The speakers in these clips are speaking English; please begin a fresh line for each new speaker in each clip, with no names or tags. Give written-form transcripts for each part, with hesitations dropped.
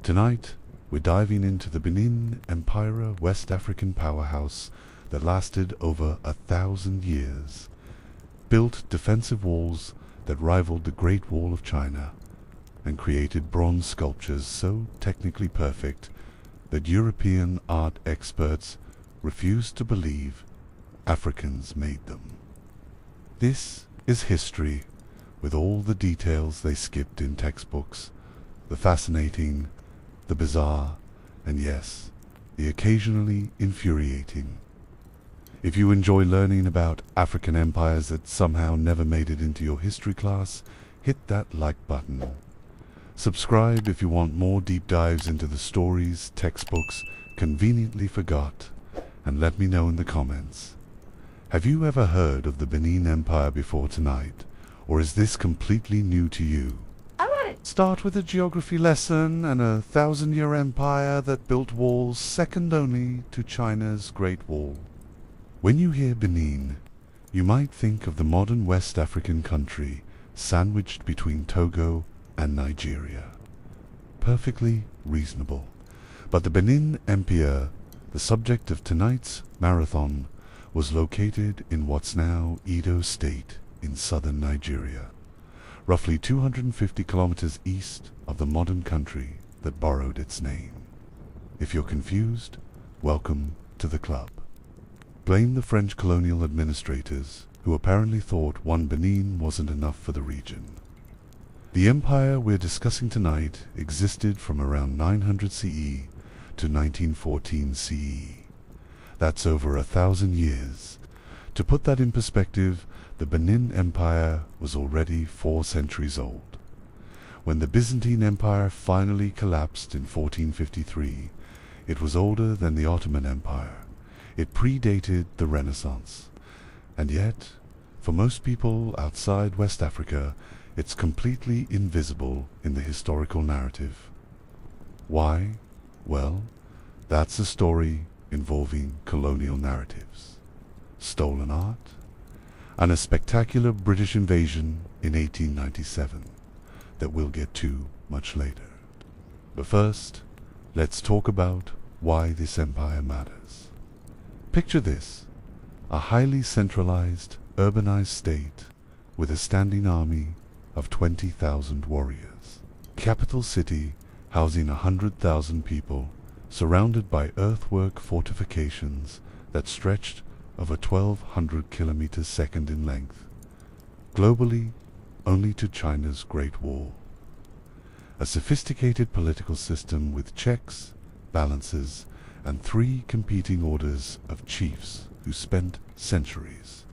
Tonight, we're diving into the Benin Empire, West African powerhouse that lasted over 1,000 years, built defensive walls that rivaled the Great Wall of China, and created bronze sculptures so technically perfect that European art experts refused to believe Africans made them. This is history, with all the details they skipped in textbooks, the fascinating, the bizarre, and yes, the occasionally infuriating. If you enjoy learning about African empires that somehow never made it into your history class, hit that like button. Subscribe if you want more deep dives into the stories textbooks conveniently forgot, and let me know in the comments. Have you ever heard of the Benin Empire before tonight, or is this completely new to you? Start with a geography lesson and a 1,000-year empire that built walls second only to China's Great Wall. When you hear Benin, you might think of the modern West African country sandwiched between Togo and Nigeria. Perfectly reasonable. But the Benin Empire, the subject of tonight's marathon, was located in what's now Edo State in southern Nigeria, roughly 250 kilometers east of the modern country that borrowed its name. If you're confused, welcome to the club. Blame the French colonial administrators, who apparently thought one Benin wasn't enough for the region. The empire we're discussing tonight existed from around 900 CE to 1914 CE. That's over 1,000 years. To put that in perspective, the Benin Empire was already 4 centuries old. When the Byzantine Empire finally collapsed in 1453, it was older than the Ottoman Empire. It predated the Renaissance. And yet, for most people outside West Africa, it's completely invisible in the historical narrative. Why? Well, that's a story involving colonial narratives, stolen art, and a spectacular British invasion in 1897 that we'll get to much later. But first, let's talk about why this empire matters. Picture this: a highly centralized, urbanized state with a standing army of 20,000 warriors. Capital city housing 100,000 people, surrounded by earthwork fortifications that stretched over 1,200 kilometers second in length, globally only to China's Great Wall. A sophisticated political system with checks, balances, and 3 competing orders of chiefs who spent centuries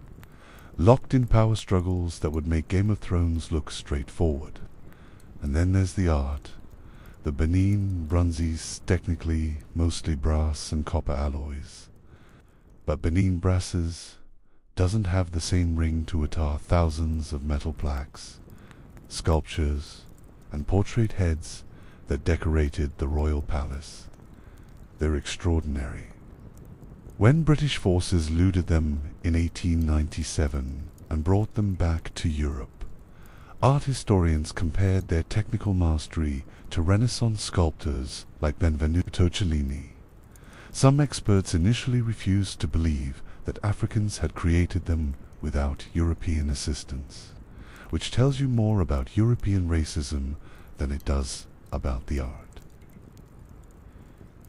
locked in power struggles that would make Game of Thrones look straightforward. And then there's the art. The Benin bronzes, technically mostly brass and copper alloys. But Benin brasses doesn't have the same ring to it are thousands of metal plaques, sculptures, and portrait heads that decorated the royal palace. They're extraordinary. When British forces looted them in 1897 and brought them back to Europe, art historians compared their technical mastery to Renaissance sculptors like Benvenuto Cellini. Some experts initially refused to believe that Africans had created them without European assistance, which tells you more about European racism than it does about the art.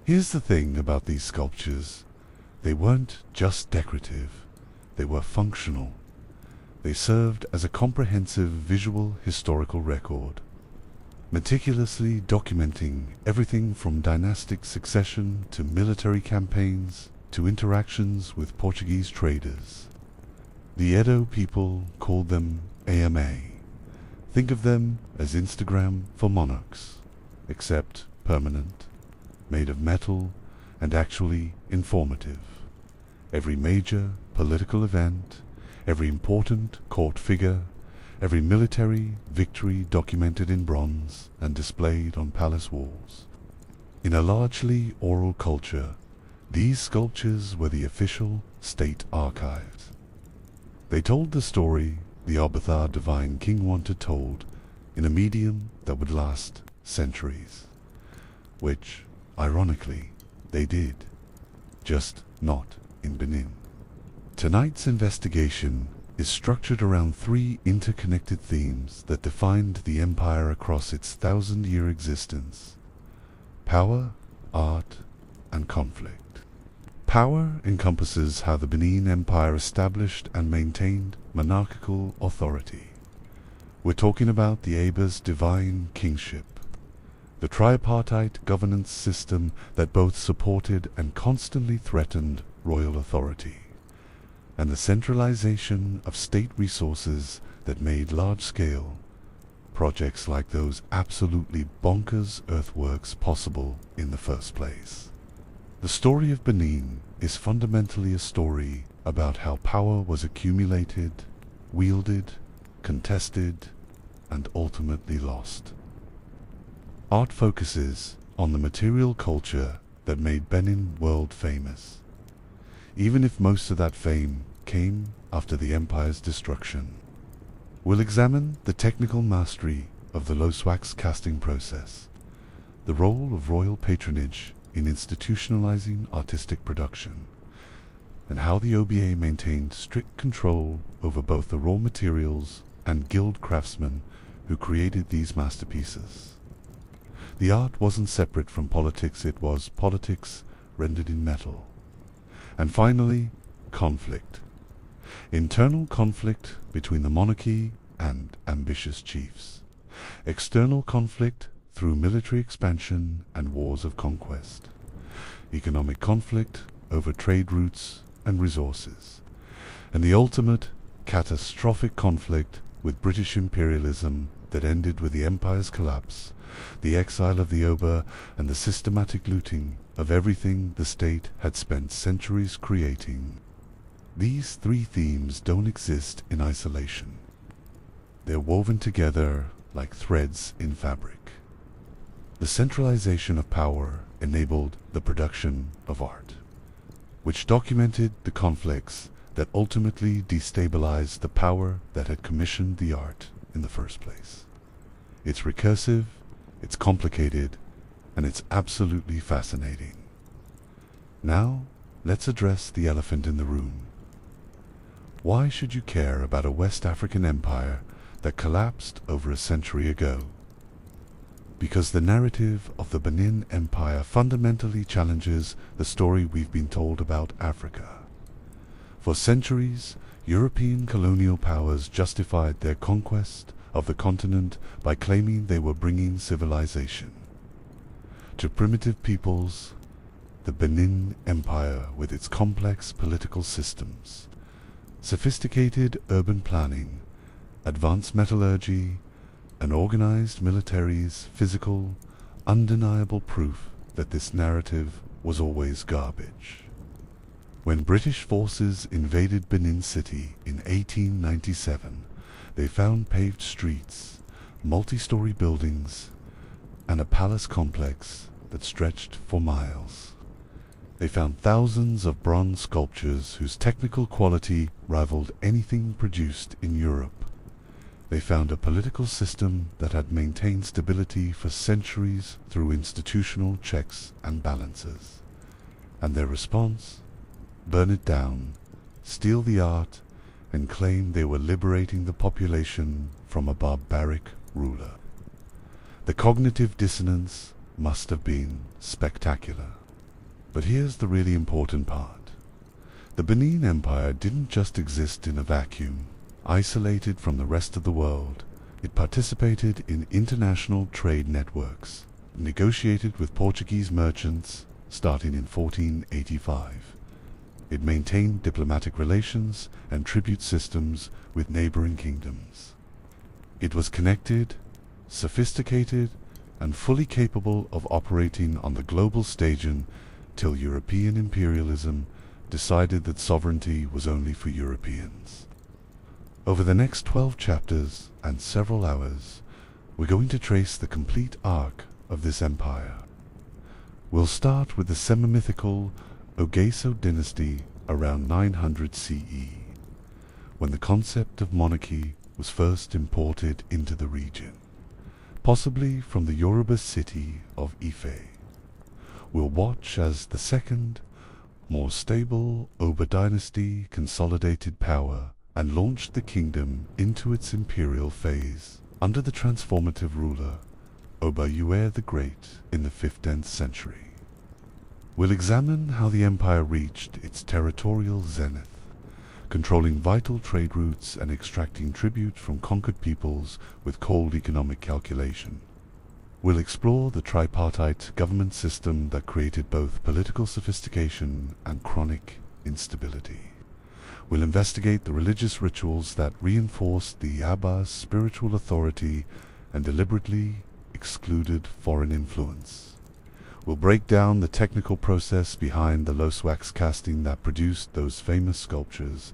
Here's the thing about these sculptures: they weren't just decorative, they were functional. They served as a comprehensive visual historical record, meticulously documenting everything from dynastic succession to military campaigns to interactions with Portuguese traders. The Edo people called them AMA. Think of them as Instagram for monarchs, except permanent, made of metal, and actually informative. Every major political event, every important court figure, every military victory documented in bronze and displayed on palace walls. In a largely oral culture, these sculptures were the official state archives. They told the story the Obatha divine king wanted told in a medium that would last centuries. which, ironically, they did, just not in Benin. Tonight's investigation is structured around three interconnected themes that defined the empire across its thousand-year existence: power, art, and conflict. Power encompasses how the Benin Empire established and maintained monarchical authority. We're talking about the Aba's divine kingship, the tripartite governance system that both supported and constantly threatened royal authority, and the centralization of state resources that made large-scale projects like those absolutely bonkers earthworks possible in the first place. The story of Benin is fundamentally a story about how power was accumulated, wielded, contested, and ultimately lost. Art focuses on the material culture that made Benin world famous, even if most of that fame came after the empire's destruction. We'll examine the technical mastery of the loose wax casting process, the role of royal patronage in institutionalizing artistic production, and how the OBA maintained strict control over both the raw materials and guild craftsmen who created these masterpieces. The art wasn't separate from politics, it was politics rendered in metal. And finally, conflict. Internal conflict between the monarchy and ambitious chiefs. External conflict through military expansion and wars of conquest. Economic conflict over trade routes and resources. And the ultimate catastrophic conflict with British imperialism that ended with the empire's collapse, the exile of the Oba, and the systematic looting of everything the state had spent centuries creating. These three themes don't exist in isolation. They're woven together like threads in fabric. The centralization of power enabled the production of art, which documented the conflicts that ultimately destabilized the power that had commissioned the art in the first place. It's recursive, it's complicated, and it's absolutely fascinating. Now, let's address the elephant in the room. Why should you care about a West African empire that collapsed over a century ago? Because the narrative of the Benin Empire fundamentally challenges the story we've been told about Africa. For centuries, European colonial powers justified their conquest of the continent by claiming they were bringing civilization. To primitive peoples, the Benin Empire, with its complex political systems, sophisticated urban planning, advanced metallurgy, and organized militaries, physical, undeniable proof that this narrative was always garbage. When British forces invaded Benin City in 1897, they found paved streets, multi-story buildings, and a palace complex that stretched for miles. They found thousands of bronze sculptures whose technical quality rivaled anything produced in Europe. They found a political system that had maintained stability for centuries through institutional checks and balances. And their response? Burn it down, steal the art, and claim they were liberating the population from a barbaric ruler. The cognitive dissonance must have been spectacular. But here's the really important part. The Benin Empire didn't just exist in a vacuum, isolated from the rest of the world. It participated in international trade networks, negotiated with Portuguese merchants starting in 1485. It maintained diplomatic relations and tribute systems with neighboring kingdoms. It was connected, sophisticated, and fully capable of operating on the global stage till European imperialism decided that sovereignty was only for Europeans. Over the next 12 chapters and several hours, we're going to trace the complete arc of this empire. We'll start with the semi-mythical Ogiso dynasty around 900 CE, when the concept of monarchy was first imported into the region, possibly from the Yoruba city of Ife. We'll watch as the second, more stable Oba dynasty consolidated power and launched the kingdom into its imperial phase under the transformative ruler Oba the Great in the 15th century. We'll examine how the empire reached its territorial zenith, controlling vital trade routes and extracting tribute from conquered peoples with cold economic calculation. We'll explore the tripartite government system that created both political sophistication and chronic instability. We'll investigate the religious rituals that reinforced the Aba's spiritual authority and deliberately excluded foreign influence. We'll break down the technical process behind the loose wax casting that produced those famous sculptures,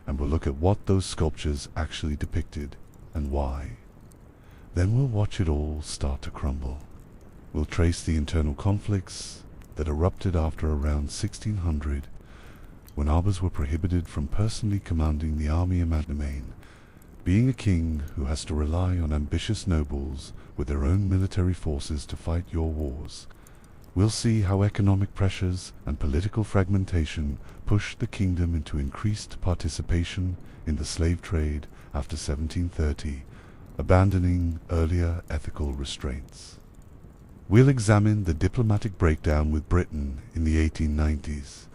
and we'll look at what those sculptures actually depicted and why. Then we'll watch it all start to crumble. We'll trace the internal conflicts that erupted after around 1600, when Abas were prohibited from personally commanding the army in that domain, being a king who has to rely on ambitious nobles with their own military forces to fight your wars. We'll see how economic pressures and political fragmentation pushed the kingdom into increased participation in the slave trade after 1730, abandoning earlier ethical restraints. We'll examine the diplomatic breakdown with Britain in the 1890s,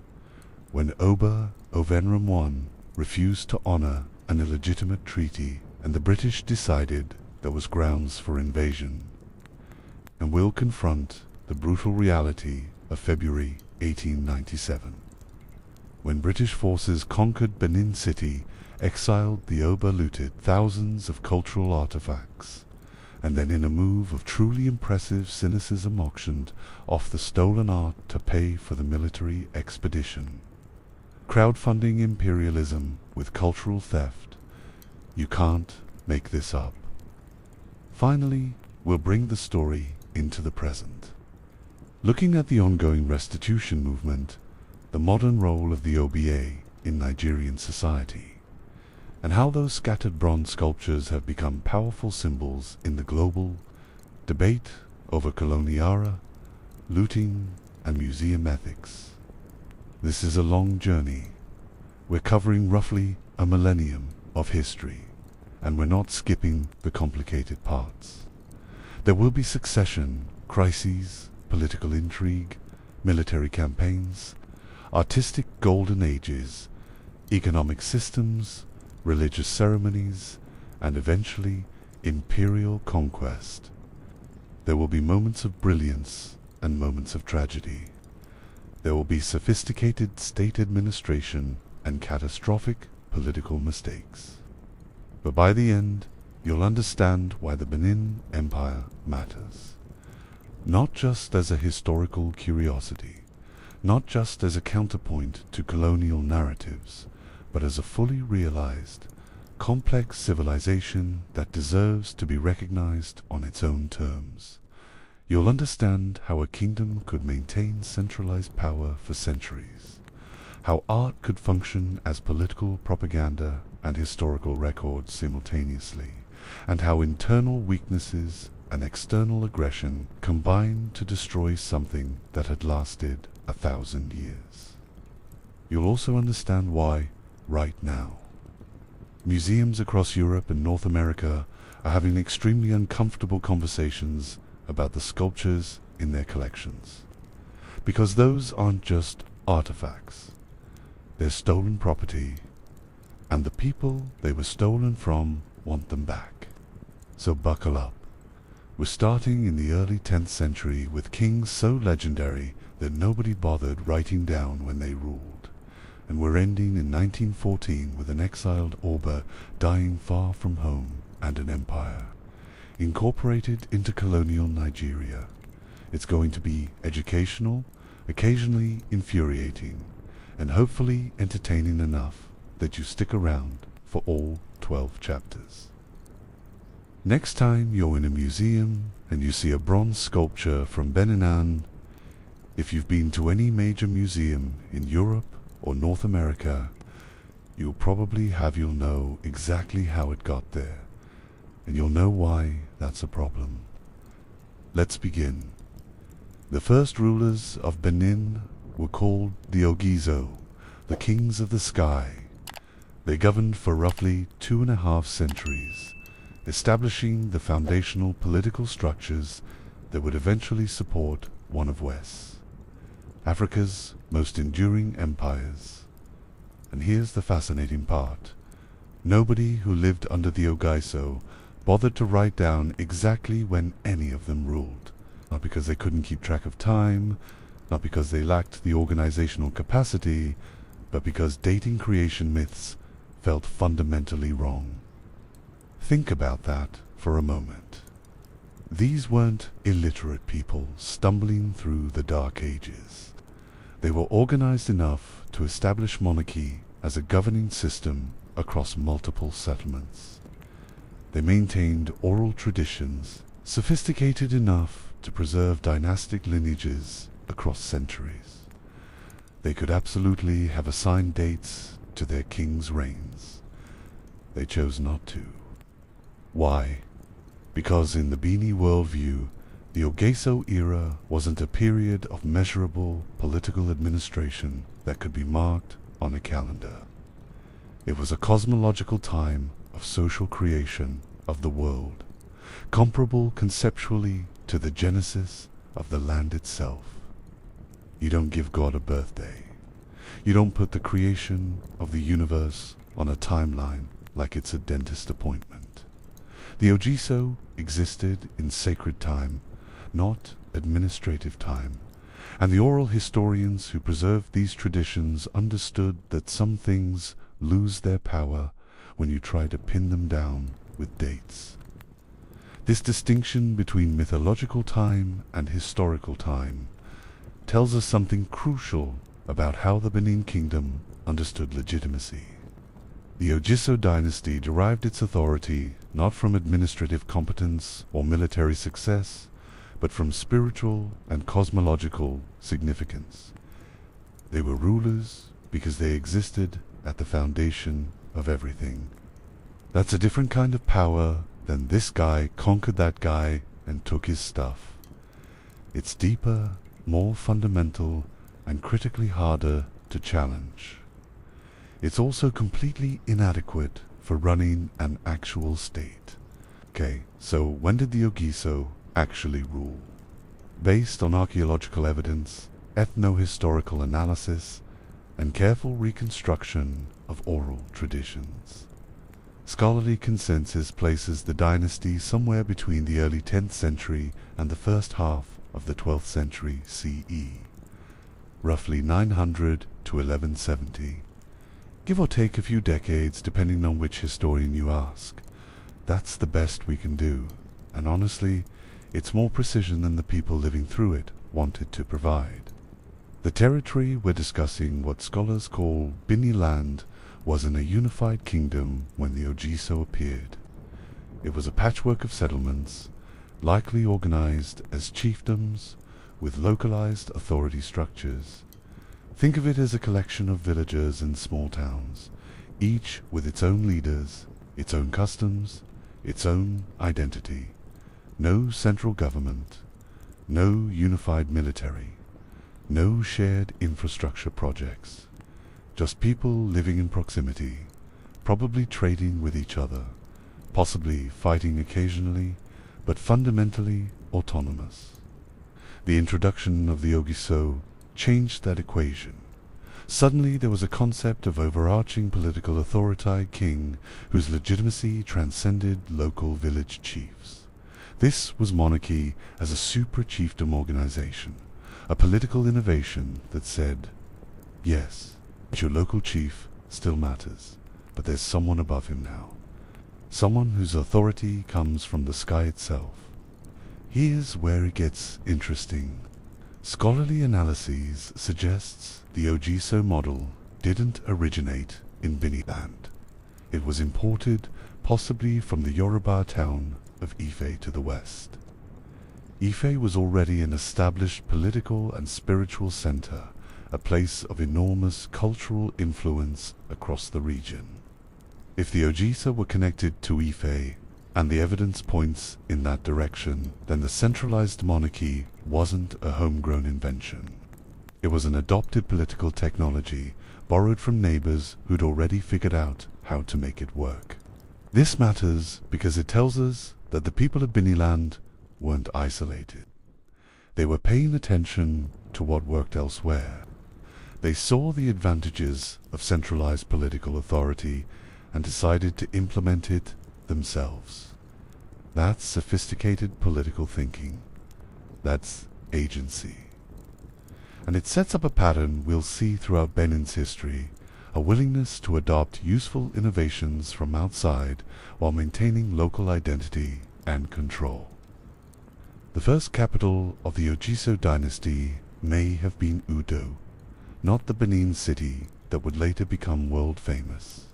when Oba Ovenram I refused to honor an illegitimate treaty and the British decided there was grounds for invasion. And we'll confront the brutal reality of February 1897, when British forces conquered Benin City, exiled the Oba, looted thousands of cultural artifacts, and then in a move of truly impressive cynicism auctioned off the stolen art to pay for the military expedition. Crowdfunding imperialism with cultural theft. You can't make this up. Finally, we'll bring the story into the present, looking at the ongoing restitution movement, the modern role of the OBA in Nigerian society, and how those scattered bronze sculptures have become powerful symbols in the global debate over coloniara, looting, and museum ethics. This is a long journey. We're covering roughly a millennium of history, and we're not skipping the complicated parts. There will be succession, crises, political intrigue, military campaigns, artistic golden ages, economic systems, religious ceremonies, and eventually imperial conquest. There will be moments of brilliance and moments of tragedy. There will be sophisticated state administration and catastrophic political mistakes. But by the end, you'll understand why the Benin Empire matters. Not just as a historical curiosity, not just as a counterpoint to colonial narratives, but as a fully realized, complex civilization that deserves to be recognized on its own terms. You'll understand how a kingdom could maintain centralized power for centuries, how art could function as political propaganda and historical record simultaneously, and how internal weaknesses and external aggression combined to destroy something that had lasted 1,000 years. You'll also understand why, right now, museums across Europe and North America are having extremely uncomfortable conversations about the sculptures in their collections. Because those aren't just artifacts, they're stolen property, and the people they were stolen from want them back. So buckle up. We're starting in the early 10th century with kings so legendary that nobody bothered writing down when they ruled. And we're ending in 1914 with an exiled Oba dying far from home and an empire, incorporated into colonial Nigeria. It's going to be educational, occasionally infuriating, and hopefully entertaining enough that you stick around for all 12 chapters. Next time you're in a museum and you see a bronze sculpture from Benin, if you've been to any major museum in Europe or North America, you'll know exactly how it got there, and you'll know why that's a problem. Let's begin. The first rulers of Benin were called the Ogiso, the kings of the sky. They governed for roughly 2.5 centuries, establishing the foundational political structures that would eventually support one of West Africa's most enduring empires. And here's the fascinating part. Nobody who lived under the Ogiso bothered to write down exactly when any of them ruled. Not because they couldn't keep track of time, not because they lacked the organizational capacity, but because dating creation myths felt fundamentally wrong. Think about that for a moment. These weren't illiterate people stumbling through the Dark Ages. They were organized enough to establish monarchy as a governing system across multiple settlements. They maintained oral traditions, sophisticated enough to preserve dynastic lineages across centuries. They could absolutely have assigned dates to their kings' reigns. They chose not to. Why? Because in the Bini worldview, the Ogiso era wasn't a period of measurable political administration that could be marked on a calendar. It was a cosmological time of social creation of the world, comparable conceptually to the genesis of the land itself. You don't give God a birthday. You don't put the creation of the universe on a timeline like it's a dentist appointment. The Ogiso existed in sacred time, not administrative time, and the oral historians who preserved these traditions understood that some things lose their power when you try to pin them down with dates. This distinction between mythological time and historical time tells us something crucial about how the Benin Kingdom understood legitimacy. The Ogiso dynasty derived its authority not from administrative competence or military success, but from spiritual and cosmological significance. They were rulers because they existed at the foundation of everything. That's a different kind of power than this guy conquered that guy and took his stuff. It's deeper, more fundamental, and critically harder to challenge. It's also completely inadequate for running an actual state. Okay, so when did the Ogiso actually rule? Based on archaeological evidence, ethno-historical analysis, and careful reconstruction of oral traditions, scholarly consensus places the dynasty somewhere between the early 10th century and the first half of the 12th century CE, roughly 900 to 1170. Give or take a few decades depending on which historian you ask. That's the best we can do, and honestly, it's more precision than the people living through it wanted to provide. The territory we're discussing, what scholars call Bini land, was in a unified kingdom when the Ogiso appeared. It was a patchwork of settlements, likely organized as chiefdoms with localized authority structures. Think of it as a collection of villages and small towns, each with its own leaders, its own customs, its own identity. No central government, no unified military, no shared infrastructure projects. Just people living in proximity, probably trading with each other, possibly fighting occasionally, but fundamentally autonomous. The introduction of the Ogiso changed that equation. Suddenly there was a concept of overarching political authority king whose legitimacy transcended local village chiefs. This was monarchy as a super-chiefdom organization, a political innovation that said, yes, your local chief still matters, but there's someone above him now. Someone whose authority comes from the sky itself. Here's where it gets interesting. Scholarly analyses suggests the Ogiso model didn't originate in Bini land. It was imported possibly from the Yoruba town of Ife to the west. Ife was already an established political and spiritual center, a place of enormous cultural influence across the region. If the Ogiso were connected to Ife and the evidence points in that direction, then the centralized monarchy wasn't a homegrown invention. It was an adopted political technology borrowed from neighbors who'd already figured out how to make it work. This matters because it tells us that the people of Biniland weren't isolated. They were paying attention to what worked elsewhere. They saw the advantages of centralized political authority and decided to implement it themselves. That's sophisticated political thinking. That's agency. And it sets up a pattern we'll see throughout Benin's history, a willingness to adopt useful innovations from outside while maintaining local identity and control. The first capital of the Ogiso dynasty may have been Udo, not the Benin city that would later become world famous.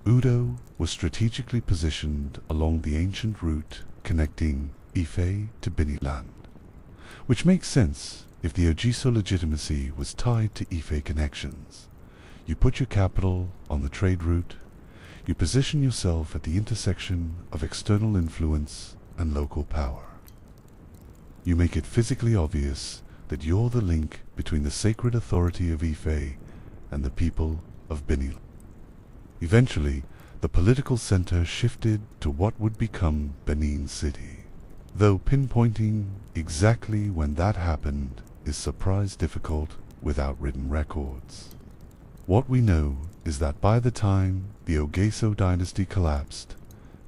Udo was strategically positioned along the ancient route connecting Ife to Biniland, which makes sense if the Ogiso legitimacy was tied to Ife connections. You put your capital on the trade route, you position yourself at the intersection of external influence and local power. You make it physically obvious that you're the link between the sacred authority of Ife and the people of Benin. Eventually, the political center shifted to what would become Benin City, though pinpointing exactly when that happened is surprise difficult without written records. What we know is that by the time the Ogiso dynasty collapsed,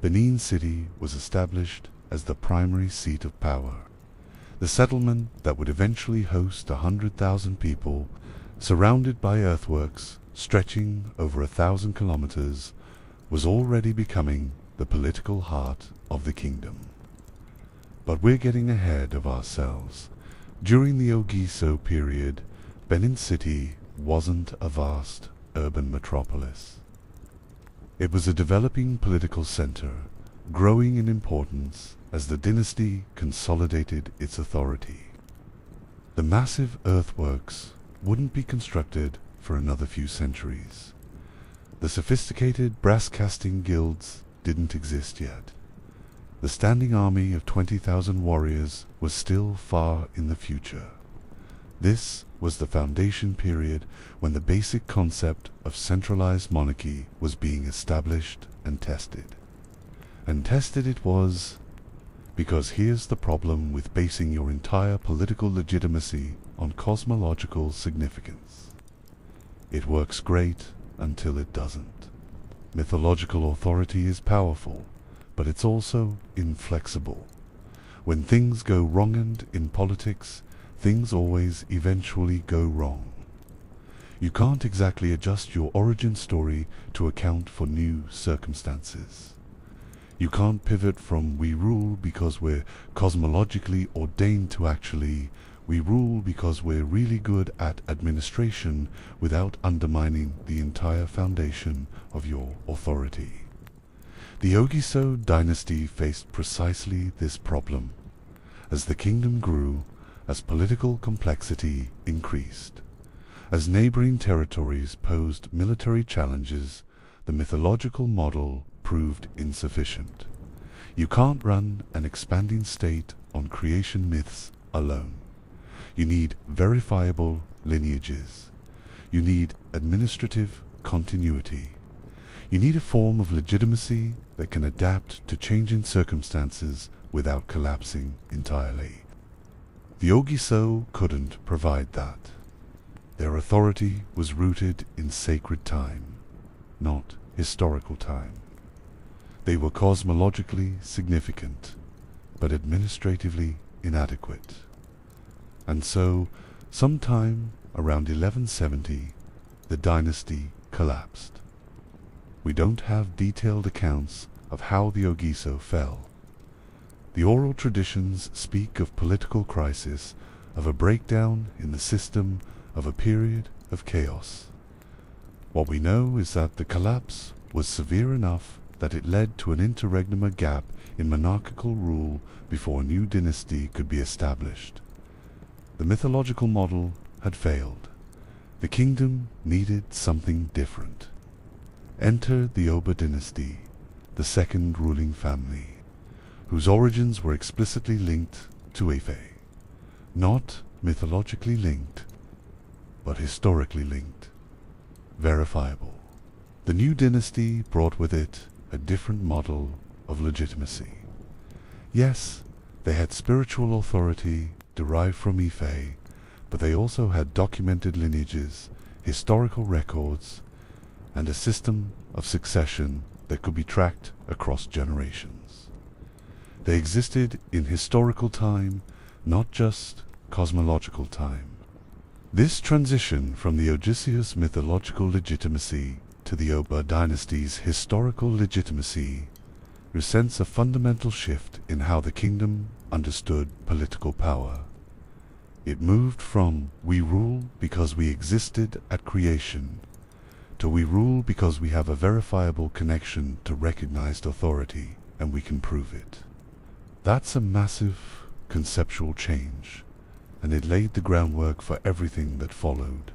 Benin City was established as the primary seat of power. The settlement that would eventually host 100,000 people, surrounded by earthworks stretching over 1,000 kilometers, was already becoming the political heart of the kingdom. But we're getting ahead of ourselves. During the Ogiso period, Benin City wasn't a vast urban metropolis. It was a developing political center, growing in importance as the dynasty consolidated its authority. The massive earthworks wouldn't be constructed for another few centuries. The sophisticated brass-casting guilds didn't exist yet. The standing army of 20,000 warriors was still far in the future. This was the foundation period when the basic concept of centralized monarchy was being established and tested. And tested it was, because here's the problem with basing your entire political legitimacy on cosmological significance. It works great until it doesn't. Mythological authority is powerful, but it's also inflexible. When things go wrong in politics, things always eventually go wrong. You can't exactly adjust your origin story to account for new circumstances. You can't pivot from we rule because we're cosmologically ordained to actually we rule because we're really good at administration without undermining the entire foundation of your authority. The Ogiso dynasty faced precisely this problem. As the kingdom grew, as political complexity increased, as neighboring territories posed military challenges, the mythological model proved insufficient. You can't run an expanding state on creation myths alone. You need verifiable lineages. You need administrative continuity. You need a form of legitimacy that can adapt to changing circumstances without collapsing entirely. The Ogiso couldn't provide that. Their authority was rooted in sacred time, not historical time. They were cosmologically significant, but administratively inadequate. And so, sometime around 1170, the dynasty collapsed. We don't have detailed accounts of how the Ogiso fell. The oral traditions speak of political crisis, of a breakdown in the system, of a period of chaos. What we know is that the collapse was severe enough that it led to an interregnum gap in monarchical rule before a new dynasty could be established. The mythological model had failed. The kingdom needed something different. Enter the Oba dynasty, the second ruling family. whose origins were explicitly linked to Ife. Not mythologically linked, but historically linked. Verifiable. The new dynasty brought with it a different model of legitimacy. Yes, they had spiritual authority derived from Ife, but they also had documented lineages, historical records, and a system of succession that could be tracked across generations. They existed in historical time, not just cosmological time. This transition from the Ogiso's mythological legitimacy to the Oba dynasty's historical legitimacy presents a fundamental shift in how the kingdom understood political power. It moved from "we rule because we existed at creation" to "we rule because we have a verifiable connection to recognized authority and we can prove it." That's a massive conceptual change, and it laid the groundwork for everything that followed.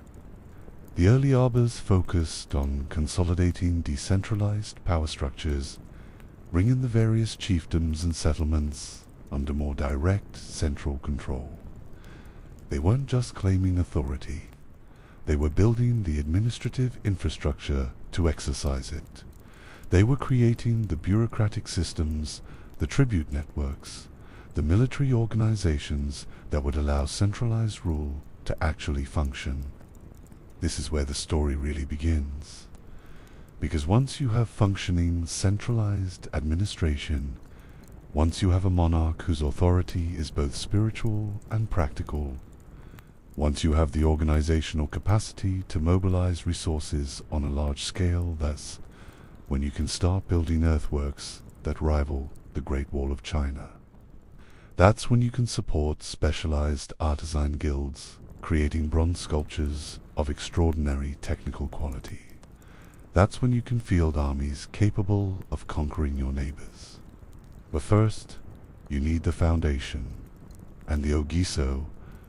The early Abas focused on consolidating decentralized power structures, bringing the various chiefdoms and settlements under more direct central control. They weren't just claiming authority, they were building the administrative infrastructure to exercise it. They were creating the bureaucratic systems, the tribute networks, the military organizations that would allow centralized rule to actually function. This is where the story really begins. Because once you have functioning centralized administration, once you have a monarch whose authority is both spiritual and practical, once you have the organizational capacity to mobilize resources on a large scale, that's when you can start building earthworks that rival the Great Wall of China. That's when you can support specialized artisan guilds, creating bronze sculptures of extraordinary technical quality. That's when you can field armies capable of conquering your neighbors. But first, you need the foundation, and the Ogiso,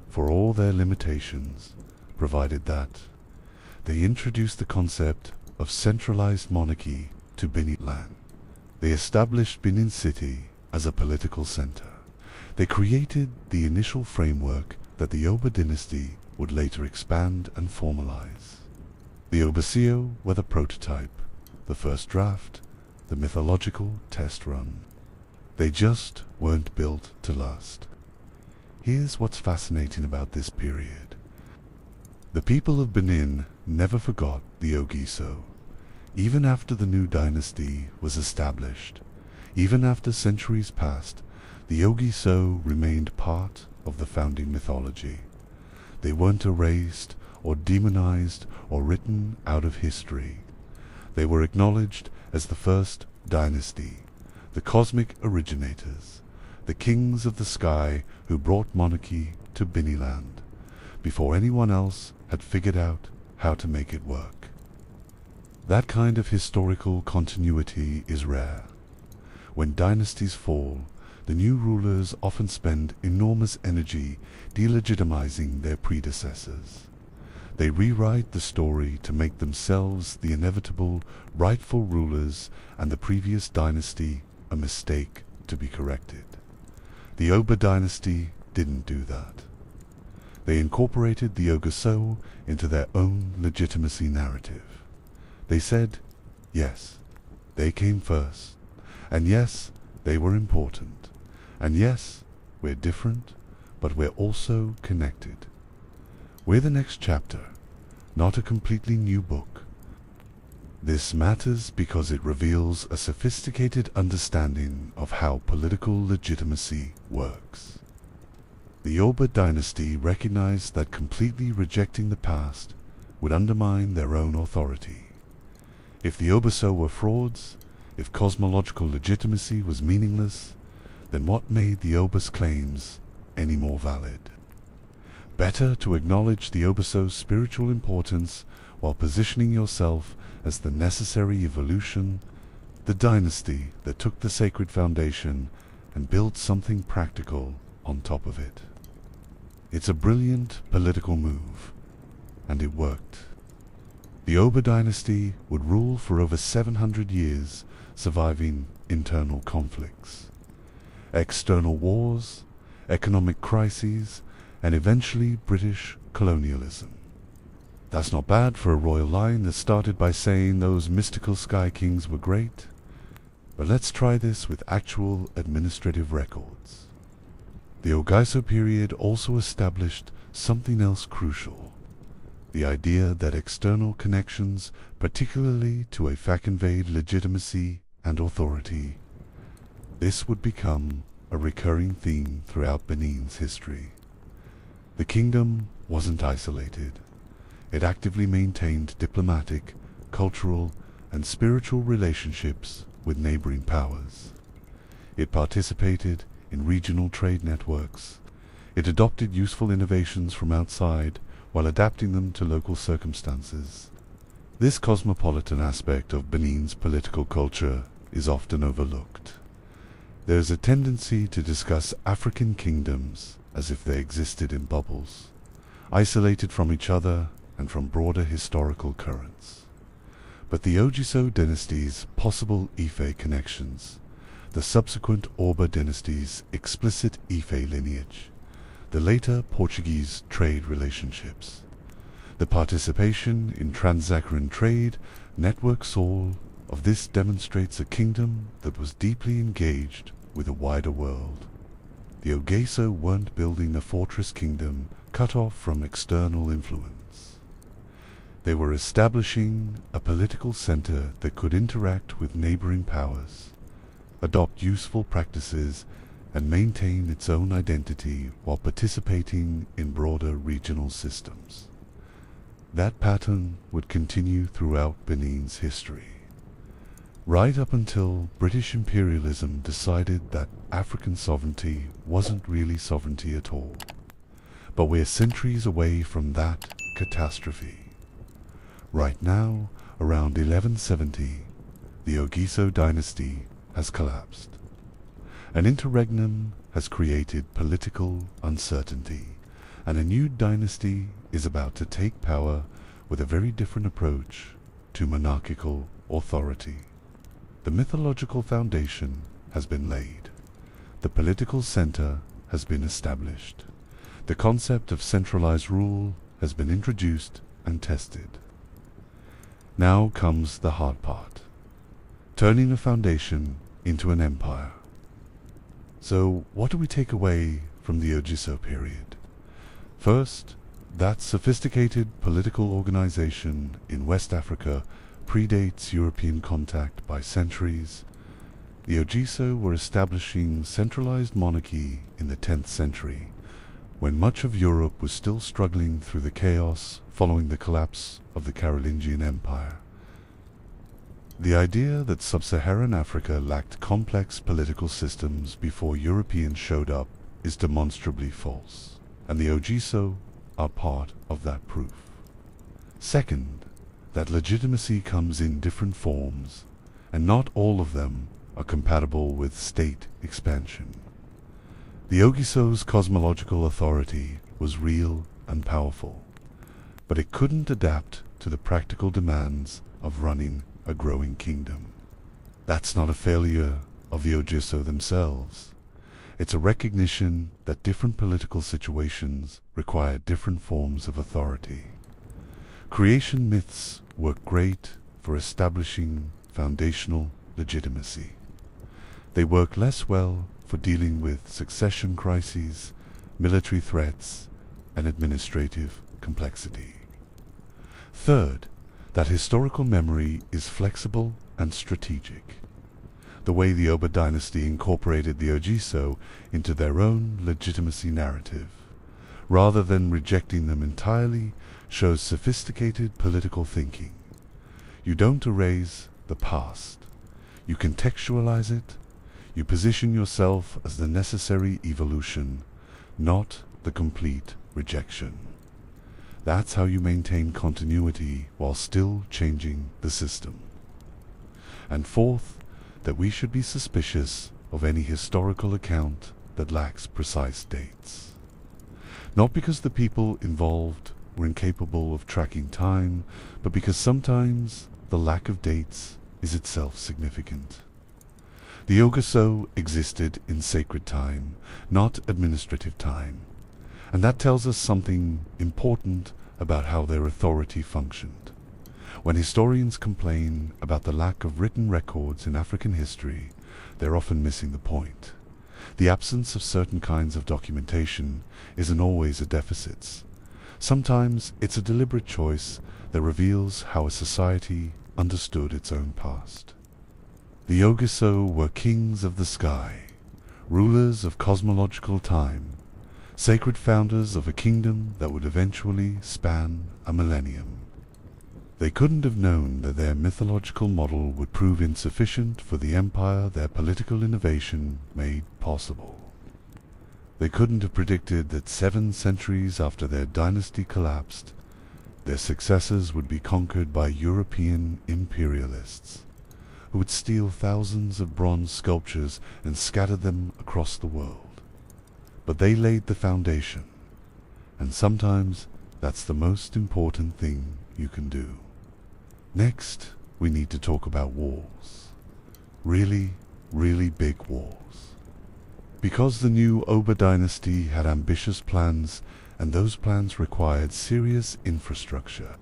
for all their limitations, provided that. They introduced the concept of centralized monarchy to Benin land. They established Benin City as a political center. They created the initial framework that the Oba dynasty would later expand and formalize. The Ogiso were the prototype, the first draft, the mythological test run. They just weren't built to last. Here's what's fascinating about this period. The people of Benin never forgot the Ogiso. Even after the new dynasty was established, even after centuries passed, the Ogiso remained part of the founding mythology. They weren't erased or demonized or written out of history. They were acknowledged as the first dynasty, the cosmic originators, the kings of the sky who brought monarchy to Biniland, before anyone else had figured out how to make it work. That kind of historical continuity is rare. When dynasties fall, the new rulers often spend enormous energy delegitimizing their predecessors. They rewrite the story to make themselves the inevitable rightful rulers and the previous dynasty a mistake to be corrected. The Oba dynasty didn't do that. They incorporated the Ogiso into their own legitimacy narrative. They said, yes, they came first, and yes, they were important, and yes, we're different, but we're also connected. We're the next chapter, not a completely new book. This matters because it reveals a sophisticated understanding of how political legitimacy works. The Oba dynasty recognized that completely rejecting the past would undermine their own authority. If the Ogiso were frauds, if cosmological legitimacy was meaningless, then what made the Oba's claims any more valid? Better to acknowledge the Ogiso's spiritual importance while positioning yourself as the necessary evolution, the dynasty that took the sacred foundation and built something practical on top of it. It's a brilliant political move, and it worked. The Oba dynasty would rule for over 700 years, surviving internal conflicts. external wars, economic crises, and eventually British colonialism. That's not bad for a royal line that started by saying those mystical sky kings were great, but let's try this with actual administrative records. The Ogiso period also established something else crucial: the idea that external connections, particularly to a fact, conveyed legitimacy and authority. This would become a recurring theme throughout Benin's history. The kingdom wasn't isolated. It actively maintained diplomatic, cultural, and spiritual relationships with neighboring powers. It participated in regional trade networks. It adopted useful innovations from outside while adapting them to local circumstances. This cosmopolitan aspect of Benin's political culture is often overlooked. There is a tendency to discuss African kingdoms as if they existed in bubbles, isolated from each other and from broader historical currents. But the Ogiso dynasty's possible Ife connections, the subsequent Orba dynasty's explicit Ife lineage, the later Portuguese trade relationships, the participation in transsaccharine trade networks, all of this demonstrates a kingdom that was deeply engaged with a wider world. The Ogiso weren't building a fortress kingdom cut off from external influence. They were establishing a political center that could interact with neighboring powers, adopt useful practices, and maintain its own identity while participating in broader regional systems. That pattern would continue throughout Benin's history, right up until British imperialism decided that African sovereignty wasn't really sovereignty at all. But we're centuries away from that catastrophe. Right now, around 1170, the Ogiso dynasty has collapsed. An interregnum has created political uncertainty, and a new dynasty is about to take power with a very different approach to monarchical authority. The mythological foundation has been laid. The political center has been established. The concept of centralized rule has been introduced and tested. Now comes the hard part: turning a foundation into an empire. So what do we take away from the Ogiso period? First, that sophisticated political organization in West Africa predates European contact by centuries. The Ogiso were establishing centralized monarchy in the 10th century, when much of Europe was still struggling through the chaos following the collapse of the Carolingian Empire. The idea that sub-Saharan Africa lacked complex political systems before Europeans showed up is demonstrably false, and the Ogiso are part of that proof. Second, that legitimacy comes in different forms, and not all of them are compatible with state expansion. The Ogiso's cosmological authority was real and powerful, but it couldn't adapt to the practical demands of running a growing kingdom. That's not a failure of the Ogiso themselves. It's a recognition that different political situations require different forms of authority. Creation myths work great for establishing foundational legitimacy. They work less well for dealing with succession crises, military threats, and administrative complexity. Third, that historical memory is flexible and strategic. The way the Oba dynasty incorporated the Ogiso into their own legitimacy narrative, rather than rejecting them entirely, shows sophisticated political thinking. You don't erase the past. You contextualize it. You position yourself as the necessary evolution, not the complete rejection. That's how you maintain continuity while still changing the system. And fourth, that we should be suspicious of any historical account that lacks precise dates. Not because the people involved were incapable of tracking time, but because sometimes the lack of dates is itself significant. The Ogiso existed in sacred time, not administrative time, and that tells us something important about how their authority functioned. When historians complain about the lack of written records in African history, they're often missing the point. The absence of certain kinds of documentation isn't always a deficit. Sometimes it's a deliberate choice that reveals how a society understood its own past. The Ogiso were kings of the sky, rulers of cosmological time, sacred founders of a kingdom that would eventually span a millennium. They couldn't have known that their mythological model would prove insufficient for the empire their political innovation made possible. They couldn't have predicted that 7 centuries after their dynasty collapsed, their successors would be conquered by European imperialists, who would steal thousands of bronze sculptures and scatter them across the world. But they laid the foundation, and sometimes that's the most important thing you can do. Next, we need to talk about wars. Really, really big wars. Because the new Oba dynasty had ambitious plans, and those plans required serious infrastructure.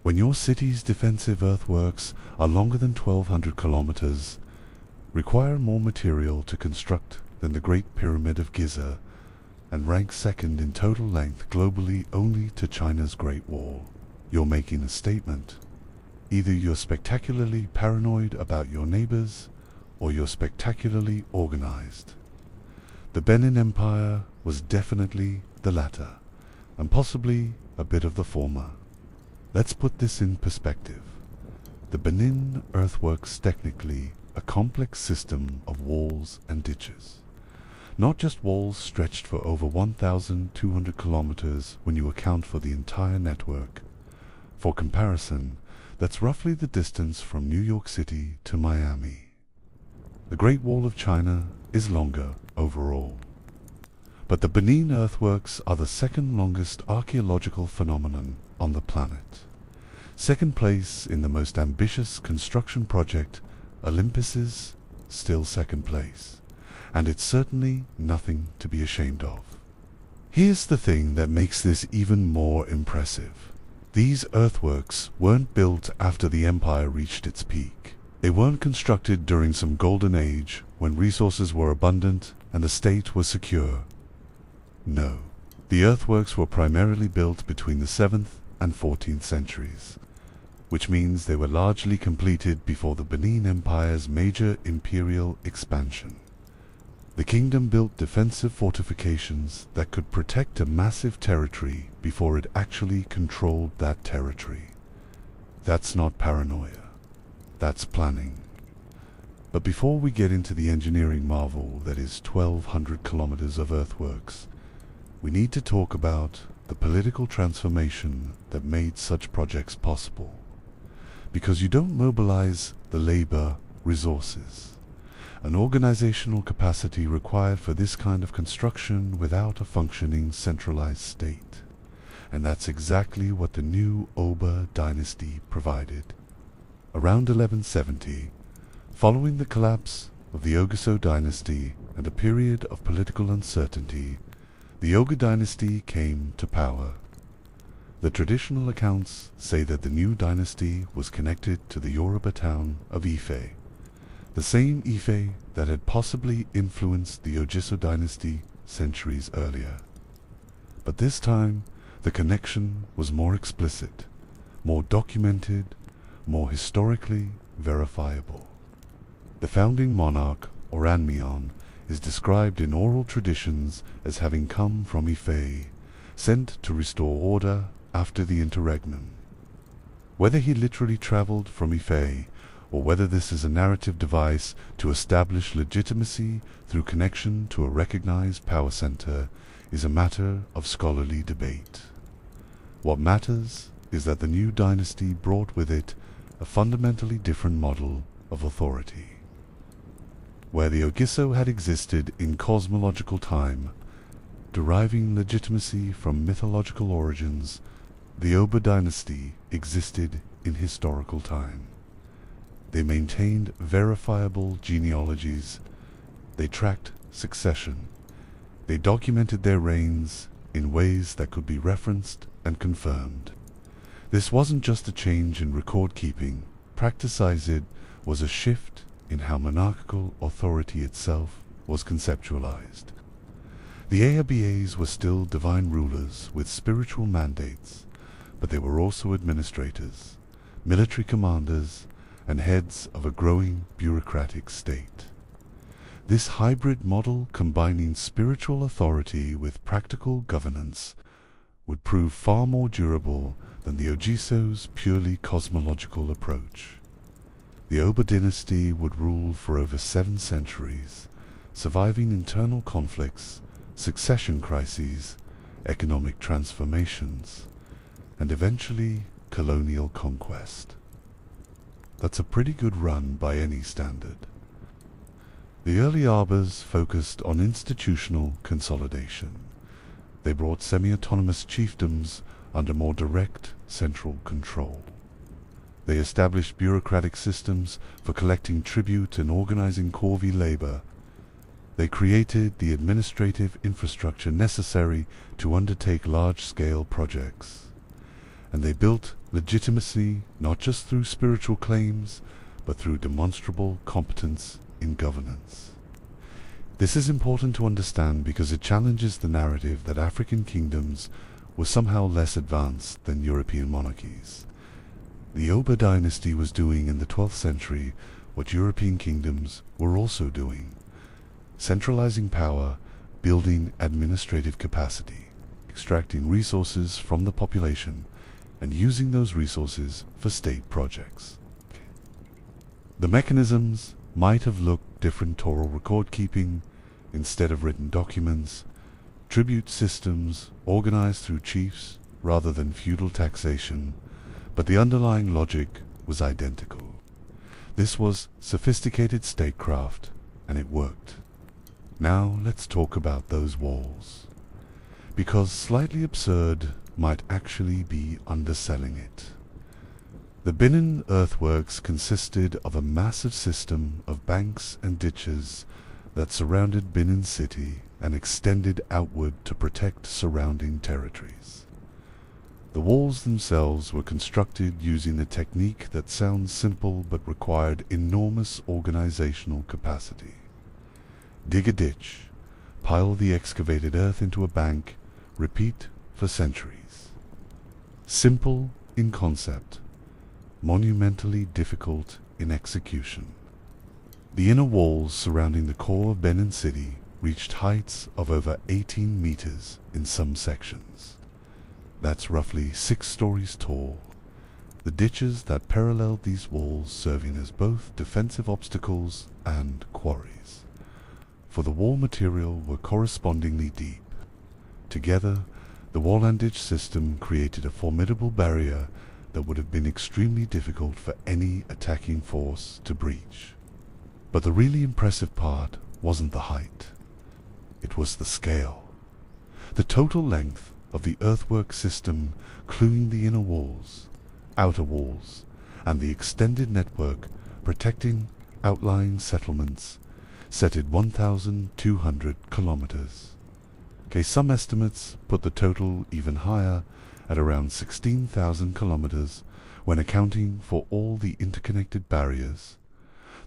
When your city's defensive earthworks are longer than 1,200 kilometers, require more material to construct than the Great Pyramid of Giza, and rank second in total length globally only to China's Great Wall, you're making a statement. Either you're spectacularly paranoid about your neighbors, or you're spectacularly organized. The Benin Empire was definitely the latter, and possibly a bit of the former. Let's put this in perspective. The Benin earthworks technically a complex system of walls and ditches. Not just walls stretched for over 1,200 kilometers when you account for the entire network. For comparison, that's roughly the distance from New York City to Miami. The Great Wall of China is longer overall. But the Benin earthworks are the second longest archaeological phenomenon on the planet. Second place in the most ambitious construction project, Olympus's still second place. And it's certainly nothing to be ashamed of. Here's the thing that makes this even more impressive. These earthworks weren't built after the empire reached its peak. They weren't constructed during some golden age when resources were abundant and the state was secure. No, the earthworks were primarily built between the 7th and 14th centuries, which means they were largely completed before the Benin Empire's major imperial expansion. The kingdom built defensive fortifications that could protect a massive territory before it actually controlled that territory. That's not paranoia. That's planning. But before we get into the engineering marvel that is 1,200 kilometers of earthworks, we need to talk about the political transformation that made such projects possible. Because you don't mobilize the labor resources, an organizational capacity required for this kind of construction without a functioning centralized state. And that's exactly what the new Oba dynasty provided. Around 1170, following the collapse of the Ogiso dynasty and a period of political uncertainty, the Oga dynasty came to power. The traditional accounts say that the new dynasty was connected to the Yoruba town of Ife, the same Ife that had possibly influenced the Ogiso dynasty centuries earlier. But this time, the connection was more explicit, more documented, more historically verifiable. The founding monarch, Oranmion, is described in oral traditions as having come from Ife, sent to restore order after the interregnum. Whether he literally traveled from Ife, or whether this is a narrative device to establish legitimacy through connection to a recognized power center, is a matter of scholarly debate. What matters is that the new dynasty brought with it a fundamentally different model of authority. Where the Ogiso had existed in cosmological time, deriving legitimacy from mythological origins, the Oba dynasty existed in historical time. They maintained verifiable genealogies. They tracked succession. They documented their reigns in ways that could be referenced and confirmed. This wasn't just a change in record-keeping. Practicized was a shift in how monarchical authority itself was conceptualized. The Ayabas were still divine rulers with spiritual mandates, but they were also administrators, military commanders, and heads of a growing bureaucratic state. This hybrid model, combining spiritual authority with practical governance, would prove far more durable than the Ogiso's purely cosmological approach. The Oba dynasty would rule for over 7 centuries, surviving internal conflicts, succession crises, economic transformations, and eventually colonial conquest. That's a pretty good run by any standard. The early Abas focused on institutional consolidation. They brought semi-autonomous chiefdoms under more direct central control. They established bureaucratic systems for collecting tribute and organizing corvée labor. They created the administrative infrastructure necessary to undertake large-scale projects. And they built legitimacy not just through spiritual claims, but through demonstrable competence in governance. This is important to understand because it challenges the narrative that African kingdoms were somehow less advanced than European monarchies. The Oba dynasty was doing in the 12th century what European kingdoms were also doing: centralizing power, building administrative capacity, extracting resources from the population, and using those resources for state projects. The mechanisms might have looked different: oral record-keeping instead of written documents, tribute systems organized through chiefs rather than feudal taxation, but the underlying logic was identical. This was sophisticated statecraft, and it worked. Now let's talk about those walls, because slightly absurd might actually be underselling it. The Benin earthworks consisted of a massive system of banks and ditches that surrounded Benin City and extended outward to protect surrounding territories. The walls themselves were constructed using a technique that sounds simple but required enormous organizational capacity. Dig a ditch, pile the excavated earth into a bank, repeat for centuries. Simple in concept, monumentally difficult in execution. The inner walls surrounding the core of Benin City reached heights of over 18 meters in some sections. That's roughly 6 stories tall. The ditches that paralleled these walls serving as both defensive obstacles and quarries, for the wall material were correspondingly deep. Together, the wall and ditch system created a formidable barrier that would have been extremely difficult for any attacking force to breach. But the really impressive part wasn't the height. It was the scale. The total length of the earthwork system, including the inner walls, outer walls, and the extended network protecting outlying settlements, set at 1,200 kilometers. Okay, some estimates put the total even higher, at around 16,000 kilometers, when accounting for all the interconnected barriers,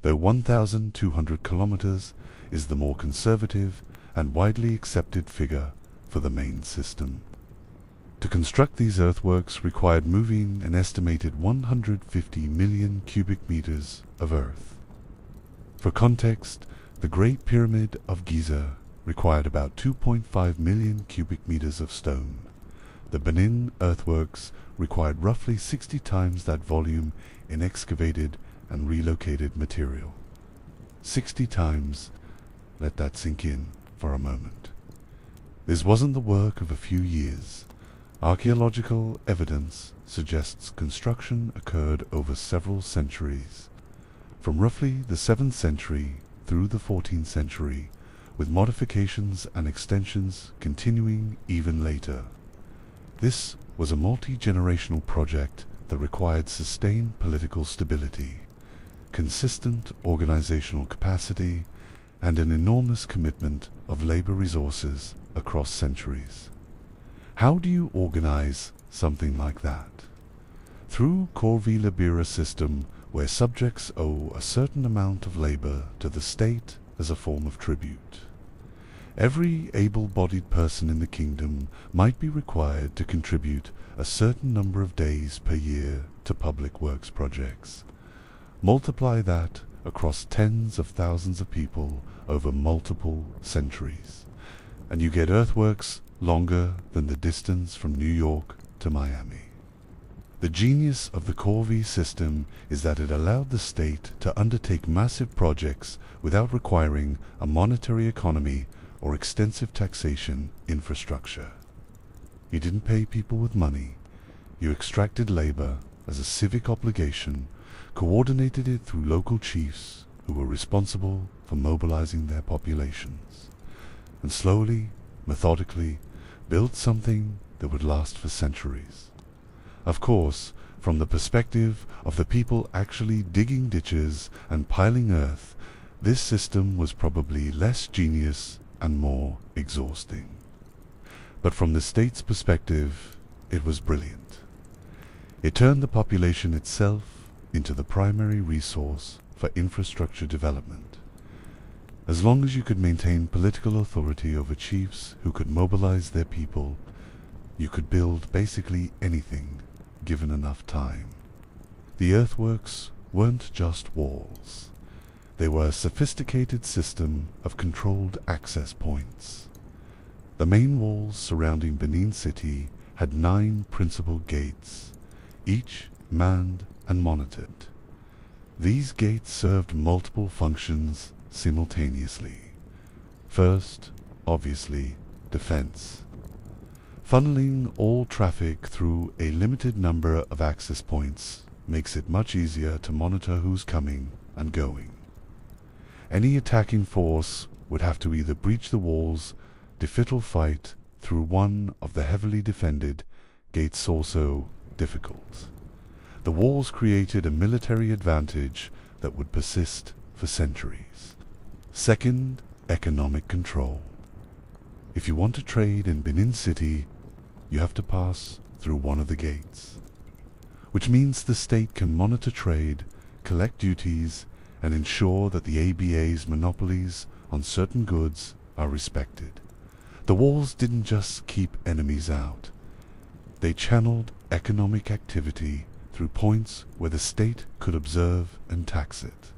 though 1,200 kilometers is the more conservative and widely accepted figure for the main system. To construct these earthworks required moving an estimated 150 million cubic meters of earth. For context, the Great Pyramid of Giza required about 2.5 million cubic meters of stone. The Benin earthworks required roughly 60 times that volume in excavated and relocated material. 60 times. Let that sink in for a moment. This wasn't the work of a few years. Archaeological evidence suggests construction occurred over several centuries, from roughly the 7th century through the 14th century, with modifications and extensions continuing even later. This was a multi-generational project that required sustained political stability, consistent organizational capacity and an enormous commitment of labor resources across centuries. How do you organize something like that? Through Corvi Libera system, where subjects owe a certain amount of labor to the state as a form of tribute. Every able-bodied person in the kingdom might be required to contribute a certain number of days per year to public works projects. Multiply that across tens of thousands of people over multiple centuries, and you get earthworks longer than the distance from New York to Miami. The genius of the Corvi system is that it allowed the state to undertake massive projects without requiring a monetary economy or extensive taxation infrastructure. You didn't pay people with money. You extracted labor as a civic obligation, coordinated it through local chiefs who were responsible for mobilizing their populations, and slowly, methodically, built something that would last for centuries. Of course, from the perspective of the people actually digging ditches and piling earth, this system was probably less genius and more exhausting. But from the state's perspective, it was brilliant. It turned the population itself into the primary resource for infrastructure development. As long as you could maintain political authority over chiefs who could mobilize their people, you could build basically anything given enough time. The earthworks weren't just walls. They were a sophisticated system of controlled access points. The main walls surrounding Benin City had 9 principal gates, each manned and monitored. These gates served multiple functions simultaneously. First, obviously, defense. Funneling all traffic through a limited number of access points makes it much easier to monitor who's coming and going. Any attacking force would have to either breach the walls, defeat or fight through one of the heavily defended gates, also difficult. The walls created a military advantage that would persist for centuries. Second, economic control. If you want to trade in Benin City, you have to pass through one of the gates, which means the state can monitor trade, collect duties, and ensure that the ABA's monopolies on certain goods are respected. The walls didn't just keep enemies out. They channeled economic activity through points where the state could observe and tax it.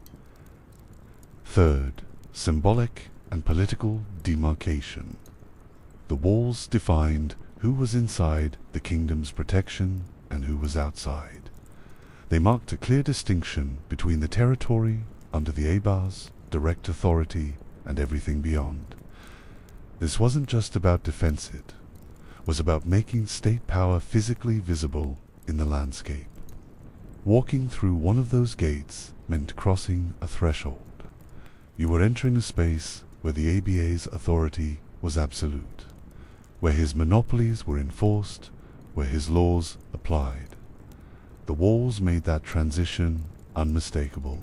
Third, symbolic and political demarcation. The walls defined who was inside the kingdom's protection and who was outside. They marked a clear distinction between the territory under the Aba's direct authority and everything beyond. This wasn't just about defense, it was about making state power physically visible in the landscape. Walking through one of those gates meant crossing a threshold. You were entering a space where the ABA's authority was absolute, where his monopolies were enforced, where his laws applied. The walls made that transition unmistakable.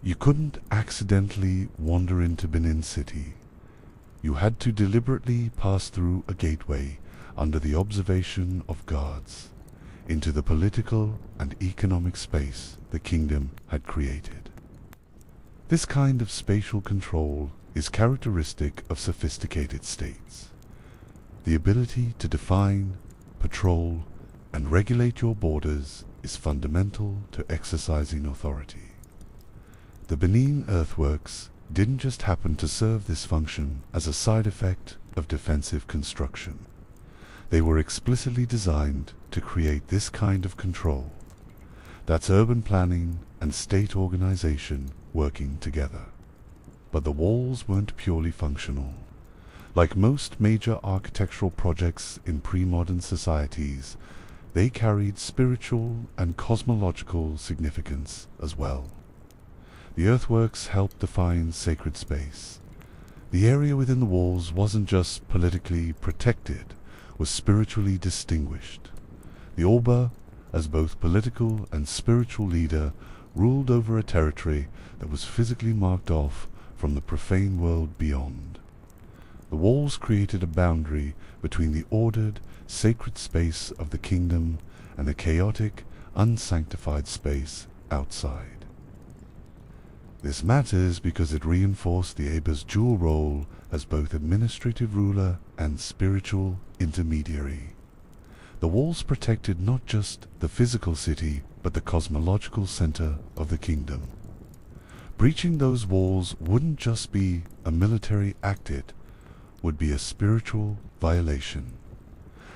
You couldn't accidentally wander into Benin City. You had to deliberately pass through a gateway under the observation of guards into the political and economic space the kingdom had created. This kind of spatial control is characteristic of sophisticated states. The ability to define, patrol, and regulate your borders is fundamental to exercising authority. The Benin earthworks didn't just happen to serve this function as a side effect of defensive construction. They were explicitly designed to create this kind of control. That's urban planning and state organization working together. But the walls weren't purely functional. Like most major architectural projects in pre-modern societies, they carried spiritual and cosmological significance as well. The earthworks helped define sacred space. The area within the walls wasn't just politically protected, was spiritually distinguished. The Oba, as both political and spiritual leader, ruled over a territory that was physically marked off from the profane world beyond. The walls created a boundary between the ordered, sacred space of the kingdom and the chaotic, unsanctified space outside. This matters because it reinforced the Aba's dual role as both administrative ruler and spiritual intermediary. The walls protected not just the physical city, but the cosmological center of the kingdom. Breaching those walls wouldn't just be a military act, it would be a spiritual violation,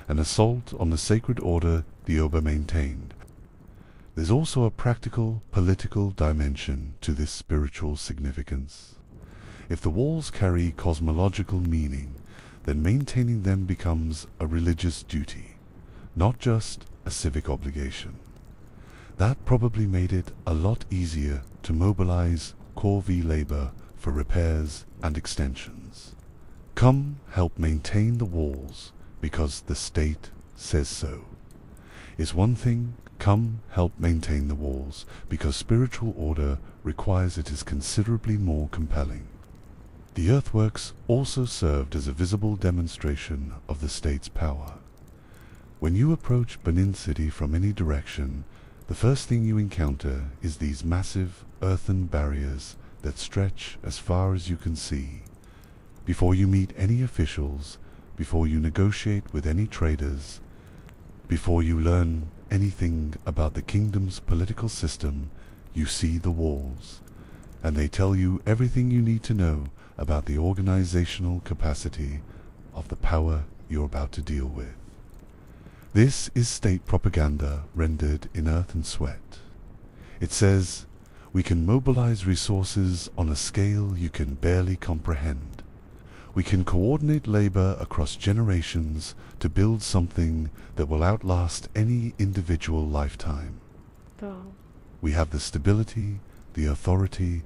an assault on the sacred order the Oba maintained. There's also a practical, political dimension to this spiritual significance. If the walls carry cosmological meaning, then maintaining them becomes a religious duty, not just a civic obligation. That probably made it a lot easier to mobilize corvée labor for repairs and extensions. Come help maintain the walls because the state says so. Is one thing, come help maintain the walls because spiritual order requires it is considerably more compelling. The earthworks also served as a visible demonstration of the state's power. When you approach Benin City from any direction, the first thing you encounter is these massive earthen barriers that stretch as far as you can see. Before you meet any officials, before you negotiate with any traders, before you learn anything about the kingdom's political system, you see the walls, and they tell you everything you need to know about the organizational capacity of the power you're about to deal with. This is state propaganda rendered in earth and sweat. It says, we can mobilize resources on a scale you can barely comprehend. We can coordinate labor across generations to build something that will outlast any individual lifetime. We have the stability, the authority,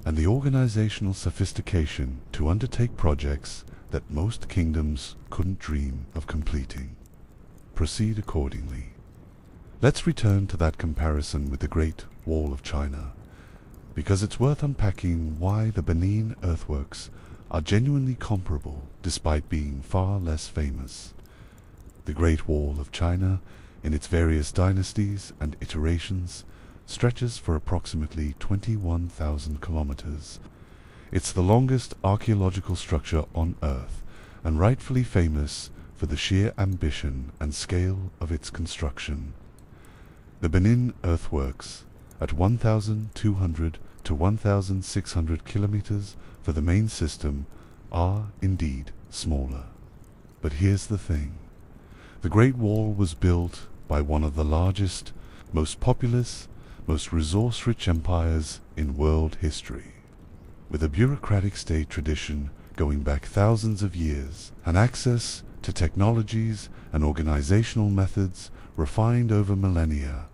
and the organizational sophistication to undertake projects that most kingdoms couldn't dream of completing. Proceed accordingly. Let's return to that comparison with the Great Wall of China, because it's worth unpacking why the Benin earthworks are genuinely comparable despite being far less famous. The Great Wall of China, in its various dynasties and iterations, stretches for approximately 21,000 kilometers. It's the longest archaeological structure on Earth, and rightfully famous for the sheer ambition and scale of its construction. The Benin earthworks, at 1,200 to 1,600 kilometers for the main system, are indeed smaller. But here's the thing. The Great Wall was built by one of the largest, most populous, most resource-rich empires in world history, with a bureaucratic state tradition going back thousands of years, and access to technologies and organizational methods refined over millennia.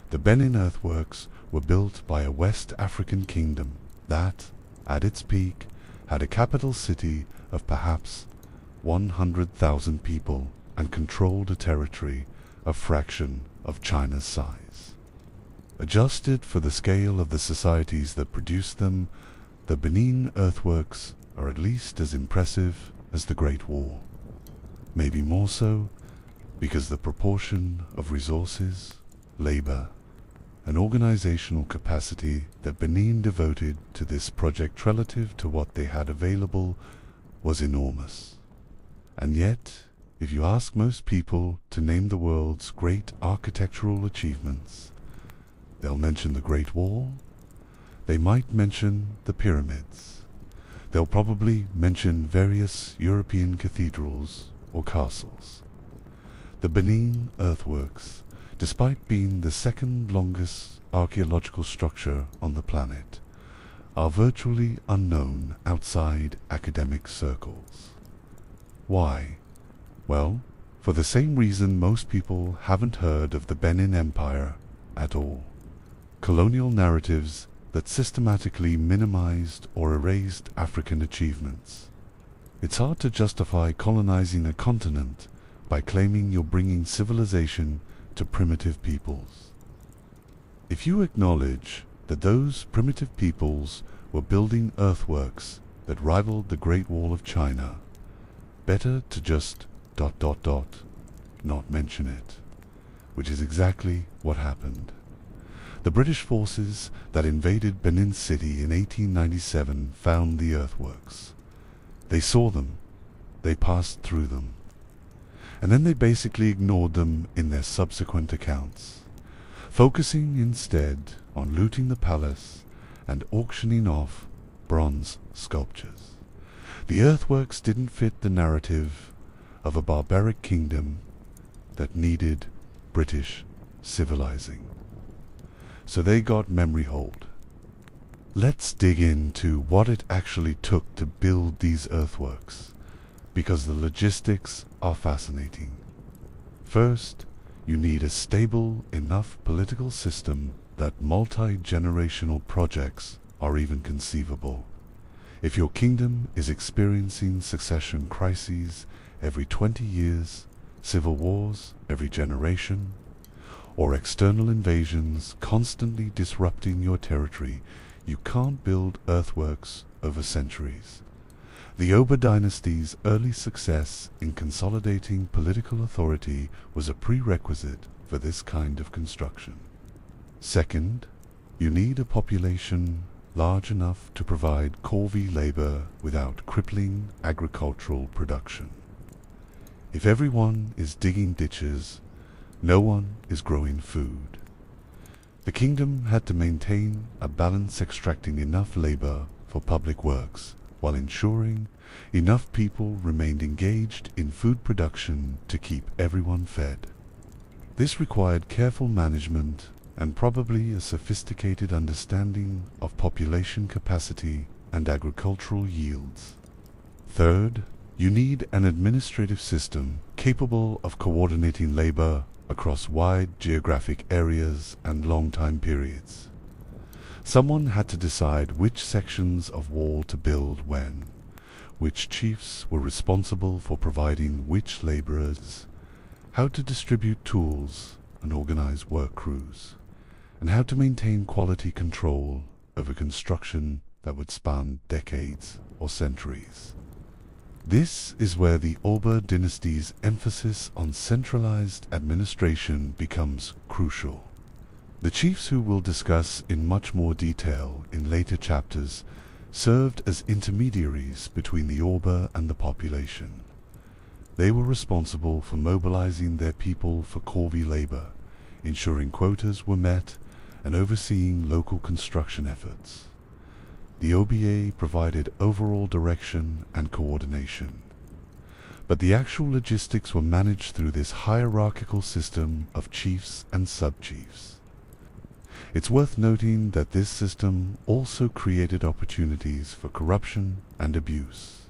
The Benin earthworks were built by a West African kingdom that, at its peak, had a capital city of perhaps 100,000 people and controlled a territory a fraction of China's size. Adjusted for the scale of the societies that produced them, the Benin earthworks are at least as impressive as the Great Wall. Maybe more so, because the proportion of resources, labor, and organizational capacity that Benin devoted to this project relative to what they had available was enormous. And yet, if you ask most people to name the world's great architectural achievements, they'll mention the Great Wall, they might mention the pyramids, they'll probably mention various European cathedrals or castles. The Benin earthworks, despite being the second longest archaeological structure on the planet, are virtually unknown outside academic circles. Why? Well, for the same reason most people haven't heard of the Benin Empire at all. Colonial narratives that systematically minimized or erased African achievements. It's hard to justify colonizing a continent by claiming you're bringing civilization to primitive peoples. If you acknowledge that those primitive peoples were building earthworks that rivaled the Great Wall of China, better to just ... not mention it, which is exactly what happened. The British forces that invaded Benin City in 1897 found the earthworks. They saw them, they passed through them, and then they basically ignored them in their subsequent accounts, focusing instead on looting the palace and auctioning off bronze sculptures. The earthworks didn't fit the narrative of a barbaric kingdom that needed British civilizing. So they got memory hold. Let's dig into what it actually took to build these earthworks, because the logistics are fascinating. First, you need a stable enough political system that multi-generational projects are even conceivable. If your kingdom is experiencing succession crises every 20 years, civil wars every generation, or external invasions constantly disrupting your territory, you can't build earthworks over centuries. The Oba dynasty's early success in consolidating political authority was a prerequisite for this kind of construction. Second, you need a population large enough to provide corvée labor without crippling agricultural production. If everyone is digging ditches, no one is growing food. The kingdom had to maintain a balance, extracting enough labor for public works, while ensuring enough people remained engaged in food production to keep everyone fed. This required careful management and probably a sophisticated understanding of population capacity and agricultural yields. Third, you need an administrative system capable of coordinating labor across wide geographic areas and long time periods. Someone had to decide which sections of wall to build when, which chiefs were responsible for providing which laborers, how to distribute tools and organize work crews, and how to maintain quality control over construction that would span decades or centuries. This is where the Oba dynasty's emphasis on centralized administration becomes crucial. The chiefs, who we'll discuss in much more detail in later chapters, served as intermediaries between the Oba and the population. They were responsible for mobilizing their people for corvée labor, ensuring quotas were met, and overseeing local construction efforts. The OBA provided overall direction and coordination, but the actual logistics were managed through this hierarchical system of chiefs and sub-chiefs. It's worth noting that this system also created opportunities for corruption and abuse.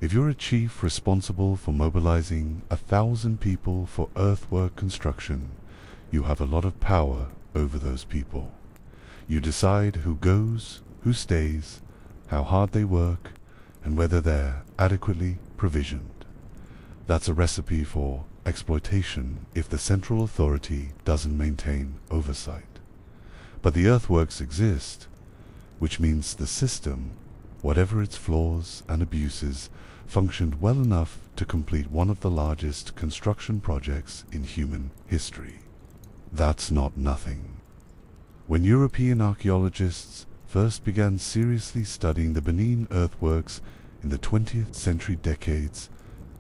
If you're a chief responsible for mobilizing 1,000 people for earthwork construction, you have a lot of power over those people. You decide who goes, who stays, how hard they work, and whether they're adequately provisioned. That's a recipe for exploitation if the central authority doesn't maintain oversight. But the earthworks exist, which means the system, whatever its flaws and abuses, functioned well enough to complete one of the largest construction projects in human history. That's not nothing. When European archaeologists first began seriously studying the Benin earthworks in the 20th century decades,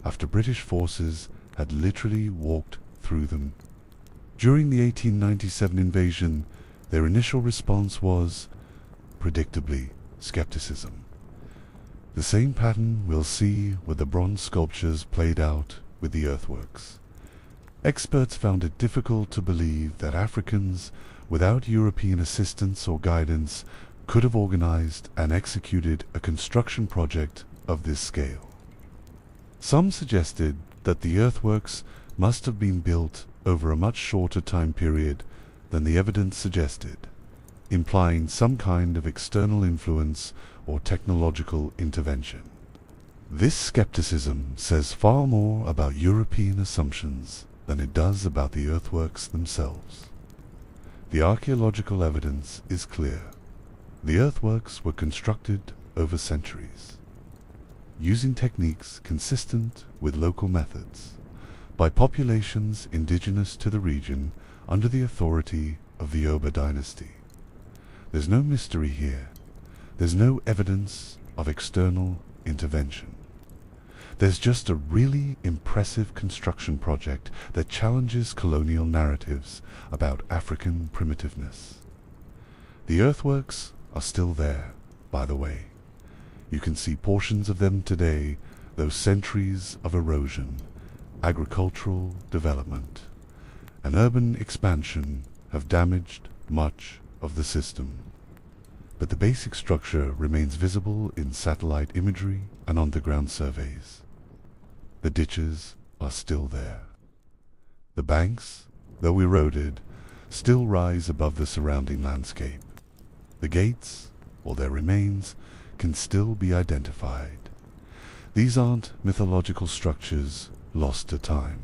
after British forces had literally walked through them. During the 1897 invasion, their initial response was, predictably, skepticism. The same pattern we'll see with the bronze sculptures played out with the earthworks. Experts found it difficult to believe that Africans, without European assistance or guidance, could have organized and executed a construction project of this scale. Some suggested that the earthworks must have been built over a much shorter time period than the evidence suggested, implying some kind of external influence or technological intervention. This skepticism says far more about European assumptions than it does about the earthworks themselves. The archaeological evidence is clear. The earthworks were constructed over centuries, using techniques consistent with local methods, by populations indigenous to the region under the authority of the Oba dynasty. There's no mystery here. There's no evidence of external intervention. There's just a really impressive construction project that challenges colonial narratives about African primitiveness. The earthworks are still there, by the way. You can see portions of them today, though centuries of erosion, agricultural development, and urban expansion have damaged much of the system. But the basic structure remains visible in satellite imagery and underground surveys. The ditches are still there. The banks, though eroded, still rise above the surrounding landscape. The gates, or their remains, can still be identified. These aren't mythological structures lost to time.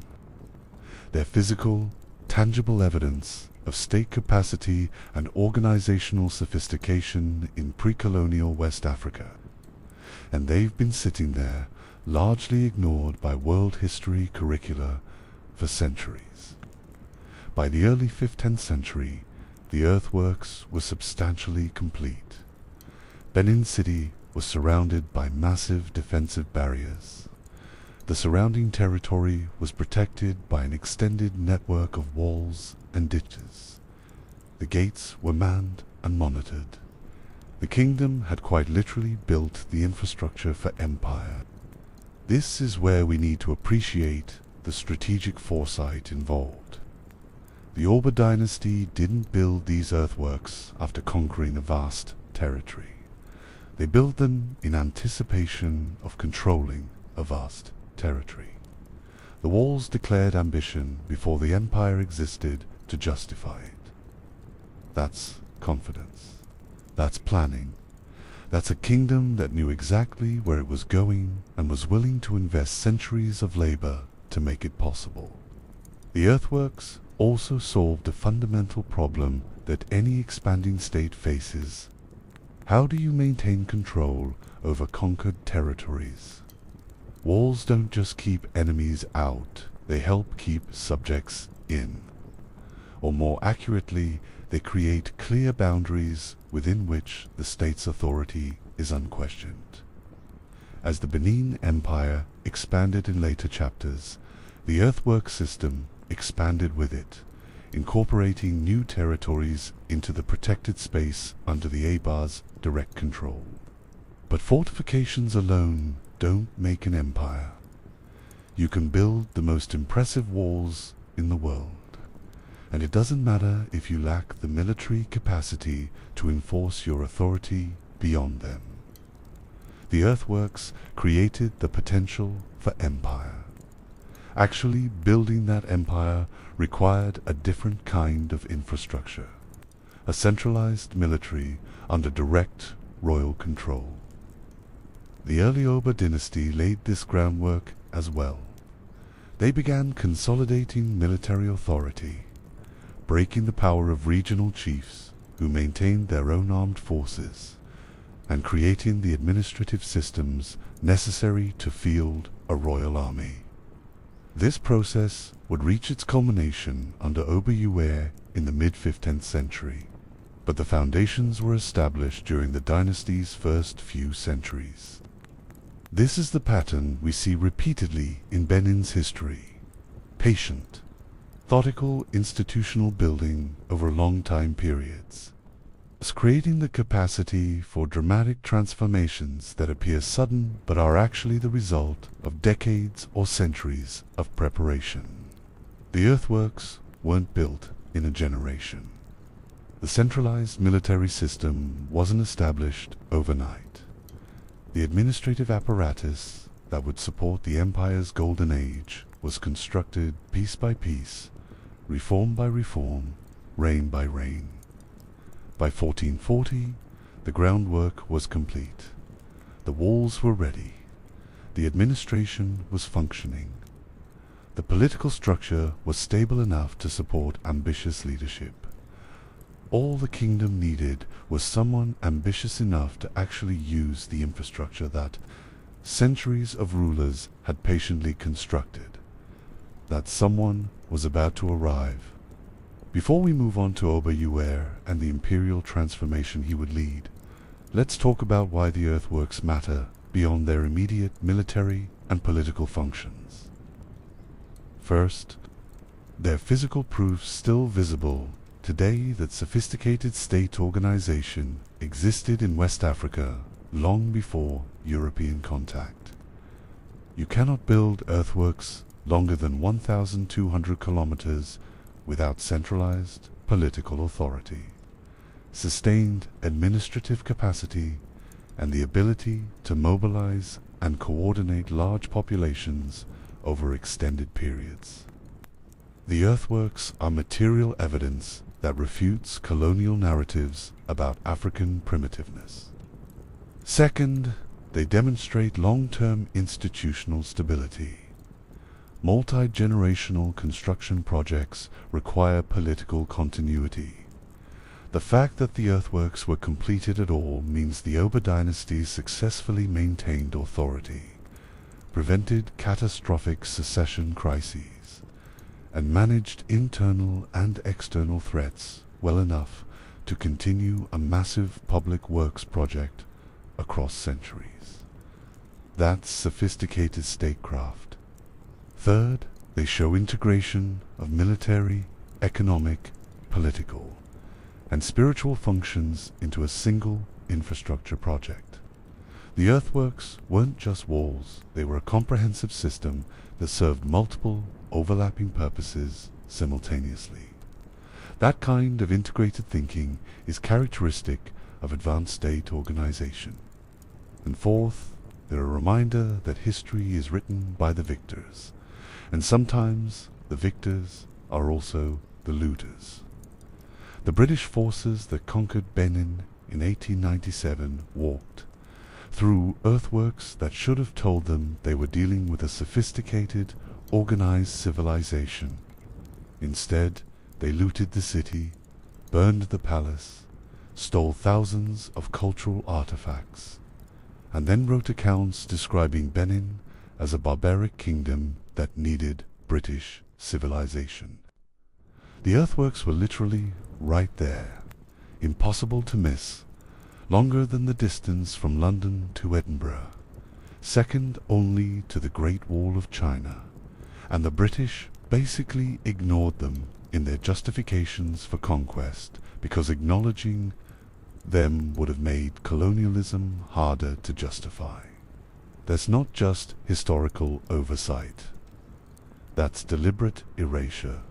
They're physical, tangible evidence of state capacity and organizational sophistication in pre-colonial West Africa. And they've been sitting there, largely ignored by world history curricula for centuries. By the early 5th-10th century, the earthworks were substantially complete. Benin City was surrounded by massive defensive barriers. The surrounding territory was protected by an extended network of walls and ditches. The gates were manned and monitored. The kingdom had quite literally built the infrastructure for empire. This is where we need to appreciate the strategic foresight involved. The Oba dynasty didn't build these earthworks after conquering a vast territory. They built them in anticipation of controlling a vast territory. The walls declared ambition before the empire existed to justify it. That's confidence. That's planning. That's a kingdom that knew exactly where it was going and was willing to invest centuries of labor to make it possible. The earthworks also solved a fundamental problem that any expanding state faces. How do you maintain control over conquered territories? Walls don't just keep enemies out, they help keep subjects in. Or more accurately, they create clear boundaries within which the state's authority is unquestioned. As the Benin Empire expanded in later chapters, the earthwork system expanded with it, incorporating new territories into the protected space under the Aba's direct control. But fortifications alone don't make an empire. You can build the most impressive walls in the world, and it doesn't matter if you lack the military capacity to enforce your authority beyond them. The earthworks created the potential for empire. Actually, building that empire required a different kind of infrastructure, a centralized military under direct royal control. The early Oba dynasty laid this groundwork as well. They began consolidating military authority, breaking the power of regional chiefs who maintained their own armed forces, and creating the administrative systems necessary to field a royal army. This process would reach its culmination under Oba in the mid-15th century, but the foundations were established during the dynasty's first few centuries. This is the pattern we see repeatedly in Benin's history: patient, methodical institutional building over long time periods, creating the capacity for dramatic transformations that appear sudden but are actually the result of decades or centuries of preparation. The earthworks weren't built in a generation. The centralized military system wasn't established overnight. The administrative apparatus that would support the empire's golden age was constructed piece by piece, reform by reform, reign by reign. By 1440, the groundwork was complete. The walls were ready. The administration was functioning. The political structure was stable enough to support ambitious leadership. All the kingdom needed was someone ambitious enough to actually use the infrastructure that centuries of rulers had patiently constructed. That someone was about to arrive. Before we move on to Ogiso and the imperial transformation he would lead, let's talk about why the earthworks matter beyond their immediate military and political functions. First, their physical proof still visible today that sophisticated state organization existed in West Africa long before European contact. You cannot build earthworks longer than 1,200 kilometers without centralized political authority, sustained administrative capacity, and the ability to mobilize and coordinate large populations over extended periods. The earthworks are material evidence that refutes colonial narratives about African primitiveness. Second, they demonstrate long-term institutional stability. Multi-generational construction projects require political continuity. The fact that the earthworks were completed at all means the Oba dynasty successfully maintained authority, prevented catastrophic succession crises, and managed internal and external threats well enough to continue a massive public works project across centuries. That's sophisticated statecraft. Third, they show integration of military, economic, political, and spiritual functions into a single infrastructure project. The earthworks weren't just walls, they were a comprehensive system that served multiple, overlapping purposes simultaneously. That kind of integrated thinking is characteristic of advanced state organization. And fourth, they're a reminder that history is written by the victors, and sometimes the victors are also the looters. The British forces that conquered Benin in 1897 walked through earthworks that should have told them they were dealing with a sophisticated, organized civilization. Instead, they looted the city, burned the palace, stole thousands of cultural artifacts, and then wrote accounts describing Benin as a barbaric kingdom that needed British civilization. The earthworks were literally right there, impossible to miss, longer than the distance from London to Edinburgh, second only to the Great Wall of China, and the British basically ignored them in their justifications for conquest because acknowledging them would have made colonialism harder to justify. That's not just historical oversight. That's deliberate erasure.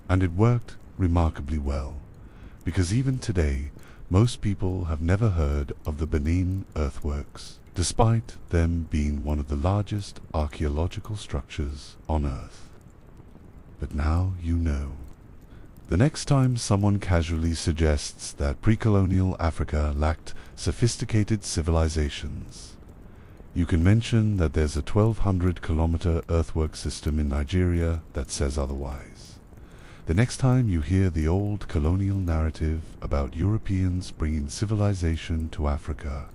And it worked remarkably well, because even today, most people have never heard of the Benin earthworks, despite them being one of the largest archaeological structures on Earth. But now you know. The next time someone casually suggests that pre-colonial Africa lacked sophisticated civilizations, you can mention that there's a 1,200-kilometer earthwork system in Nigeria that says otherwise. The next time you hear the old colonial narrative about Europeans bringing civilization to Africa,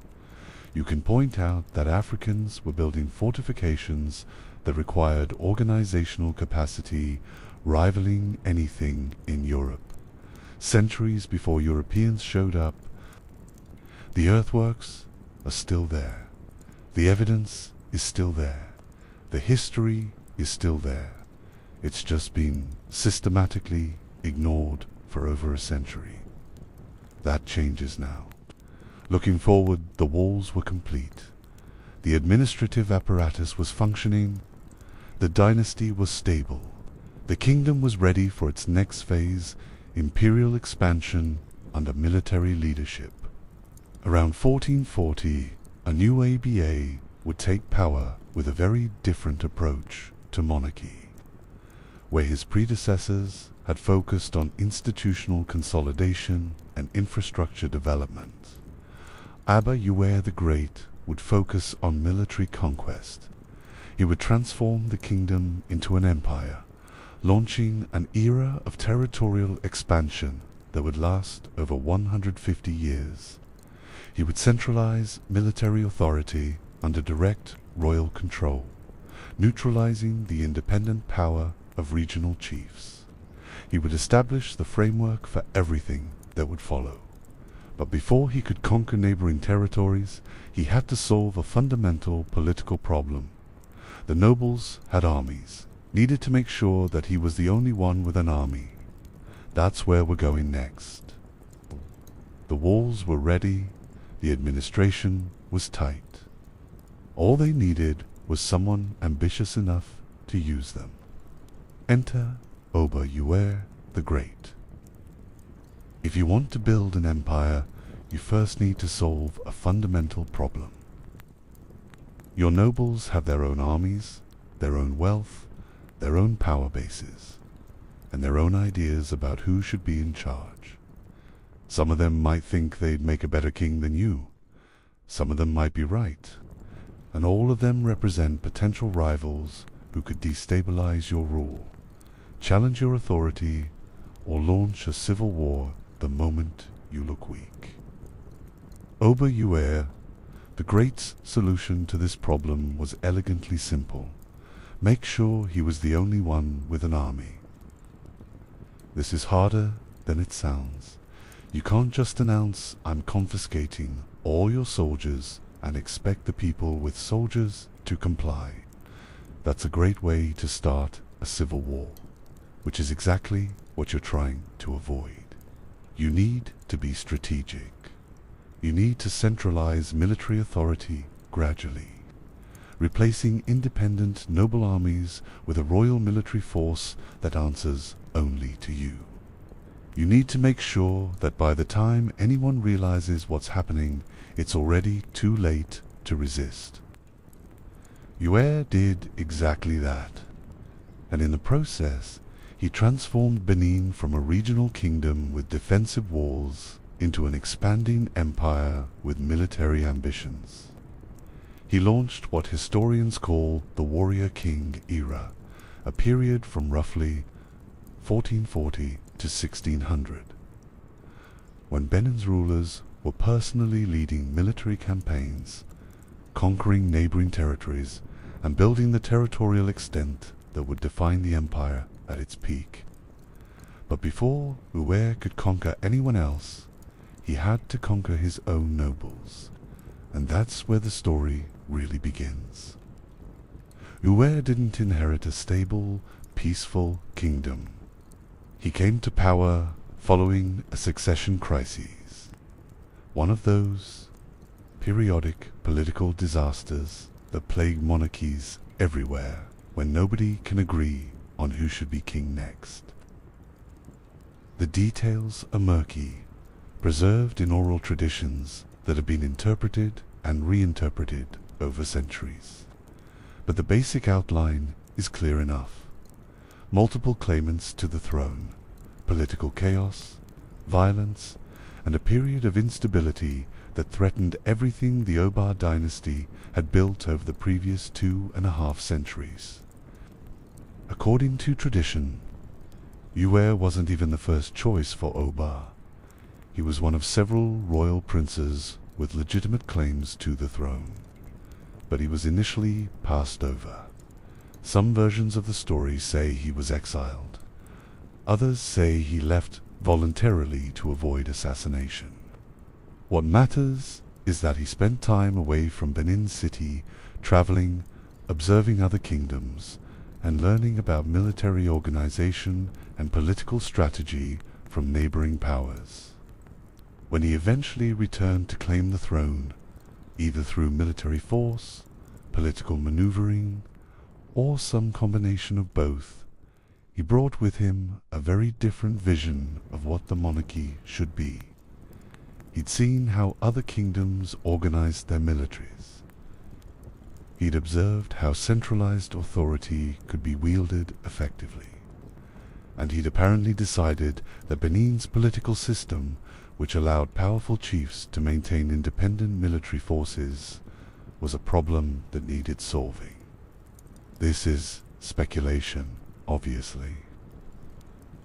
you can point out that Africans were building fortifications that required organizational capacity rivaling anything in Europe. Centuries before Europeans showed up, the earthworks are still there. The evidence is still there. The history is still there. It's just been systematically ignored for over a century. That changes now. Looking forward, the walls were complete. The administrative apparatus was functioning. The dynasty was stable. The kingdom was ready for its next phase, imperial expansion under military leadership. Around 1440, a new ABA would take power with a very different approach to monarchy, where his predecessors had focused on institutional consolidation and infrastructure development. Ogiso the Great would focus on military conquest. He would transform the kingdom into an empire, launching an era of territorial expansion that would last over 150 years. He would centralize military authority under direct royal control, neutralizing the independent power of regional chiefs. He would establish the framework for everything that would follow. But before he could conquer neighboring territories, he had to solve a fundamental political problem. The nobles had armies, needed to make sure that he was the only one with an army. That's where we're going next. The walls were ready, the administration was tight. All they needed was someone ambitious enough to use them. Enter Ogiso the Great. If you want to build an empire, you first need to solve a fundamental problem. Your nobles have their own armies, their own wealth, their own power bases, and their own ideas about who should be in charge. Some of them might think they'd make a better king than you. Some of them might be right, and all of them represent potential rivals who could destabilize your rule, challenge your authority, or launch a civil war the moment you look weak. Ogiso the Great's solution to this problem was elegantly simple. Make sure he was the only one with an army. This is harder than it sounds. You can't just announce, "I'm confiscating all your soldiers," and expect the people with soldiers to comply. That's a great way to start a civil war, which is exactly what you're trying to avoid. You need to be strategic. You need to centralize military authority gradually, replacing independent noble armies with a royal military force that answers only to you. You need to make sure that by the time anyone realizes what's happening, it's already too late to resist. Ogiso did exactly that, and in the process, he transformed Benin from a regional kingdom with defensive walls into an expanding empire with military ambitions. He launched what historians call the Warrior King era, a period from roughly 1440 to 1600, when Benin's rulers were personally leading military campaigns, conquering neighboring territories, and building the territorial extent that would define the empire at its peak. But before Ogiso could conquer anyone else, he had to conquer his own nobles, and that's where the story really begins. Ogiso didn't inherit a stable, peaceful kingdom. He came to power following a succession crisis, one of those periodic political disasters that plague monarchies everywhere when nobody can agree on who should be king next. The details are murky, preserved in oral traditions that have been interpreted and reinterpreted over centuries. But the basic outline is clear enough. Multiple claimants to the throne, political chaos, violence, and a period of instability that threatened everything the Oba dynasty had built over the previous 2.5 centuries. According to tradition, Ogiso wasn't even the first choice for Oba. He was one of several royal princes with legitimate claims to the throne, but he was initially passed over. Some versions of the story say he was exiled. Others say he left voluntarily to avoid assassination. What matters is that he spent time away from Benin City, traveling, observing other kingdoms, and learning about military organization and political strategy from neighboring powers. When he eventually returned to claim the throne, either through military force, political maneuvering, or some combination of both, he brought with him a very different vision of what the monarchy should be. He'd seen how other kingdoms organized their militaries. He'd observed how centralized authority could be wielded effectively. And he'd apparently decided that Benin's political system, which allowed powerful chiefs to maintain independent military forces, was a problem that needed solving. This is speculation, obviously.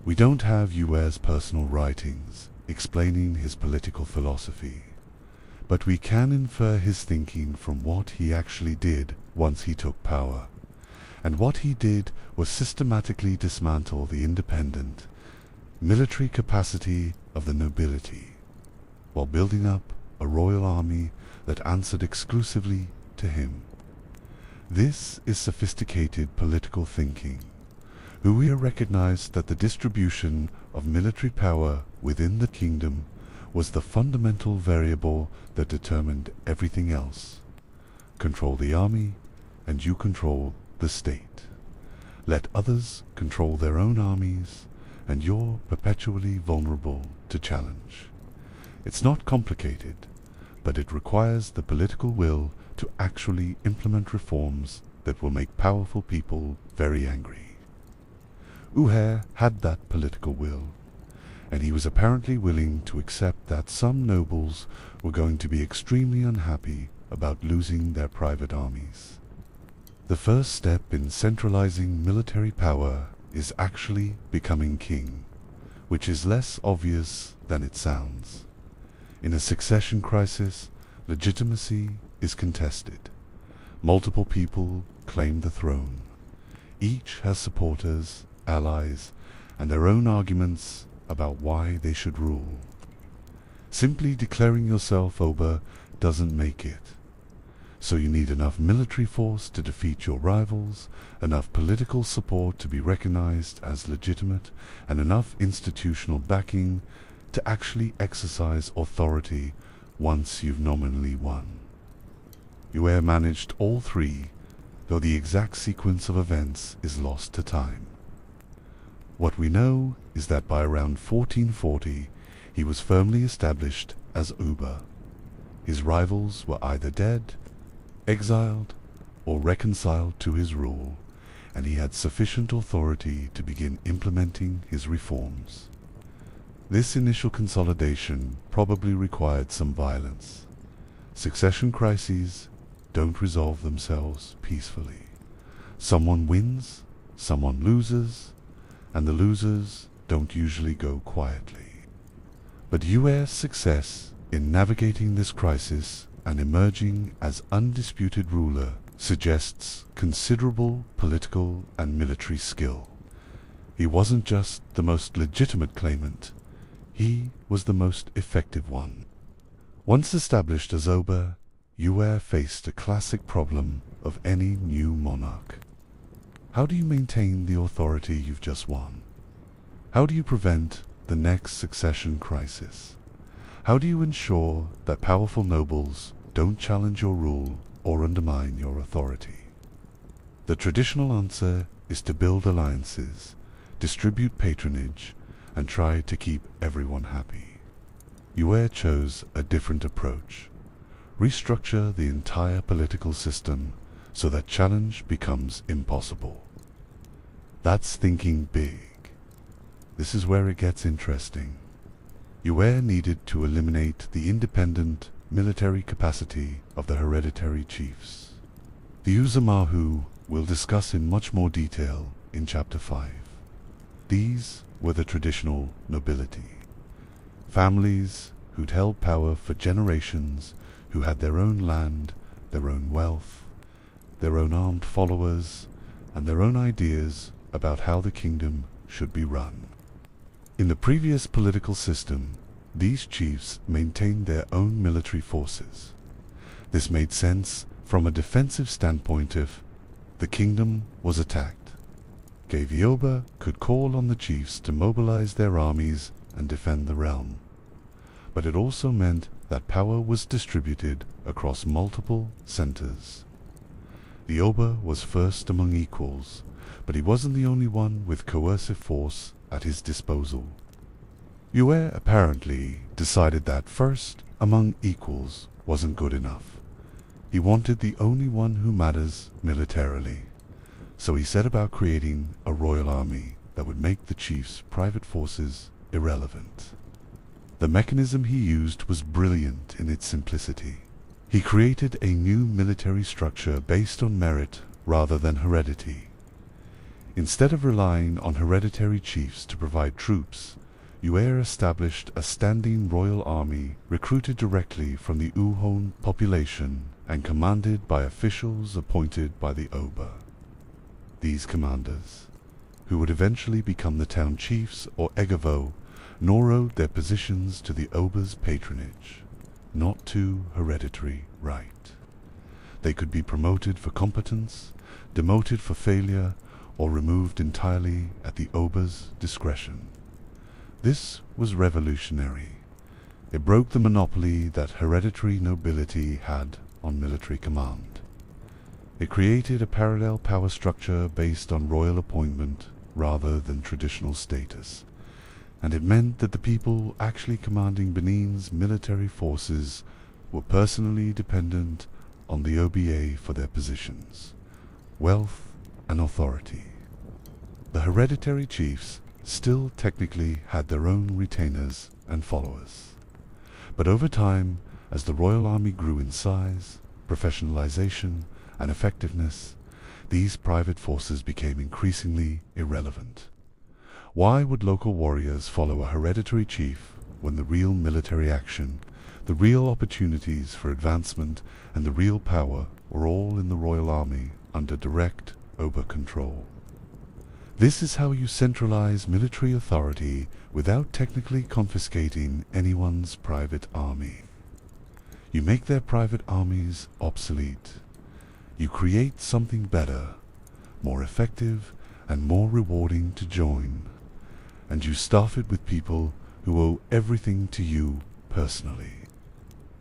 We don't have Yue's personal writings explaining his political philosophy, but we can infer his thinking from what he actually did once he took power. And what he did was systematically dismantle the independent, military capacity of the nobility, while building up a royal army that answered exclusively to him. This is sophisticated political thinking. Uwe recognized that the distribution of military power within the kingdom was the fundamental variable that determined everything else. Control the army, and you control the state. Let others control their own armies, and you're perpetually vulnerable to challenge. It's not complicated, but it requires the political will to actually implement reforms that will make powerful people very angry. Uwe had that political will, and he was apparently willing to accept that some nobles were going to be extremely unhappy about losing their private armies. The first step in centralizing military power is actually becoming king, which is less obvious than it sounds. In a succession crisis, legitimacy is contested. Multiple people claim the throne. Each has supporters, allies, and their own arguments about why they should rule. Simply declaring yourself Oba doesn't make it. So you need enough military force to defeat your rivals, enough political support to be recognized as legitimate, and enough institutional backing to actually exercise authority once you've nominally won. Uwe managed all three, though the exact sequence of events is lost to time. What we know is that by around 1440 he was firmly established as Uba. His rivals were either dead, exiled, or reconciled to his rule, and he had sufficient authority to begin implementing his reforms. This initial consolidation probably required some violence. Succession crises don't resolve themselves peacefully. Someone wins, someone loses, and the losers don't usually go quietly. But Yue's success in navigating this crisis and emerging as undisputed ruler suggests considerable political and military skill. He wasn't just the most legitimate claimant, he was the most effective one. Once established as Oba, Yue faced a classic problem of any new monarch. How do you maintain the authority you've just won? How do you prevent the next succession crisis? How do you ensure that powerful nobles don't challenge your rule or undermine your authority? The traditional answer is to build alliances, distribute patronage, and try to keep everyone happy. Yue chose a different approach. Restructure the entire political system so that challenge becomes impossible. That's thinking big. This is where it gets interesting. Yue needed to eliminate the independent military capacity of the hereditary chiefs. The Uzamahu we'll discuss in much more detail in Chapter 5. These were the traditional nobility. Families who'd held power for generations, who had their own land, their own wealth, their own armed followers, and their own ideas about how the kingdom should be run. In the previous political system, these chiefs maintained their own military forces. This made sense from a defensive standpoint if the kingdom was attacked. Gavioba could call on the chiefs to mobilize their armies and defend the realm. But it also meant that power was distributed across multiple centers. The Oba was first among equals, but he wasn't the only one with coercive force at his disposal. Yue apparently decided that first among equals wasn't good enough. He wanted the only one who matters militarily. So he set about creating a royal army that would make the chief's private forces irrelevant. The mechanism he used was brilliant in its simplicity. He created a new military structure based on merit rather than heredity. Instead of relying on hereditary chiefs to provide troops, Uer established a standing royal army recruited directly from the Uhon population and commanded by officials appointed by the Oba. These commanders, who would eventually become the town chiefs or Egavo, nor owed their positions to the Oba's patronage, not to hereditary right. They could be promoted for competence, demoted for failure, or removed entirely at the Oba's discretion. This was revolutionary. It broke the monopoly that hereditary nobility had on military command. It created a parallel power structure based on royal appointment rather than traditional status, and it meant that the people actually commanding Benin's military forces were personally dependent on the OBA for their positions, wealth, and authority. The hereditary chiefs still technically had their own retainers and followers. But over time, as the royal army grew in size, professionalization, and effectiveness, these private forces became increasingly irrelevant. Why would local warriors follow a hereditary chief when the real military action, the real opportunities for advancement, and the real power were all in the royal army under direct Oba control? This is how you centralize military authority without technically confiscating anyone's private army. You make their private armies obsolete. You create something better, more effective, and more rewarding to join. And you staff it with people who owe everything to you personally.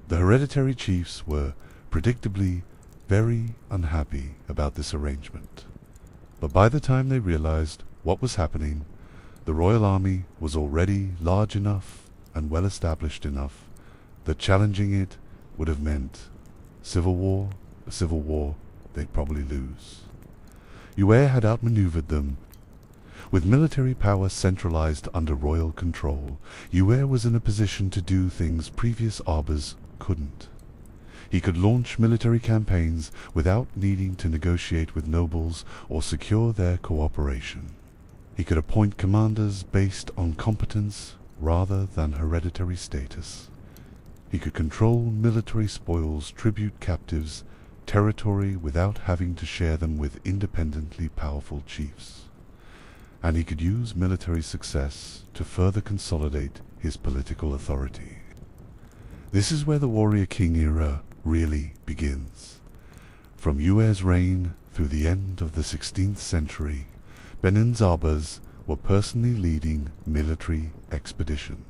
The hereditary chiefs were, predictably, very unhappy about this arrangement. But by the time they realized what was happening, the royal army was already large enough and well established enough that challenging it would have meant civil war, a civil war they'd probably lose. Uer had outmaneuvered them. With military power centralized under royal control, Uer was in a position to do things previous Abas couldn't. He could launch military campaigns without needing to negotiate with nobles or secure their cooperation. He could appoint commanders based on competence rather than hereditary status. He could control military spoils, tribute captives, territory without having to share them with independently powerful chiefs. And he could use military success to further consolidate his political authority. This is where the warrior king era really begins. From Uer's reign through the end of the 16th century, Benin's Abas were personally leading military expeditions,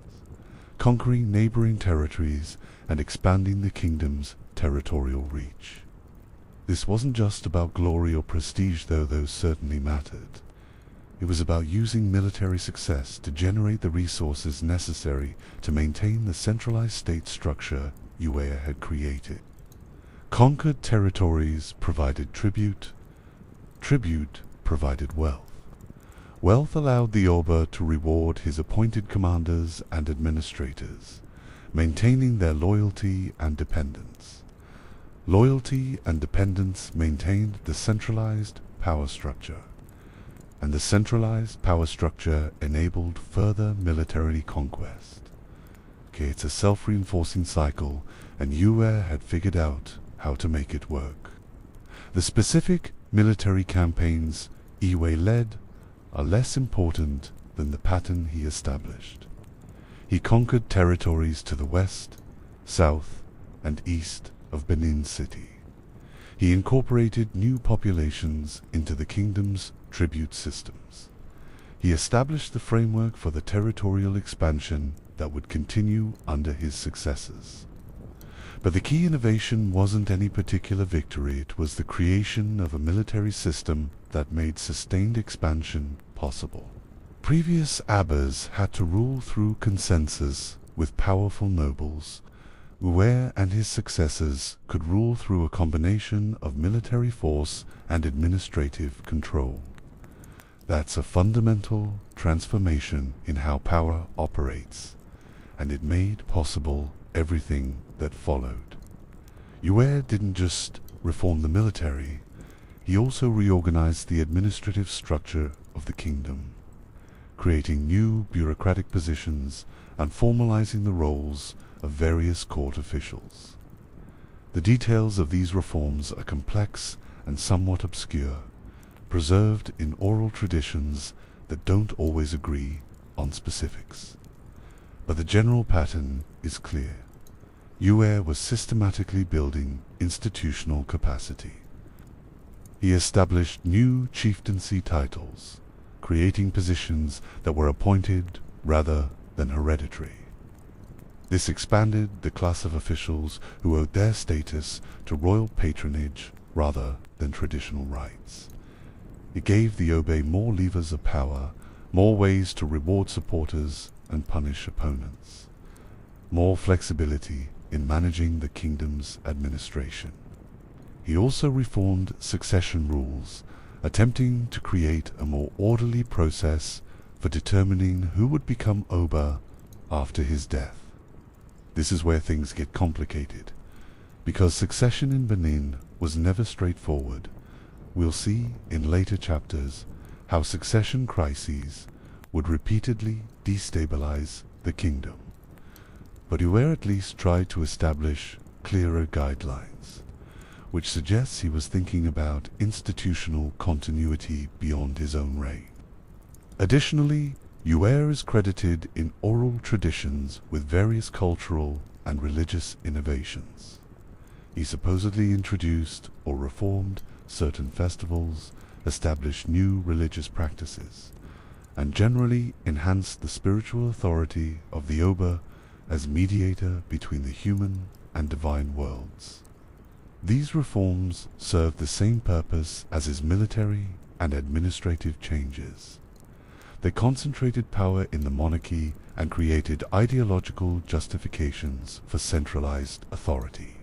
conquering neighboring territories and expanding the kingdom's territorial reach. This wasn't just about glory or prestige, though those certainly mattered. It was about using military success to generate the resources necessary to maintain the centralized state structure Uer had created. Conquered territories provided tribute. Tribute provided wealth. Wealth allowed the Oba to reward his appointed commanders and administrators, maintaining their loyalty and dependence. Loyalty and dependence maintained the centralized power structure, and the centralized power structure enabled further military conquest. Okay, it's a self-reinforcing cycle, and Uer had figured out how to make it work. The specific military campaigns Uer led are less important than the pattern he established. He conquered territories to the west, south, and east of Benin City. He incorporated new populations into the kingdom's tribute systems. He established the framework for the territorial expansion that would continue under his successors. But the key innovation wasn't any particular victory, it was the creation of a military system that made sustained expansion possible. Previous Abas had to rule through consensus with powerful nobles. Uer and his successors could rule through a combination of military force and administrative control. That's a fundamental transformation in how power operates, and it made possible everything that followed. Uer didn't just reform the military, He also reorganized the administrative structure of the kingdom, creating new bureaucratic positions and formalizing the roles of various court officials. The details of these reforms are complex and somewhat obscure, preserved in oral traditions that don't always agree on specifics. But the general pattern is clear. Yue was systematically building institutional capacity. He established new chieftaincy titles, creating positions that were appointed rather than hereditary. This expanded the class of officials who owed their status to royal patronage rather than traditional rights. It gave the Obe more levers of power, more ways to reward supporters and punish opponents, more flexibility in managing the kingdom's administration. He also reformed succession rules, attempting to create a more orderly process for determining who would become Oba after his death. This is where things get complicated. Because succession in Benin was never straightforward, we'll see in later chapters how succession crises would repeatedly destabilize the kingdom. But Yue at least tried to establish clearer guidelines, which suggests he was thinking about institutional continuity beyond his own reign. Additionally, Yue is credited in oral traditions with various cultural and religious innovations. He supposedly introduced or reformed certain festivals, established new religious practices, and generally enhanced the spiritual authority of the Oba as mediator between the human and divine worlds. These reforms served the same purpose as his military and administrative changes. They concentrated power in the monarchy and created ideological justifications for centralized authority.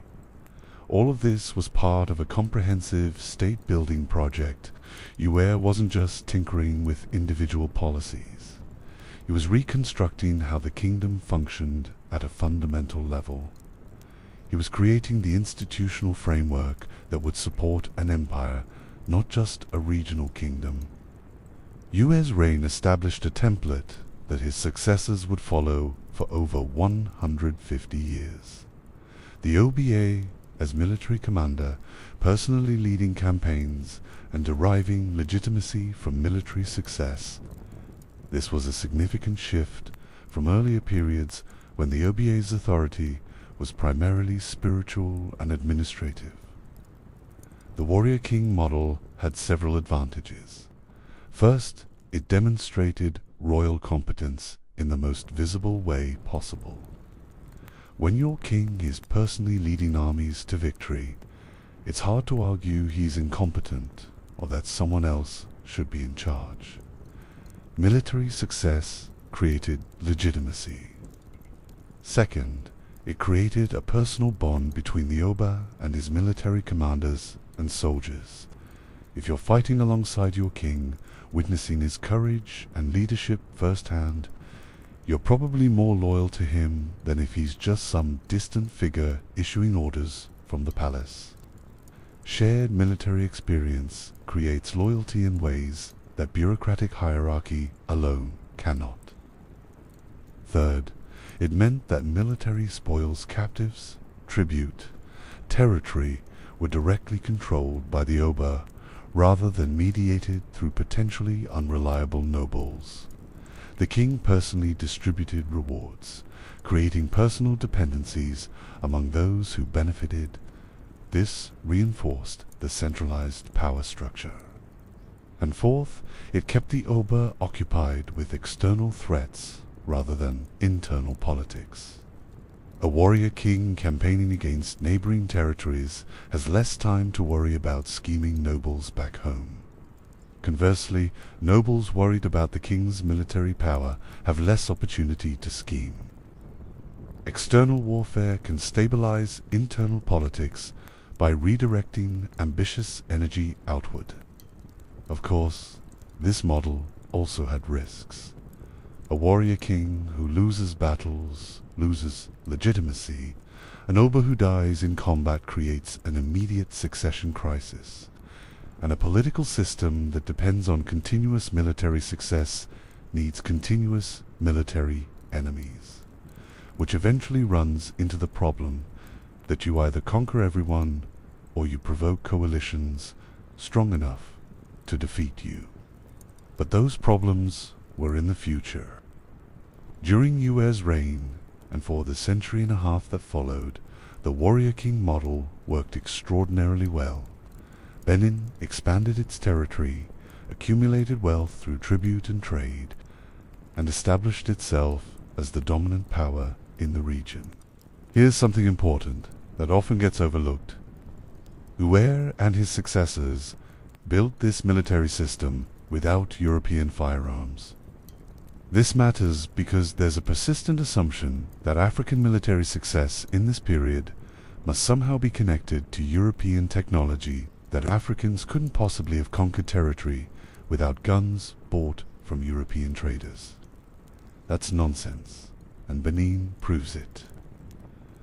All of this was part of a comprehensive state-building project. Yue wasn't just tinkering with individual policies. He was reconstructing how the kingdom functioned at a fundamental level. He was creating the institutional framework that would support an empire, not just a regional kingdom. Yue's reign established a template that his successors would follow for over 150 years. The OBA, as military commander, personally leading campaigns and deriving legitimacy from military success. This was a significant shift from earlier periods when the OBA's authority was primarily spiritual and administrative. The warrior king model had several advantages. First, it demonstrated royal competence in the most visible way possible. When your king is personally leading armies to victory, it's hard to argue he's incompetent or that someone else should be in charge. Military success created legitimacy. Second, it created a personal bond between the Oba and his military commanders and soldiers. If you're fighting alongside your king, witnessing his courage and leadership firsthand, you're probably more loyal to him than if he's just some distant figure issuing orders from the palace. Shared military experience creates loyalty in ways that bureaucratic hierarchy alone cannot. Third, it meant that military spoils, captives, tribute, territory were directly controlled by the Oba rather than mediated through potentially unreliable nobles. The king personally distributed rewards, creating personal dependencies among those who benefited. This reinforced the centralized power structure. And fourth, it kept the Oba occupied with external threats rather than internal politics. A warrior king campaigning against neighboring territories has less time to worry about scheming nobles back home. Conversely, nobles worried about the king's military power have less opportunity to scheme. External warfare can stabilize internal politics by redirecting ambitious energy outward. Of course, this model also had risks. A warrior king who loses battles loses legitimacy. An Oba who dies in combat creates an immediate succession crisis. And a political system that depends on continuous military success needs continuous military enemies, which eventually runs into the problem that you either conquer everyone or you provoke coalitions strong enough to defeat you. But those problems were in the future. During Yue's reign, and for the century and a half that followed, the warrior king model worked extraordinarily well. Benin expanded its territory, accumulated wealth through tribute and trade, and established itself as the dominant power in the region. Here's something important that often gets overlooked. Yue and his successors built this military system without European firearms. This matters because there's a persistent assumption that African military success in this period must somehow be connected to European technology, that Africans couldn't possibly have conquered territory without guns bought from European traders. That's nonsense, and Benin proves it.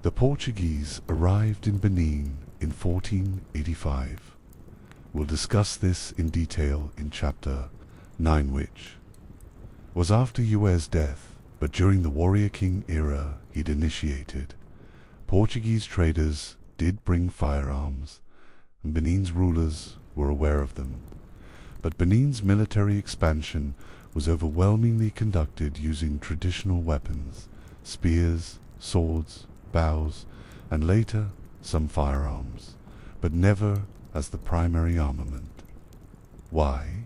The Portuguese arrived in Benin in 1485. We'll discuss this in detail in chapter 9, which was after Yue's death, but during the warrior king era he'd initiated. Portuguese traders did bring firearms, and Benin's rulers were aware of them. But Benin's military expansion was overwhelmingly conducted using traditional weapons, spears, swords, bows, and later some firearms, but never as the primary armament. Why?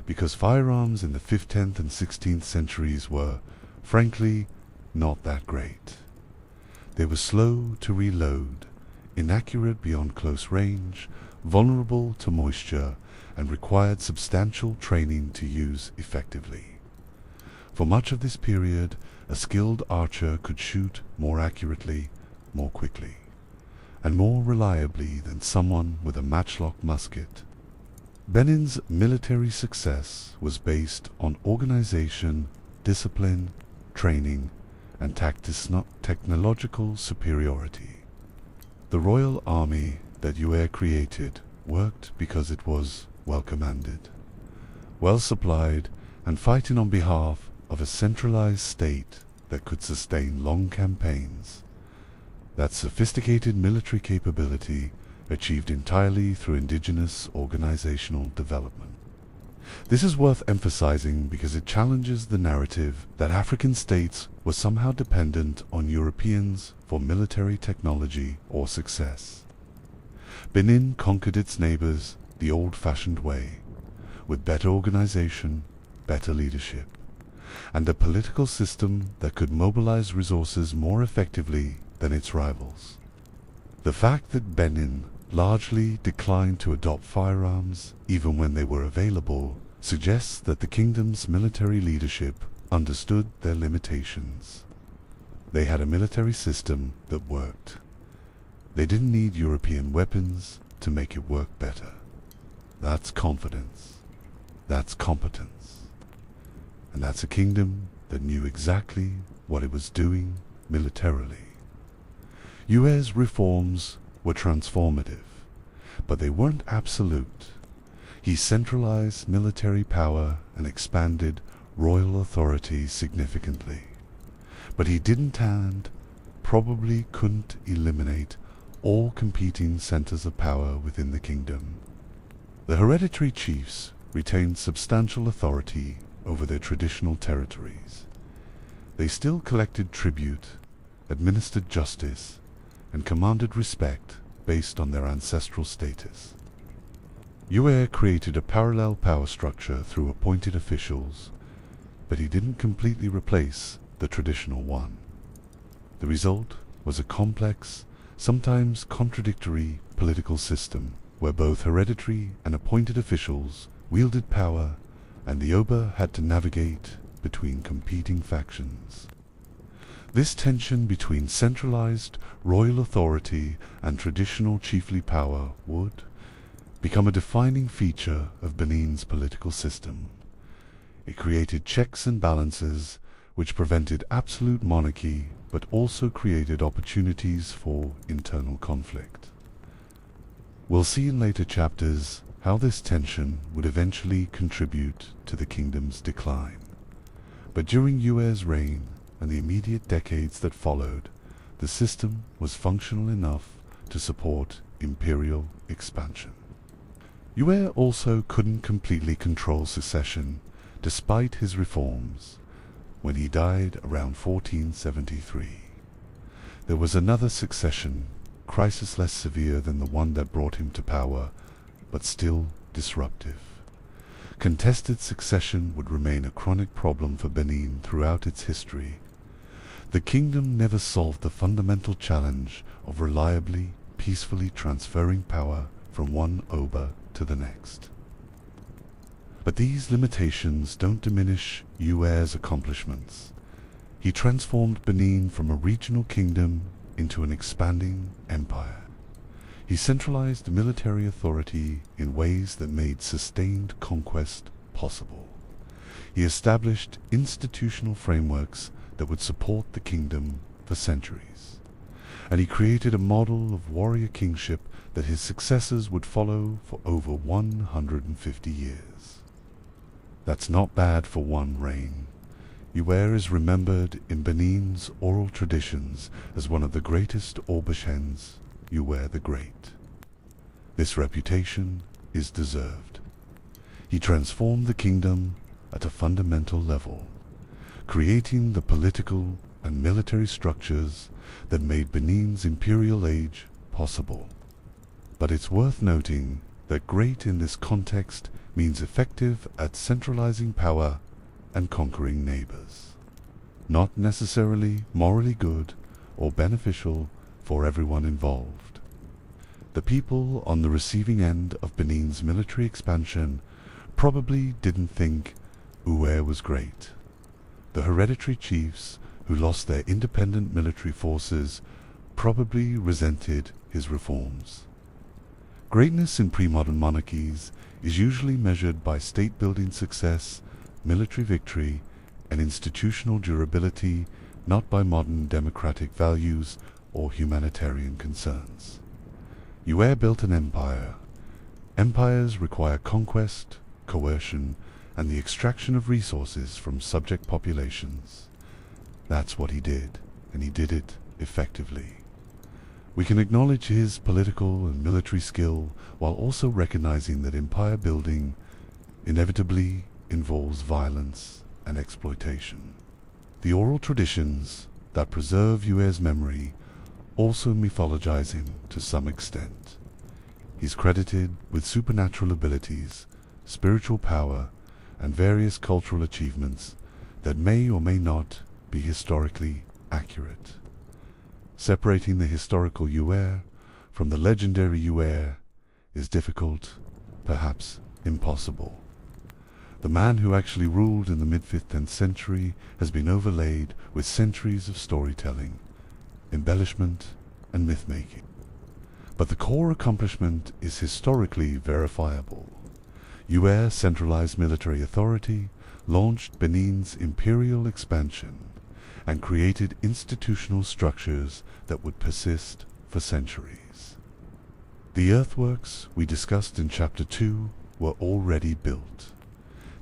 Because firearms in the 5th, 10th, and 16th centuries were, frankly, not that great. They were slow to reload, inaccurate beyond close range, vulnerable to moisture, and required substantial training to use effectively. For much of this period, a skilled archer could shoot more accurately, more quickly, and more reliably than someone with a matchlock musket. Benin's military success was based on organization, discipline, training, and technological superiority. The royal army that Yue created worked because it was well commanded, well supplied, and fighting on behalf of a centralized state that could sustain long campaigns. That sophisticated military capability achieved entirely through indigenous organizational development. This is worth emphasizing because it challenges the narrative that African states were somehow dependent on Europeans for military technology or success. Benin conquered its neighbors the old-fashioned way, with better organization, better leadership, and a political system that could mobilize resources more effectively than its rivals. The fact that Benin largely declined to adopt firearms even when they were available suggests that the kingdom's military leadership understood their limitations. They had a military system that worked. They didn't need European weapons to make it work better. That's confidence. That's competence. And that's a kingdom that knew exactly what it was doing militarily. Yue's reforms were transformative, but they weren't absolute. He centralized military power and expanded royal authority significantly. But he didn't and probably couldn't eliminate all competing centers of power within the kingdom. The hereditary chiefs retained substantial authority over their traditional territories. They still collected tribute, administered justice, and commanded respect based on their ancestral status. Yue created a parallel power structure through appointed officials, but he didn't completely replace the traditional one. The result was a complex, sometimes contradictory political system where both hereditary and appointed officials wielded power, and the Oba had to navigate between competing factions. This tension between centralized royal authority and traditional chiefly power would become a defining feature of Benin's political system. It created checks and balances which prevented absolute monarchy but also created opportunities for internal conflict. We'll see in later chapters how this tension would eventually contribute to the kingdom's decline. But during Yue's reign and the immediate decades that followed, the system was functional enough to support imperial expansion. Yue also couldn't completely control succession despite his reforms. When he died around 1473, there was another succession crisis less severe than the one that brought him to power, but still disruptive. Contested succession would remain a chronic problem for Benin throughout its history. The kingdom never solved the fundamental challenge of reliably, peacefully transferring power from one Oba to the next. But these limitations don't diminish Yue's accomplishments. He transformed Benin from a regional kingdom into an expanding empire. He centralized military authority in ways that made sustained conquest possible. He established institutional frameworks that would support the kingdom for centuries. And he created a model of warrior kingship that his successors would follow for over 150 years. That's not bad for one reign. Yue is remembered in Benin's oral traditions as one of the greatest Orbashens, Yue the Great. This reputation is deserved. He transformed the kingdom at a fundamental level, creating the political and military structures that made Benin's imperial age possible. But it's worth noting that great in this context means effective at centralizing power and conquering neighbors, not necessarily morally good or beneficial for everyone involved. The people on the receiving end of Benin's military expansion probably didn't think Yue was great. The hereditary chiefs who lost their independent military forces probably resented his reforms. Greatness in pre-modern monarchies is usually measured by state-building success, military victory, and institutional durability, not by modern democratic values or humanitarian concerns. Yue built an empire. Empires require conquest, coercion, and the extraction of resources from subject populations. That's what he did, and he did it effectively. We can acknowledge his political and military skill while also recognizing that empire building inevitably involves violence and exploitation. The oral traditions that preserve Yue's memory also mythologize him to some extent. He's credited with supernatural abilities, spiritual power, and various cultural achievements that may or may not be historically accurate. Separating the historical Yue from the legendary Yue is difficult, perhaps impossible. The man who actually ruled in the mid-15th century has been overlaid with centuries of storytelling, embellishment, and myth-making. But the core accomplishment is historically verifiable. Yue centralized military authority, launched Benin's imperial expansion, and created institutional structures that would persist for centuries. The earthworks we discussed in Chapter 2 were already built.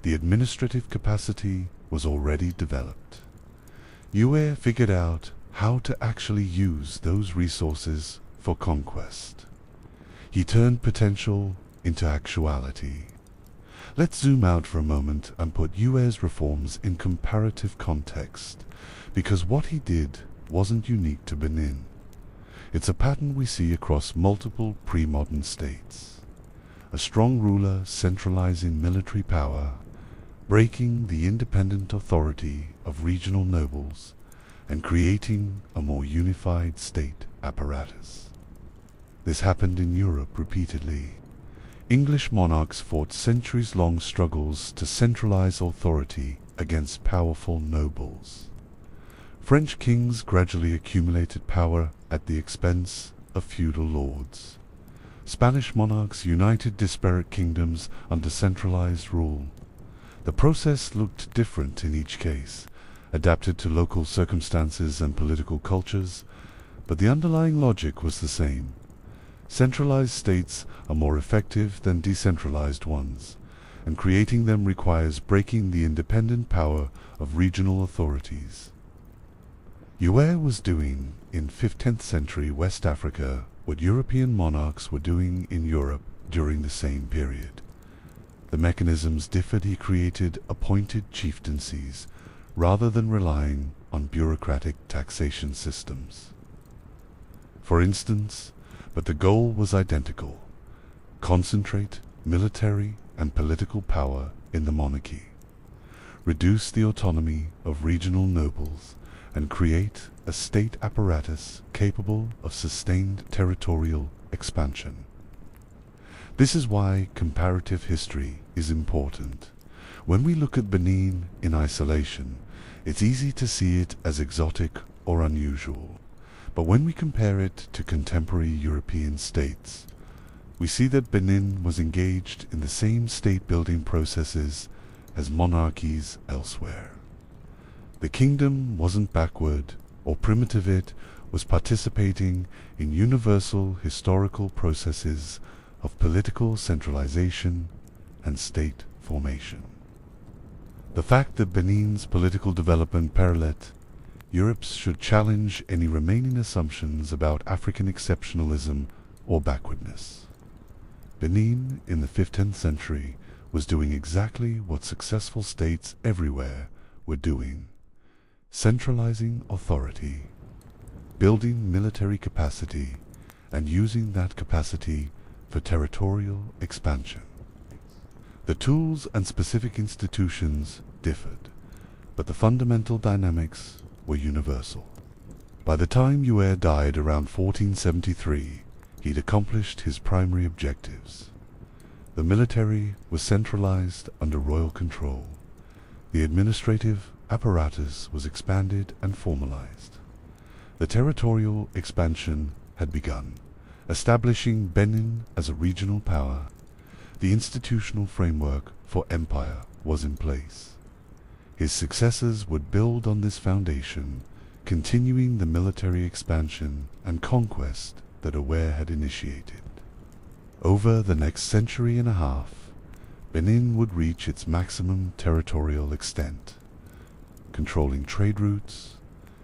The administrative capacity was already developed. Yue figured out how to actually use those resources for conquest. He turned potential into actuality. Let's zoom out for a moment and put Yue's reforms in comparative context, because what he did wasn't unique to Benin. It's a pattern we see across multiple pre-modern states. A strong ruler centralizing military power, breaking the independent authority of regional nobles, and creating a more unified state apparatus. This happened in Europe repeatedly. English monarchs fought centuries-long struggles to centralize authority against powerful nobles. French kings gradually accumulated power at the expense of feudal lords. Spanish monarchs united disparate kingdoms under centralized rule. The process looked different in each case, adapted to local circumstances and political cultures, but the underlying logic was the same. Centralized states are more effective than decentralized ones, and creating them requires breaking the independent power of regional authorities. UAE was doing in 15th century West Africa what European monarchs were doing in Europe during the same period. The mechanisms differed. He created appointed chieftaincies rather than relying on bureaucratic taxation systems. For instance, but the goal was identical: concentrate military and political power in the monarchy, reduce the autonomy of regional nobles, and create a state apparatus capable of sustained territorial expansion. This is why comparative history is important. When we look at Benin in isolation, it's easy to see it as exotic or unusual. But when we compare it to contemporary European states, we see that Benin was engaged in the same state-building processes as monarchies elsewhere. The kingdom wasn't backward or primitive. It was participating in universal historical processes of political centralization and state formation. The fact that Benin's political development paralleled Europe's should challenge any remaining assumptions about African exceptionalism or backwardness. Benin in the 15th century was doing exactly what successful states everywhere were doing: centralizing authority, building military capacity, and using that capacity for territorial expansion. The tools and specific institutions differed, but the fundamental dynamics were universal. By the time Uer died around 1473, he'd accomplished his primary objectives. The military was centralized under royal control. The administrative apparatus was expanded and formalized. The territorial expansion had begun, establishing Benin as a regional power. The institutional framework for empire was in place. His successors would build on this foundation, continuing the military expansion and conquest that Uer had initiated. Over the next century and a half, Benin would reach its maximum territorial extent, controlling trade routes,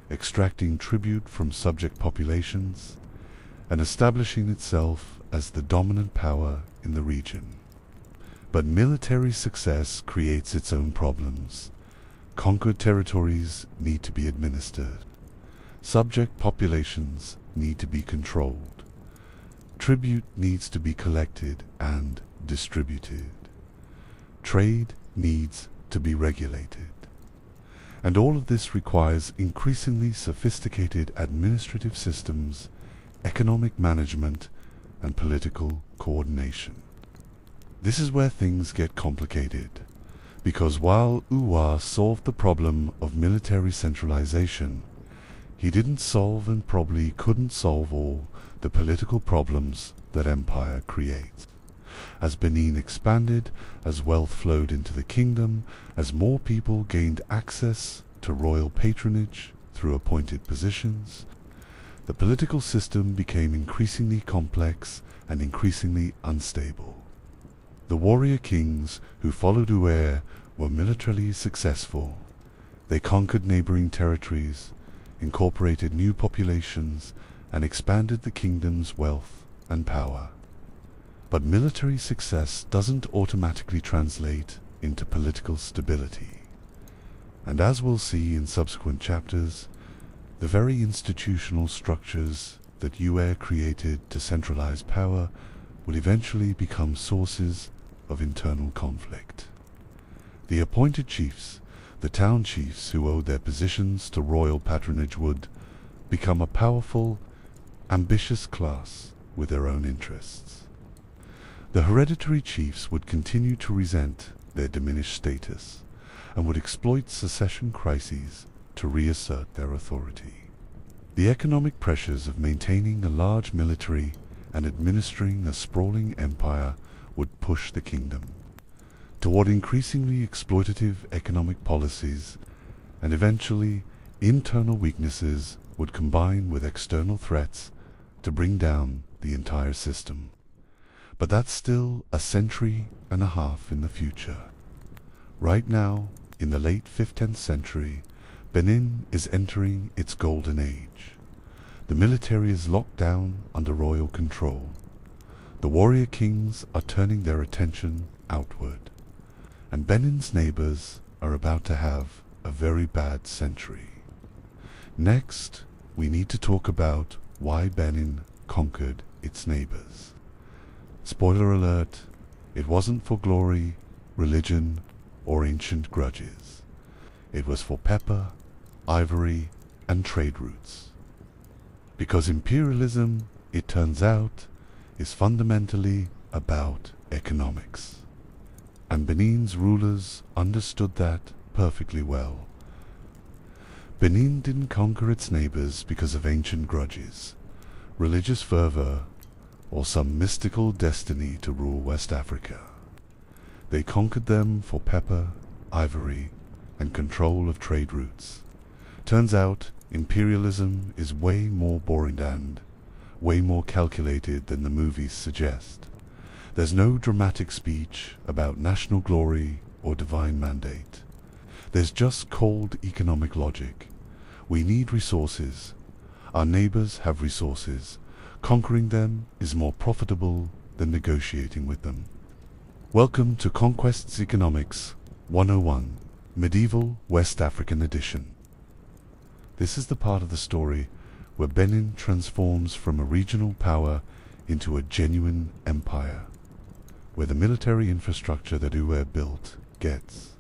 extracting tribute from subject populations, and establishing itself as the dominant power in the region. But military success creates its own problems. Conquered territories need to be administered. Subject populations need to be controlled. Tribute needs to be collected and distributed. Trade needs to be regulated. And all of this requires increasingly sophisticated administrative systems, economic management, and political coordination. This is where things get complicated, because while Uwa solved the problem of military centralization, he didn't solve and probably couldn't solve all the political problems that empire creates. As Benin expanded, as wealth flowed into the kingdom, as more people gained access to royal patronage through appointed positions, the political system became increasingly complex and increasingly unstable. The warrior kings who followed Uer were militarily successful. They conquered neighboring territories, incorporated new populations, and expanded the kingdom's wealth and power. But military success doesn't automatically translate into political stability. And as we'll see in subsequent chapters, the very institutional structures that Uer created to centralize power will eventually become sources of internal conflict. The appointed chiefs, the town chiefs who owed their positions to royal patronage, would become a powerful, ambitious class with their own interests. The hereditary chiefs would continue to resent their diminished status and would exploit succession crises to reassert their authority. The economic pressures of maintaining a large military and administering a sprawling empire would push the kingdom toward increasingly exploitative economic policies, and eventually internal weaknesses would combine with external threats to bring down the entire system. But that's still a century and a half in the future. Right now, in the late 15th century, Benin is entering its golden age. The military is locked down under royal control. The warrior kings are turning their attention outward. And Benin's neighbors are about to have a very bad century. Next, we need to talk about why Benin conquered its neighbors. Spoiler alert, it wasn't for glory, religion, or ancient grudges. It was for pepper, ivory, and trade routes. Because imperialism, it turns out, is fundamentally about economics. And Benin's rulers understood that perfectly well. Benin didn't conquer its neighbors because of ancient grudges, religious fervor, or some mystical destiny to rule West Africa. They conquered them for pepper, ivory, and control of trade routes. Turns out, imperialism is way more boring and way more calculated than the movies suggest. There's no dramatic speech about national glory or divine mandate. There's just cold economic logic. We need resources. Our neighbors have resources. Conquering them is more profitable than negotiating with them. Welcome to Conquests Economics 101, Medieval West African Edition. This is the part of the story where Benin transforms from a regional power into a genuine empire, where the military infrastructure that Uwe built gets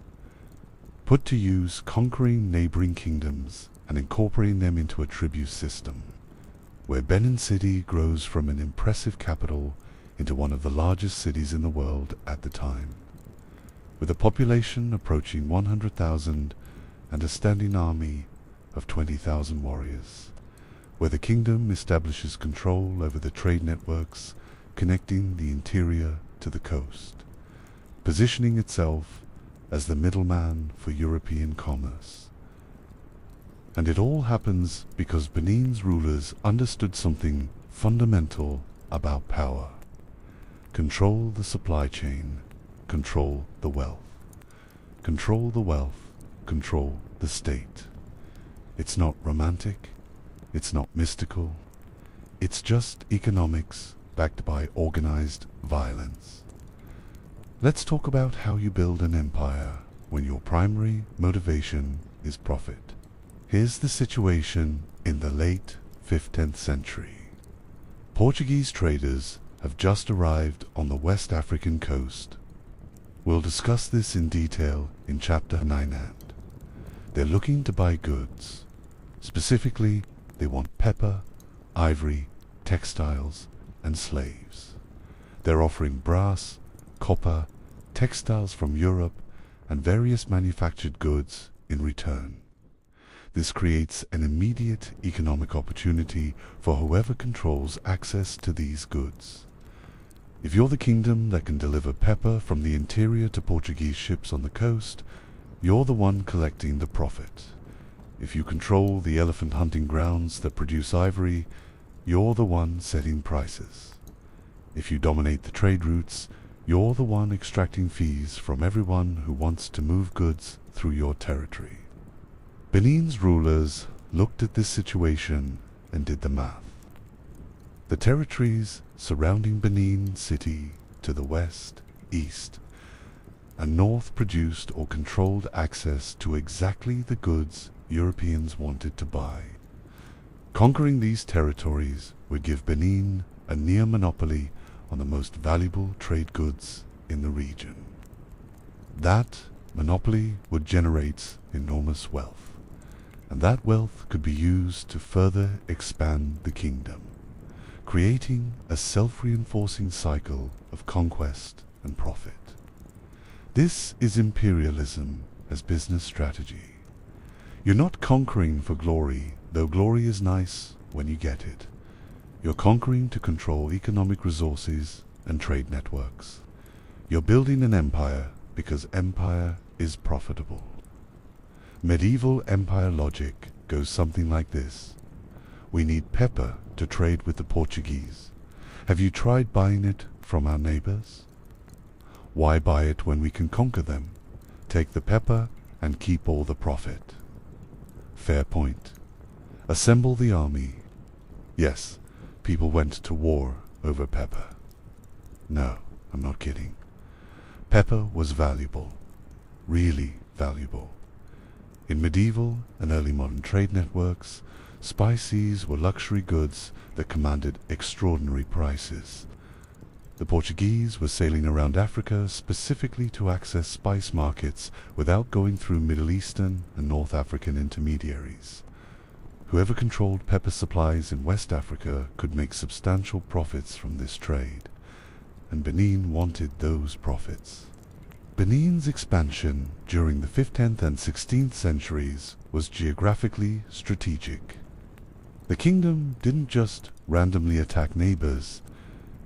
put to use conquering neighboring kingdoms and incorporating them into a tribute system, where Benin City grows from an impressive capital into one of the largest cities in the world at the time, with a population approaching 100,000 and a standing army of 20,000 warriors, where the kingdom establishes control over the trade networks connecting the interior to the coast, positioning itself as the middleman for European commerce. And it all happens because Benin's rulers understood something fundamental about power. Control the supply chain, control the wealth. Control the wealth, control the state. It's not romantic, it's not mystical, it's just economics backed by organized violence. Let's talk about how you build an empire when your primary motivation is profit. Here's the situation in the late 15th century. Portuguese traders have just arrived on the West African coast. We'll discuss this in detail in Chapter 9. They're looking to buy goods. Specifically, they want pepper, ivory, textiles, and slaves. They're offering brass, copper, textiles from Europe, and various manufactured goods in return. This creates an immediate economic opportunity for whoever controls access to these goods. If you're the kingdom that can deliver pepper from the interior to Portuguese ships on the coast, you're the one collecting the profit. If you control the elephant hunting grounds that produce ivory, you're the one setting prices. If you dominate the trade routes, you're the one extracting fees from everyone who wants to move goods through your territory. Benin's rulers looked at this situation and did the math. The territories surrounding Benin City to the west, east, and north produced or controlled access to exactly the goods Europeans wanted to buy. Conquering these territories would give Benin a near monopoly on the most valuable trade goods in the region. That monopoly would generate enormous wealth, and that wealth could be used to further expand the kingdom, creating a self-reinforcing cycle of conquest and profit. This is imperialism as business strategy. You're not conquering for glory, though glory is nice when you get it. You're conquering to control economic resources and trade networks. You're building an empire because empire is profitable. Medieval empire logic goes something like this. We need pepper to trade with the Portuguese. Have you tried buying it from our neighbors? Why buy it when we can conquer them, take the pepper, and keep all the profit? Fair point. Assemble the army. Yes, people went to war over pepper. No, I'm not kidding. Pepper was valuable, really valuable. In medieval and early modern trade networks, spices were luxury goods that commanded extraordinary prices. The Portuguese were sailing around Africa specifically to access spice markets without going through Middle Eastern and North African intermediaries. Whoever controlled pepper supplies in West Africa could make substantial profits from this trade, and Benin wanted those profits. Benin's expansion during the 5th, 10th, and 16th centuries was geographically strategic. The kingdom didn't just randomly attack neighbors,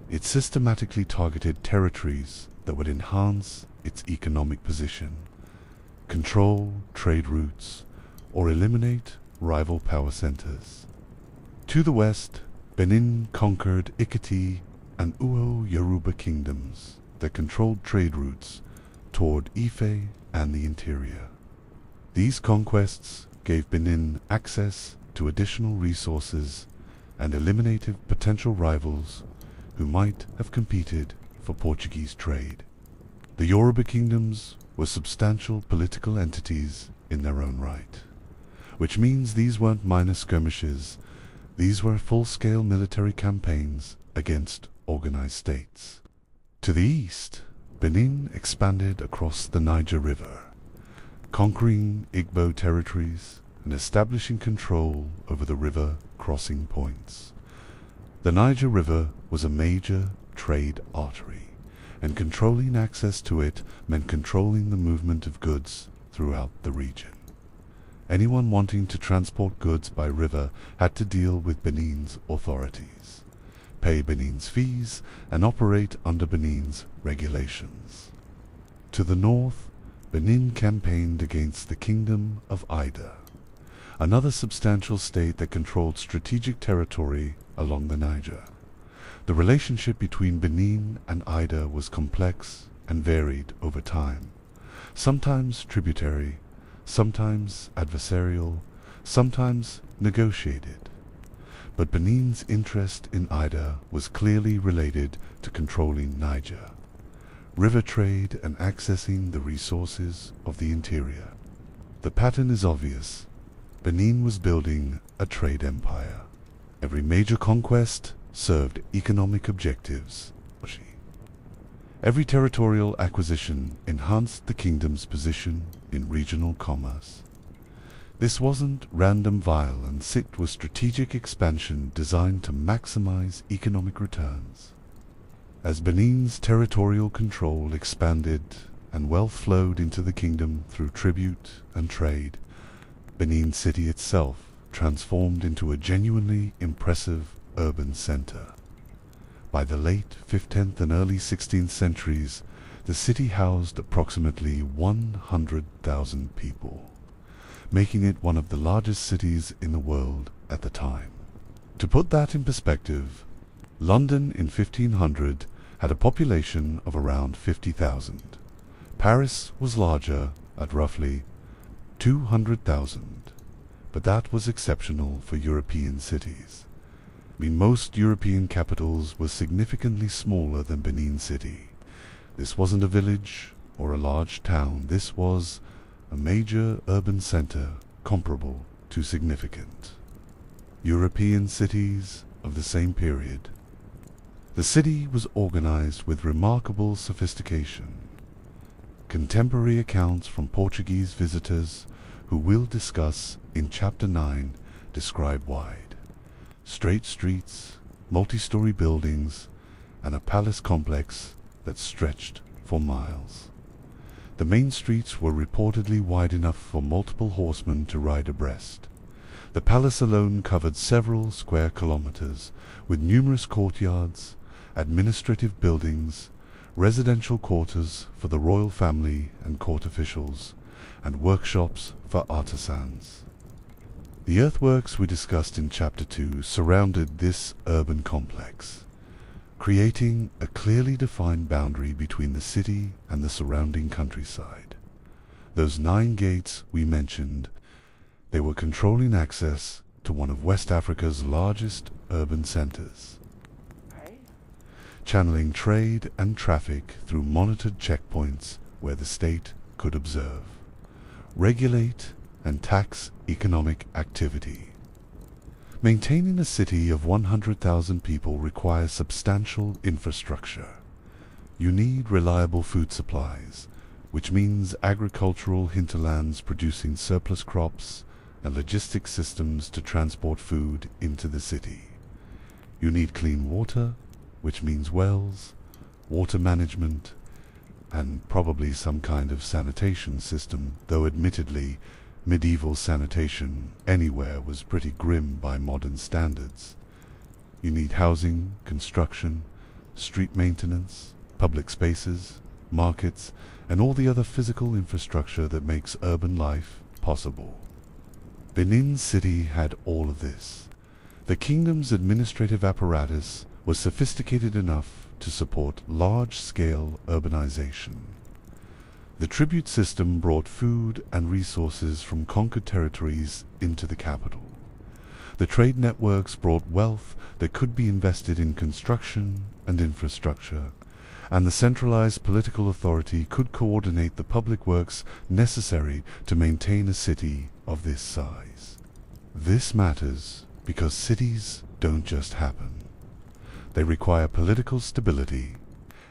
it systematically targeted territories that would enhance its economic position, control trade routes, or eliminate rival power centers. To the west, Benin conquered Ikiti and Uo Yoruba kingdoms that controlled trade routes toward Ife and the interior. These conquests gave Benin access to additional resources and eliminated potential rivals who might have competed for Portuguese trade. The Yoruba kingdoms were substantial political entities in their own right, which means these weren't minor skirmishes, these were full-scale military campaigns against organized states. To the east, Benin expanded across the Niger River, conquering Igbo territories and establishing control over the river crossing points. The Niger River was a major trade artery, and controlling access to it meant controlling the movement of goods throughout the region. Anyone wanting to transport goods by river had to deal with Benin's authorities, pay Benin's fees, and operate under Benin's regulations. To the north, Benin campaigned against the Kingdom of Ida, another substantial state that controlled strategic territory along the Niger. The relationship between Benin and Ida was complex and varied over time, sometimes tributary, sometimes adversarial, sometimes negotiated. But Benin's interest in Ida was clearly related to controlling Niger, river trade, and accessing the resources of the interior. The pattern is obvious. Benin was building a trade empire. Every major conquest served economic objectives. Every territorial acquisition enhanced the kingdom's position in regional commerce. This wasn't random violence, it was strategic expansion designed to maximize economic returns. As Benin's territorial control expanded and wealth flowed into the kingdom through tribute and trade, Benin City itself transformed into a genuinely impressive urban center. By the late 5th, 10th, and early 16th centuries, the city housed approximately 100,000 people, making it one of the largest cities in the world at the time. To put that in perspective, London in 1500 had a population of around 50,000. Paris was larger at roughly 200,000, but that was exceptional for European cities. Most European capitals were significantly smaller than Benin City. This wasn't a village or a large town, this was a major urban center comparable to significant European cities of the same period. The city was organized with remarkable sophistication. Contemporary accounts from Portuguese visitors, who we'll discuss in Chapter 9, describe wide, straight streets, multi-story buildings, and a palace complex that stretched for miles. The main streets were reportedly wide enough for multiple horsemen to ride abreast. The palace alone covered several square kilometers, with numerous courtyards, administrative buildings, residential quarters for the royal family and court officials, and workshops for artisans. The earthworks we discussed in Chapter 2 surrounded this urban complex. creating a clearly defined boundary between the city and the surrounding countryside. Those 9 gates we mentioned, they were controlling access to one of West Africa's largest urban centers, channeling trade and traffic through monitored checkpoints where the state could observe, regulate, and tax economic activity. Maintaining a city of 100,000 people requires substantial infrastructure. You need reliable food supplies, which means agricultural hinterlands producing surplus crops and logistic systems to transport food into the city. You need clean water, which means wells, water management, and probably some kind of sanitation system, though admittedly medieval sanitation anywhere was pretty grim by modern standards. You need housing, construction, street maintenance, public spaces, markets, and all the other physical infrastructure that makes urban life possible. Benin City had all of this. The kingdom's administrative apparatus was sophisticated enough to support large-scale urbanization. The tribute system brought food and resources from conquered territories into the capital. The trade networks brought wealth that could be invested in construction and infrastructure, and the centralized political authority could coordinate the public works necessary to maintain a city of this size. This matters because cities don't just happen. They require political stability,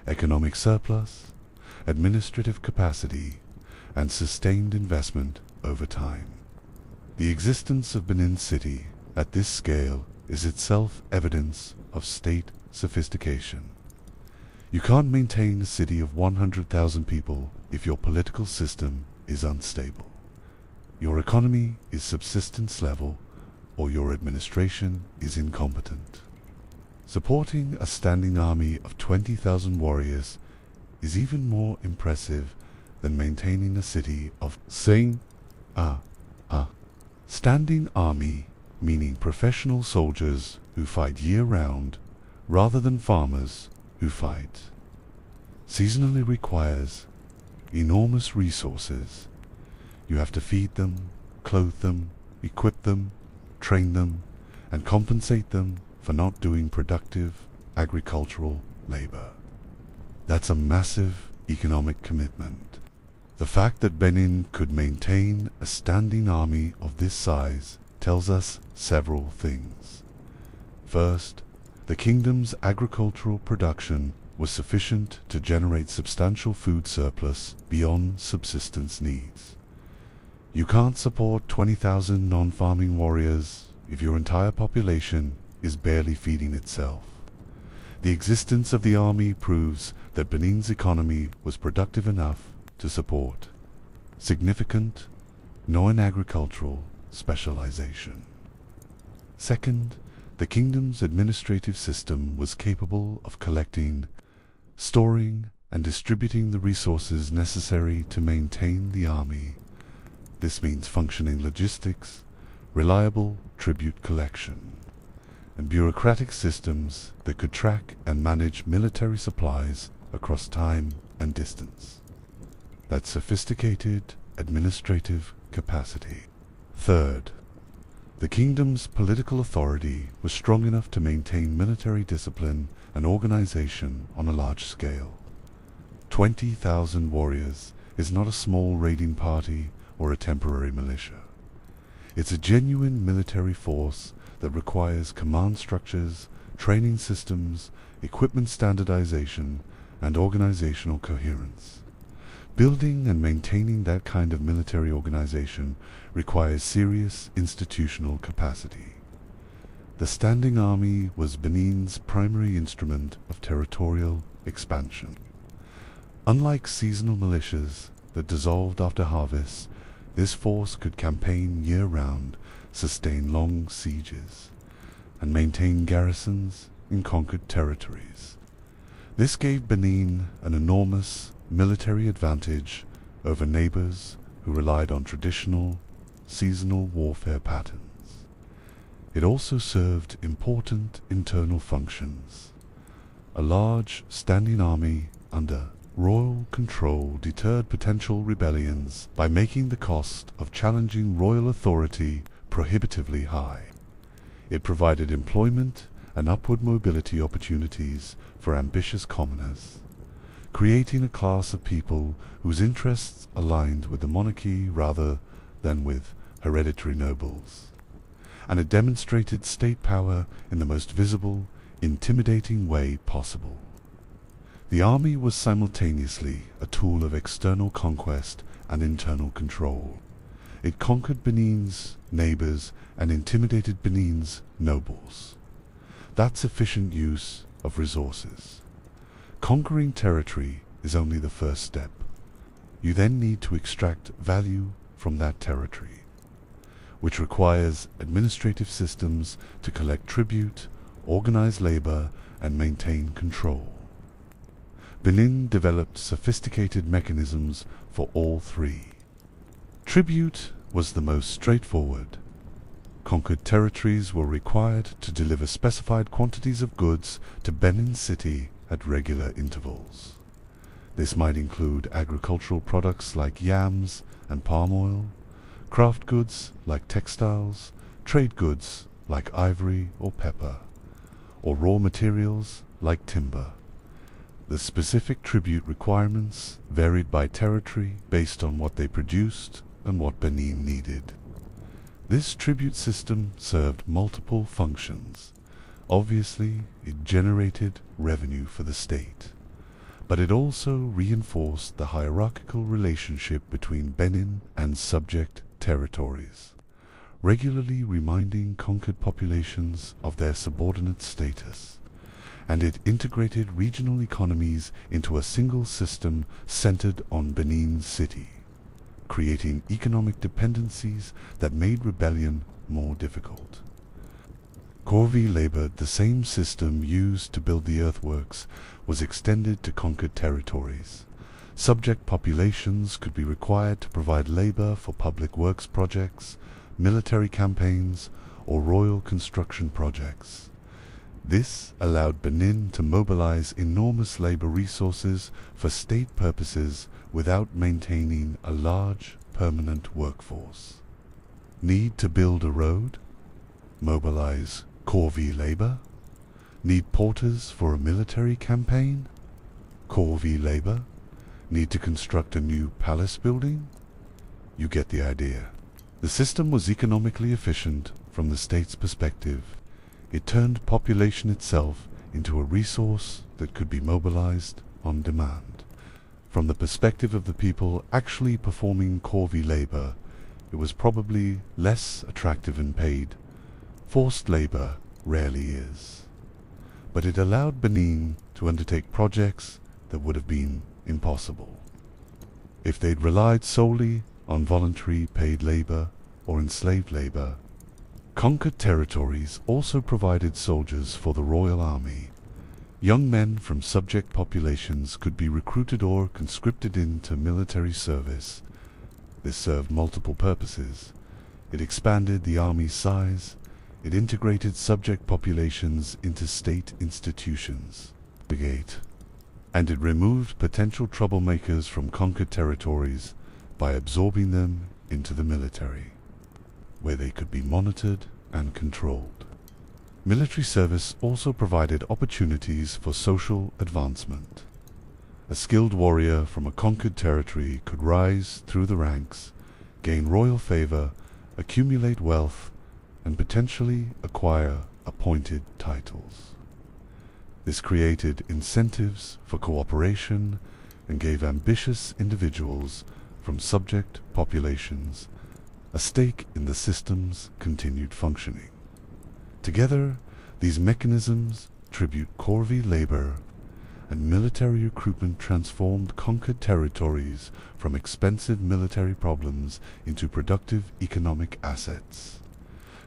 economic surplus, administrative capacity, and sustained investment over time. The existence of Benin City at this scale is itself evidence of state sophistication. You can't maintain a city of 100,000 people if your political system is unstable. Your economy is subsistence level, or your administration is incompetent. Supporting a standing army of 20,000 warriors is even more impressive than maintaining a city of standing army, meaning professional soldiers who fight year-round rather than farmers who fight. Seasonally requires enormous resources. You have to feed them, clothe them, equip them, train them, and compensate them for not doing productive agricultural labor. That's a massive economic commitment. The fact that Benin could maintain a standing army of this size tells us several things. First, the kingdom's agricultural production was sufficient to generate substantial food surplus beyond subsistence needs. You can't support 20,000 non-farming warriors if your entire population is barely feeding itself. The existence of the army proves that Benin's economy was productive enough to support significant non-agricultural specialization. Second, the kingdom's administrative system was capable of collecting, storing, and distributing the resources necessary to maintain the army. This means functioning logistics, reliable tribute collection, and bureaucratic systems that could track and manage military supplies across time and distance. That's sophisticated administrative capacity. Third, the kingdom's political authority was strong enough to maintain military discipline and organization on a large scale. 20,000 warriors is not a small raiding party or a temporary militia. It's a genuine military force that requires command structures, training systems, equipment standardization, and organizational coherence. Building and maintaining that kind of military organization requires serious institutional capacity. The standing army was Benin's primary instrument of territorial expansion. Unlike seasonal militias that dissolved after harvest, this force could campaign year-round, sustain long sieges, and maintain garrisons in conquered territories. This gave Benin an enormous military advantage over neighbors who relied on traditional, seasonal warfare patterns. It also served important internal functions. A large, standing army under royal control deterred potential rebellions by making the cost of challenging royal authority prohibitively high. It provided employment and upward mobility opportunities for ambitious commoners, creating a class of people whose interests aligned with the monarchy rather than with hereditary nobles. And it demonstrated state power in the most visible, intimidating way possible. The army was simultaneously a tool of external conquest and internal control. It conquered Benin's neighbors and intimidated Benin's nobles. That's efficient use of resources. Conquering territory is only the first step. You then need to extract value from that territory, which requires administrative systems to collect tribute, organize labor, and maintain control. Benin developed sophisticated mechanisms for all three. Tribute was the most straightforward. Conquered territories were required to deliver specified quantities of goods to Benin City at regular intervals. This might include agricultural products like yams and palm oil, craft goods like textiles, trade goods like ivory or pepper, or raw materials like timber. The specific tribute requirements varied by territory based on what they produced and what Benin needed. This tribute system served multiple functions. Obviously, it generated revenue for the state, but it also reinforced the hierarchical relationship between Benin and subject territories, regularly reminding conquered populations of their subordinate status, and it integrated regional economies into a single system centered on Benin City, creating economic dependencies that made rebellion more difficult. Corvée labor, the same system used to build the earthworks, was extended to conquered territories. Subject populations could be required to provide labor for public works projects, military campaigns, or royal construction projects. This allowed Benin to mobilize enormous labor resources for state purposes without maintaining a large, permanent workforce. Need to build a road? Mobilize Corvée labor? Need porters for a military campaign? Corvée labor? Need to construct a new palace building? You get the idea. The system was economically efficient from the state's perspective. It turned population itself into a resource that could be mobilized on demand. From the perspective of the people actually performing Corvée labor, it was probably less attractive and paid. Forced labor rarely is. But it allowed Benin to undertake projects that would have been impossible if they'd relied solely on voluntary paid labor or enslaved labor. Conquered territories also provided soldiers for the royal army. Young men from subject populations could be recruited or conscripted into military service. This served multiple purposes. It expanded the army's size. It integrated subject populations into state institutions, and it removed potential troublemakers from conquered territories by absorbing them into the military, where they could be monitored and controlled. Military service also provided opportunities for social advancement. A skilled warrior from a conquered territory could rise through the ranks, gain royal favor, accumulate wealth, and potentially acquire appointed titles. This created incentives for cooperation and gave ambitious individuals from subject populations a stake in the system's continued functioning. Together, these mechanisms, tribute corvée labor, and military recruitment transformed conquered territories from expensive military problems into productive economic assets.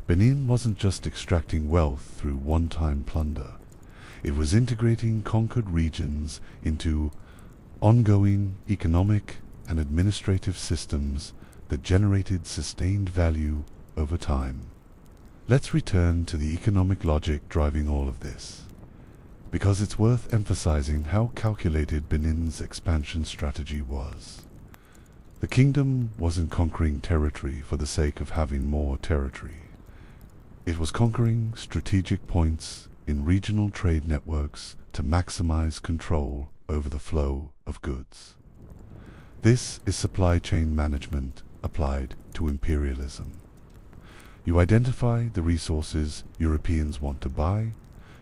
Benin wasn't just extracting wealth through one-time plunder. It was integrating conquered regions into ongoing economic and administrative systems that generated sustained value over time. Let's return to the economic logic driving all of this. because it's worth emphasizing how calculated Benin's expansion strategy was. The kingdom wasn't conquering territory for the sake of having more territory. It was conquering strategic points in regional trade networks to maximize control over the flow of goods. This is supply chain management applied to imperialism. You identify the resources Europeans want to buy,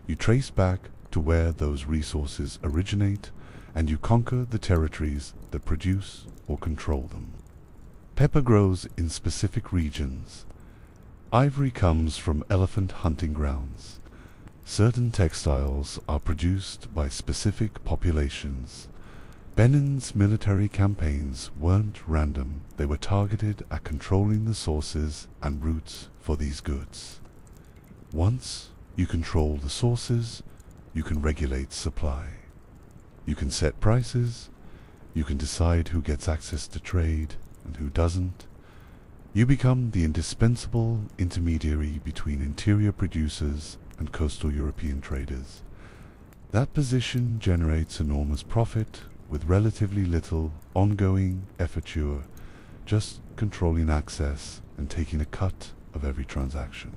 you trace back to where those resources originate, and you conquer the territories that produce or control them. Pepper grows in specific regions. Ivory comes from elephant hunting grounds. Certain textiles are produced by specific populations. Benin's military campaigns weren't random. They were targeted at controlling the sources and routes for these goods. Once you control the sources, you can regulate supply. You can set prices. You can decide who gets access to trade and who doesn't. You become the indispensable intermediary between interior producers and coastal European traders. That position generates enormous profit with relatively little ongoing efforture, just controlling access and taking a cut of every transaction.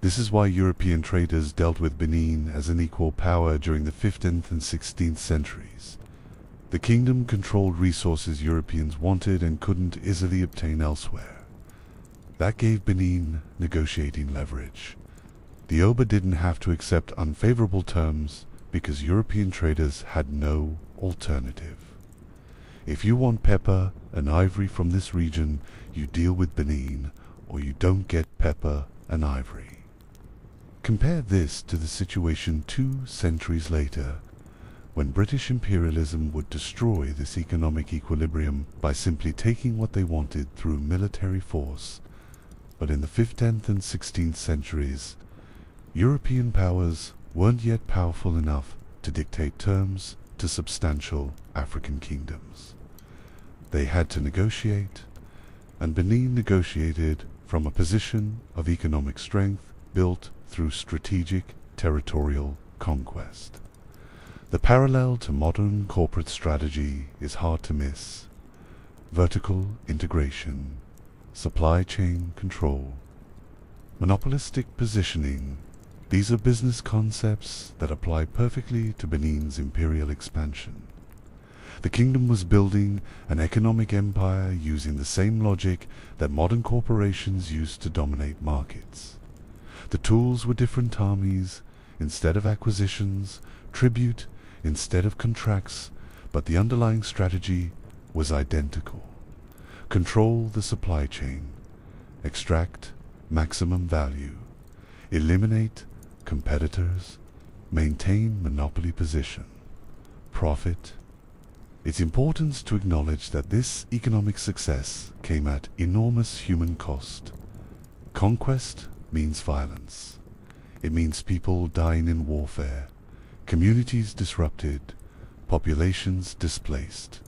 This is why European traders dealt with Benin as an equal power during the 15th and 16th centuries. The kingdom controlled resources Europeans wanted and couldn't easily obtain elsewhere. That gave Benin negotiating leverage. The Oba didn't have to accept unfavorable terms because European traders had no alternative. If you want pepper and ivory from this region, you deal with Benin, or you don't get pepper and ivory. Compare this to the situation 2 centuries later, when British imperialism would destroy this economic equilibrium by simply taking what they wanted through military force. But in the 15th and 16th centuries, European powers weren't yet powerful enough to dictate terms to substantial African kingdoms. They had to negotiate, and Benin negotiated from a position of economic strength built through strategic territorial conquest. The parallel to modern corporate strategy is hard to miss. Vertical integration, supply chain control, monopolistic positioning. These are business concepts that apply perfectly to Benin's imperial expansion. The kingdom was building an economic empire using the same logic that modern corporations use to dominate markets. The tools were different armies instead of acquisitions, tribute instead of contracts, but the underlying strategy was identical. Control the supply chain, extract maximum value, eliminate competitors, maintain monopoly position, profit. It's important to acknowledge that this economic success came at enormous human cost. Conquest means violence. It means people dying in warfare, communities disrupted, populations displaced,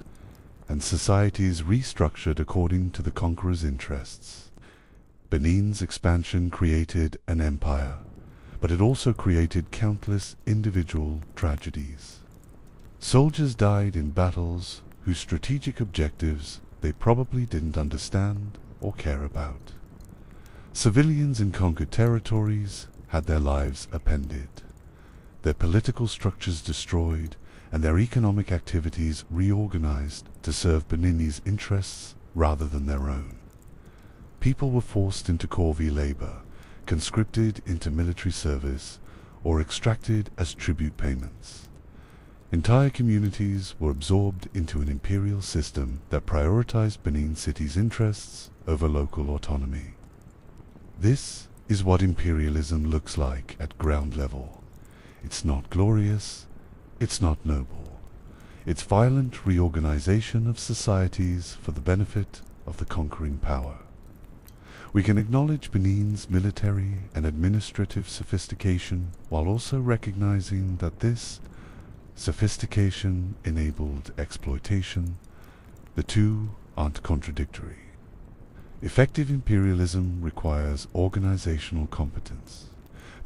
and societies restructured according to the conqueror's interests. Benin's expansion created an empire, but it also created countless individual tragedies. Soldiers died in battles whose strategic objectives they probably didn't understand or care about. Civilians in conquered territories had their lives upended, their political structures destroyed, and their economic activities reorganized to serve Beninese interests rather than their own. People were forced into corvée labor, conscripted into military service, or extracted as tribute payments. Entire communities were absorbed into an imperial system that prioritized Benin City's interests over local autonomy. This is what imperialism looks like at ground level. It's not glorious, it's not noble. It's violent reorganization of societies for the benefit of the conquering power. We can acknowledge Benin's military and administrative sophistication while also recognizing that this sophistication enabled exploitation. The two aren't contradictory. Effective imperialism requires organizational competence.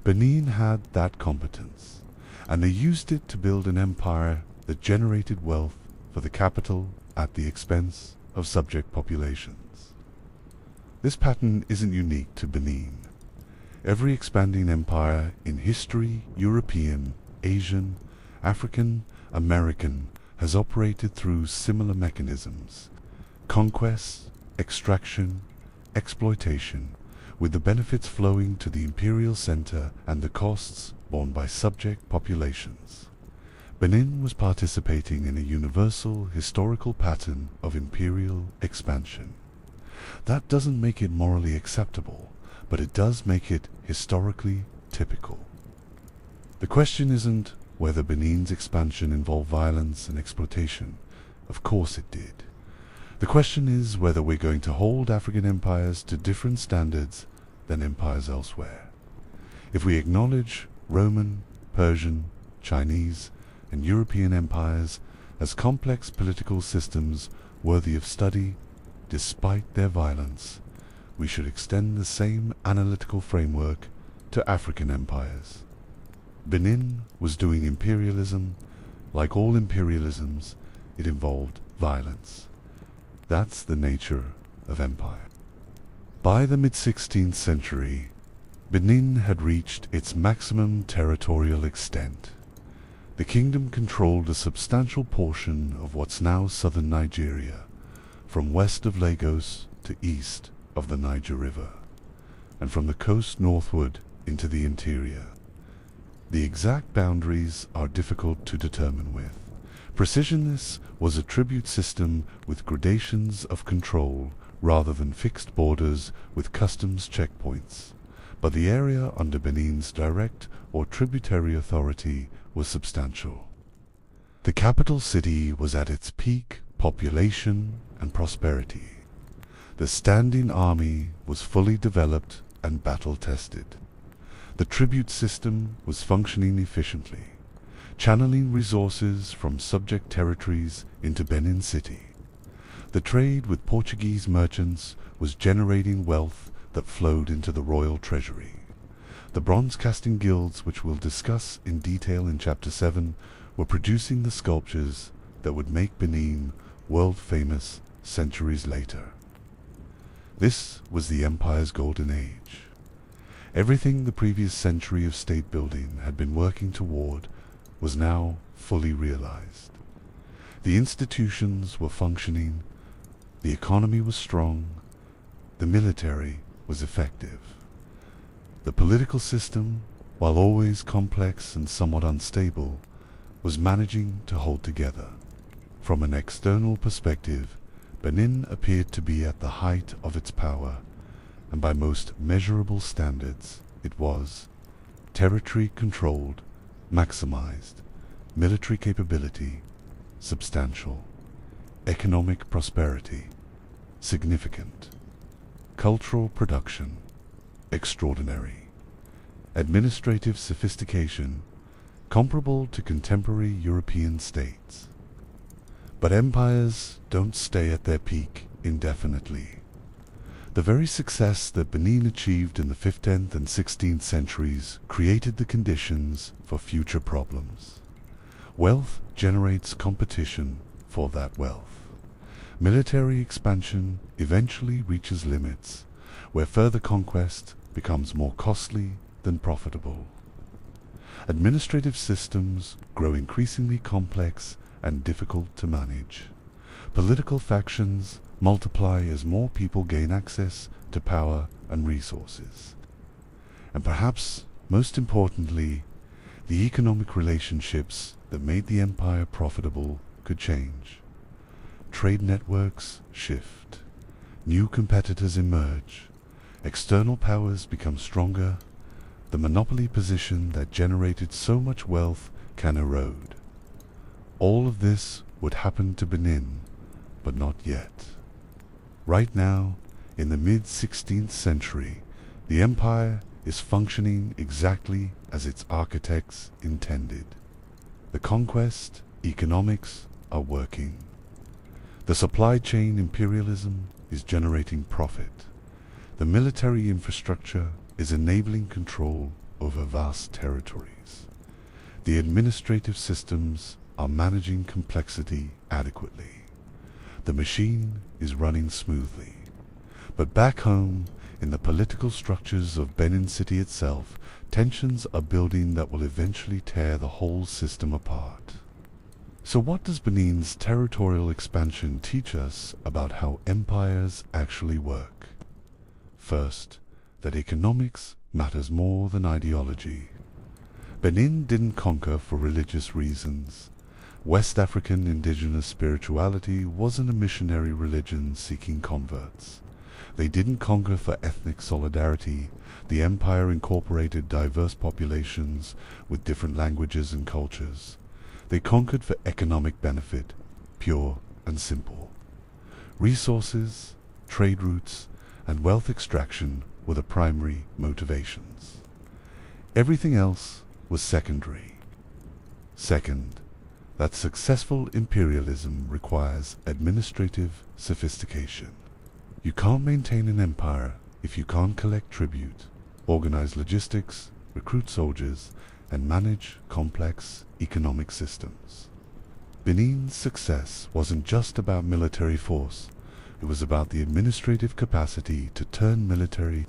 Benin had that competence, and they used it to build an empire that generated wealth for the capital at the expense of subject populations. This pattern isn't unique to Benin. Every expanding empire in history, European, Asian, African, American, has operated through similar mechanisms: conquest, extraction, exploitation, with the benefits flowing to the imperial center and the costs borne by subject populations. Benin was participating in a universal historical pattern of imperial expansion. That doesn't make it morally acceptable, but it does make it historically typical. The question isn't whether Benin's expansion involved violence and exploitation. Of course it did. The question is whether we're going to hold African empires to different standards than empires elsewhere. If we acknowledge Roman, Persian, Chinese, and European empires as complex political systems worthy of study despite their violence, we should extend the same analytical framework to African empires. Benin was doing imperialism. Like all imperialisms, it involved violence. That's the nature of empire. By the mid-16th century, Benin had reached its maximum territorial extent. The kingdom controlled a substantial portion of what's now southern Nigeria, from west of Lagos to east of the Niger River, and from the coast northward into the interior. The exact boundaries are difficult to determine with. Precisionness was a tribute system with gradations of control rather than fixed borders with customs checkpoints, but the area under Benin's direct or tributary authority was substantial. The capital city was at its peak population and prosperity. The standing army was fully developed and battle-tested. The tribute system was functioning efficiently, channeling resources from subject territories into Benin City. The trade with Portuguese merchants was generating wealth that flowed into the royal treasury. The bronze-casting guilds, which we'll discuss in detail in Chapter 7, were producing the sculptures that would make Benin world-famous centuries later. This was the empire's golden age. Everything the previous century of state building had been working toward was now fully realized. The institutions were functioning, the economy was strong, the military was effective. The political system, while always complex and somewhat unstable, was managing to hold together. From an external perspective, Benin appeared to be at the height of its power, and by most measurable standards it was territory controlled, maximized, military capability, substantial, economic prosperity, significant, cultural production, extraordinary, administrative sophistication, comparable to contemporary European states. But empires don't stay at their peak indefinitely. The very success that Benin achieved in the 15th and 16th centuries created the conditions for future problems. Wealth generates competition for that wealth. Military expansion eventually reaches limits, where further conquest becomes more costly than profitable. Administrative systems grow increasingly complex and difficult to manage. Political factions multiply as more people gain access to power and resources. And perhaps most importantly, the economic relationships that made the empire profitable could change. Trade networks shift. New competitors emerge. External powers become stronger. The monopoly position that generated so much wealth can erode. All of this would happen to Benin, but not yet. Right now, in the mid-16th century, the empire is functioning exactly as its architects intended. The conquest economics are working. The supply chain imperialism is generating profit. The military infrastructure is enabling control over vast territories. The administrative systems are managing complexity adequately. The machine is running smoothly. But back home, in the political structures of Benin City itself, tensions are building that will eventually tear the whole system apart. So what does Benin's territorial expansion teach us about how empires actually work? First, that economics matters more than ideology. Benin didn't conquer for religious reasons. West African indigenous spirituality wasn't a missionary religion seeking converts. They didn't conquer for ethnic solidarity. The empire incorporated diverse populations with different languages and cultures. They conquered for economic benefit, pure and simple. Resources, trade routes, and wealth extraction were the primary motivations. Everything else was secondary. Second, that successful imperialism requires administrative sophistication. You can't maintain an empire if you can't collect tribute, organize logistics, recruit soldiers, and manage complex economic systems. Benin's success wasn't just about military force. It was about the administrative capacity to turn military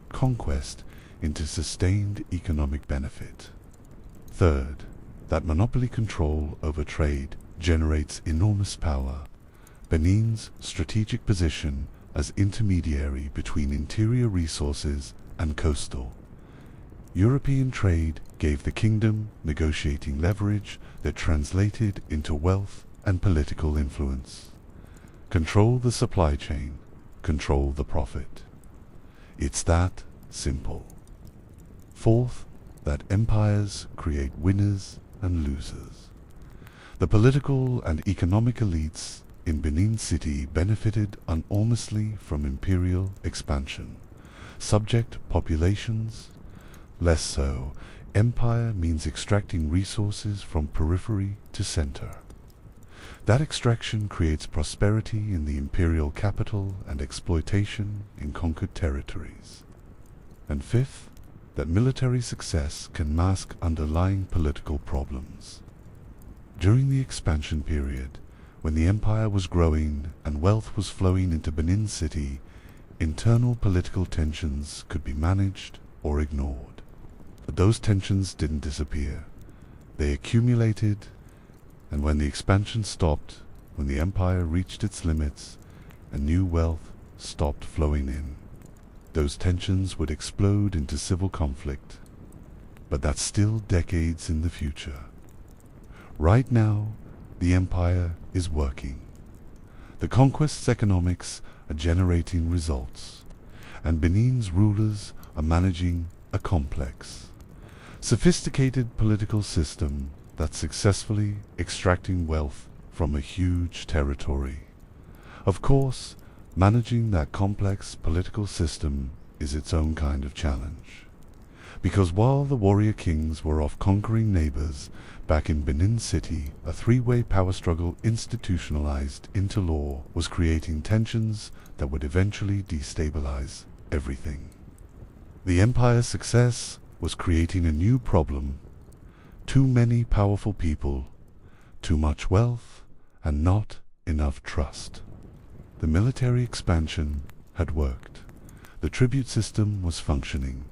conquest into sustained economic benefit. Third, that monopoly control over trade generates enormous power. Benin's strategic position as intermediary between interior resources and coastal. European trade gave the kingdom negotiating leverage that translated into wealth and political influence. Control the supply chain, control the profit. It's that simple. Fourth, that empires create winners and losers. The political and economic elites in Benin City benefited enormously from imperial expansion. Subject populations, less so. Empire means extracting resources from periphery to center. That extraction creates prosperity in the imperial capital and exploitation in conquered territories. And fifth, that military success can mask underlying political problems. During the expansion period, when the empire was growing and wealth was flowing into Benin City, internal political tensions could be managed or ignored. But those tensions didn't disappear. They accumulated, and when the expansion stopped, when the empire reached its limits, and new wealth stopped flowing in, those tensions would explode into civil conflict. But that's still decades in the future. Right now, the empire is working. The conquest's economics are generating results, and Benin's rulers are managing a complex, sophisticated political system that's successfully extracting wealth from a huge territory. Of course, managing that complex political system is its own kind of challenge. Because while the warrior kings were off conquering neighbors, back in Benin City, a three-way power struggle institutionalized into law was creating tensions that would eventually destabilize everything. The empire's success was creating a new problem: too many powerful people, too much wealth, and not enough trust. The military expansion had worked. The tribute system was functioning.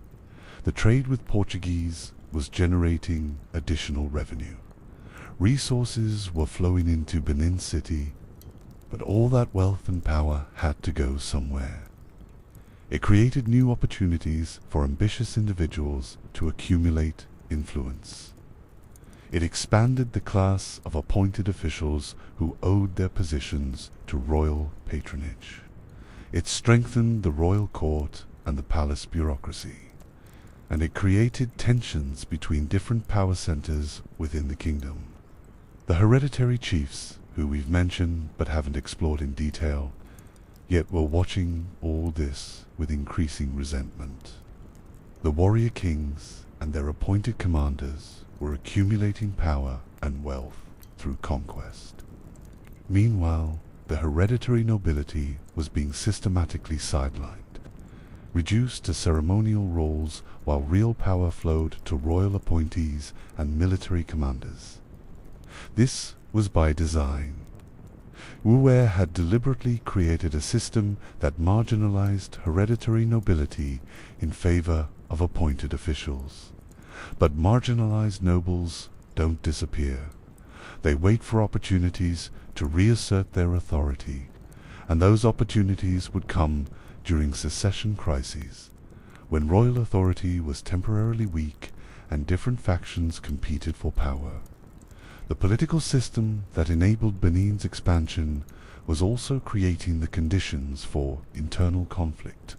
The trade with Portuguese was generating additional revenue. Resources were flowing into Benin City, but all that wealth and power had to go somewhere. It created new opportunities for ambitious individuals to accumulate influence. It expanded the class of appointed officials who owed their positions to royal patronage. It strengthened the royal court and the palace bureaucracy. And it created tensions between different power centers within the kingdom. The hereditary chiefs, who we've mentioned but haven't explored in detail, yet were watching all this with increasing resentment. The warrior kings and their appointed commanders were accumulating power and wealth through conquest. Meanwhile, the hereditary nobility was being systematically sidelined. reduced to ceremonial roles while real power flowed to royal appointees and military commanders. This was by design. Wu had deliberately created a system that marginalized hereditary nobility in favor of appointed officials. But marginalized nobles don't disappear. They wait for opportunities to reassert their authority, and those opportunities would come during succession crises, when royal authority was temporarily weak and different factions competed for power. The political system that enabled Benin's expansion was also creating the conditions for internal conflict.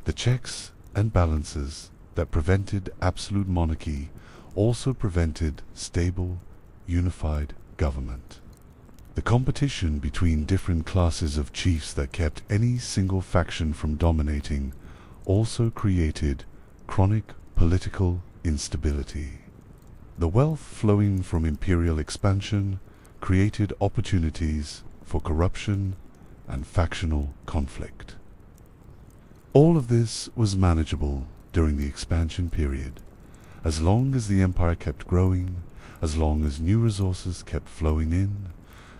The checks and balances that prevented absolute monarchy also prevented stable, unified government. The competition between different classes of chiefs that kept any single faction from dominating also created chronic political instability. The wealth flowing from imperial expansion created opportunities for corruption and factional conflict. All of this was manageable during the expansion period, as long as the empire kept growing, as long as new resources kept flowing in,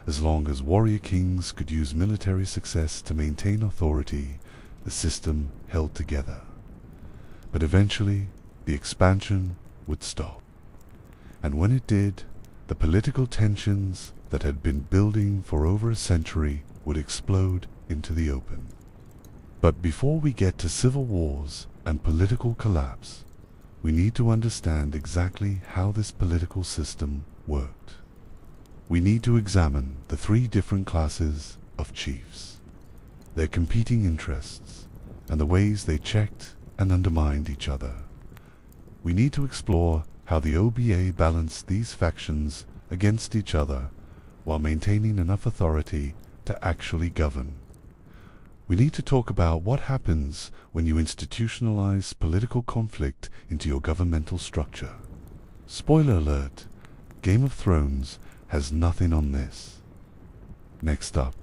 as long as warrior kings could use military success to maintain authority, the system held together. But eventually, the expansion would stop. And when it did, the political tensions that had been building for over a century would explode into the open. But before we get to civil wars and political collapse, we need to understand exactly how this political system worked. We need to examine the three different classes of chiefs, their competing interests, and the ways they checked and undermined each other. We need to explore how the OBA balanced these factions against each other while maintaining enough authority to actually govern. We need to talk about what happens when you institutionalize political conflict into your governmental structure. Spoiler alert, Game of Thrones has nothing on this. Next up,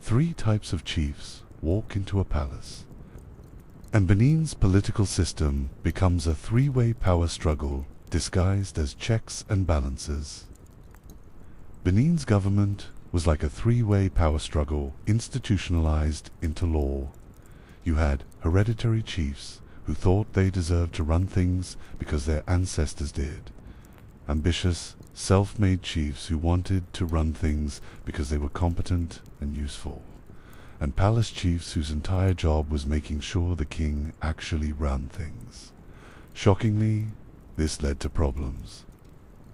3 types of chiefs walk into a palace, and Benin's political system becomes a 3-way power struggle disguised as checks and balances. Benin's government was like a 3-way power struggle institutionalized into law. You had hereditary chiefs who thought they deserved to run things because their ancestors did. Ambitious, self-made chiefs who wanted to run things because they were competent and useful. And palace chiefs whose entire job was making sure the king actually ran things. Shockingly, this led to problems.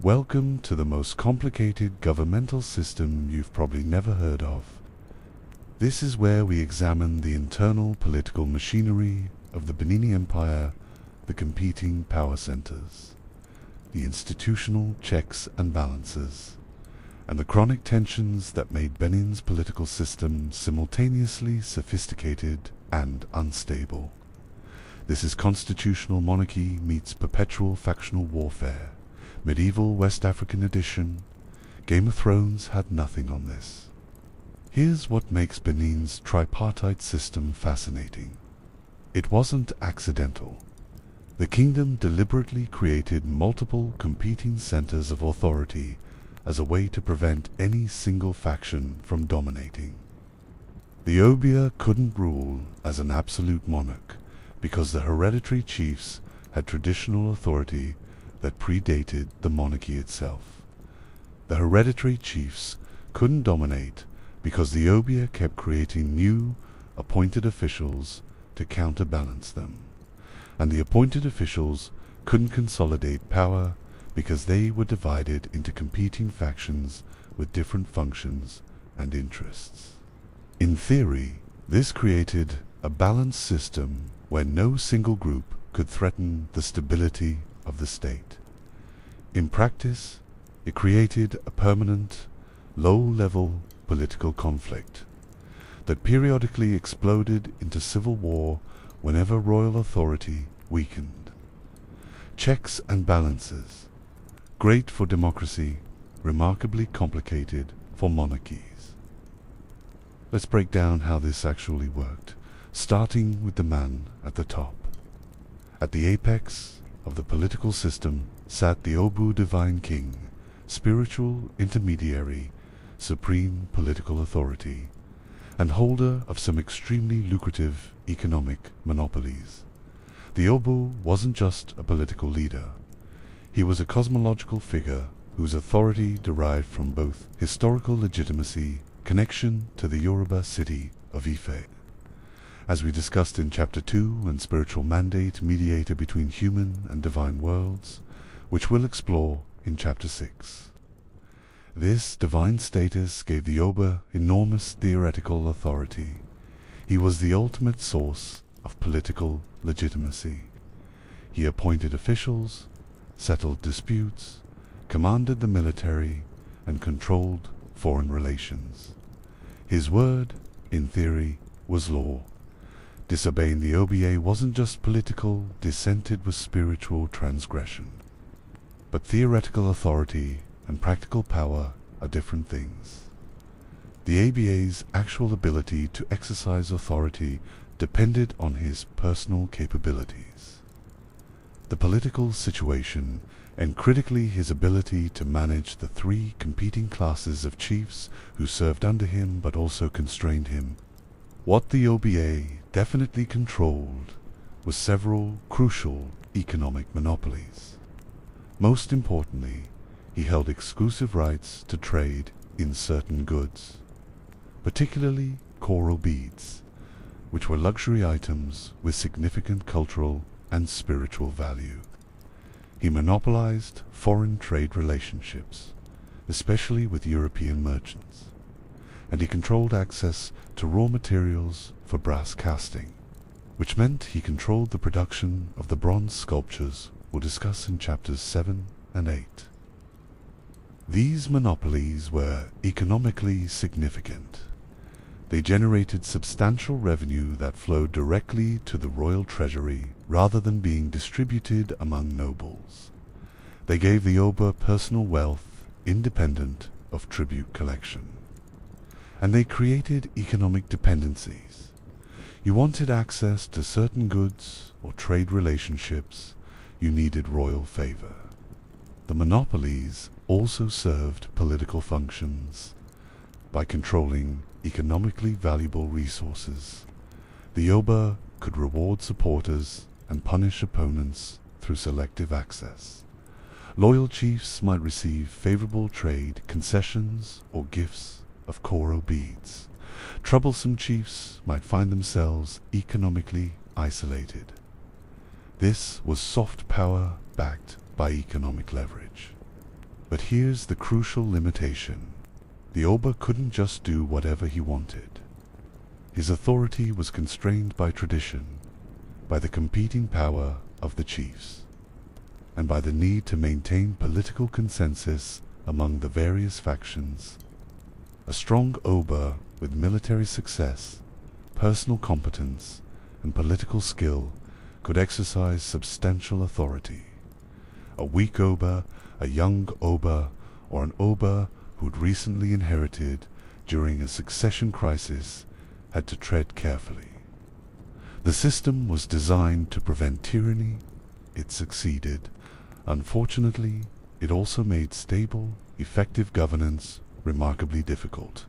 Welcome to the most complicated governmental system you've probably never heard of. This is where we examine the internal political machinery of the Benin Empire, the competing power centers, the institutional checks and balances, and the chronic tensions that made Benin's political system simultaneously sophisticated and unstable. This is constitutional monarchy meets perpetual factional warfare. Medieval West African edition. Game of Thrones had nothing on this. Here's what makes Benin's tripartite system fascinating. It wasn't accidental. The kingdom deliberately created multiple competing centers of authority as a way to prevent any single faction from dominating. The Obia couldn't rule as an absolute monarch because the hereditary chiefs had traditional authority that predated the monarchy itself. The hereditary chiefs couldn't dominate because the Obia kept creating new, appointed officials to counterbalance them. And the appointed officials couldn't consolidate power because they were divided into competing factions with different functions and interests. In theory, this created a balanced system where no single group could threaten the stability of the state. In practice, it created a permanent, low-level political conflict that periodically exploded into civil war whenever royal authority weakened. Checks and balances, great for democracy, remarkably complicated for monarchies. Let's break down how this actually worked. starting with the man at the top. At the apex of the political system sat the Obu divine king, spiritual intermediary, supreme political authority, and holder of some extremely lucrative economic monopolies. The Obu wasn't just a political leader. He was a cosmological figure whose authority derived from both historical legitimacy, connection to the Yoruba city of Ife. As we discussed in Chapter 2 and Spiritual Mandate, mediator between human and divine worlds, which we'll explore in Chapter 6. This divine status gave the Oba enormous theoretical authority. He was the ultimate source of political legitimacy. He appointed officials, settled disputes, commanded the military, and controlled foreign relations. His word, in theory, was law. Disobeying the Oba wasn't just political dissent, it was spiritual transgression. But theoretical authority and practical power are different things. The Oba's actual ability to exercise authority depended on his personal capabilities, the political situation, and critically his ability to manage the three competing classes of chiefs who served under him but also constrained him. What the Oba definitely controlled was several crucial economic monopolies. Most importantly, he held exclusive rights to trade in certain goods, particularly coral beads, which were luxury items with significant cultural and spiritual value. He monopolized foreign trade relationships, especially with European merchants, and he controlled access to raw materials for brass casting, which meant he controlled the production of the bronze sculptures we'll discuss in Chapters 7 and 8. These monopolies were economically significant. They generated substantial revenue that flowed directly to the royal treasury rather than being distributed among nobles. They gave the Oba personal wealth independent of tribute collection. And they created economic dependencies. You wanted access to certain goods or trade relationships, you needed royal favor. The monopolies also served political functions. By controlling economically valuable resources, the Oba could reward supporters and punish opponents through selective access. Loyal chiefs might receive favorable trade concessions or gifts of coral beads. Troublesome chiefs might find themselves economically isolated. This was soft power backed by economic leverage. But here's the crucial limitation. The Oba couldn't just do whatever he wanted. His authority was constrained by tradition, by the competing power of the chiefs, and by the need to maintain political consensus among the various factions. A strong Oba with military success, personal competence, and political skill could exercise substantial authority. A weak Oba, a young Oba, or an Oba who'd recently inherited during a succession crisis had to tread carefully. The system was designed to prevent tyranny. It succeeded. Unfortunately, it also made stable, effective governance remarkably difficult.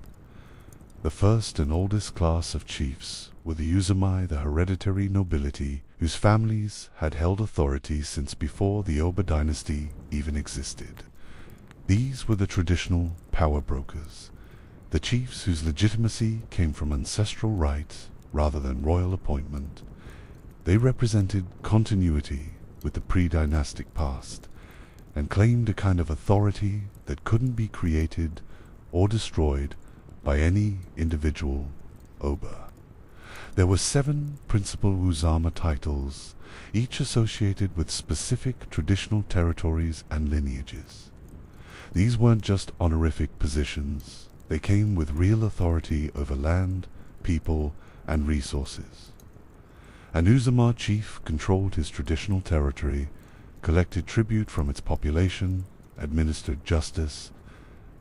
The first and oldest class of chiefs were the Uzumai, the hereditary nobility, whose families had held authority since before the Oba dynasty even existed. These were the traditional power brokers, the chiefs whose legitimacy came from ancestral right rather than royal appointment. They represented continuity with the pre-dynastic past and claimed a kind of authority that couldn't be created or destroyed by any individual Oba. There were 7 principal Uzama titles, each associated with specific traditional territories and lineages. These weren't just honorific positions, they came with real authority over land, people, and resources. An Uzama chief controlled his traditional territory, collected tribute from its population, administered justice,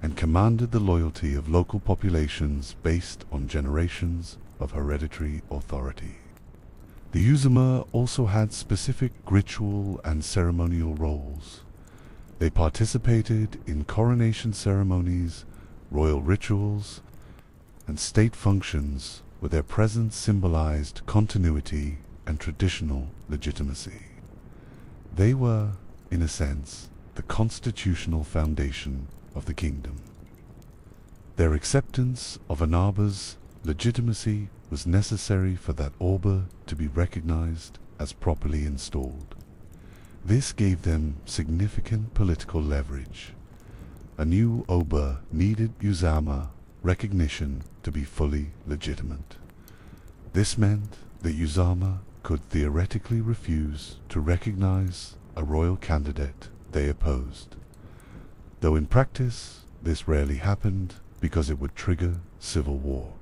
and commanded the loyalty of local populations based on generations of hereditary authority. The Uzama also had specific ritual and ceremonial roles. They participated in coronation ceremonies, royal rituals, and state functions where their presence symbolized continuity and traditional legitimacy. They were, in a sense, the constitutional foundation of the kingdom. Their acceptance of Anaba's legitimacy was necessary for that Oba to be recognized as properly installed. This gave them significant political leverage. A new Oba needed Uzama recognition to be fully legitimate. This meant that Uzama could theoretically refuse to recognize a royal candidate they opposed, though in practice this rarely happened because it would trigger civil war.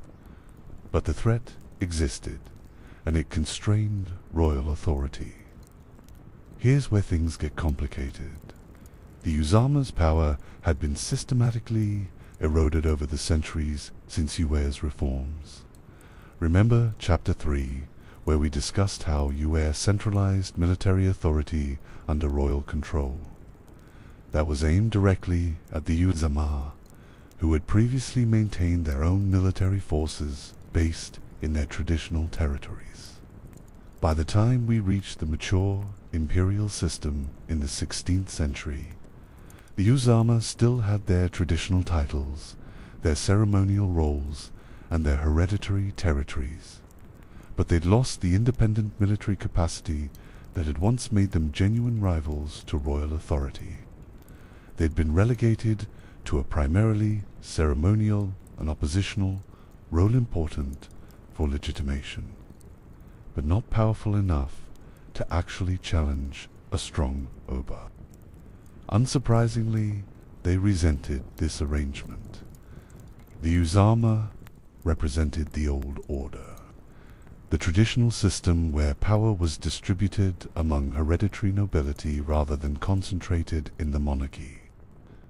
But the threat existed, and it constrained royal authority. Here's where things get complicated. The Uzama's power had been systematically eroded over the centuries since Yue's reforms. Remember Chapter 3, where we discussed how Yue centralized military authority under royal control. That was aimed directly at the Uzama, who had previously maintained their own military forces based in their traditional territories. By the time we reached the mature imperial system in the 16th century, the Uzama still had their traditional titles, their ceremonial roles, and their hereditary territories, but they'd lost the independent military capacity that had once made them genuine rivals to royal authority. They'd been relegated to a primarily ceremonial and oppositional role important for legitimation, but not powerful enough to actually challenge a strong Oba. Unsurprisingly, they resented this arrangement. The Uzama represented the old order, the traditional system where power was distributed among hereditary nobility rather than concentrated in the monarchy.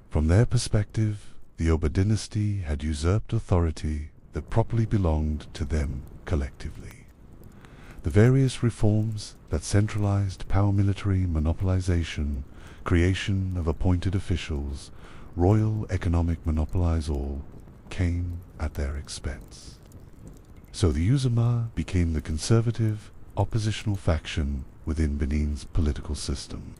From their perspective, the Oba dynasty had usurped authority that properly belonged to them collectively. The various reforms that centralized power, military monopolization, creation of appointed officials, royal economic monopolize all, came at their expense. So the Uzama became the conservative, oppositional faction within Benin's political system.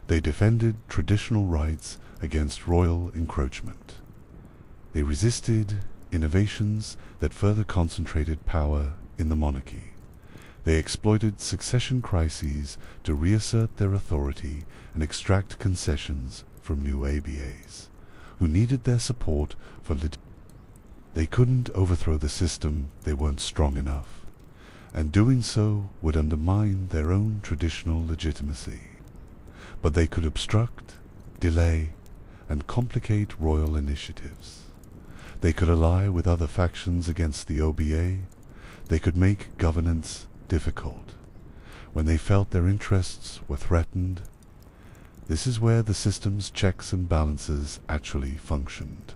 They defended traditional rights against royal encroachment. They resisted innovations that further concentrated power in the monarchy. They exploited succession crises to reassert their authority and extract concessions from new ABAs, who needed their support for They couldn't overthrow the system, they weren't strong enough, and doing so would undermine their own traditional legitimacy. But they could obstruct, delay, and complicate royal initiatives. They could ally with other factions against the OBA. They could make governance difficult when they felt their interests were threatened. This is where the system's checks and balances actually functioned.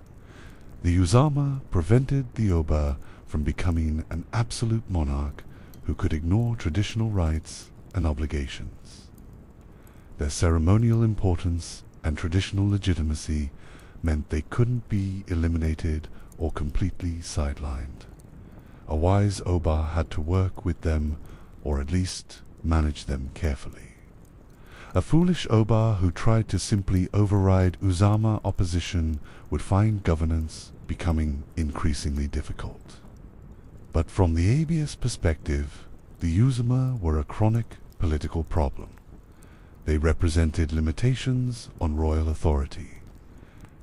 The Uzama prevented the Oba from becoming an absolute monarch who could ignore traditional rights and obligations. Their ceremonial importance and traditional legitimacy meant they couldn't be eliminated or completely sidelined. A wise Oba had to work with them, or at least manage them carefully. A foolish Oba who tried to simply override Uzama opposition would find governance becoming increasingly difficult. But from the ABS perspective, the Uzama were a chronic political problem. They represented limitations on royal authority.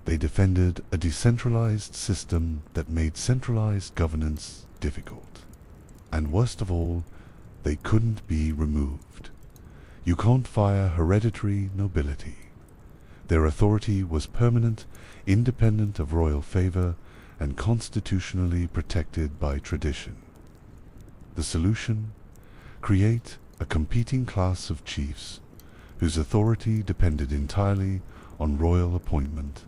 They defended a decentralized system that made centralized governance difficult. And worst of all, they couldn't be removed. You can't fire hereditary nobility. Their authority was permanent, independent of royal favor, and constitutionally protected by tradition. The solution? Create a competing class of chiefs whose authority depended entirely on royal appointment.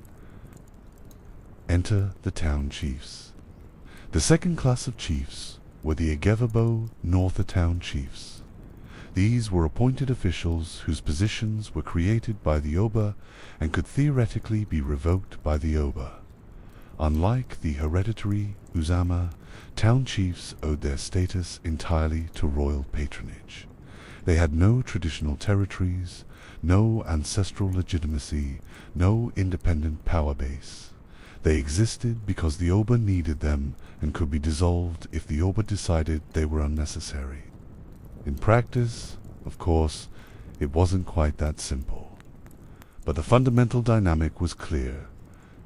Enter the town chiefs. The second class of chiefs were the Igevabo North town chiefs. These were appointed officials whose positions were created by the Oba and could theoretically be revoked by the Oba. Unlike the hereditary Uzama, town chiefs owed their status entirely to royal patronage. They had no traditional territories, no ancestral legitimacy, no independent power base. They existed because the Oba needed them and could be dissolved if the Oba decided they were unnecessary. In practice, of course, it wasn't quite that simple. But the fundamental dynamic was clear.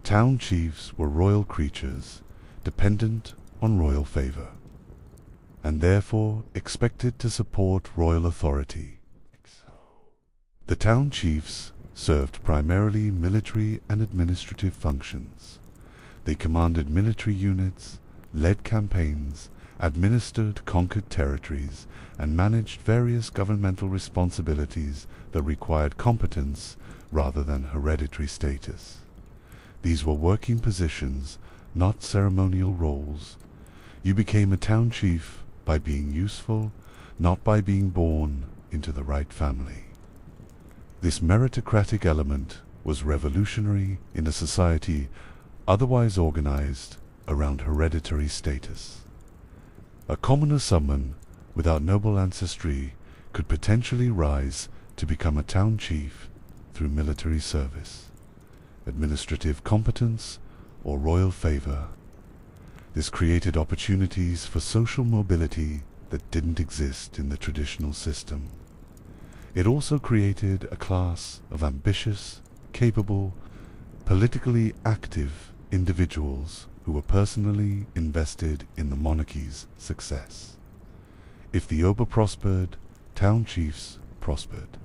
Town chiefs were royal creatures, dependent on royal favor, and therefore expected to support royal authority. The town chiefs served primarily military and administrative functions. They commanded military units, led campaigns, administered conquered territories, and managed various governmental responsibilities that required competence rather than hereditary status. These were working positions, not ceremonial roles. You became a town chief by being useful, not by being born into the right family. This meritocratic element was revolutionary in a society otherwise organized around hereditary status. A commoner someone without noble ancestry could potentially rise to become a town chief through military service, administrative competence, or royal favor. This created opportunities for social mobility that didn't exist in the traditional system. It also created a class of ambitious, capable, politically active individuals who were personally invested in the monarchy's success. If the Oba prospered, town chiefs prospered.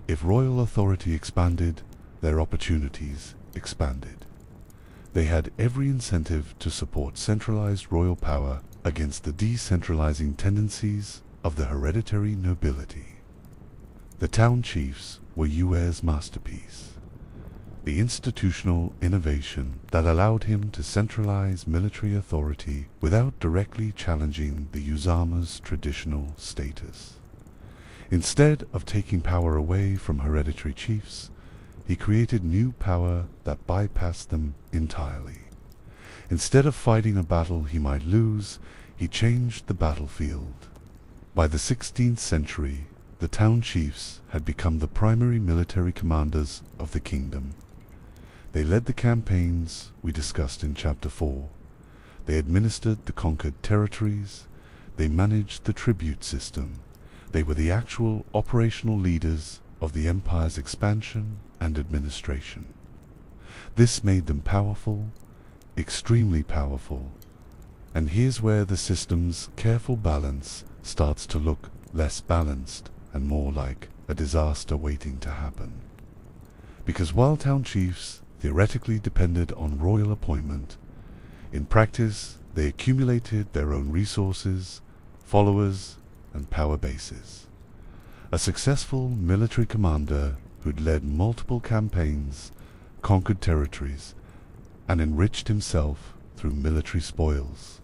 If royal authority expanded, their opportunities expanded. They had every incentive to support centralized royal power against the decentralizing tendencies of the hereditary nobility. The town chiefs were Yue's masterpiece, the institutional innovation that allowed him to centralize military authority without directly challenging the Uzama's traditional status. Instead of taking power away from hereditary chiefs, he created new power that bypassed them entirely. Instead of fighting a battle he might lose, he changed the battlefield. By the 16th century, the town chiefs had become the primary military commanders of the kingdom. They led the campaigns we discussed in Chapter 4. They administered the conquered territories. They managed the tribute system. They were the actual operational leaders of the empire's expansion and administration. This made them powerful, extremely powerful. And here's where the system's careful balance starts to look less balanced and more like a disaster waiting to happen. Because while town chiefs theoretically depended on royal appointment, in practice they accumulated their own resources, followers, and power bases. A successful military commander who'd led multiple campaigns, conquered territories, and enriched himself through military spoils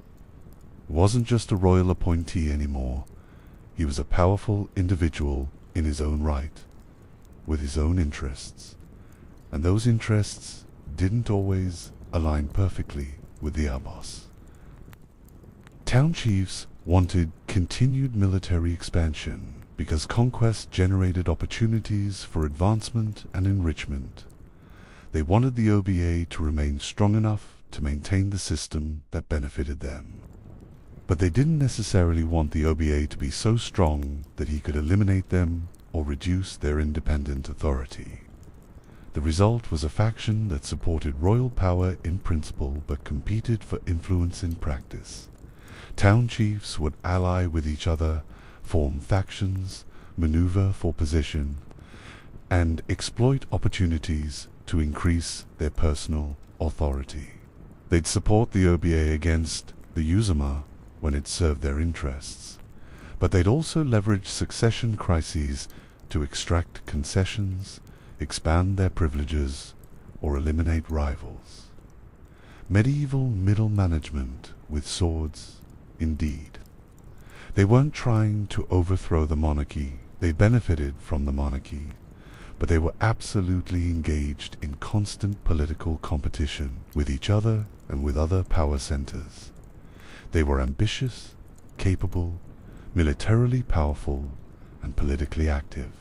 wasn't just a royal appointee anymore. He was a powerful individual in his own right, with his own interests, and those interests didn't always align perfectly with the Abos. Town chiefs wanted continued military expansion because conquest generated opportunities for advancement and enrichment. They wanted the OBA to remain strong enough to maintain the system that benefited them. But they didn't necessarily want the OBA to be so strong that he could eliminate them or reduce their independent authority. The result was a faction that supported royal power in principle but competed for influence in practice. Town chiefs would ally with each other, form factions, maneuver for position, and exploit opportunities to increase their personal authority. They'd support the OBA against the Uzama when it served their interests, but they'd also leverage succession crises to extract concessions, expand their privileges, or eliminate rivals. Medieval middle management with swords, indeed. They weren't trying to overthrow the monarchy. They benefited from the monarchy, but they were absolutely engaged in constant political competition with each other and with other power centers. They were ambitious, capable, militarily powerful, and politically active.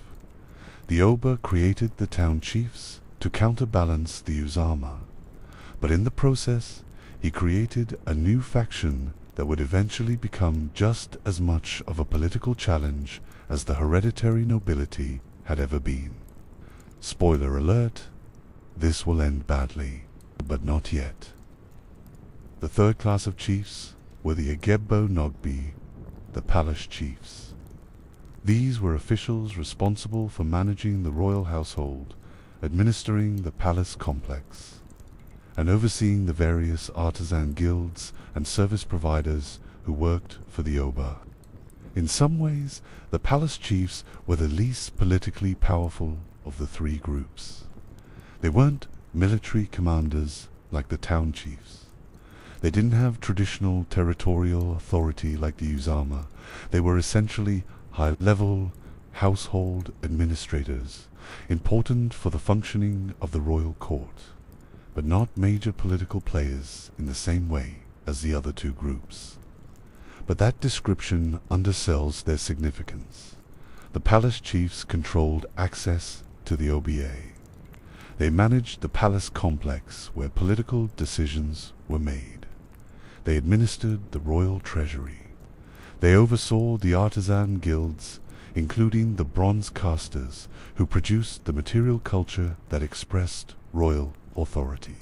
The Oba created the town chiefs to counterbalance the Uzama, but in the process he created a new faction that would eventually become just as much of a political challenge as the hereditary nobility had ever been. Spoiler alert, this will end badly, but not yet. The third class of chiefs were the Agebo Nogbi, the palace chiefs. These were officials responsible for managing the royal household, administering the palace complex, and overseeing the various artisan guilds and service providers who worked for the Oba. In some ways, the palace chiefs were the least politically powerful of the three groups. They weren't military commanders like the town chiefs. They didn't have traditional territorial authority like the Uzama. They were essentially high-level household administrators, important for the functioning of the royal court, but not major political players in the same way as the other two groups. But that description undersells their significance. The palace chiefs controlled access to the OBA. They managed the palace complex where political decisions were made. They administered the royal treasury. They oversaw the artisan guilds, including the bronze casters, who produced the material culture that expressed royal authority.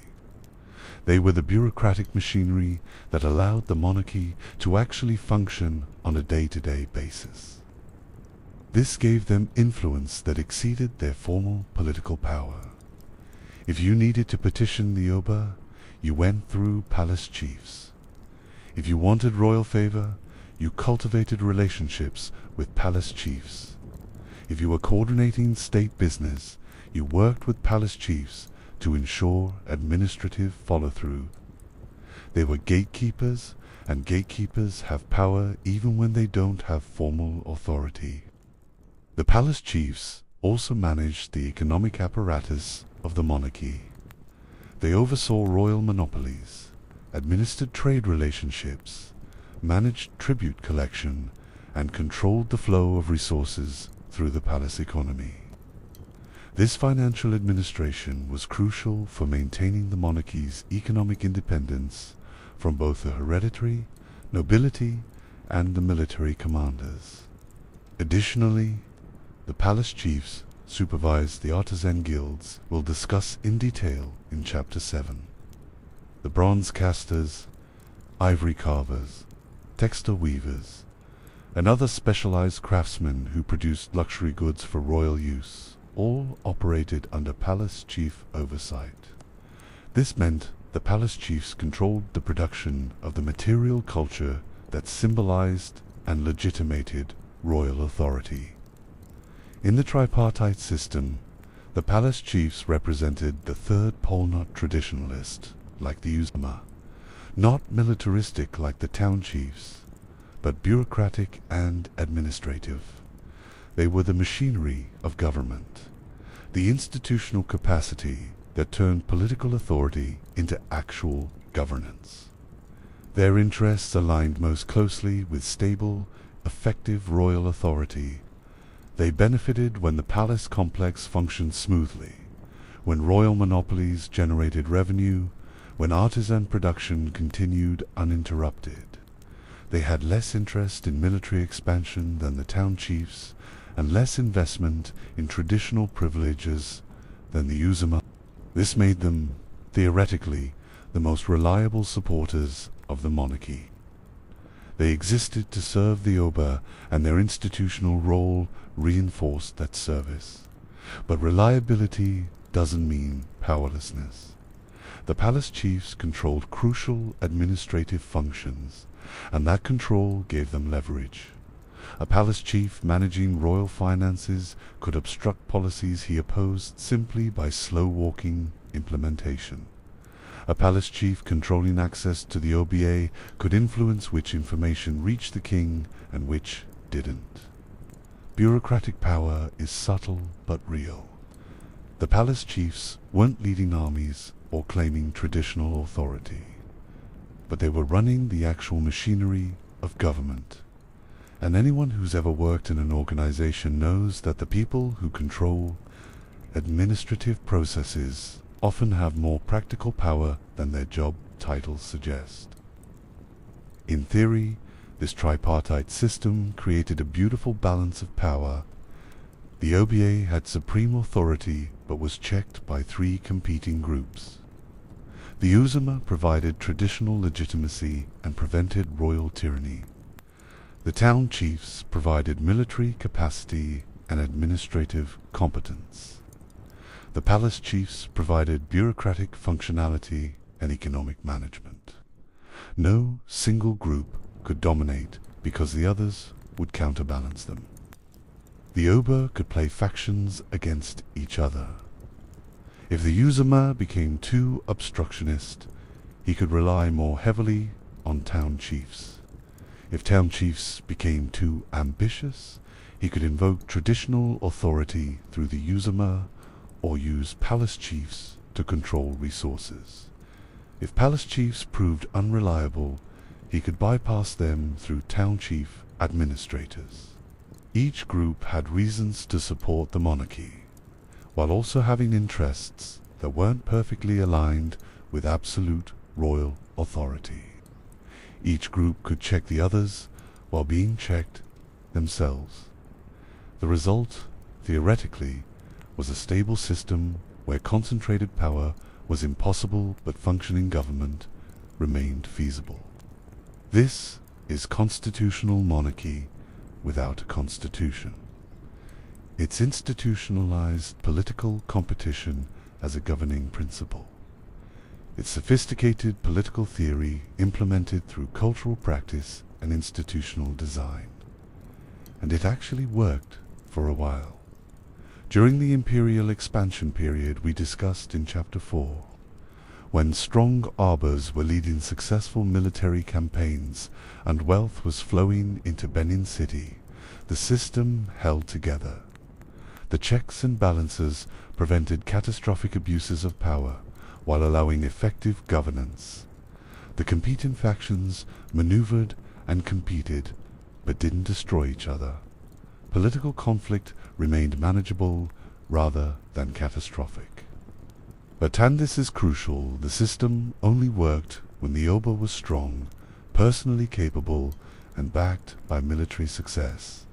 They were the bureaucratic machinery that allowed the monarchy to actually function on a day-to-day basis. This gave them influence that exceeded their formal political power. If you needed to petition the Oba, you went through palace chiefs. If you wanted royal favor, you cultivated relationships with palace chiefs. If you were coordinating state business, you worked with palace chiefs to ensure administrative follow-through. They were gatekeepers, and gatekeepers have power even when they don't have formal authority. The palace chiefs also managed the economic apparatus of the monarchy. They oversaw royal monopolies, administered trade relationships, managed tribute collection, and controlled the flow of resources through the palace economy. This financial administration was crucial for maintaining the monarchy's economic independence from both the hereditary, nobility, and the military commanders. Additionally, the palace chiefs supervised the artisan guilds we'll discuss in detail in Chapter 7. The bronze casters, ivory carvers, textile weavers, and other specialized craftsmen who produced luxury goods for royal use all operated under palace chief oversight. This meant the palace chiefs controlled the production of the material culture that symbolized and legitimated royal authority. In the tripartite system, the palace chiefs represented the third pole-nut traditionalist, like the Uzama, not militaristic like the town chiefs, but bureaucratic and administrative. They were the machinery of government, the institutional capacity that turned political authority into actual governance. Their interests aligned most closely with stable, effective royal authority. They benefited when the palace complex functioned smoothly, when royal monopolies generated revenue, when artisan production continued uninterrupted. They had less interest in military expansion than the town chiefs, and less investment in traditional privileges than the Uzama. This made them, theoretically, the most reliable supporters of the monarchy. They existed to serve the Oba, and their institutional role reinforced that service. But reliability doesn't mean powerlessness. The palace chiefs controlled crucial administrative functions, and that control gave them leverage. A palace chief managing royal finances could obstruct policies he opposed simply by slow-walking implementation. A palace chief controlling access to the OBA could influence which information reached the king and which didn't. Bureaucratic power is subtle but real. The palace chiefs weren't leading armies or claiming traditional authority, but they were running the actual machinery of government. And anyone who's ever worked in an organization knows that the people who control administrative processes often have more practical power than their job titles suggest. In theory, this tripartite system created a beautiful balance of power. The OBA had supreme authority but was checked by three competing groups. The Uzama provided traditional legitimacy and prevented royal tyranny. The town chiefs provided military capacity and administrative competence. The palace chiefs provided bureaucratic functionality and economic management. No single group could dominate because the others would counterbalance them. The Oba could play factions against each other. If the Uzama became too obstructionist, he could rely more heavily on town chiefs. If town chiefs became too ambitious, he could invoke traditional authority through the Uzama or use palace chiefs to control resources. If palace chiefs proved unreliable, he could bypass them through town chief administrators. Each group had reasons to support the monarchy, while also having interests that weren't perfectly aligned with absolute royal authority. Each group could check the others while being checked themselves. The result, theoretically, was a stable system where concentrated power was impossible but functioning government remained feasible. This is constitutional monarchy without a constitution. It's institutionalized political competition as a governing principle. It's sophisticated political theory implemented through cultural practice and institutional design. And it actually worked for a while. During the imperial expansion period we discussed in Chapter 4, when strong arbors were leading successful military campaigns and wealth was flowing into Benin City, the system held together. The checks and balances prevented catastrophic abuses of power while allowing effective governance. The competing factions maneuvered and competed, but didn't destroy each other. Political conflict remained manageable rather than catastrophic. But and this is crucial, the system only worked when the Oba was strong, personally capable, and backed by military success.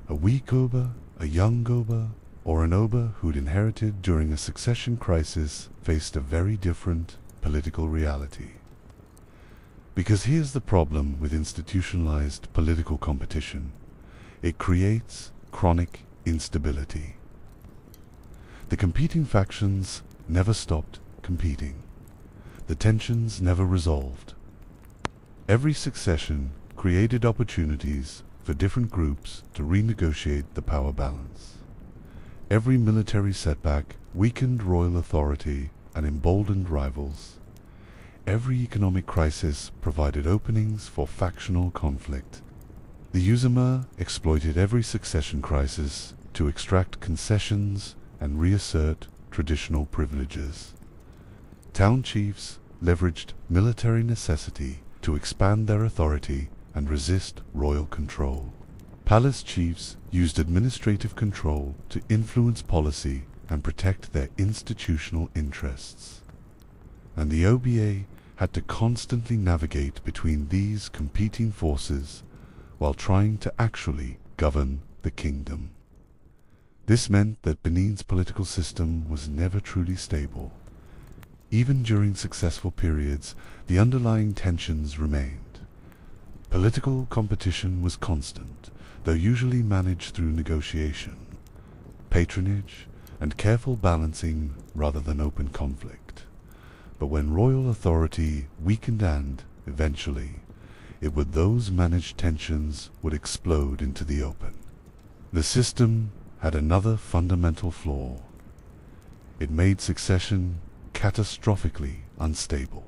A weak Oba, a young Oba, or an Oba who'd inherited during a succession crisis faced a very different political reality. Because here's the problem with institutionalized political competition. It creates chronic instability. The competing factions never stopped competing. The tensions never resolved. Every succession created opportunities for different groups to renegotiate the power balance. Every military setback weakened royal authority and emboldened rivals. Every economic crisis provided openings for factional conflict. The Uzama exploited every succession crisis to extract concessions and reassert traditional privileges. Town chiefs leveraged military necessity to expand their authority and resist royal control. Palace chiefs used administrative control to influence policy and protect their institutional interests. And the OBA had to constantly navigate between these competing forces while trying to actually govern the kingdom. This meant that Benin's political system was never truly stable. Even during successful periods, the underlying tensions remained. Political competition was constant, though usually managed through negotiation, patronage, and careful balancing rather than open conflict. But when royal authority weakened and, eventually, those managed tensions would explode into the open. The system had another fundamental flaw. It made succession catastrophically unstable.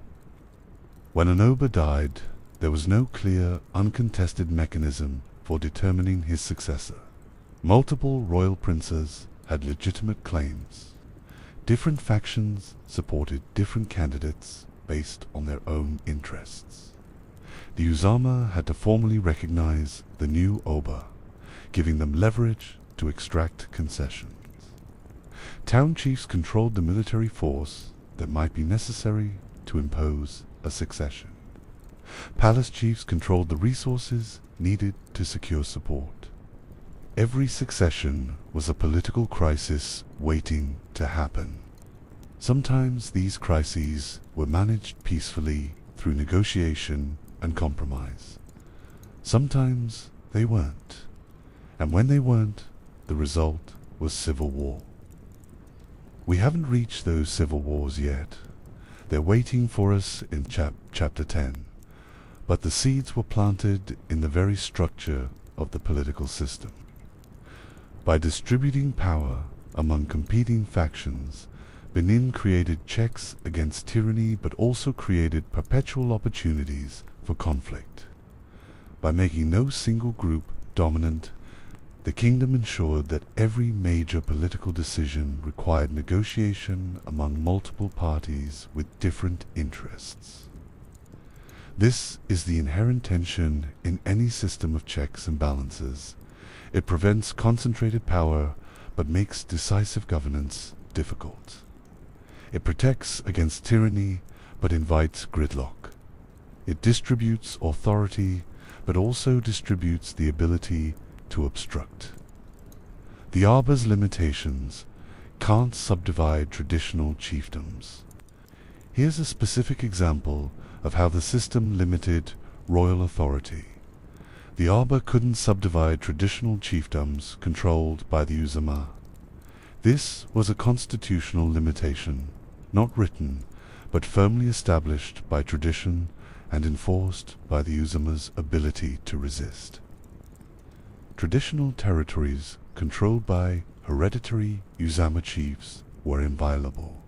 When an Oba died, there was no clear, uncontested mechanism for determining his successor. Multiple royal princes had legitimate claims. Different factions supported different candidates based on their own interests. The Uzama had to formally recognize the new Oba, giving them leverage to extract concessions. Town chiefs controlled the military force that might be necessary to impose a succession. Palace chiefs controlled the resources needed to secure support. Every succession was a political crisis waiting to happen. Sometimes these crises were managed peacefully through negotiation and compromise. Sometimes they weren't. And when they weren't, the result was civil war. We haven't reached those civil wars yet. They're waiting for us in chapter 10. But the seeds were planted in the very structure of the political system. By distributing power among competing factions, Benin created checks against tyranny but also created perpetual opportunities for conflict. By making no single group dominant, the kingdom ensured that every major political decision required negotiation among multiple parties with different interests. This is the inherent tension in any system of checks and balances. It prevents concentrated power but makes decisive governance difficult. It protects against tyranny but invites gridlock. It distributes authority but also distributes the ability to obstruct. The Arba's limitations can't subdivide traditional chiefdoms. Here's a specific example of how the system limited royal authority. The Arba couldn't subdivide traditional chiefdoms controlled by the Uzama. This was a constitutional limitation, not written, but firmly established by tradition and enforced by the Uzama's ability to resist. Traditional territories controlled by hereditary Uzama chiefs were inviolable.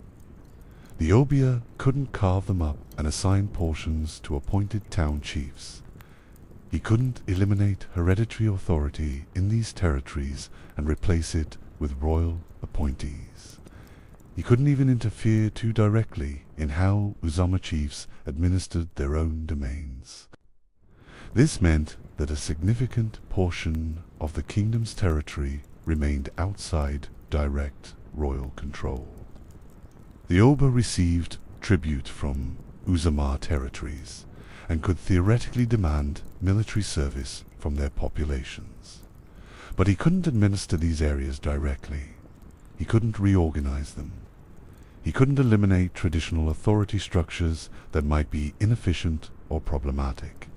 The Obia couldn't carve them up and assign portions to appointed town chiefs. He couldn't eliminate hereditary authority in these territories and replace it with royal appointees. He couldn't even interfere too directly in how Uzama chiefs administered their own domains. This meant that a significant portion of the kingdom's territory remained outside direct royal control. The Oba received tribute from Uzama territories and could theoretically demand military service from their populations. But he couldn't administer these areas directly. He couldn't reorganize them. He couldn't eliminate traditional authority structures that might be inefficient or problematic.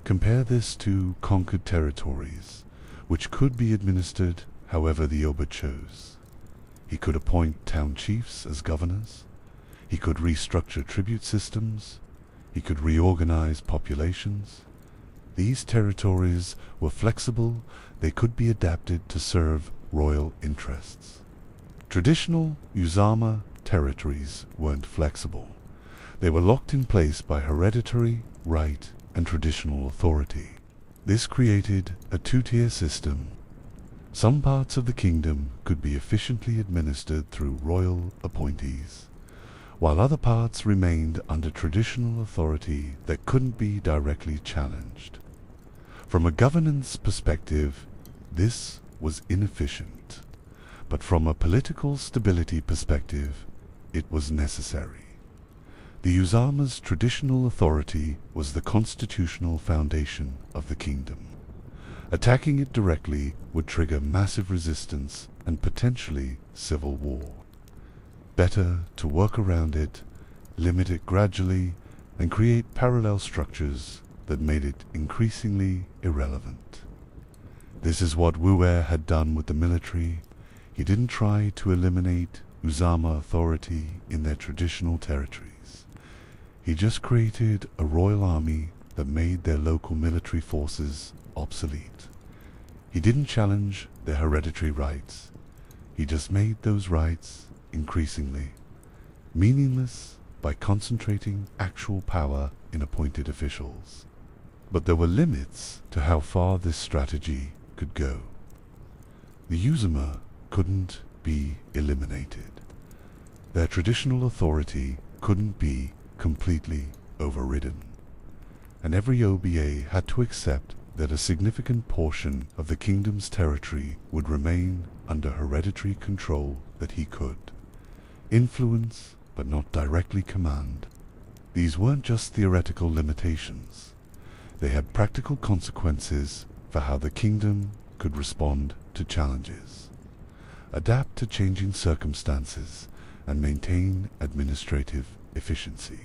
Compare this to conquered territories, which could be administered however the Oba chose. He could appoint town chiefs as governors. He could restructure tribute systems. He could reorganize populations. These territories were flexible. They could be adapted to serve royal interests. Traditional Uzama territories weren't flexible. They were locked in place by hereditary, right, and traditional authority. This created a two-tier system. Some parts of the kingdom could be efficiently administered through royal appointees, while other parts remained under traditional authority that couldn't be directly challenged. From a governance perspective, this was inefficient, but from a political stability perspective, it was necessary. The Uzama's traditional authority was the constitutional foundation of the kingdom. Attacking it directly would trigger massive resistance and potentially civil war. Better to work around it, limit it gradually, and create parallel structures that made it increasingly irrelevant. This is what Wu'er had done with the military. He didn't try to eliminate Uzama authority in their traditional territories. He just created a royal army that made their local military forces obsolete. He didn't challenge their hereditary rights. He just made those rights increasingly meaningless by concentrating actual power in appointed officials. But there were limits to how far this strategy could go. The Uzuma couldn't be eliminated. Their traditional authority couldn't be completely overridden. And every OBA had to accept that a significant portion of the kingdom's territory would remain under hereditary control that he could influence but not directly command. These weren't just theoretical limitations. They had practical consequences for how the kingdom could respond to challenges, adapt to changing circumstances, and maintain administrative efficiency.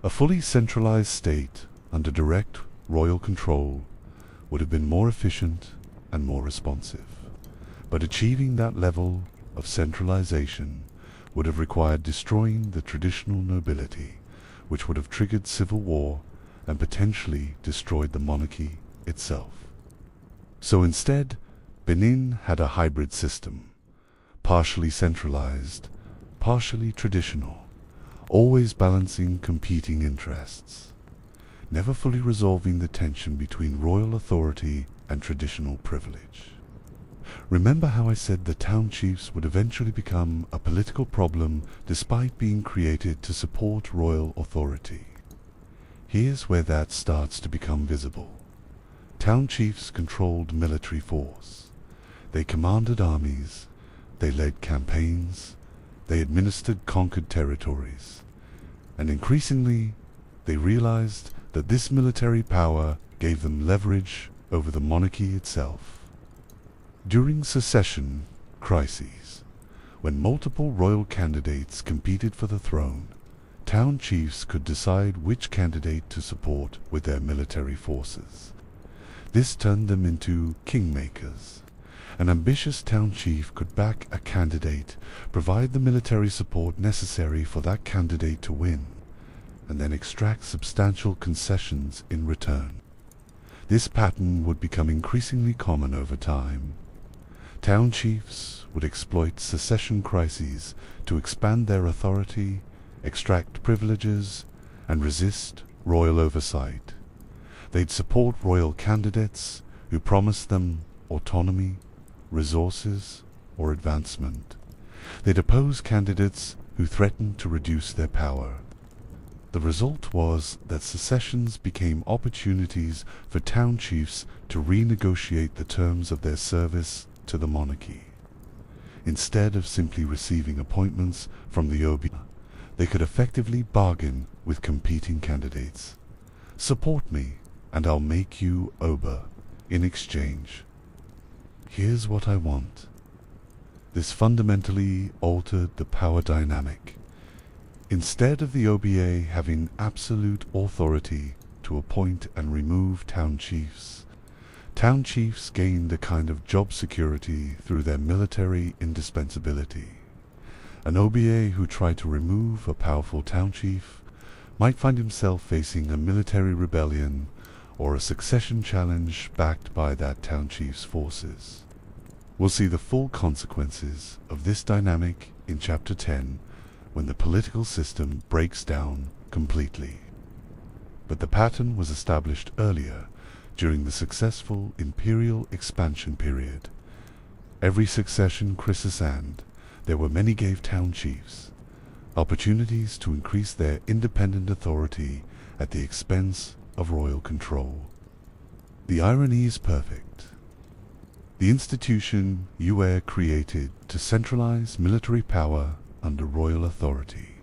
A fully centralized state under direct royal control would have been more efficient and more responsive, but achieving that level of centralization would have required destroying the traditional nobility, which would have triggered civil war and potentially destroyed the monarchy itself. So instead, Benin had a hybrid system, partially centralized, partially traditional, always balancing competing interests, never fully resolving the tension between royal authority and traditional privilege. Remember how I said the town chiefs would eventually become a political problem despite being created to support royal authority? Here's where that starts to become visible. Town chiefs controlled military force. They commanded armies, they led campaigns, they administered conquered territories, and increasingly they realized that this military power gave them leverage over the monarchy itself. During succession crises, when multiple royal candidates competed for the throne, town chiefs could decide which candidate to support with their military forces. This turned them into kingmakers. An ambitious town chief could back a candidate, provide the military support necessary for that candidate to win, and then extract substantial concessions in return. This pattern would become increasingly common over time. Town chiefs would exploit succession crises to expand their authority, extract privileges, and resist royal oversight. They'd support royal candidates who promised them autonomy, resources, or advancement. They'd oppose candidates who threatened to reduce their power. The result was that secessions became opportunities for town chiefs to renegotiate the terms of their service to the monarchy. Instead of simply receiving appointments from the OBA, they could effectively bargain with competing candidates. Support me, and I'll make you Oba in exchange. Here's what I want. This fundamentally altered the power dynamic. Instead of the OBA having absolute authority to appoint and remove town chiefs gained a kind of job security through their military indispensability. An OBA who tried to remove a powerful town chief might find himself facing a military rebellion or a succession challenge backed by that town chief's forces. We'll see the full consequences of this dynamic in Chapter 10 when the political system breaks down completely. But the pattern was established earlier during the successful imperial expansion period. Every succession crisis, and there were many, gave town chiefs opportunities to increase their independent authority at the expense of royal control. The irony is perfect. The institution UAE created to centralize military power under royal authority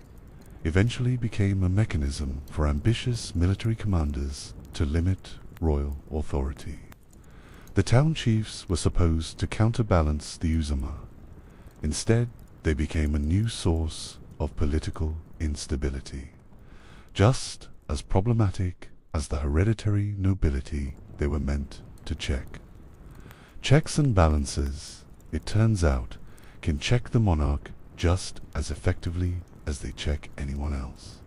eventually became a mechanism for ambitious military commanders to limit royal authority. The town chiefs were supposed to counterbalance the Uzama. Instead, they became a new source of political instability, just as problematic as the hereditary nobility they were meant to check. Checks and balances, it turns out, can check the monarch just as effectively as they check anyone else.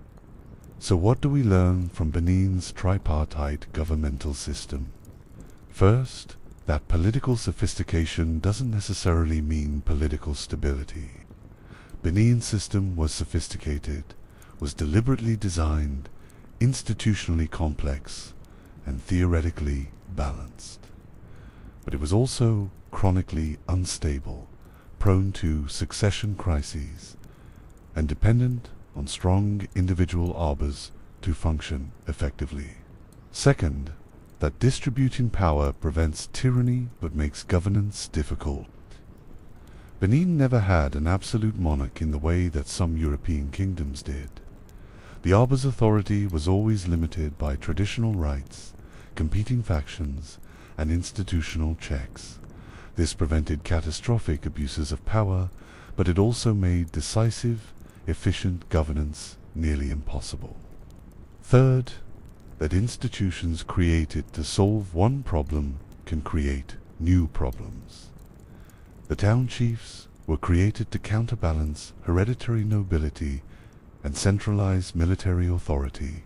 So what do we learn from Benin's tripartite governmental system? First, that political sophistication doesn't necessarily mean political stability. Benin system was sophisticated, was deliberately designed, institutionally complex, and theoretically balanced. But it was also chronically unstable, prone to succession crises, and dependent on strong individual arbors to function effectively. Second, that distributing power prevents tyranny but makes governance difficult. Benin never had an absolute monarch in the way that some European kingdoms did. The arbor's authority was always limited by traditional rights, competing factions, and institutional checks. This prevented catastrophic abuses of power, but it also made decisive, efficient governance nearly impossible. Third, that institutions created to solve one problem can create new problems. The town chiefs were created to counterbalance hereditary nobility and centralize military authority.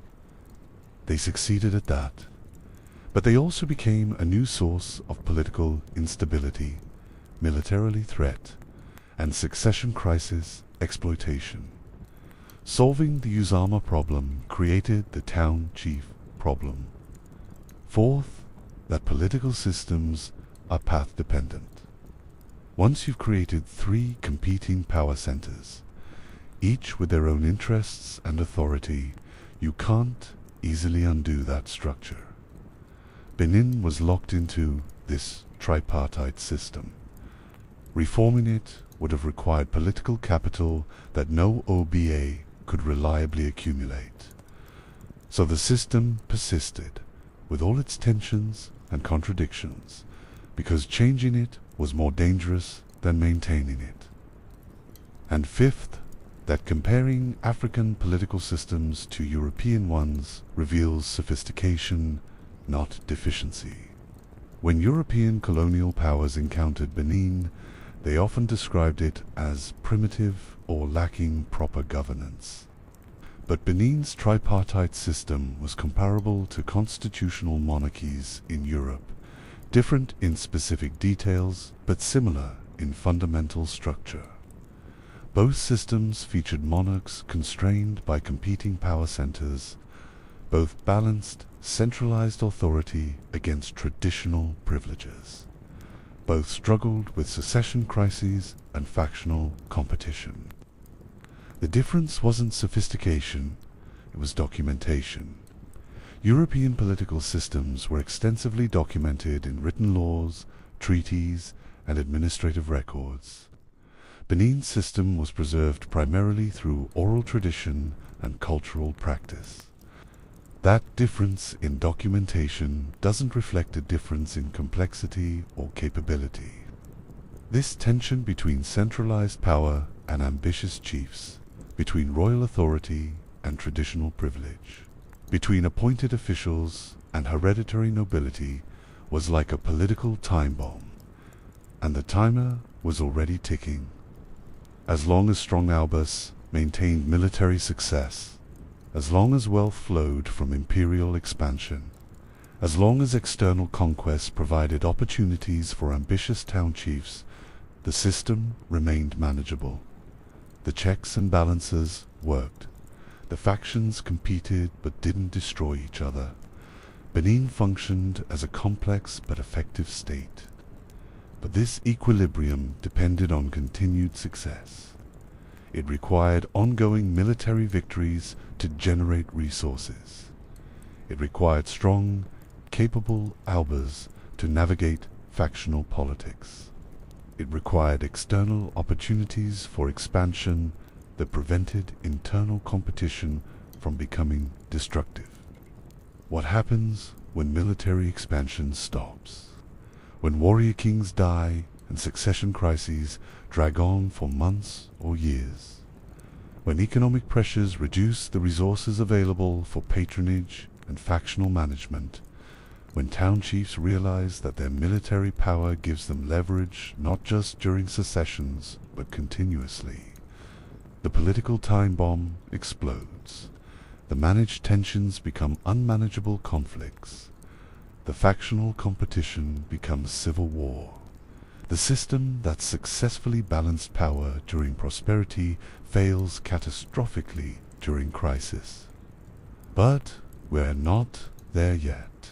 They succeeded at that, but they also became a new source of political instability, militarily threat, and succession crisis exploitation. Solving the Uzama problem created the town chief problem. Fourth, that political systems are path-dependent. Once you've created 3 competing power centers, each with their own interests and authority, you can't easily undo that structure. Benin was locked into this tripartite system. Reforming it would have required political capital that no OBA could reliably accumulate. So the system persisted, with all its tensions and contradictions, because changing it was more dangerous than maintaining it. And fifth, that comparing African political systems to European ones reveals sophistication, not deficiency. When European colonial powers encountered Benin, they often described it as primitive or lacking proper governance. But Benin's tripartite system was comparable to constitutional monarchies in Europe, different in specific details, but similar in fundamental structure. Both systems featured monarchs constrained by competing power centers. Both balanced centralized authority against traditional privileges. Both struggled with secession crises and factional competition. The difference wasn't sophistication, it was documentation. European political systems were extensively documented in written laws, treaties, and administrative records. Benin's system was preserved primarily through oral tradition and cultural practice. That difference in documentation doesn't reflect a difference in complexity or capability. This tension between centralized power and ambitious chiefs, between royal authority and traditional privilege, between appointed officials and hereditary nobility, was like a political time bomb, and the timer was already ticking. As long as strong Albus maintained military success, as long as wealth flowed from imperial expansion, as long as external conquests provided opportunities for ambitious town chiefs, the system remained manageable. The checks and balances worked. The factions competed but didn't destroy each other. Benin functioned as a complex but effective state. But this equilibrium depended on continued success. It required ongoing military victories to generate resources. It required strong, capable albers to navigate factional politics. It required external opportunities for expansion that prevented internal competition from becoming destructive. What happens when military expansion stops? When warrior kings die and succession crises drag on for months or years? When economic pressures reduce the resources available for patronage and factional management? When town chiefs realize that their military power gives them leverage not just during secessions, but continuously? The political time bomb explodes. The managed tensions become unmanageable conflicts. The factional competition becomes civil war. The system that successfully balanced power during prosperity fails catastrophically during crisis. But we're not there yet.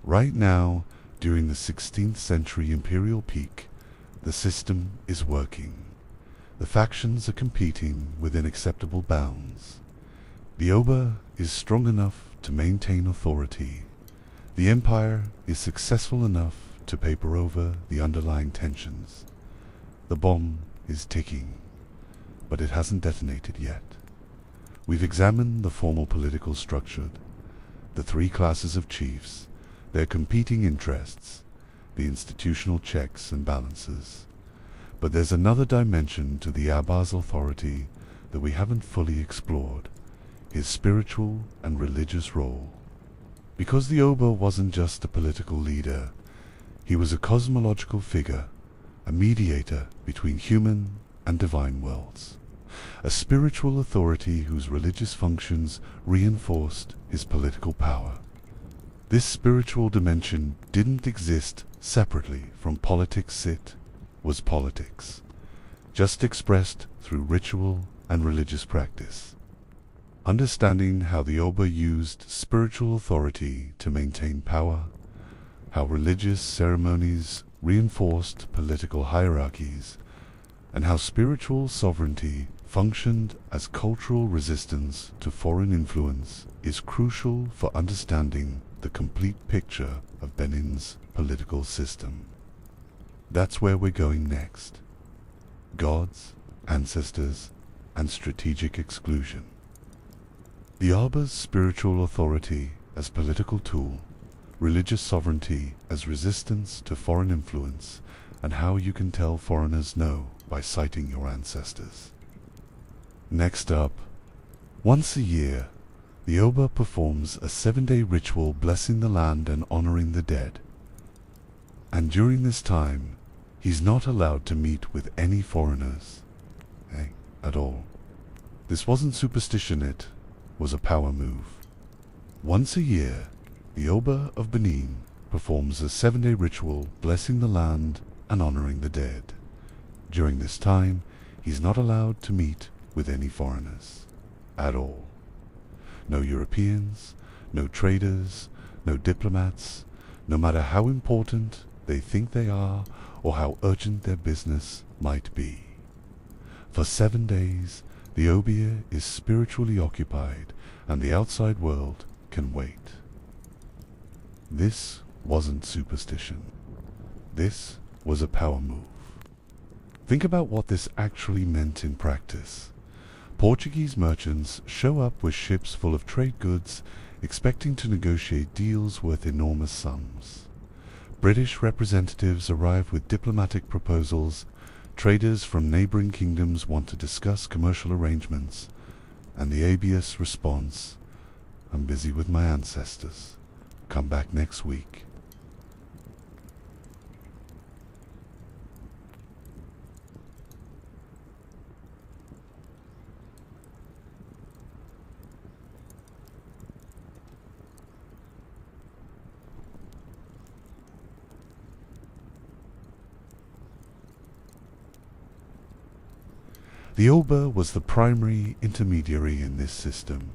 Right now, during the 16th century imperial peak, the system is working. The factions are competing within acceptable bounds. The Oba is strong enough to maintain authority. The empire is successful enough to paper over the underlying tensions. The bomb is ticking, but it hasn't detonated yet. We've examined the formal political structure, the three classes of chiefs, their competing interests, the institutional checks and balances. But there's another dimension to the Aba's authority that we haven't fully explored, his spiritual and religious role. Because the Oba wasn't just a political leader, he was a cosmological figure, a mediator between human and divine worlds, a spiritual authority whose religious functions reinforced his political power. This spiritual dimension didn't exist separately from politics. It was politics, just expressed through ritual and religious practice. Understanding how the Oba used spiritual authority to maintain power, how religious ceremonies reinforced political hierarchies, and how spiritual sovereignty functioned as cultural resistance to foreign influence is crucial for understanding the complete picture of Benin's political system. That's where we're going next. Gods, ancestors, and strategic exclusion. The Aba's spiritual authority as political tool, religious sovereignty as resistance to foreign influence, and how you can tell foreigners no by citing your ancestors. Next up, once a year, the Oba performs a 7-day ritual blessing the land and honoring the dead. And during this time, he's not allowed to meet with any foreigners, at all. This wasn't superstition, it was a power move. Once a year, the Oba of Benin performs a 7-day ritual blessing the land and honoring the dead. During this time, he's not allowed to meet with any foreigners, at all. No Europeans, no traders, no diplomats, no matter how important they think they are or how urgent their business might be. For 7 days, the Oba is spiritually occupied and the outside world can wait. This wasn't superstition. This was a power move. Think about what this actually meant in practice. Portuguese merchants show up with ships full of trade goods, expecting to negotiate deals worth enormous sums. British representatives arrive with diplomatic proposals, traders from neighboring kingdoms want to discuss commercial arrangements, and the Abius response, "I'm busy with my ancestors. Come back next week." The Oba was the primary intermediary in this system.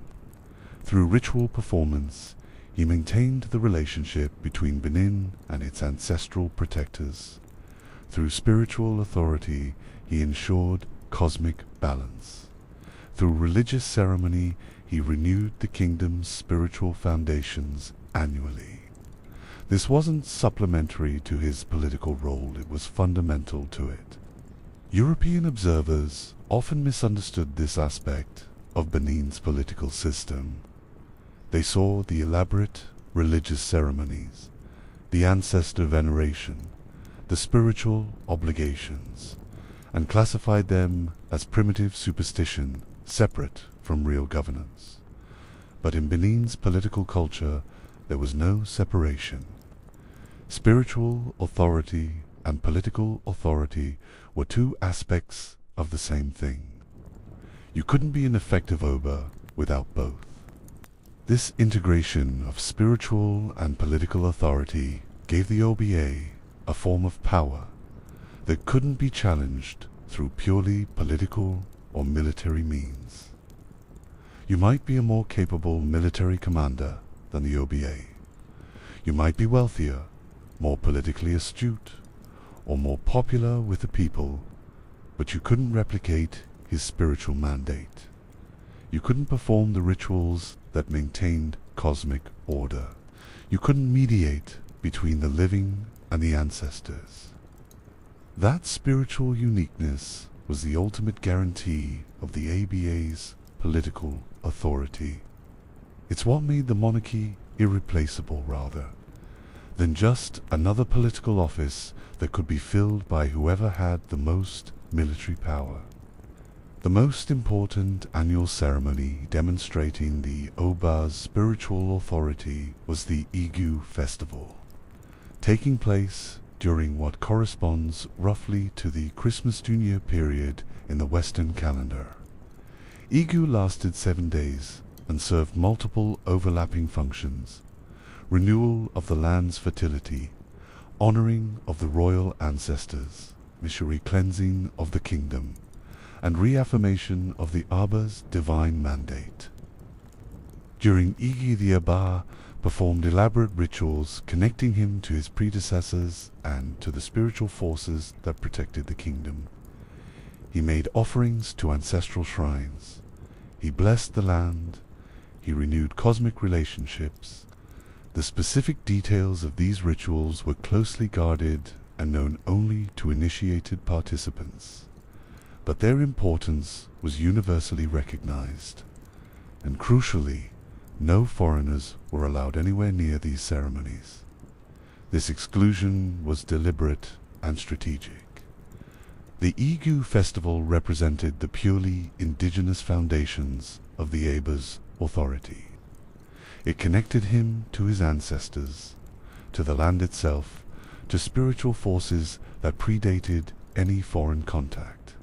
Through ritual performance, he maintained the relationship between Benin and its ancestral protectors. Through spiritual authority, he ensured cosmic balance. Through religious ceremony, he renewed the kingdom's spiritual foundations annually. This wasn't supplementary to his political role, it was fundamental to it. European observers often misunderstood this aspect of Benin's political system. They saw the elaborate religious ceremonies, the ancestor veneration, the spiritual obligations, and classified them as primitive superstition separate from real governance. But in Benin's political culture, there was no separation. Spiritual authority and political authority were two aspects of the same thing. You couldn't be an effective Oba without both. This integration of spiritual and political authority gave the Oba a form of power that couldn't be challenged through purely political or military means. You might be a more capable military commander than the OBA. You might be wealthier, more politically astute, or more popular with the people, but you couldn't replicate his spiritual mandate. You couldn't perform the rituals that maintained cosmic order. You couldn't mediate between the living and the ancestors. That spiritual uniqueness was the ultimate guarantee of the ABA's political authority. It's what made the monarchy irreplaceable, rather than just another political office that could be filled by whoever had the most military power. The most important annual ceremony demonstrating the Oba's spiritual authority was the Igu festival, taking place during what corresponds roughly to the Christmas New Year period in the Western calendar. Igu lasted 7 days and served multiple overlapping functions: renewal of the land's fertility, honoring of the royal ancestors, missionary cleansing of the kingdom, and reaffirmation of the Aba's divine mandate. During Igi, the Aba performed elaborate rituals connecting him to his predecessors and to the spiritual forces that protected the kingdom. He made offerings to ancestral shrines. He blessed the land. He renewed cosmic relationships. The specific details of these rituals were closely guarded and known only to initiated participants, but their importance was universally recognized, and crucially, no foreigners were allowed anywhere near these ceremonies. This exclusion was deliberate and strategic. The Igu festival represented the purely indigenous foundations of the Aba's authority. It connected him to his ancestors, to the land itself, to spiritual forces that predated any foreign contact.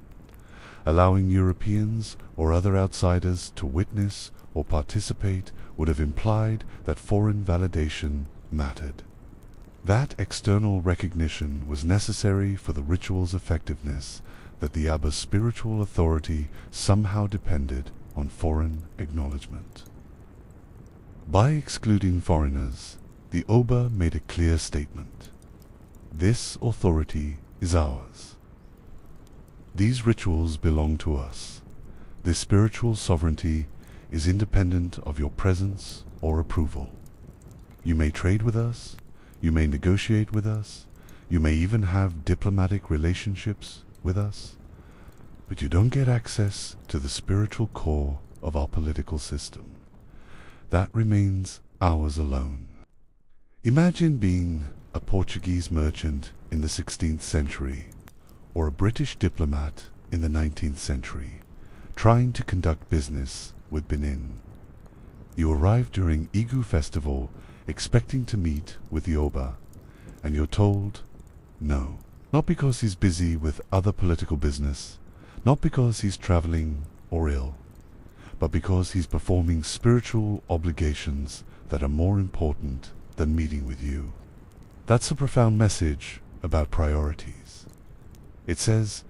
Allowing Europeans or other outsiders to witness or participate would have implied that foreign validation mattered. That external recognition was necessary for the ritual's effectiveness, that the Aba's spiritual authority somehow depended on foreign acknowledgement. By excluding foreigners, the Oba made a clear statement: this authority is ours. These rituals belong to us. This spiritual sovereignty is independent of your presence or approval. You may trade with us, you may negotiate with us, you may even have diplomatic relationships with us, but you don't get access to the spiritual core of our political system. That remains ours alone. Imagine being a Portuguese merchant in the 16th century, or a British diplomat in the 19th century, trying to conduct business with Benin. You arrive during Igu festival expecting to meet with the Oba, and you're told no. Not because he's busy with other political business, not because he's traveling or ill, but because he's performing spiritual obligations that are more important than meeting with you. That's a profound message about priorities. It says,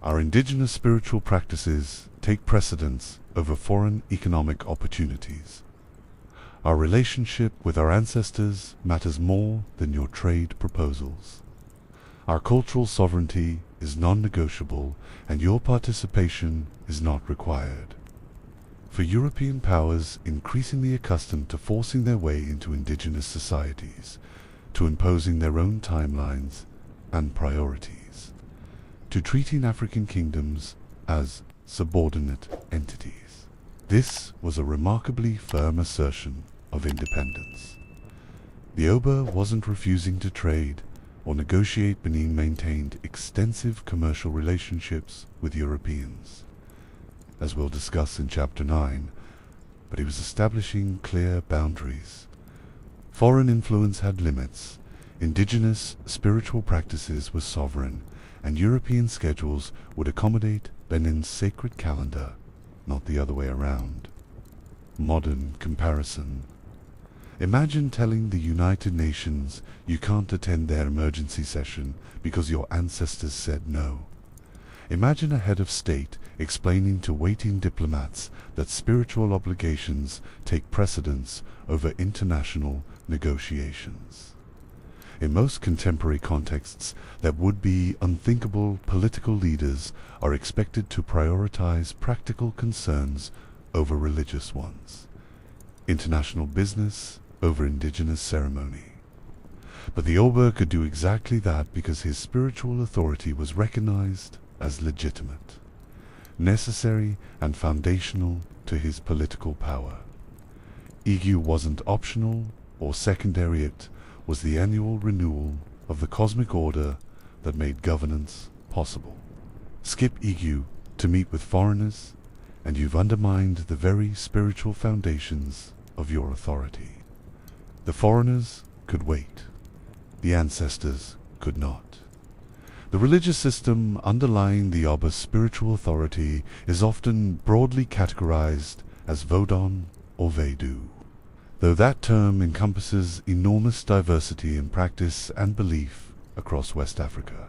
our indigenous spiritual practices take precedence over foreign economic opportunities. Our relationship with our ancestors matters more than your trade proposals. Our cultural sovereignty is non-negotiable, and your participation is not required. For European powers increasingly accustomed to forcing their way into indigenous societies, to imposing their own timelines and priorities, to treating African kingdoms as subordinate entities. This was a remarkably firm assertion of independence. The Oba wasn't refusing to trade or negotiate. Benin maintained extensive commercial relationships with Europeans, as we'll discuss in Chapter 9, but he was establishing clear boundaries. Foreign influence had limits, indigenous spiritual practices were sovereign, and European schedules would accommodate Benin's sacred calendar, not the other way around. Modern comparison. Imagine telling the United Nations you can't attend their emergency session because your ancestors said no. Imagine a head of state explaining to waiting diplomats that spiritual obligations take precedence over international negotiations. In most contemporary contexts, that would-be unthinkable political leaders are expected to prioritize practical concerns over religious ones, international business over indigenous ceremony. But the Oba could do exactly that because his spiritual authority was recognized as legitimate, necessary and foundational to his political power. Egu wasn't optional or secondary, it was the annual renewal of the cosmic order that made governance possible. Skip Egu to meet with foreigners, and you've undermined the very spiritual foundations of your authority. The foreigners could wait. The ancestors could not. The religious system underlying the Oba's spiritual authority is often broadly categorized as Vodun or Vedu, though that term encompasses enormous diversity in practice and belief across West Africa.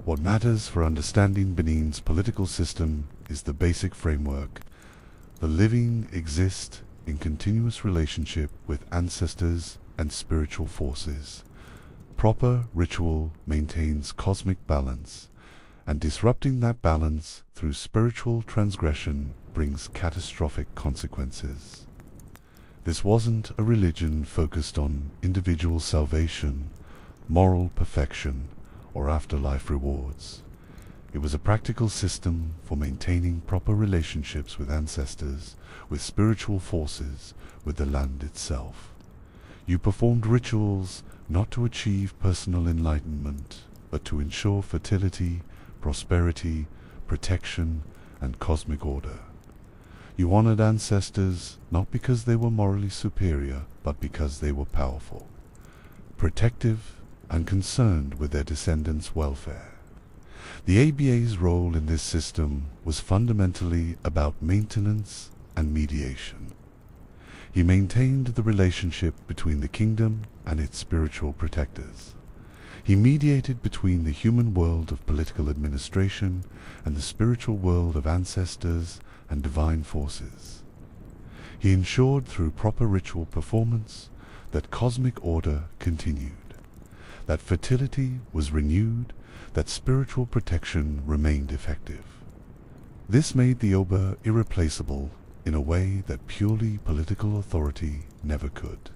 What matters for understanding Benin's political system is the basic framework. The living exist in continuous relationship with ancestors and spiritual forces. Proper ritual maintains cosmic balance, and disrupting that balance through spiritual transgression brings catastrophic consequences. This wasn't a religion focused on individual salvation, moral perfection, or afterlife rewards. It was a practical system for maintaining proper relationships with ancestors, with spiritual forces, with the land itself. You performed rituals not to achieve personal enlightenment, but to ensure fertility, prosperity, protection, and cosmic order. You honored ancestors not because they were morally superior, but because they were powerful, protective, and concerned with their descendants' welfare. The ABA's role in this system was fundamentally about maintenance and mediation. He maintained the relationship between the kingdom and its spiritual protectors. He mediated between the human world of political administration and the spiritual world of ancestors and divine forces. He ensured through proper ritual performance that cosmic order continued, that fertility was renewed, that spiritual protection remained effective. This made the Oba irreplaceable in a way that purely political authority never could.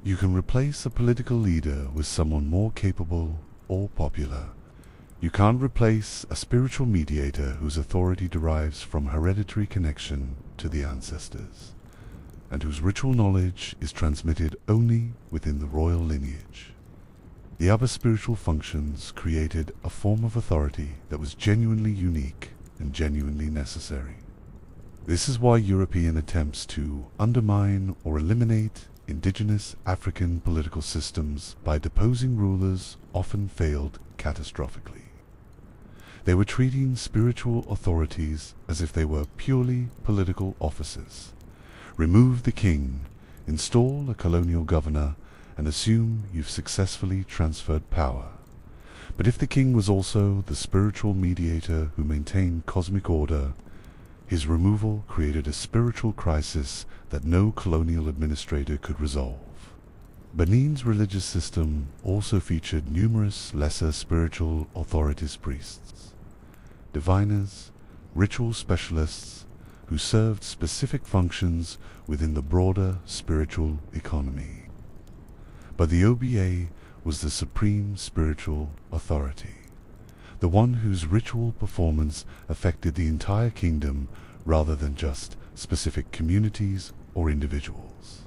You can replace a political leader with someone more capable or popular. You can't replace a spiritual mediator whose authority derives from hereditary connection to the ancestors, and whose ritual knowledge is transmitted only within the royal lineage. The other spiritual functions created a form of authority that was genuinely unique and genuinely necessary. This is why European attempts to undermine or eliminate indigenous African political systems by deposing rulers often failed catastrophically. They were treating spiritual authorities as if they were purely political offices. Remove the king, install a colonial governor, and assume you've successfully transferred power. But if the king was also the spiritual mediator who maintained cosmic order, his removal created a spiritual crisis that no colonial administrator could resolve. Benin's religious system also featured numerous lesser spiritual authorities, priests, diviners, ritual specialists who served specific functions within the broader spiritual economy. But the OBA was the supreme spiritual authority, the one whose ritual performance affected the entire kingdom rather than just specific communities or individuals.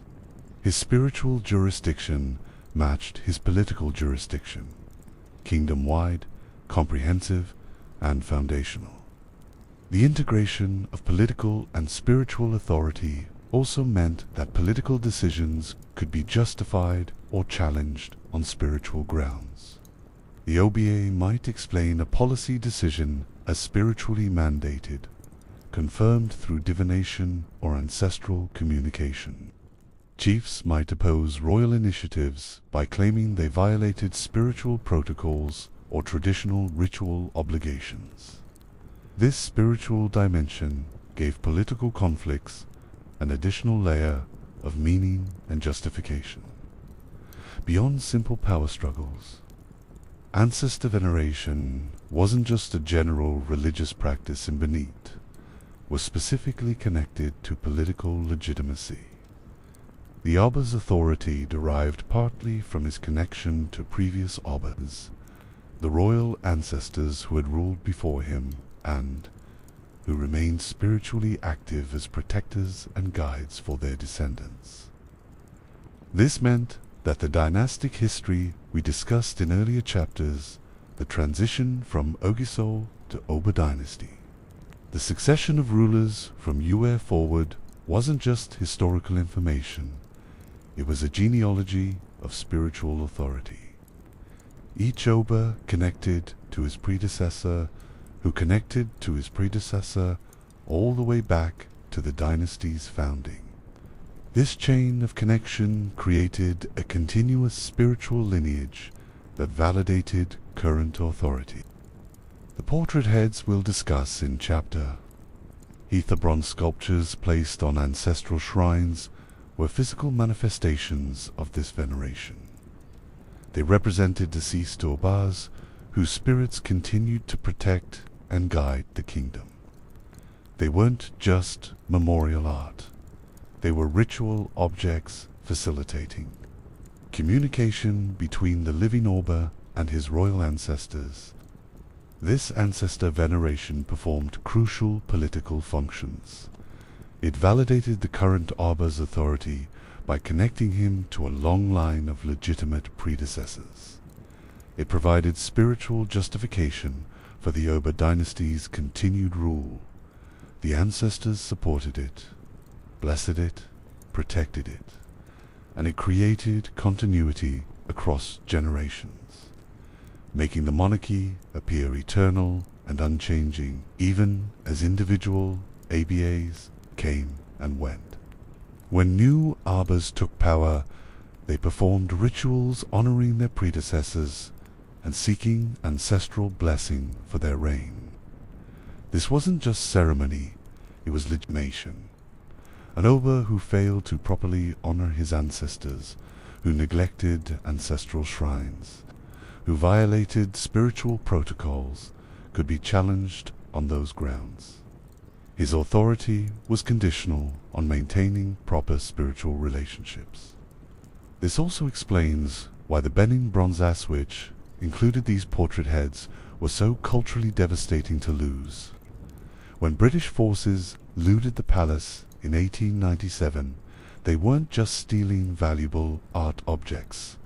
His spiritual jurisdiction matched his political jurisdiction, kingdom-wide, comprehensive, and foundational. The integration of political and spiritual authority also meant that political decisions could be justified or challenged on spiritual grounds. The OBA might explain a policy decision as spiritually mandated, confirmed through divination or ancestral communication. Chiefs might oppose royal initiatives by claiming they violated spiritual protocols or traditional ritual obligations. This spiritual dimension gave political conflicts an additional layer of meaning and justification. Beyond simple power struggles, ancestor veneration wasn't just a general religious practice in Benin, was specifically connected to political legitimacy. The Oba's authority derived partly from his connection to previous Obas, the royal ancestors who had ruled before him and who remained spiritually active as protectors and guides for their descendants. This meant that the dynastic history we discussed in earlier chapters, the transition from Ogiso to Oba dynasty, the succession of rulers from Yue forward, wasn't just historical information, it was a genealogy of spiritual authority. Each Oba connected to his predecessor, who connected to his predecessor all the way back to the dynasty's founding. This chain of connection created a continuous spiritual lineage that validated current authority. The portrait heads we'll discuss in chapter. Ether bronze sculptures placed on ancestral shrines were physical manifestations of this veneration. They represented deceased Obas whose spirits continued to protect and guide the kingdom. They weren't just memorial art. They were ritual objects facilitating communication between the living Oba and his royal ancestors. This ancestor veneration performed crucial political functions. It validated the current Oba's authority by connecting him to a long line of legitimate predecessors. It provided spiritual justification for the Oba dynasty's continued rule. The ancestors supported it, blessed it, protected it, and it created continuity across generations, making the monarchy appear eternal and unchanging even as individual ABAs came and went. When new Abas took power, they performed rituals honoring their predecessors and seeking ancestral blessing for their reign. This wasn't just ceremony, it was legitimation. An Oba who failed to properly honor his ancestors, who neglected ancestral shrines, who violated spiritual protocols, could be challenged on those grounds. His authority was conditional on maintaining proper spiritual relationships. This also explains why the Benin bronze ass which included these portrait heads was so culturally devastating to lose. When British forces looted the palace in 1897, they weren't just stealing valuable art objects.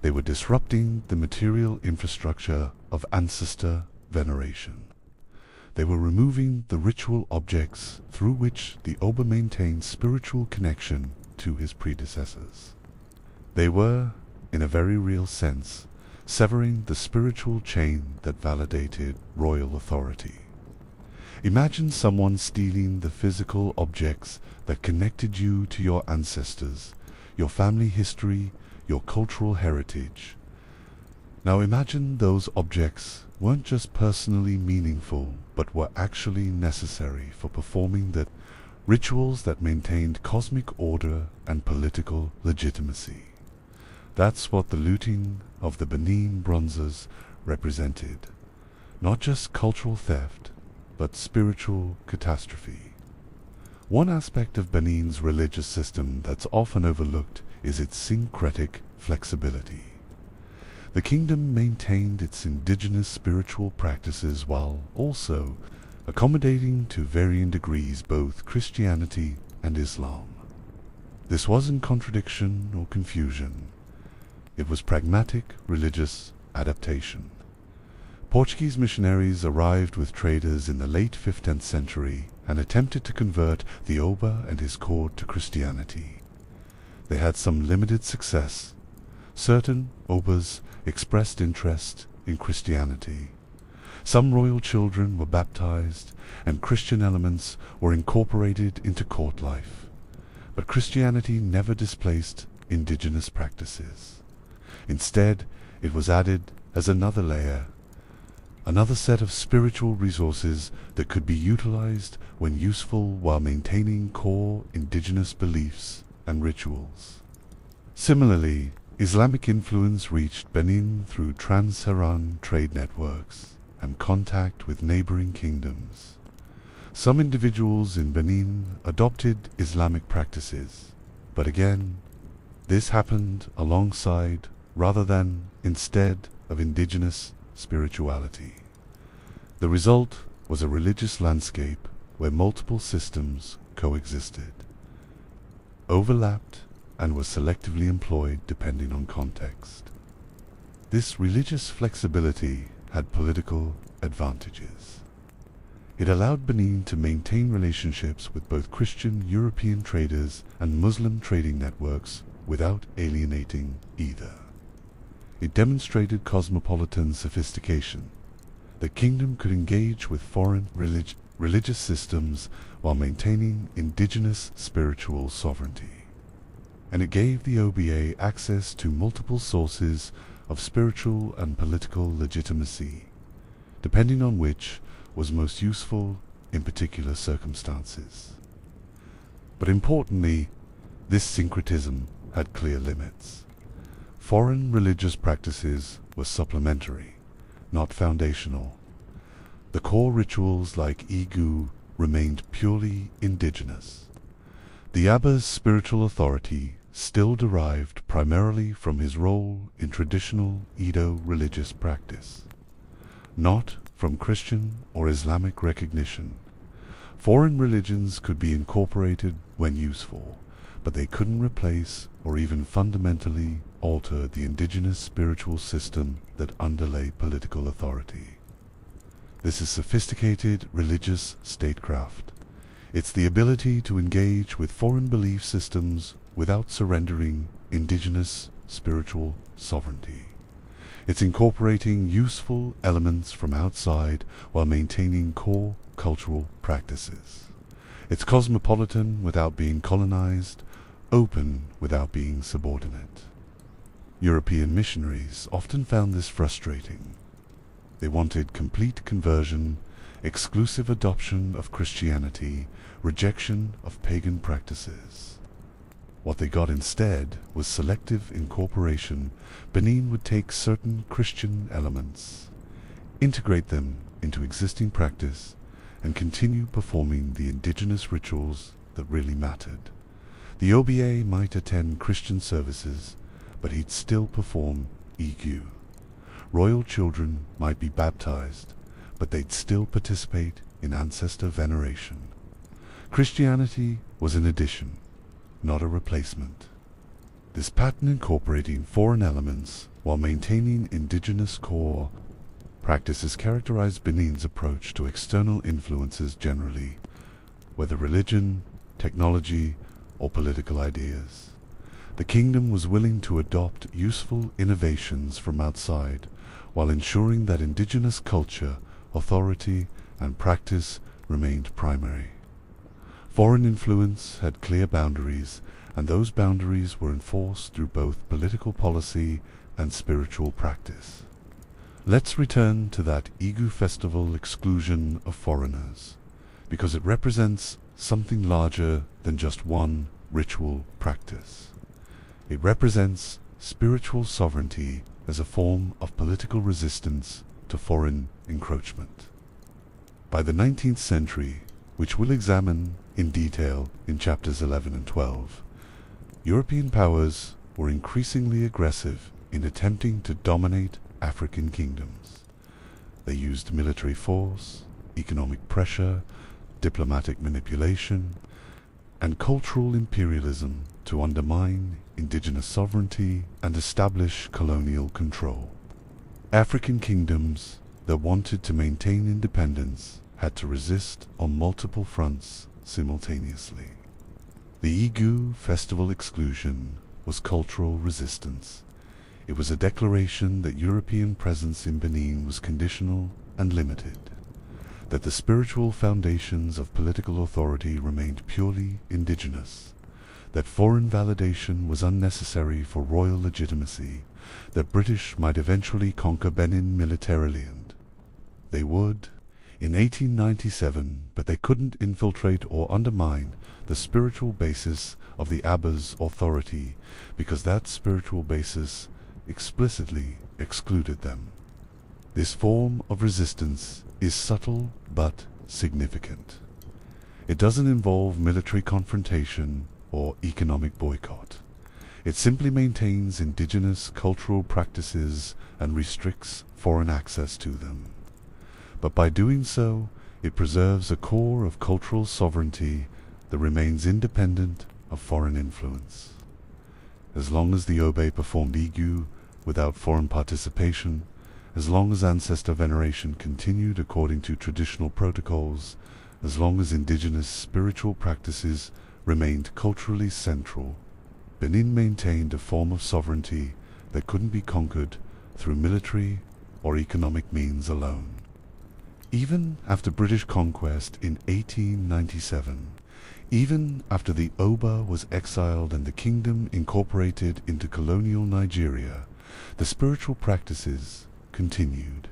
They were disrupting the material infrastructure of ancestor veneration. They were removing the ritual objects through which the Oba maintained spiritual connection to his predecessors. They were, in a very real sense, severing the spiritual chain that validated royal authority. Imagine someone stealing the physical objects that connected you to your ancestors, your family history, your cultural heritage. Now imagine those objects weren't just personally meaningful, but were actually necessary for performing the rituals that maintained cosmic order and political legitimacy. That's what the looting of the Benin bronzes represented. Not just cultural theft, but spiritual catastrophe. One aspect of Benin's religious system that's often overlooked is its syncretic flexibility. The kingdom maintained its indigenous spiritual practices while also accommodating to varying degrees both Christianity and Islam. This wasn't contradiction or confusion. It was pragmatic religious adaptation. Portuguese missionaries arrived with traders in the late 15th century and attempted to convert the Oba and his court to Christianity. They had some limited success. Certain Obas expressed interest in Christianity. Some royal children were baptized, and Christian elements were incorporated into court life. But Christianity never displaced indigenous practices. Instead, it was added as another layer, another set of spiritual resources that could be utilized when useful while maintaining core indigenous beliefs and rituals. Similarly, Islamic influence reached Benin through trans-Saharan trade networks and contact with neighboring kingdoms. Some individuals in Benin adopted Islamic practices, but again, this happened alongside rather than instead of indigenous spirituality. The result was a religious landscape where multiple systems coexisted, overlapped, and were selectively employed depending on context. This religious flexibility had political advantages. It allowed Benin to maintain relationships with both Christian European traders and Muslim trading networks without alienating either. It demonstrated cosmopolitan sophistication. The kingdom could engage with foreign religious systems while maintaining indigenous spiritual sovereignty. And it gave the OBA access to multiple sources of spiritual and political legitimacy, depending on which was most useful in particular circumstances. But importantly, this syncretism had clear limits. Foreign religious practices were supplementary, not foundational. The core rituals like Igu remained purely indigenous. The Abba's spiritual authority still derived primarily from his role in traditional Edo religious practice, not from Christian or Islamic recognition. Foreign religions could be incorporated when useful, but they couldn't replace or even fundamentally alter the indigenous spiritual system that underlay political authority. This is sophisticated religious statecraft. It's the ability to engage with foreign belief systems without surrendering indigenous spiritual sovereignty. It's incorporating useful elements from outside while maintaining core cultural practices. It's cosmopolitan without being colonized, open without being subordinate. European missionaries often found this frustrating. They wanted complete conversion, exclusive adoption of Christianity, rejection of pagan practices. What they got instead was selective incorporation. Benin would take certain Christian elements, integrate them into existing practice, and continue performing the indigenous rituals that really mattered. The OBA might attend Christian services, but he'd still perform Igu. Royal children might be baptized, but they'd still participate in ancestor veneration. Christianity was an addition, not a replacement. This pattern incorporating foreign elements while maintaining indigenous core practices characterized Benin's approach to external influences generally, whether religion, technology, or political ideas. The kingdom was willing to adopt useful innovations from outside while ensuring that indigenous culture, authority, and practice remained primary. Foreign influence had clear boundaries, and those boundaries were enforced through both political policy and spiritual practice. Let's return to that Igu festival exclusion of foreigners, because it represents something larger than just one ritual practice. It represents spiritual sovereignty as a form of political resistance to foreign encroachment. By the 19th century, which we'll examine in detail in chapters 11 and 12, European powers were increasingly aggressive in attempting to dominate African kingdoms. They used military force, economic pressure, diplomatic manipulation, and cultural imperialism to undermine indigenous sovereignty and establish colonial control. African kingdoms that wanted to maintain independence had to resist on multiple fronts simultaneously. The Igu festival exclusion was cultural resistance. It was a declaration that European presence in Benin was conditional and limited, that the spiritual foundations of political authority remained purely indigenous, that foreign validation was unnecessary for royal legitimacy, that British might eventually conquer Benin militarily, and they would in 1897, but they couldn't infiltrate or undermine the spiritual basis of the Abba's authority, because that spiritual basis explicitly excluded them. This form of resistance is subtle but significant. It doesn't involve military confrontation or economic boycott. It simply maintains indigenous cultural practices and restricts foreign access to them. But by doing so, it preserves a core of cultural sovereignty that remains independent of foreign influence. As long as the Obe performed Igu without foreign participation, as long as ancestor veneration continued according to traditional protocols, as long as indigenous spiritual practices remained culturally central, Benin maintained a form of sovereignty that couldn't be conquered through military or economic means alone. Even after British conquest in 1897, even after the Oba was exiled and the kingdom incorporated into colonial Nigeria, the spiritual practices continued.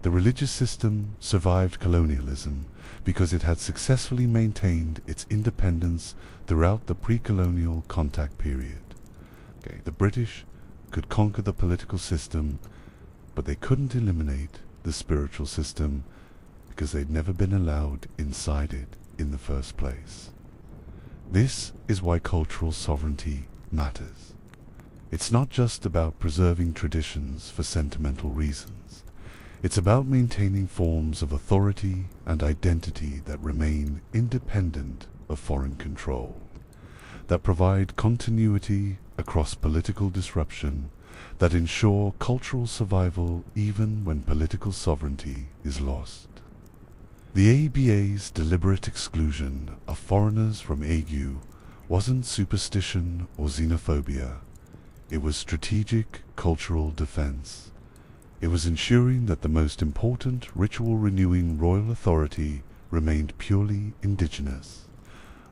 The religious system survived colonialism because it had successfully maintained its independence throughout the pre-colonial contact period. The British could conquer the political system, but they couldn't eliminate the spiritual system because they'd never been allowed inside it in the first place. This is why cultural sovereignty matters. It's not just about preserving traditions for sentimental reasons. It's about maintaining forms of authority and identity that remain independent of foreign control, that provide continuity across political disruption, that ensure cultural survival even when political sovereignty is lost. The ABA's deliberate exclusion of foreigners from Agu wasn't superstition or xenophobia. It was strategic cultural defense. It was ensuring that the most important ritual-renewing royal authority remained purely indigenous,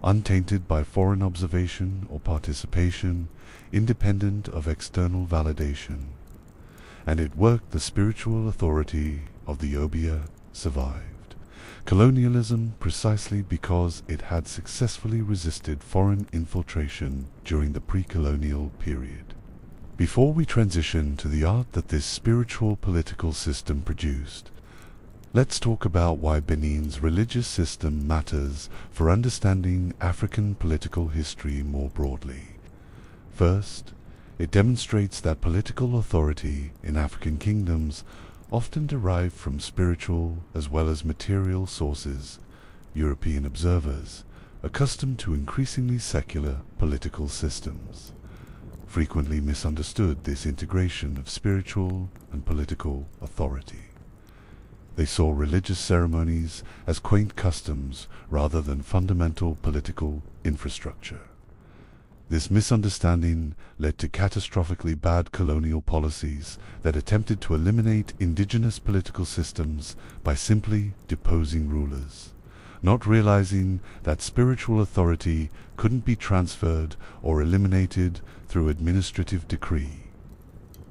untainted by foreign observation or participation, independent of external validation. And it worked. The spiritual authority of the Obia survived colonialism precisely because it had successfully resisted foreign infiltration during the pre-colonial period. Before we transition to the art that this spiritual political system produced, let's talk about why Benin's religious system matters for understanding African political history more broadly. First, it demonstrates that political authority in African kingdoms often derived from spiritual as well as material sources. European observers, accustomed to increasingly secular political systems, frequently misunderstood this integration of spiritual and political authority. They saw religious ceremonies as quaint customs rather than fundamental political infrastructure. This misunderstanding led to catastrophically bad colonial policies that attempted to eliminate indigenous political systems by simply deposing rulers, not realizing that spiritual authority couldn't be transferred or eliminated through administrative decree.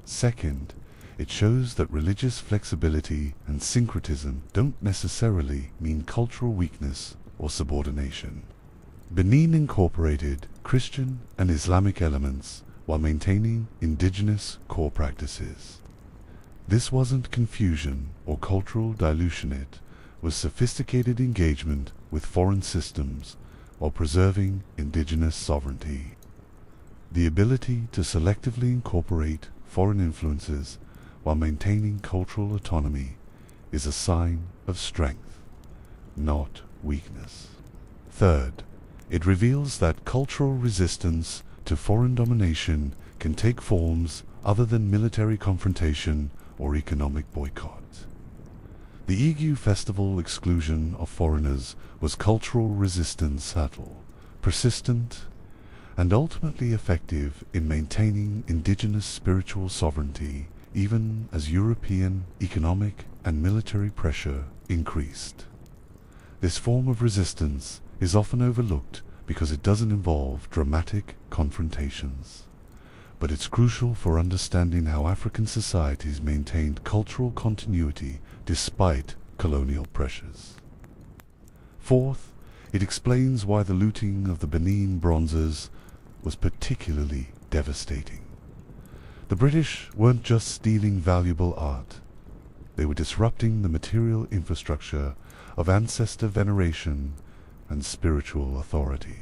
Second, it shows that religious flexibility and syncretism don't necessarily mean cultural weakness or subordination. Benin incorporated Christian and Islamic elements while maintaining indigenous core practices. This wasn't confusion or cultural dilution, it was sophisticated engagement with foreign systems while preserving indigenous sovereignty. The ability to selectively incorporate foreign influences while maintaining cultural autonomy is a sign of strength, not weakness. Third, it reveals that cultural resistance to foreign domination can take forms other than military confrontation or economic boycott. The Igu festival exclusion of foreigners was cultural resistance, subtle, persistent, and ultimately effective in maintaining indigenous spiritual sovereignty even as European economic and military pressure increased. This form of resistance is often overlooked because it doesn't involve dramatic confrontations. But it's crucial for understanding how African societies maintained cultural continuity despite colonial pressures. Fourth, it explains why the looting of the Benin bronzes was particularly devastating. The British weren't just stealing valuable art, they were disrupting the material infrastructure of ancestor veneration and spiritual authority.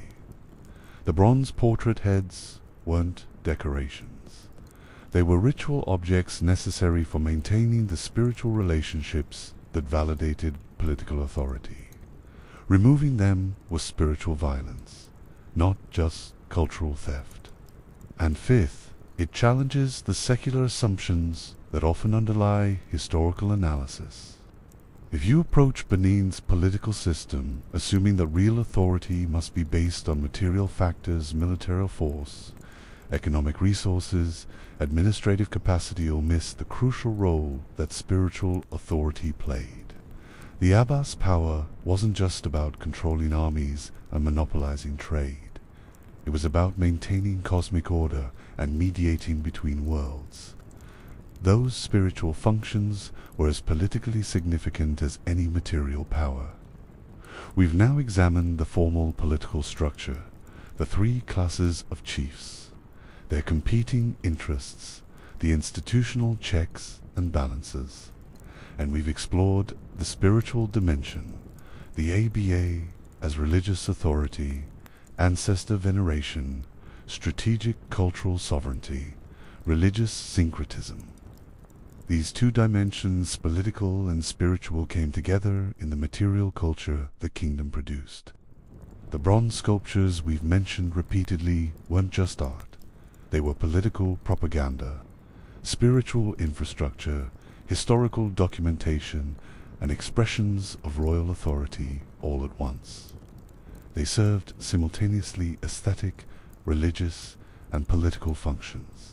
The bronze portrait heads weren't decorations. They were ritual objects necessary for maintaining the spiritual relationships that validated political authority. Removing them was spiritual violence, not just cultural theft. And fifth, it challenges the secular assumptions that often underlie historical analysis. If you approach Benin's political system assuming that real authority must be based on material factors, military force, economic resources, administrative capacity, you'll miss the crucial role that spiritual authority played. The Abbas power wasn't just about controlling armies and monopolizing trade. It was about maintaining cosmic order and mediating between worlds. Those spiritual functions were as politically significant as any material power. We've now examined the formal political structure, the three classes of chiefs, their competing interests, the institutional checks and balances, and we've explored the spiritual dimension, the ABA as religious authority, ancestor veneration, strategic cultural sovereignty, religious syncretism. These two dimensions, political and spiritual, came together in the material culture the kingdom produced. The bronze sculptures we've mentioned repeatedly weren't just art. They were political propaganda, spiritual infrastructure, historical documentation, and expressions of royal authority all at once. They served simultaneously aesthetic, religious, and political functions.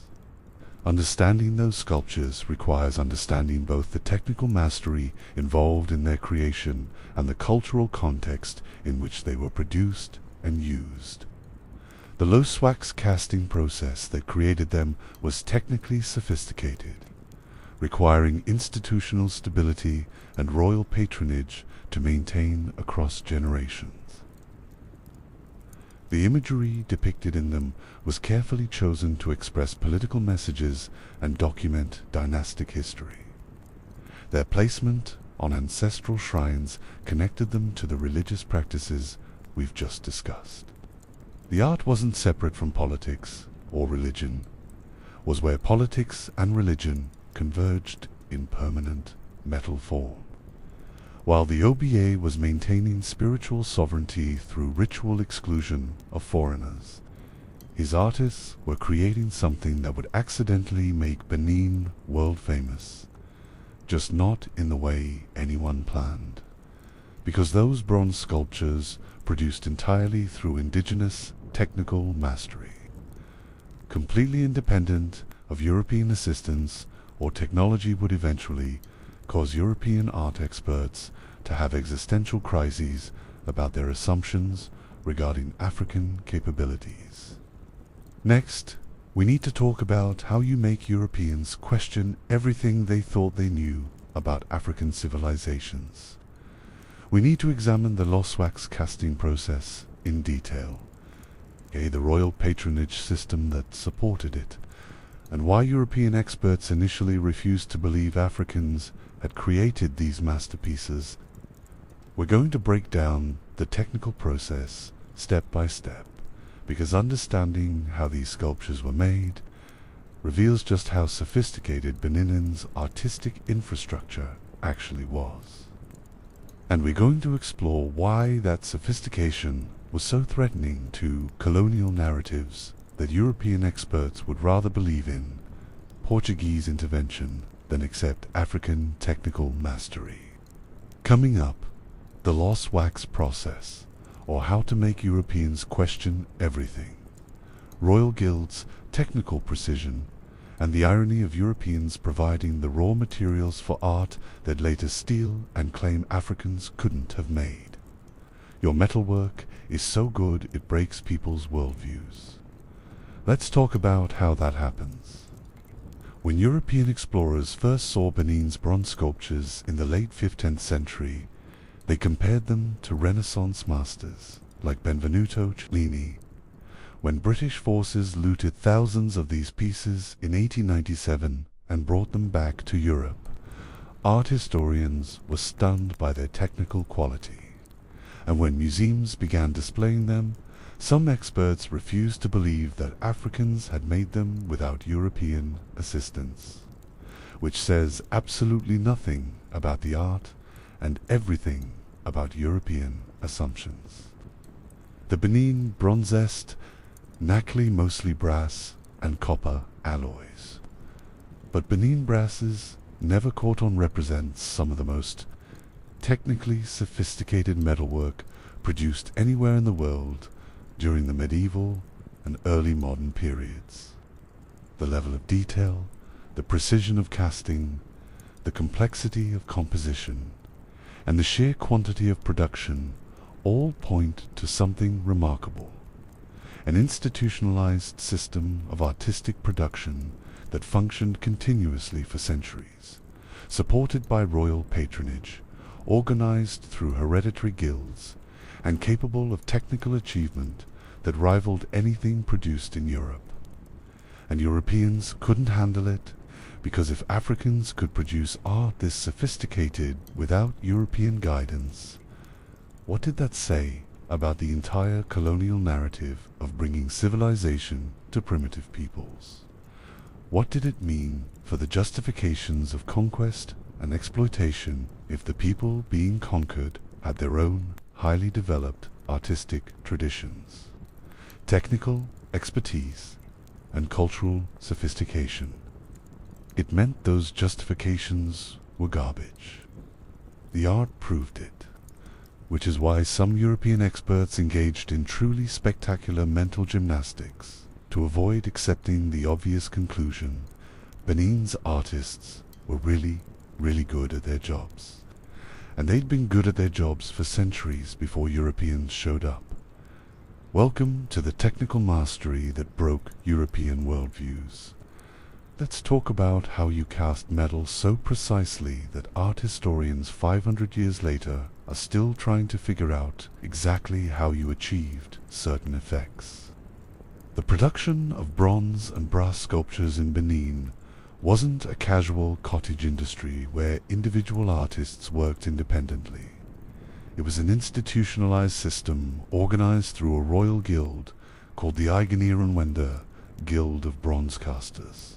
Understanding those sculptures requires understanding both the technical mastery involved in their creation and the cultural context in which they were produced and used. The loose wax casting process that created them was technically sophisticated, requiring institutional stability and royal patronage to maintain across generations. The imagery depicted in them was carefully chosen to express political messages and document dynastic history. Their placement on ancestral shrines connected them to the religious practices we've just discussed. The art wasn't separate from politics or religion, was where politics and religion converged in permanent metal form. While the OBA was maintaining spiritual sovereignty through ritual exclusion of foreigners, his artists were creating something that would accidentally make Benin world famous, just not in the way anyone planned, because those bronze sculptures produced entirely through indigenous technical mastery, completely independent of European assistance or technology, would eventually cause European art experts to have existential crises about their assumptions regarding African capabilities. Next, we need to talk about how you make Europeans question everything they thought they knew about African civilizations. We need to examine the lost wax casting process in detail, the royal patronage system that supported it, and why European experts initially refused to believe Africans had created these masterpieces. We're going to break down the technical process step by step, because understanding how these sculptures were made reveals just how sophisticated Benin's artistic infrastructure actually was. And we're going to explore why that sophistication was so threatening to colonial narratives that European experts would rather believe in Portuguese intervention than accept African technical mastery. Coming up, the lost wax process, or how to make Europeans question everything, royal guilds, technical precision, and the irony of Europeans providing the raw materials for art that later steal and claim Africans couldn't have made. Your metalwork is so good it breaks people's worldviews. Let's talk about how that happens. When European explorers first saw Benin's bronze sculptures in the late 15th century, they compared them to Renaissance masters like Benvenuto Cellini. When British forces looted thousands of these pieces in 1897 and brought them back to Europe, art historians were stunned by their technical quality. And when museums began displaying them, some experts refused to believe that Africans had made them without European assistance, which says absolutely nothing about the art and everything about European assumptions. The Benin bronzest, nacre mostly brass and copper alloys. But Benin brasses never caught on represents some of the most technically sophisticated metalwork produced anywhere in the world during the medieval and early modern periods. The level of detail, the precision of casting, the complexity of composition, and the sheer quantity of production all point to something remarkable. An institutionalized system of artistic production that functioned continuously for centuries, supported by royal patronage, organized through hereditary guilds, and capable of technical achievement that rivaled anything produced in Europe. And Europeans couldn't handle it, because if Africans could produce art this sophisticated without European guidance, what did that say about the entire colonial narrative of bringing civilization to primitive peoples? What did it mean for the justifications of conquest and exploitation if the people being conquered had their own highly developed artistic traditions, technical expertise, and cultural sophistication? It meant those justifications were garbage. The art proved it, which is why some European experts engaged in truly spectacular mental gymnastics to avoid accepting the obvious conclusion: Benin's artists were really, really good at their jobs. And they'd been good at their jobs for centuries before Europeans showed up. Welcome to the technical mastery that broke European worldviews. Let's talk about how you cast metal so precisely that art historians 500 years later are still trying to figure out exactly how you achieved certain effects. The production of bronze and brass sculptures in Benin wasn't a casual cottage industry where individual artists worked independently. It was an institutionalized system organized through a royal guild called the Wender Guild of Bronze Casters.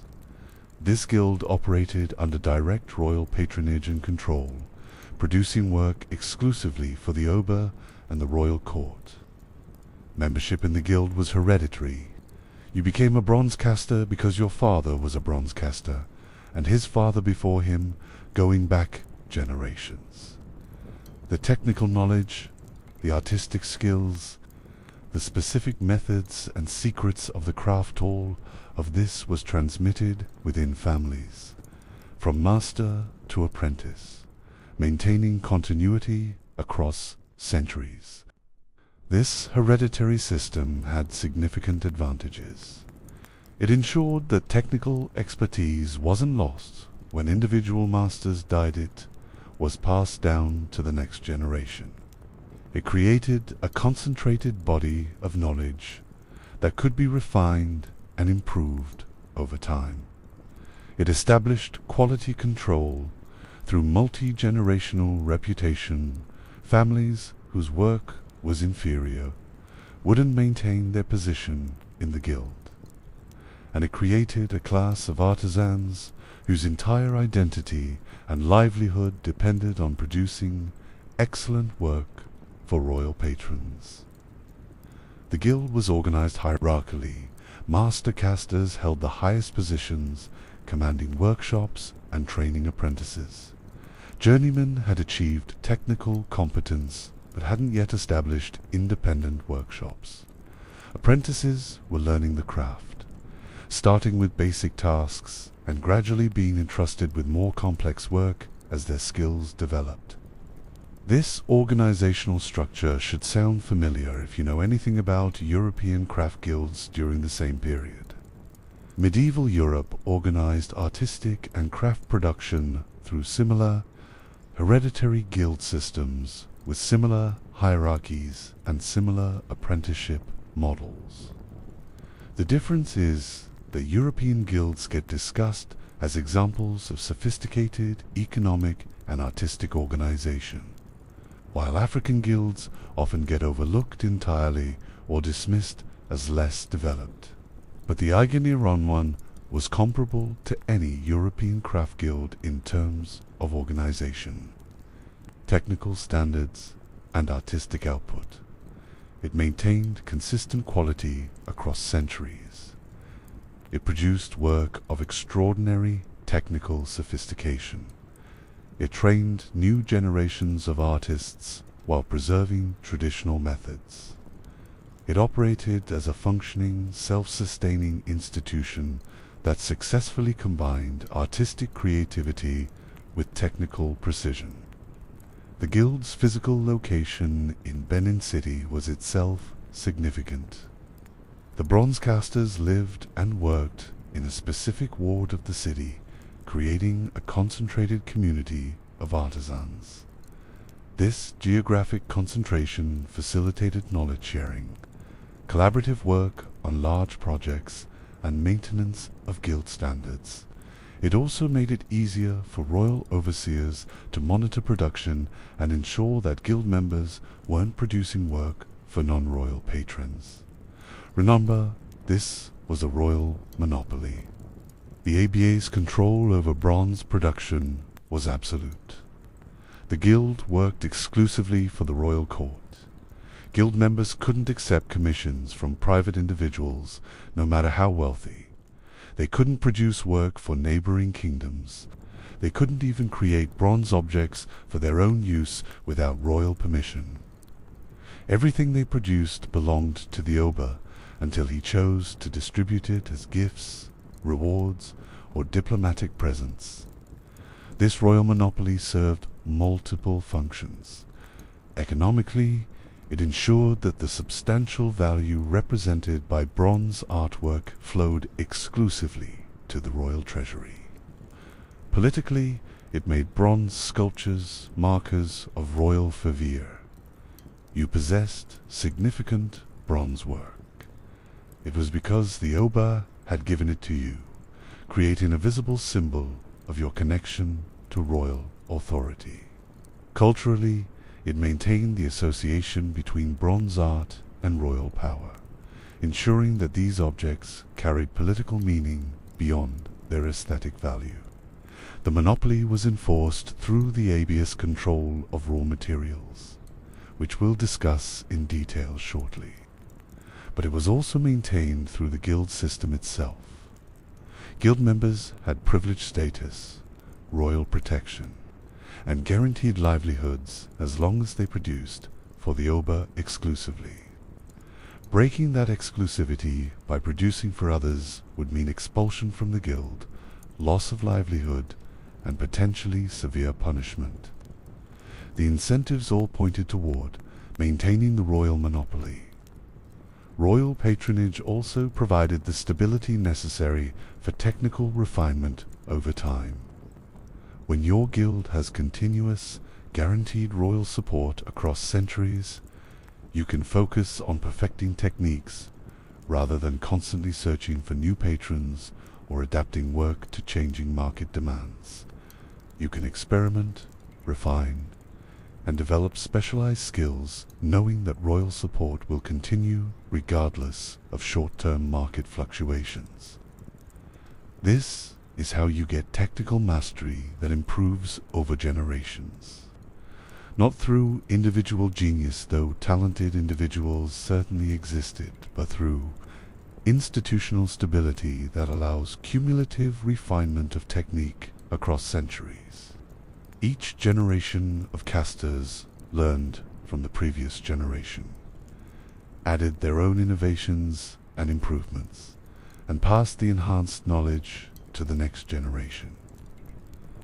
This guild operated under direct royal patronage and control, producing work exclusively for the Oba and the royal court. Membership in the guild was hereditary. You became a bronze caster because your father was a bronze caster, and his father before him, going back generations. The technical knowledge, the artistic skills, the specific methods and secrets of the craft, all of this was transmitted within families, from master to apprentice, maintaining continuity across centuries. This hereditary system had significant advantages. It ensured that technical expertise wasn't lost when individual masters died. It was passed down to the next generation. It created a concentrated body of knowledge that could be refined and improved over time. It established quality control through multi-generational reputation. Families whose work was inferior wouldn't maintain their position in the guild. And it created a class of artisans whose entire identity and livelihood depended on producing excellent work for royal patrons. The guild was organized hierarchically. Master casters held the highest positions, commanding workshops and training apprentices. Journeymen had achieved technical competence but hadn't yet established independent workshops. Apprentices were learning the craft, starting with basic tasks and gradually being entrusted with more complex work as their skills developed. This organizational structure should sound familiar if you know anything about European craft guilds during the same period. Medieval Europe organized artistic and craft production through similar, hereditary guild systems with similar hierarchies and similar apprenticeship models. The difference is that European guilds get discussed as examples of sophisticated economic and artistic organization, while African guilds often get overlooked entirely or dismissed as less developed. But the Aigeneron one was comparable to any European craft guild in terms of organization, technical standards, and artistic output. It maintained consistent quality across centuries. It produced work of extraordinary technical sophistication. It trained new generations of artists while preserving traditional methods. It operated as a functioning, self-sustaining institution that successfully combined artistic creativity with technical precision. The guild's physical location in Benin City was itself significant. The bronze casters lived and worked in a specific ward of the city, creating a concentrated community of artisans. This geographic concentration facilitated knowledge sharing, collaborative work on large projects, and maintenance of guild standards. It also made it easier for royal overseers to monitor production and ensure that guild members weren't producing work for non-royal patrons. Remember, this was a royal monopoly. The ABA's control over bronze production was absolute. The guild worked exclusively for the royal court. Guild members couldn't accept commissions from private individuals, no matter how wealthy. They couldn't produce work for neighboring kingdoms. They couldn't even create bronze objects for their own use without royal permission. Everything they produced belonged to the Oba until he chose to distribute it as gifts, rewards, or diplomatic presents. This royal monopoly served multiple functions. Economically, it ensured that the substantial value represented by bronze artwork flowed exclusively to the royal treasury. Politically, it made bronze sculptures markers of royal favor. You possessed significant bronze work. It was because the Oba had given it to you, creating a visible symbol of your connection to royal authority. Culturally, it maintained the association between bronze art and royal power, ensuring that these objects carried political meaning beyond their aesthetic value. The monopoly was enforced through the ABA's control of raw materials, which we'll discuss in detail shortly. But it was also maintained through the guild system itself. Guild members had privileged status, royal protection, and guaranteed livelihoods as long as they produced for the Oba exclusively. Breaking that exclusivity by producing for others would mean expulsion from the guild, loss of livelihood, and potentially severe punishment. The incentives all pointed toward maintaining the royal monopoly. Royal patronage also provided the stability necessary for technical refinement over time. When your guild has continuous, guaranteed royal support across centuries, you can focus on perfecting techniques rather than constantly searching for new patrons or adapting work to changing market demands. You can experiment, refine, and develop specialized skills knowing that royal support will continue regardless of short-term market fluctuations. This is how you get technical mastery that improves over generations. Not through individual genius, though talented individuals certainly existed, but through institutional stability that allows cumulative refinement of technique across centuries. Each generation of casters learned from the previous generation, added their own innovations and improvements, and passed the enhanced knowledge to the next generation.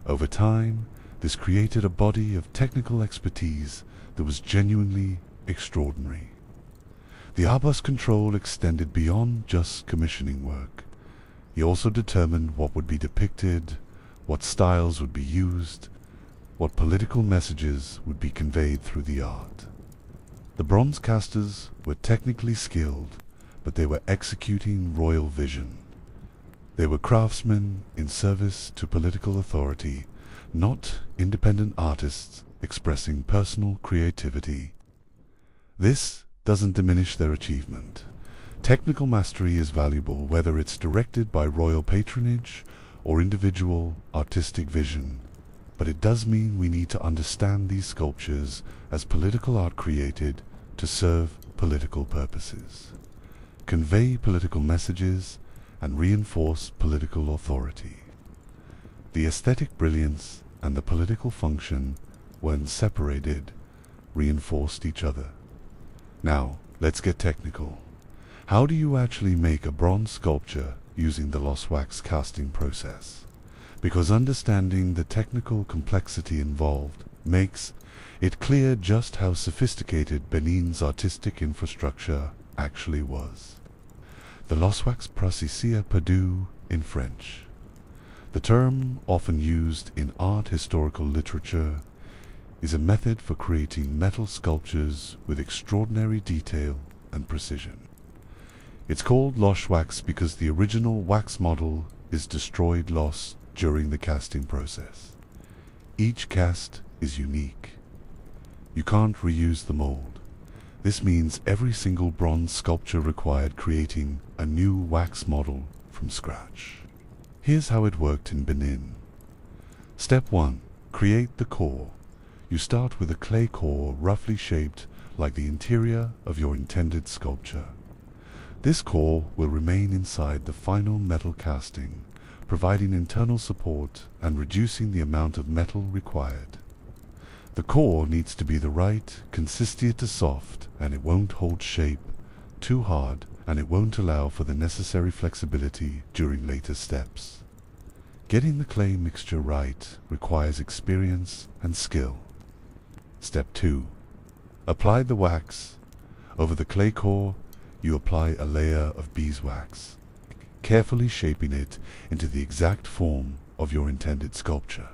Over time, This created a body of technical expertise that was genuinely extraordinary. The Abbas control extended beyond just commissioning work. He also determined what would be depicted, what styles would be used, what political messages would be conveyed through the art. The bronze casters were technically skilled, but they were executing royal vision. They were craftsmen in service to political authority, not independent artists expressing personal creativity. This doesn't diminish their achievement. Technical mastery is valuable whether it's directed by royal patronage or individual artistic vision, but it does mean we need to understand these sculptures as political art created to serve political purposes, convey political messages, and reinforce political authority. The aesthetic brilliance and the political function, when separated, reinforced each other. Now, let's get technical. How do you actually make a bronze sculpture using the lost wax casting process? Because understanding the technical complexity involved makes it clear just how sophisticated Benin's artistic infrastructure actually was. The lost wax processus perdu in French. The term, often used in art historical literature, is a method for creating metal sculptures with extraordinary detail and precision. It's called lost wax because the original wax model is destroyed lost during the casting process. Each cast is unique. You can't reuse the mold. This means every single bronze sculpture required creating a new wax model from scratch. Here's how it worked in Benin. Step 1. Create the core. You start with a clay core roughly shaped like the interior of your intended sculpture. This core will remain inside the final metal casting, providing internal support and reducing the amount of metal required. The core needs to be the right consistency to soft, and it won't hold shape too hard, and it won't allow for the necessary flexibility during later steps. Getting the clay mixture right requires experience and skill. Step 2. Apply the wax. Over the clay core, you apply a layer of beeswax, carefully shaping it into the exact form of your intended sculpture.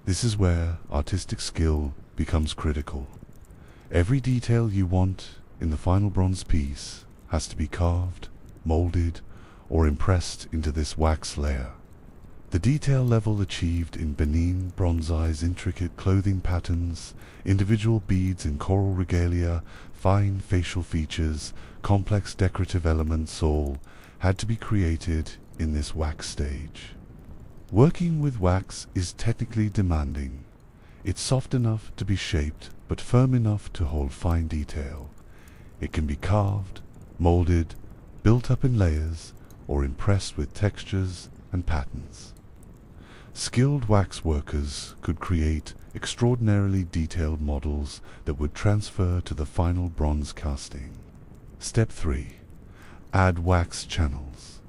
This is where artistic skill becomes critical. Every detail you want in the final bronze piece has to be carved, molded, or impressed into this wax layer. The detail level achieved in Benin bronze's intricate clothing patterns, individual beads and coral regalia, fine facial features, complex decorative elements all had to be created in this wax stage. Working with wax is technically demanding. It's soft enough to be shaped, but firm enough to hold fine detail. It can be carved, molded, built up in layers, or impressed with textures and patterns. Skilled wax workers could create extraordinarily detailed models that would transfer to the final bronze casting. Step 3. Add wax channels.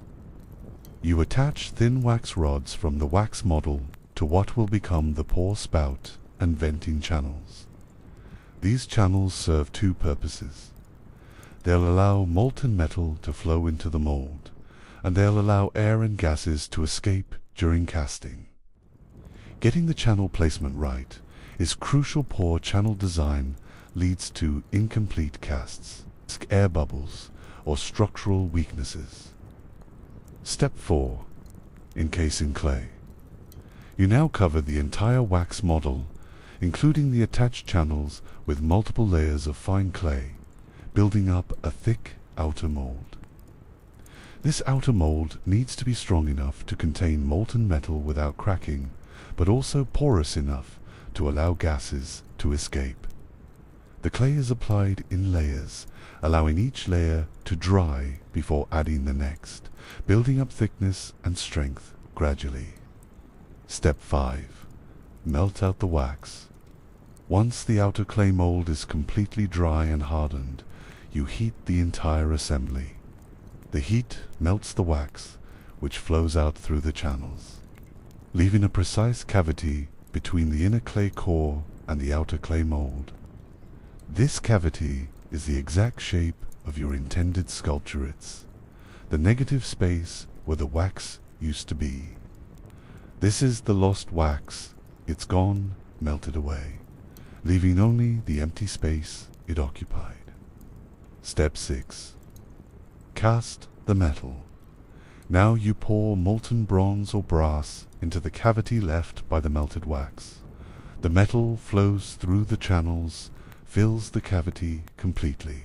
You attach thin wax rods from the wax model to what will become the pour spout and venting channels. These channels serve two purposes. They'll allow molten metal to flow into the mold, and they'll allow air and gases to escape during casting. Getting the channel placement right is crucial. Poor channel design leads to incomplete casts, air bubbles, or structural weaknesses. Step 4. Encase in clay. You now cover the entire wax model, including the attached channels, with multiple layers of fine clay, building up a thick outer mold. This outer mold needs to be strong enough to contain molten metal without cracking, but also porous enough to allow gases to escape. The clay is applied in layers, allowing each layer to dry before adding the next, building up thickness and strength gradually. Step 5. Melt out the wax. Once the outer clay mold is completely dry and hardened, you heat the entire assembly. The heat melts the wax, which flows out through the channels, leaving a precise cavity between the inner clay core and the outer clay mold. This cavity is the exact shape of your intended sculpturates, the negative space where the wax used to be. This is the lost wax. It's gone, melted away, leaving only the empty space it occupied. Step 6. Cast the metal. Now you pour molten bronze or brass into the cavity left by the melted wax. The metal flows through the channels, fills the cavity completely,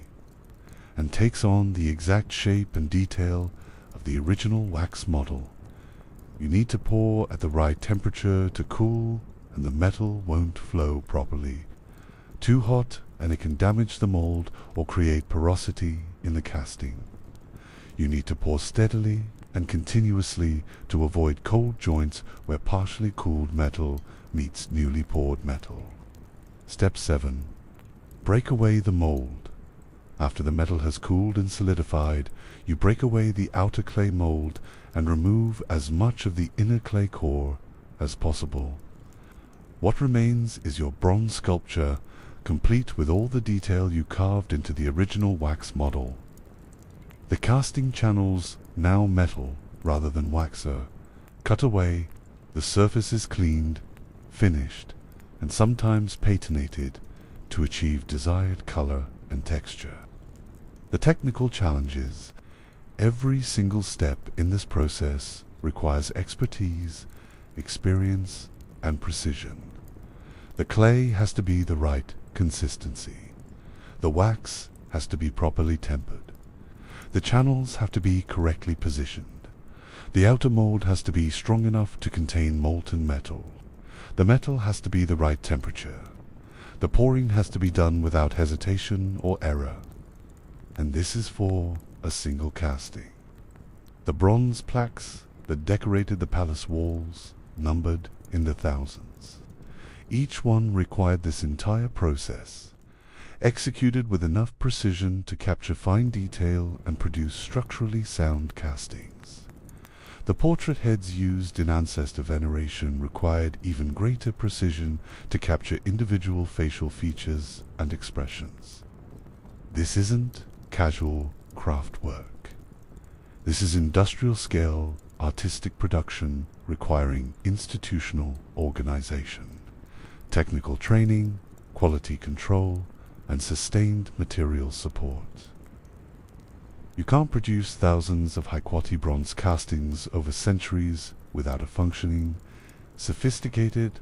and takes on the exact shape and detail of the original wax model. You need to pour at the right temperature to cool, and the metal won't flow properly. Too hot and it can damage the mold or create porosity in the casting. You need to pour steadily and continuously to avoid cold joints where partially cooled metal meets newly poured metal. Step 7. Break away the mold. After the metal has cooled and solidified, you break away the outer clay mold and remove as much of the inner clay core as possible. What remains is your bronze sculpture, complete with all the detail you carved into the original wax model. The casting channels, now metal rather than waxer, cut away, the surface is cleaned, finished, and sometimes patinated to achieve desired color and texture. The technical challenges. Every single step in this process requires expertise, experience, and precision. The clay has to be the right consistency. The wax has to be properly tempered. The channels have to be correctly positioned. The outer mold has to be strong enough to contain molten metal. The metal has to be the right temperature. The pouring has to be done without hesitation or error. And this is for a single casting. The bronze plaques that decorated the palace walls numbered in the thousands. Each one required this entire process, executed with enough precision to capture fine detail and produce structurally sound castings. The portrait heads used in ancestor veneration required even greater precision to capture individual facial features and expressions. This isn't casual craft work. This is industrial-scale, artistic production requiring institutional organization, technical training, quality control, and sustained material support. You can't produce thousands of high-quality bronze castings over centuries without a functioning, sophisticated,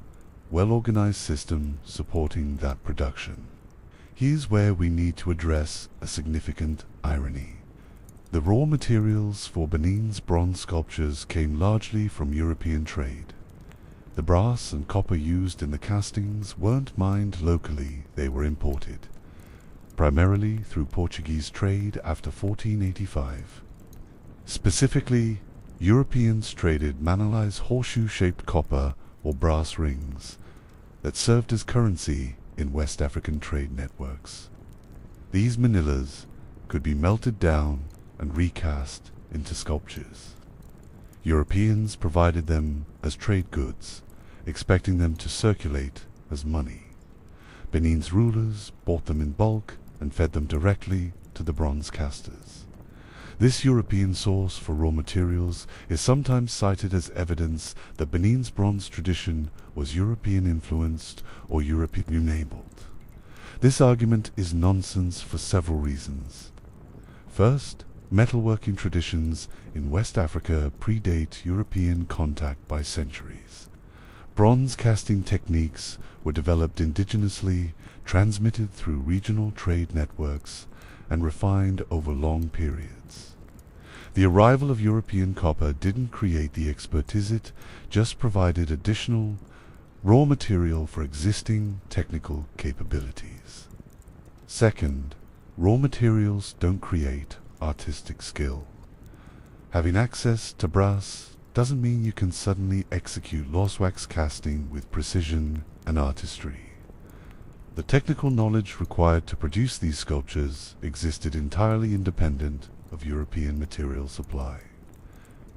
well-organized system supporting that production. Here's where we need to address a significant irony. The raw materials for Benin's bronze sculptures came largely from European trade. The brass and copper used in the castings weren't mined locally, they were imported, primarily through Portuguese trade after 1485. Specifically, Europeans traded manilized horseshoe-shaped copper or brass rings that served as currency in West African trade networks. These manillas could be melted down and recast into sculptures. Europeans provided them as trade goods, expecting them to circulate as money. Benin's rulers bought them in bulk and fed them directly to the bronze casters. This European source for raw materials is sometimes cited as evidence that Benin's bronze tradition was European-influenced or European-enabled. This argument is nonsense for several reasons. First, metalworking traditions in West Africa predate European contact by centuries. Bronze casting techniques were developed indigenously, transmitted through regional trade networks, and refined over long periods. The arrival of European copper didn't create the expertise, it just provided additional raw material for existing technical capabilities. Second, raw materials don't create artistic skill. Having access to brass doesn't mean you can suddenly execute lost wax casting with precision and artistry. The technical knowledge required to produce these sculptures existed entirely independent of European material supply.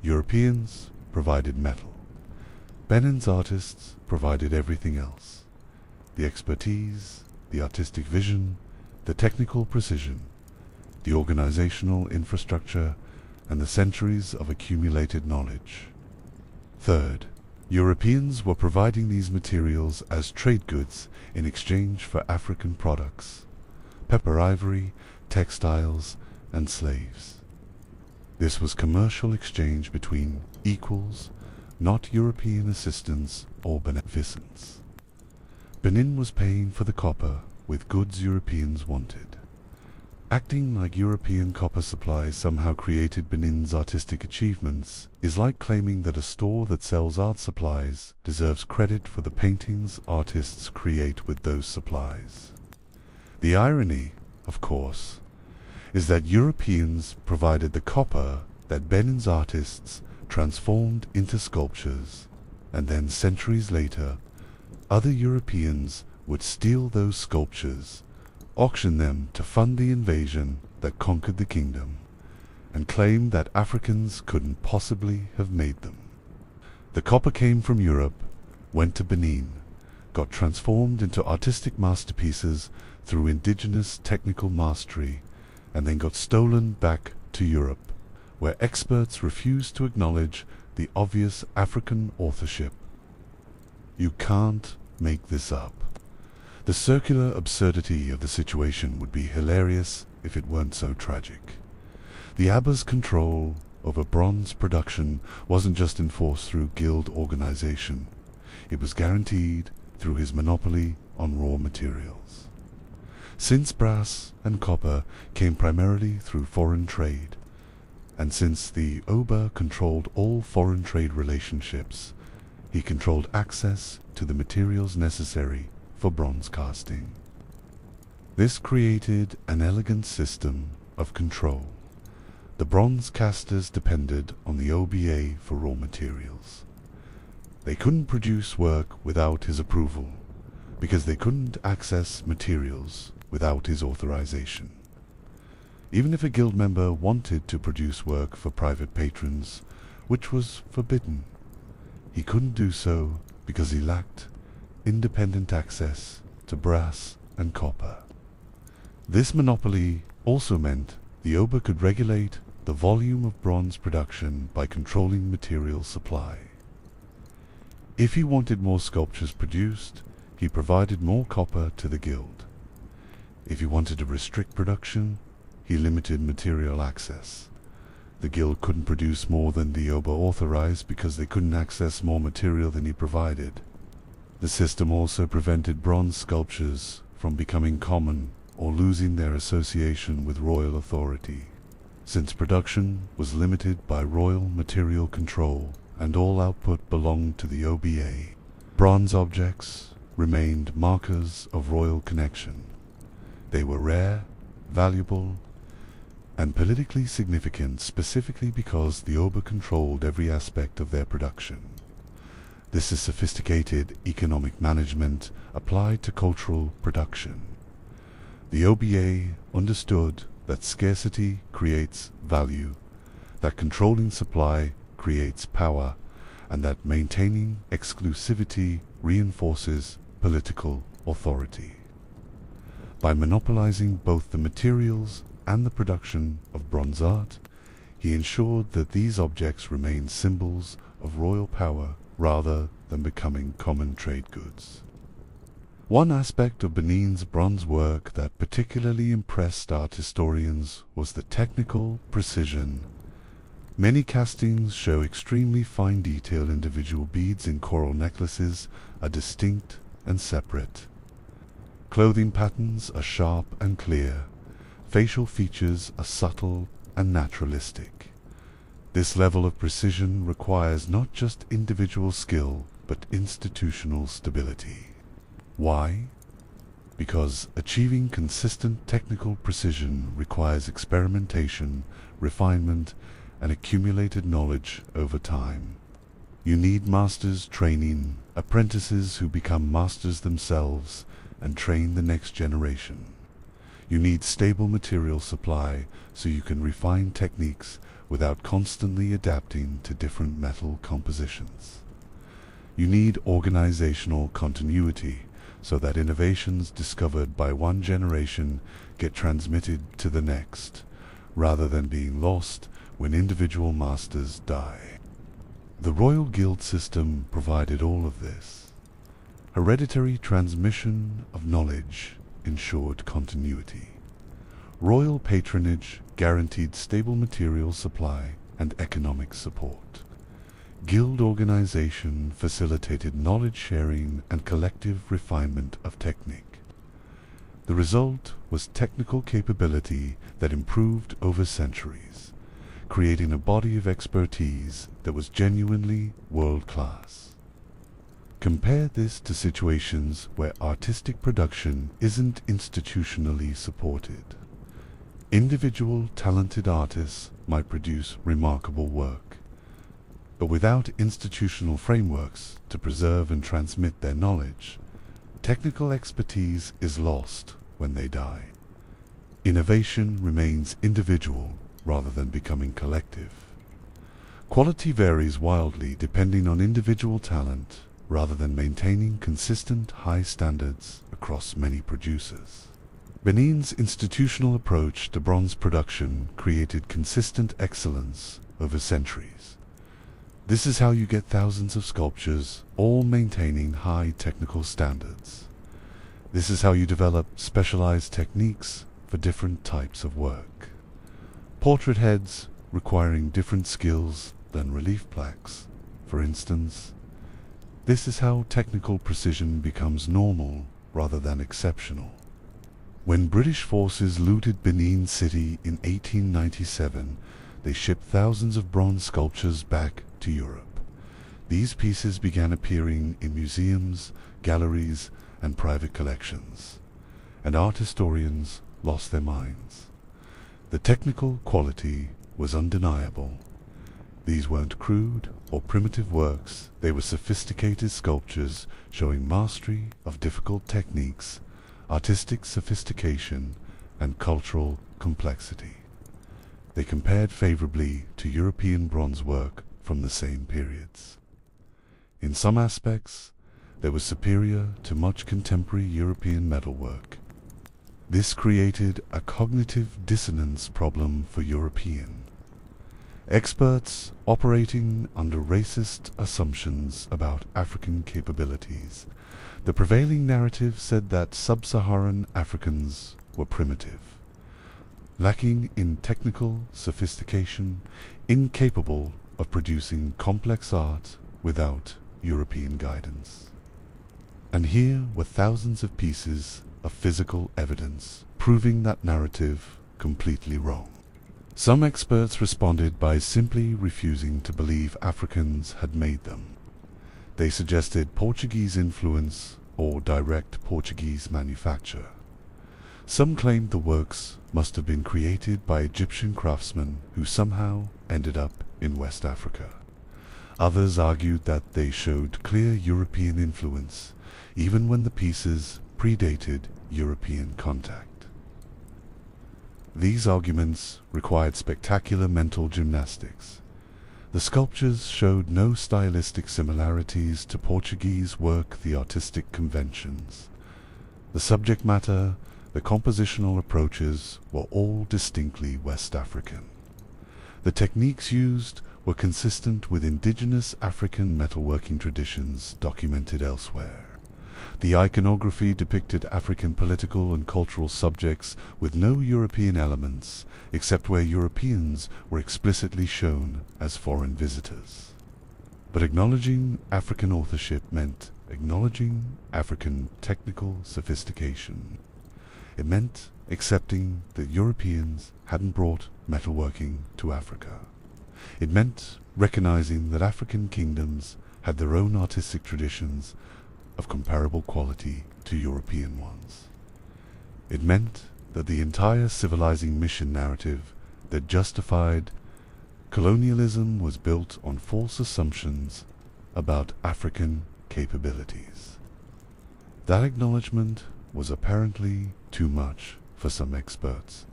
Europeans provided metal. Benin's artists provided everything else: the expertise, the artistic vision, the technical precision, the organizational infrastructure, and the centuries of accumulated knowledge. Third, Europeans were providing these materials as trade goods in exchange for African products: pepper ivory, textiles, and slaves. This was commercial exchange between equals, not European assistance or beneficence. Benin was paying for the copper with goods Europeans wanted. Acting like European copper supplies somehow created Benin's artistic achievements is like claiming that a store that sells art supplies deserves credit for the paintings artists create with those supplies. The irony, of course, is that Europeans provided the copper that Benin's artists transformed into sculptures, and then centuries later, other Europeans would steal those sculptures, auction them to fund the invasion that conquered the kingdom, and claim that Africans couldn't possibly have made them. The copper came from Europe, went to Benin, got transformed into artistic masterpieces through indigenous technical mastery, and then got stolen back to Europe, where experts refused to acknowledge the obvious African authorship. You can't make this up. The circular absurdity of the situation would be hilarious if it weren't so tragic. The Abba's control over bronze production wasn't just enforced through guild organization. It was guaranteed through his monopoly on raw materials. Since brass and copper came primarily through foreign trade, and since the Oba controlled all foreign trade relationships, he controlled access to the materials necessary for bronze casting. This created an elegant system of control. The bronze casters depended on the OBA for raw materials. They couldn't produce work without his approval, because they couldn't access materials without his authorization. Even if a guild member wanted to produce work for private patrons, which was forbidden, he couldn't do so because he lacked independent access to brass and copper. This monopoly also meant the Oba could regulate the volume of bronze production by controlling material supply. If he wanted more sculptures produced, he provided more copper to the guild. If he wanted to restrict production, he limited material access. The guild couldn't produce more than the Oba authorized because they couldn't access more material than he provided. The system also prevented bronze sculptures from becoming common or losing their association with royal authority. Since production was limited by royal material control and all output belonged to the OBA, bronze objects remained markers of royal connection. They were rare, valuable, and politically significant specifically because the Oba controlled every aspect of their production. This is sophisticated economic management applied to cultural production. The OBA understood that scarcity creates value, that controlling supply creates power, and that maintaining exclusivity reinforces political authority. By monopolizing both the materials and the production of bronze art, he ensured that these objects remained symbols of royal power rather than becoming common trade goods. One aspect of Benin's bronze work that particularly impressed art historians was the technical precision. Many castings show extremely fine detail. Individual beads in coral necklaces are distinct and separate. Clothing patterns are sharp and clear. Facial features are subtle and naturalistic. This level of precision requires not just individual skill, but institutional stability. Why? Because achieving consistent technical precision requires experimentation, refinement, and accumulated knowledge over time. You need masters training, apprentices who become masters themselves and train the next generation. You need stable material supply so you can refine techniques without constantly adapting to different metal compositions. You need organizational continuity so that innovations discovered by one generation get transmitted to the next, rather than being lost when individual masters die. The Royal Guild system provided all of this. Hereditary transmission of knowledge ensured continuity. Royal patronage guaranteed stable material supply and economic support. Guild organization facilitated knowledge sharing and collective refinement of technique. The result was technical capability that improved over centuries, creating a body of expertise that was genuinely world-class. Compare this to situations where artistic production isn't institutionally supported. Individual talented artists might produce remarkable work, but without institutional frameworks to preserve and transmit their knowledge, technical expertise is lost when they die. Innovation remains individual rather than becoming collective. Quality varies wildly depending on individual talent rather than maintaining consistent high standards across many producers. Benin's institutional approach to bronze production created consistent excellence over centuries. This is how you get thousands of sculptures, all maintaining high technical standards. This is how you develop specialized techniques for different types of work. Portrait heads requiring different skills than relief plaques, for instance. This is how technical precision becomes normal rather than exceptional. When British forces looted Benin City in 1897, they shipped thousands of bronze sculptures back to Europe. These pieces began appearing in museums, galleries, and private collections, and art historians lost their minds. The technical quality was undeniable. These weren't crude or primitive works, they were sophisticated sculptures showing mastery of difficult techniques, artistic sophistication, and cultural complexity. They compared favorably to European bronze work from the same periods. In some aspects, they were superior to much contemporary European metalwork. This created a cognitive dissonance problem for European experts operating under racist assumptions about African capabilities. The prevailing narrative said that sub-Saharan Africans were primitive, lacking in technical sophistication, incapable of producing complex art without European guidance. And here were thousands of pieces of physical evidence proving that narrative completely wrong. Some experts responded by simply refusing to believe Africans had made them. They suggested Portuguese influence or direct Portuguese manufacture. Some claimed the works must have been created by Egyptian craftsmen who somehow ended up in West Africa. Others argued that they showed clear European influence, even when the pieces predated European contact. These arguments required spectacular mental gymnastics. The sculptures showed no stylistic similarities to Portuguese work, the artistic conventions. The subject matter, the compositional approaches were all distinctly West African. The techniques used were consistent with indigenous African metalworking traditions documented elsewhere. The iconography depicted African political and cultural subjects with no European elements, except where Europeans were explicitly shown as foreign visitors. But acknowledging African authorship meant acknowledging African technical sophistication. It meant accepting that Europeans hadn't brought metalworking to Africa. It meant recognizing that African kingdoms had their own artistic traditions of comparable quality to European ones. It meant that the entire civilizing mission narrative that justified colonialism was built on false assumptions about African capabilities. That acknowledgement was apparently too much for some experts.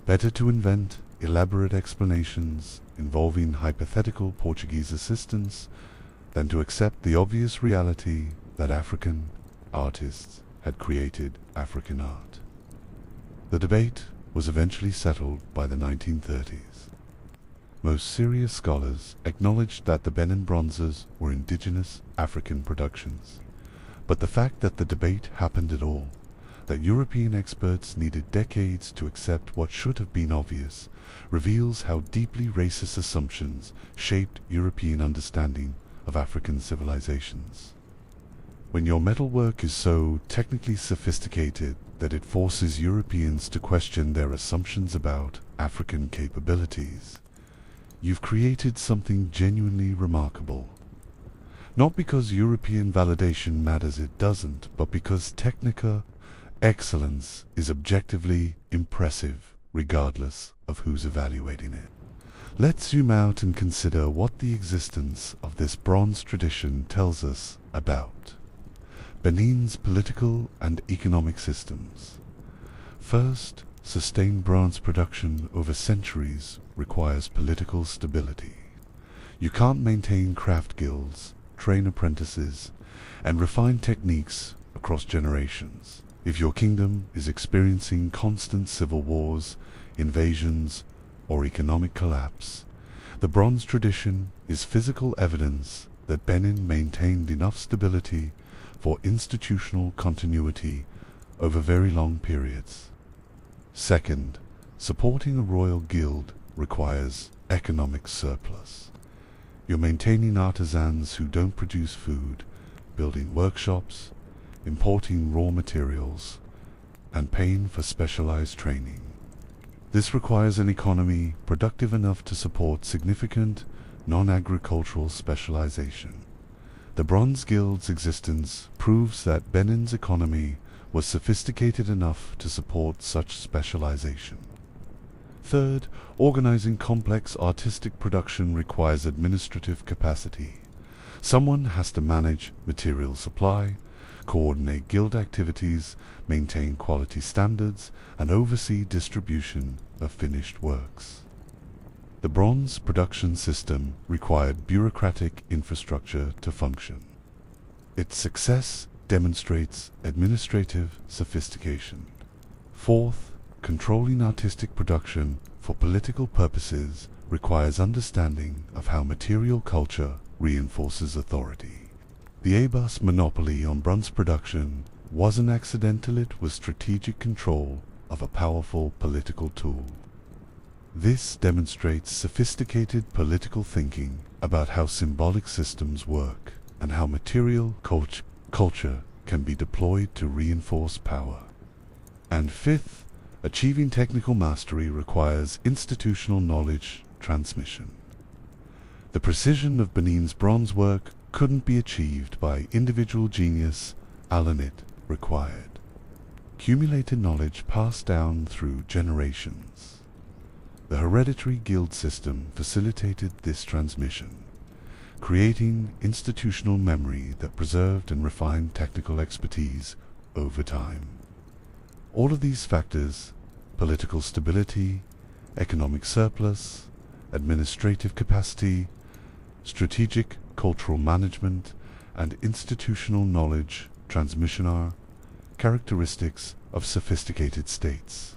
Better to invent elaborate explanations involving hypothetical Portuguese assistance than to accept the obvious reality that African artists had created African art. The debate was eventually settled by the 1930s. Most serious scholars acknowledged that the Benin bronzes were indigenous African productions. But the fact that the debate happened at all, that European experts needed decades to accept what should have been obvious, reveals how deeply racist assumptions shaped European understanding of African civilizations. When your metalwork is so technically sophisticated that it forces Europeans to question their assumptions about African capabilities, you've created something genuinely remarkable. Not because European validation matters, it doesn't, but because technical excellence is objectively impressive, regardless of who's evaluating it. Let's zoom out and consider what the existence of this bronze tradition tells us about Benin's political and economic systems. First, sustained bronze production over centuries requires political stability. You can't maintain craft guilds, train apprentices, and refine techniques across generations if your kingdom is experiencing constant civil wars, invasions, or economic collapse. The bronze tradition is physical evidence that Benin maintained enough stability for institutional continuity over very long periods. Second, supporting a royal guild requires economic surplus. You're maintaining artisans who don't produce food, building workshops, importing raw materials, and paying for specialized training. This requires an economy productive enough to support significant non-agricultural specialization. The Bronze Guild's existence proves that Benin's economy was sophisticated enough to support such specialization. Third, organizing complex artistic production requires administrative capacity. Someone has to manage material supply, coordinate guild activities, maintain quality standards, and oversee distribution of finished works. The bronze production system required bureaucratic infrastructure to function. Its success demonstrates administrative sophistication. Fourth, controlling artistic production for political purposes requires understanding of how material culture reinforces authority. The Abbas monopoly on bronze production wasn't accidental, it was strategic control of a powerful political tool. This demonstrates sophisticated political thinking about how symbolic systems work and how material culture can be deployed to reinforce power. And fifth, achieving technical mastery requires institutional knowledge transmission. The precision of Benin's bronze work couldn't be achieved by individual genius alone, it required accumulated knowledge passed down through generations. The hereditary guild system facilitated this transmission, creating institutional memory that preserved and refined technical expertise over time. All of these factors, political stability, economic surplus, administrative capacity, strategic cultural management, and institutional knowledge transmission are characteristics of sophisticated states.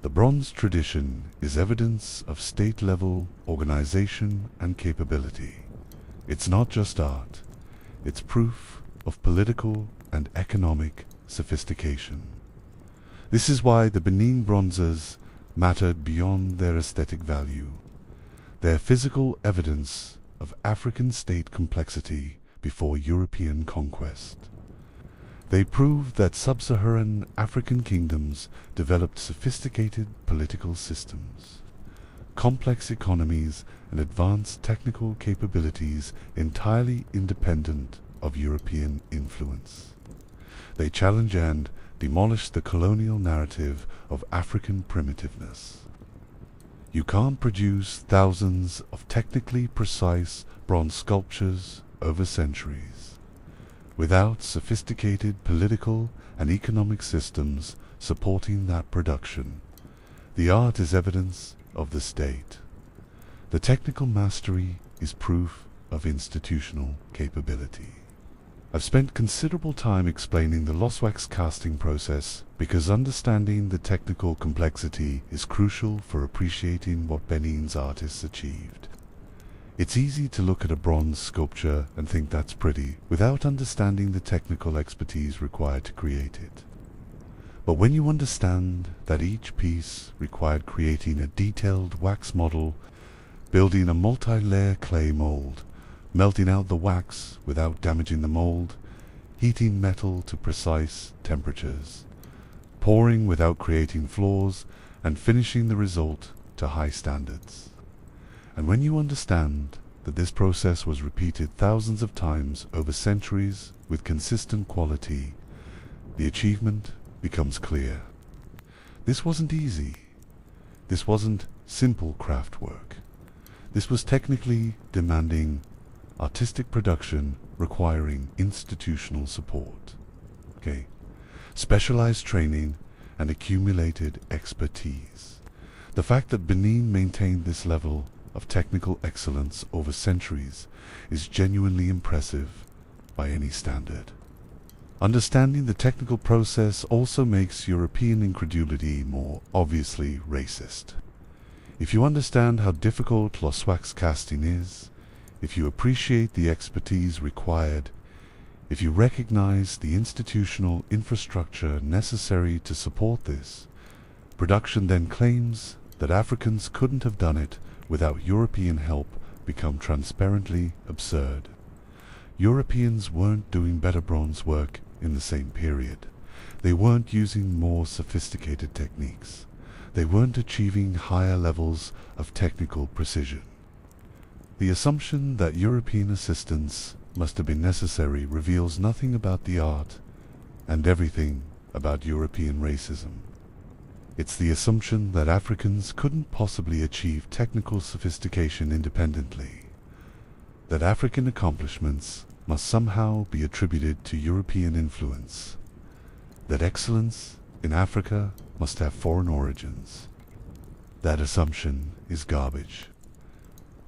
The bronze tradition is evidence of state-level organization and capability. It's not just art, it's proof of political and economic sophistication. This is why the Benin bronzes mattered beyond their aesthetic value. Their physical evidence of African state complexity before European conquest. They proved that sub-Saharan African kingdoms developed sophisticated political systems, complex economies, and advanced technical capabilities entirely independent of European influence. They challenge and demolish the colonial narrative of African primitiveness. You can't produce thousands of technically precise bronze sculptures over centuries without sophisticated political and economic systems supporting that production. The art is evidence of the state. The technical mastery is proof of institutional capability. I've spent considerable time explaining the lost wax casting process because understanding the technical complexity is crucial for appreciating what Benin's artists achieved. It's easy to look at a bronze sculpture and think that's pretty without understanding the technical expertise required to create it. But when you understand that each piece required creating a detailed wax model, building a multi-layer clay mold, melting out the wax without damaging the mold, heating metal to precise temperatures, pouring without creating flaws, and finishing the result to high standards. And when you understand that this process was repeated thousands of times over centuries with consistent quality, the achievement becomes clear. This wasn't easy. This wasn't simple craft work. This was technically demanding artistic production requiring institutional support. Specialized training and accumulated expertise. The fact that Benin maintained this level of technical excellence over centuries is genuinely impressive by any standard. Understanding the technical process also makes European incredulity more obviously racist. If you understand how difficult lost wax casting is, if you appreciate the expertise required, if you recognize the institutional infrastructure necessary to support this, production then claims that Africans couldn't have done it without European help become transparently absurd. Europeans weren't doing better bronze work in the same period. They weren't using more sophisticated techniques. They weren't achieving higher levels of technical precision. The assumption that European assistance must have been necessary reveals nothing about the art and everything about European racism. It's the assumption that Africans couldn't possibly achieve technical sophistication independently, that African accomplishments must somehow be attributed to European influence, that excellence in Africa must have foreign origins. That assumption is garbage.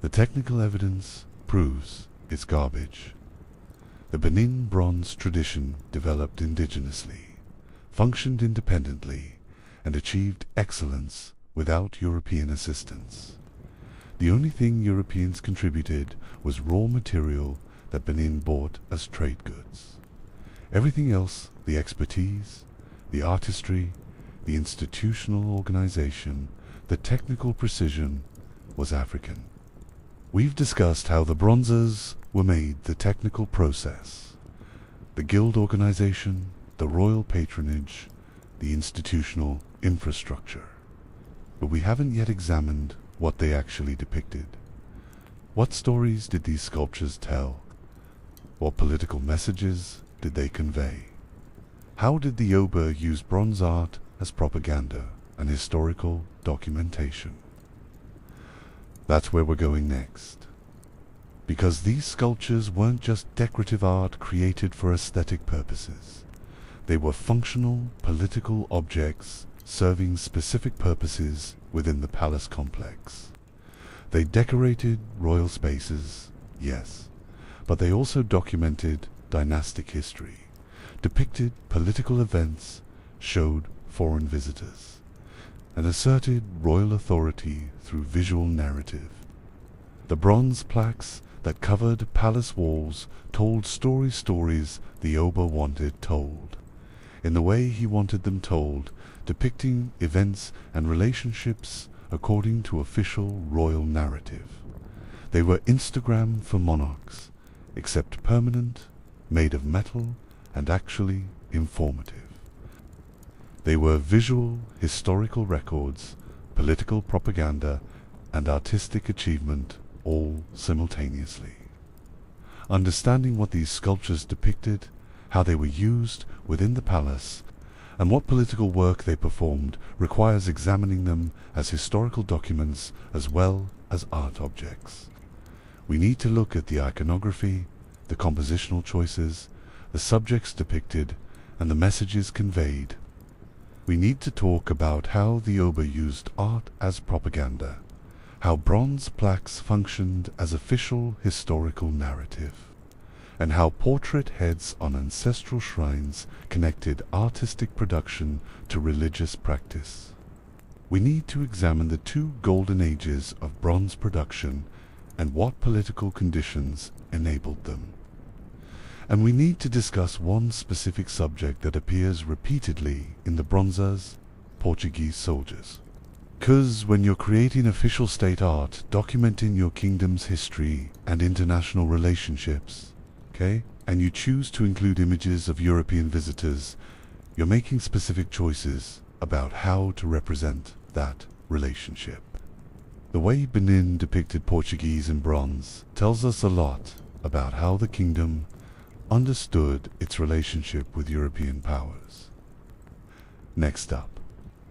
The technical evidence proves it's garbage. The Benin bronze tradition developed indigenously, functioned independently, and achieved excellence without European assistance. The only thing Europeans contributed was raw material that Benin bought as trade goods. Everything else, the expertise, the artistry, the institutional organization, the technical precision, was African. We've discussed how the bronzes were made, the technical process, the guild organization, the royal patronage, the institutional infrastructure. But we haven't yet examined what they actually depicted. What stories did these sculptures tell? What political messages did they convey? How did the Yoruba use bronze art as propaganda and historical documentation? That's where we're going next. Because these sculptures weren't just decorative art created for aesthetic purposes. They were functional, political objects serving specific purposes within the palace complex. They decorated royal spaces, yes, but they also documented dynastic history, depicted political events, showed foreign visitors, and asserted royal authority through visual narrative. The bronze plaques that covered palace walls told stories the Oba wanted told, in the way he wanted them told, depicting events and relationships according to official royal narrative. They were Instagram for monarchs, except permanent, made of metal, and actually informative. They were visual, historical records, political propaganda, and artistic achievement all simultaneously. Understanding what these sculptures depicted, how they were used within the palace, and what political work they performed requires examining them as historical documents as well as art objects. We need to look at the iconography, the compositional choices, the subjects depicted, and the messages conveyed. We need to talk about how the Oba used art as propaganda, how bronze plaques functioned as official historical narrative, and how portrait heads on ancestral shrines connected artistic production to religious practice. We need to examine the two golden ages of bronze production and what political conditions enabled them. And we need to discuss one specific subject that appears repeatedly in the bronzes, Portuguese soldiers. 'Cause when you're creating official state art, documenting your kingdom's history and international relationships, okay, and you choose to include images of European visitors, you're making specific choices about how to represent that relationship. The way Benin depicted Portuguese in bronze tells us a lot about how the kingdom understood its relationship with European powers. Next up,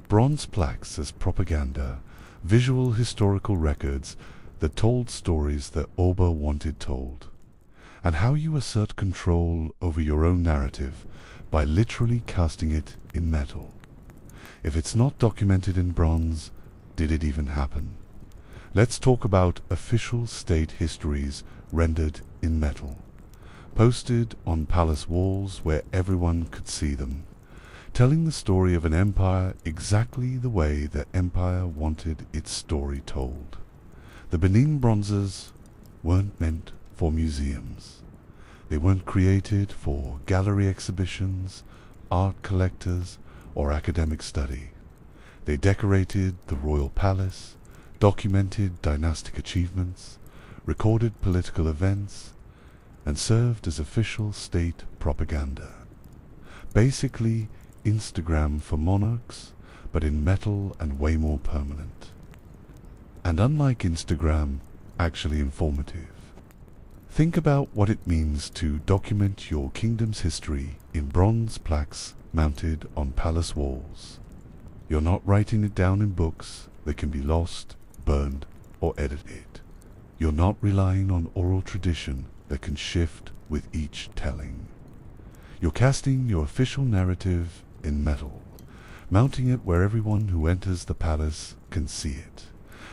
bronze plaques as propaganda, visual historical records that told stories that Oba wanted told, and how you assert control over your own narrative by literally casting it in metal. If it's not documented in bronze, did it even happen? Let's talk about official state histories rendered in metal, posted on palace walls where everyone could see them, telling the story of an empire exactly the way the empire wanted its story told. The Benin bronzes weren't meant for museums. They weren't created for gallery exhibitions, art collectors, or academic study. They decorated the royal palace, documented dynastic achievements, recorded political events, and served as official state propaganda. Basically, Instagram for monarchs, but in metal and way more permanent. And unlike Instagram, actually informative. Think about what it means to document your kingdom's history in bronze plaques mounted on palace walls. You're not writing it down in books that can be lost, burned, or edited. You're not relying on oral tradition that can shift with each telling. You're casting your official narrative in metal, mounting it where everyone who enters the palace can see it,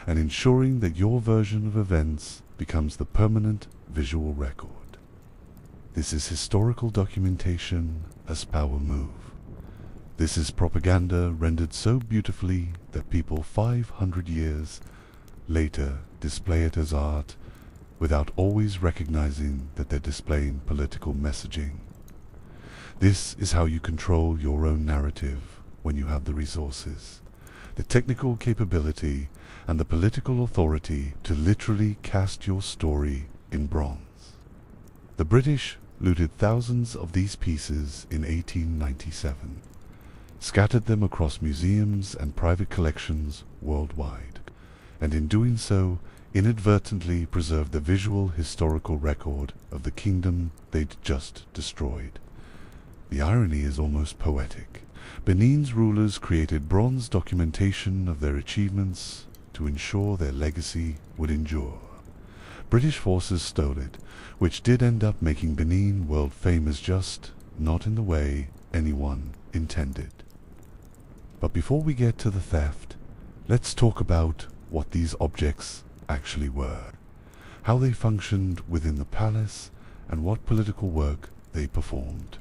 and ensuring that your version of events becomes the permanent visual record. This is historical documentation as power move. This is propaganda rendered so beautifully that people 500 years later display it as art without always recognizing that they're displaying political messaging. This is how you control your own narrative when you have the resources, the technical capability, and the political authority to literally cast your story in bronze. The British looted thousands of these pieces in 1897, scattered them across museums and private collections worldwide, and in doing so inadvertently preserved the visual historical record of the kingdom they'd just destroyed. The irony is almost poetic. Benin's rulers created bronze documentation of their achievements to ensure their legacy would endure. British forces stole it, which did end up making Benin world famous, just not in the way anyone intended. But before we get to the theft, let's talk about what these objects actually were, how they functioned within the palace, and what political work they performed.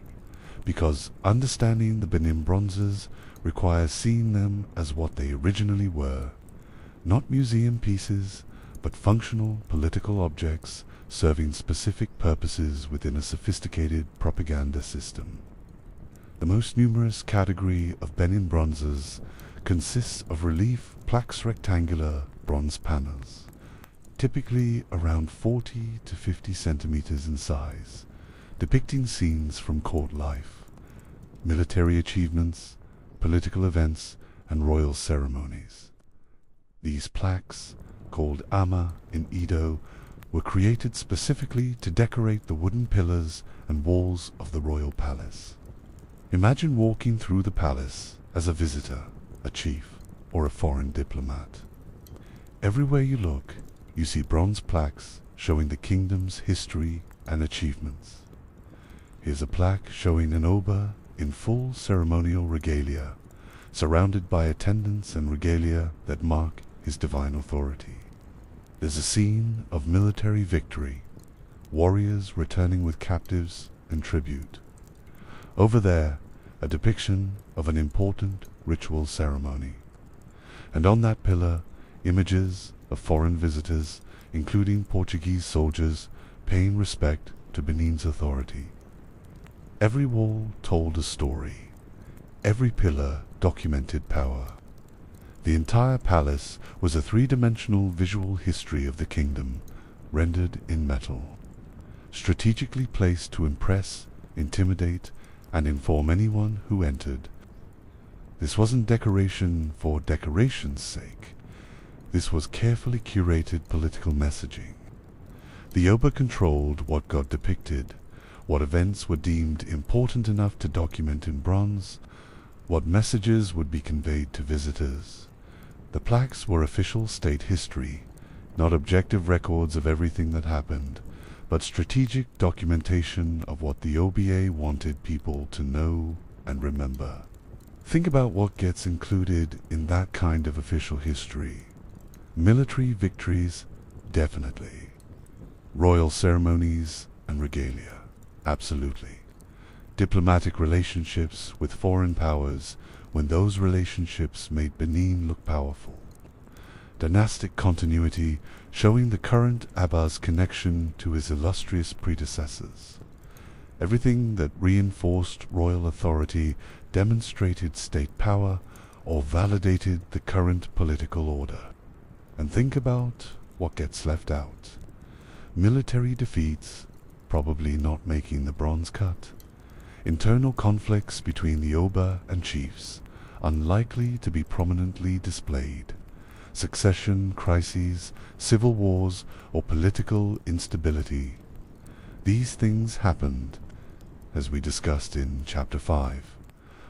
Because understanding the Benin bronzes requires seeing them as what they originally were, not museum pieces, but functional political objects serving specific purposes within a sophisticated propaganda system. The most numerous category of Benin bronzes consists of relief plaques, rectangular bronze panels, typically around 40 to 50 centimeters in size, depicting scenes from court life, military achievements, political events, and royal ceremonies. These plaques, called ama in Edo, were created specifically to decorate the wooden pillars and walls of the royal palace. Imagine walking through the palace as a visitor, a chief, or a foreign diplomat. Everywhere you look, you see bronze plaques showing the kingdom's history and achievements. Here's a plaque showing an Oba in full ceremonial regalia, surrounded by attendants and regalia that mark his divine authority. There's a scene of military victory, warriors returning with captives and tribute. Over there, a depiction of an important ritual ceremony. And on that pillar, images of foreign visitors, including Portuguese soldiers, paying respect to Benin's authority. Every wall told a story. Every pillar documented power. The entire palace was a three-dimensional visual history of the kingdom, rendered in metal, strategically placed to impress, intimidate, and inform anyone who entered. This wasn't decoration for decoration's sake. This was carefully curated political messaging. The Oba controlled what got depicted, what events were deemed important enough to document in bronze, what messages would be conveyed to visitors. The plaques were official state history, not objective records of everything that happened, but strategic documentation of what the OBA wanted people to know and remember. Think about what gets included in that kind of official history. Military victories, definitely. Royal ceremonies and regalia, absolutely. Diplomatic relationships with foreign powers when those relationships made Benin look powerful. Dynastic continuity showing the current Abba's connection to his illustrious predecessors. Everything that reinforced royal authority, demonstrated state power, or validated the current political order. And think about what gets left out. Military defeats, probably not making the bronze cut. Internal conflicts between the Oba and chiefs, unlikely to be prominently displayed. Succession crises, civil wars, or political instability. These things happened, as we discussed in Chapter 5,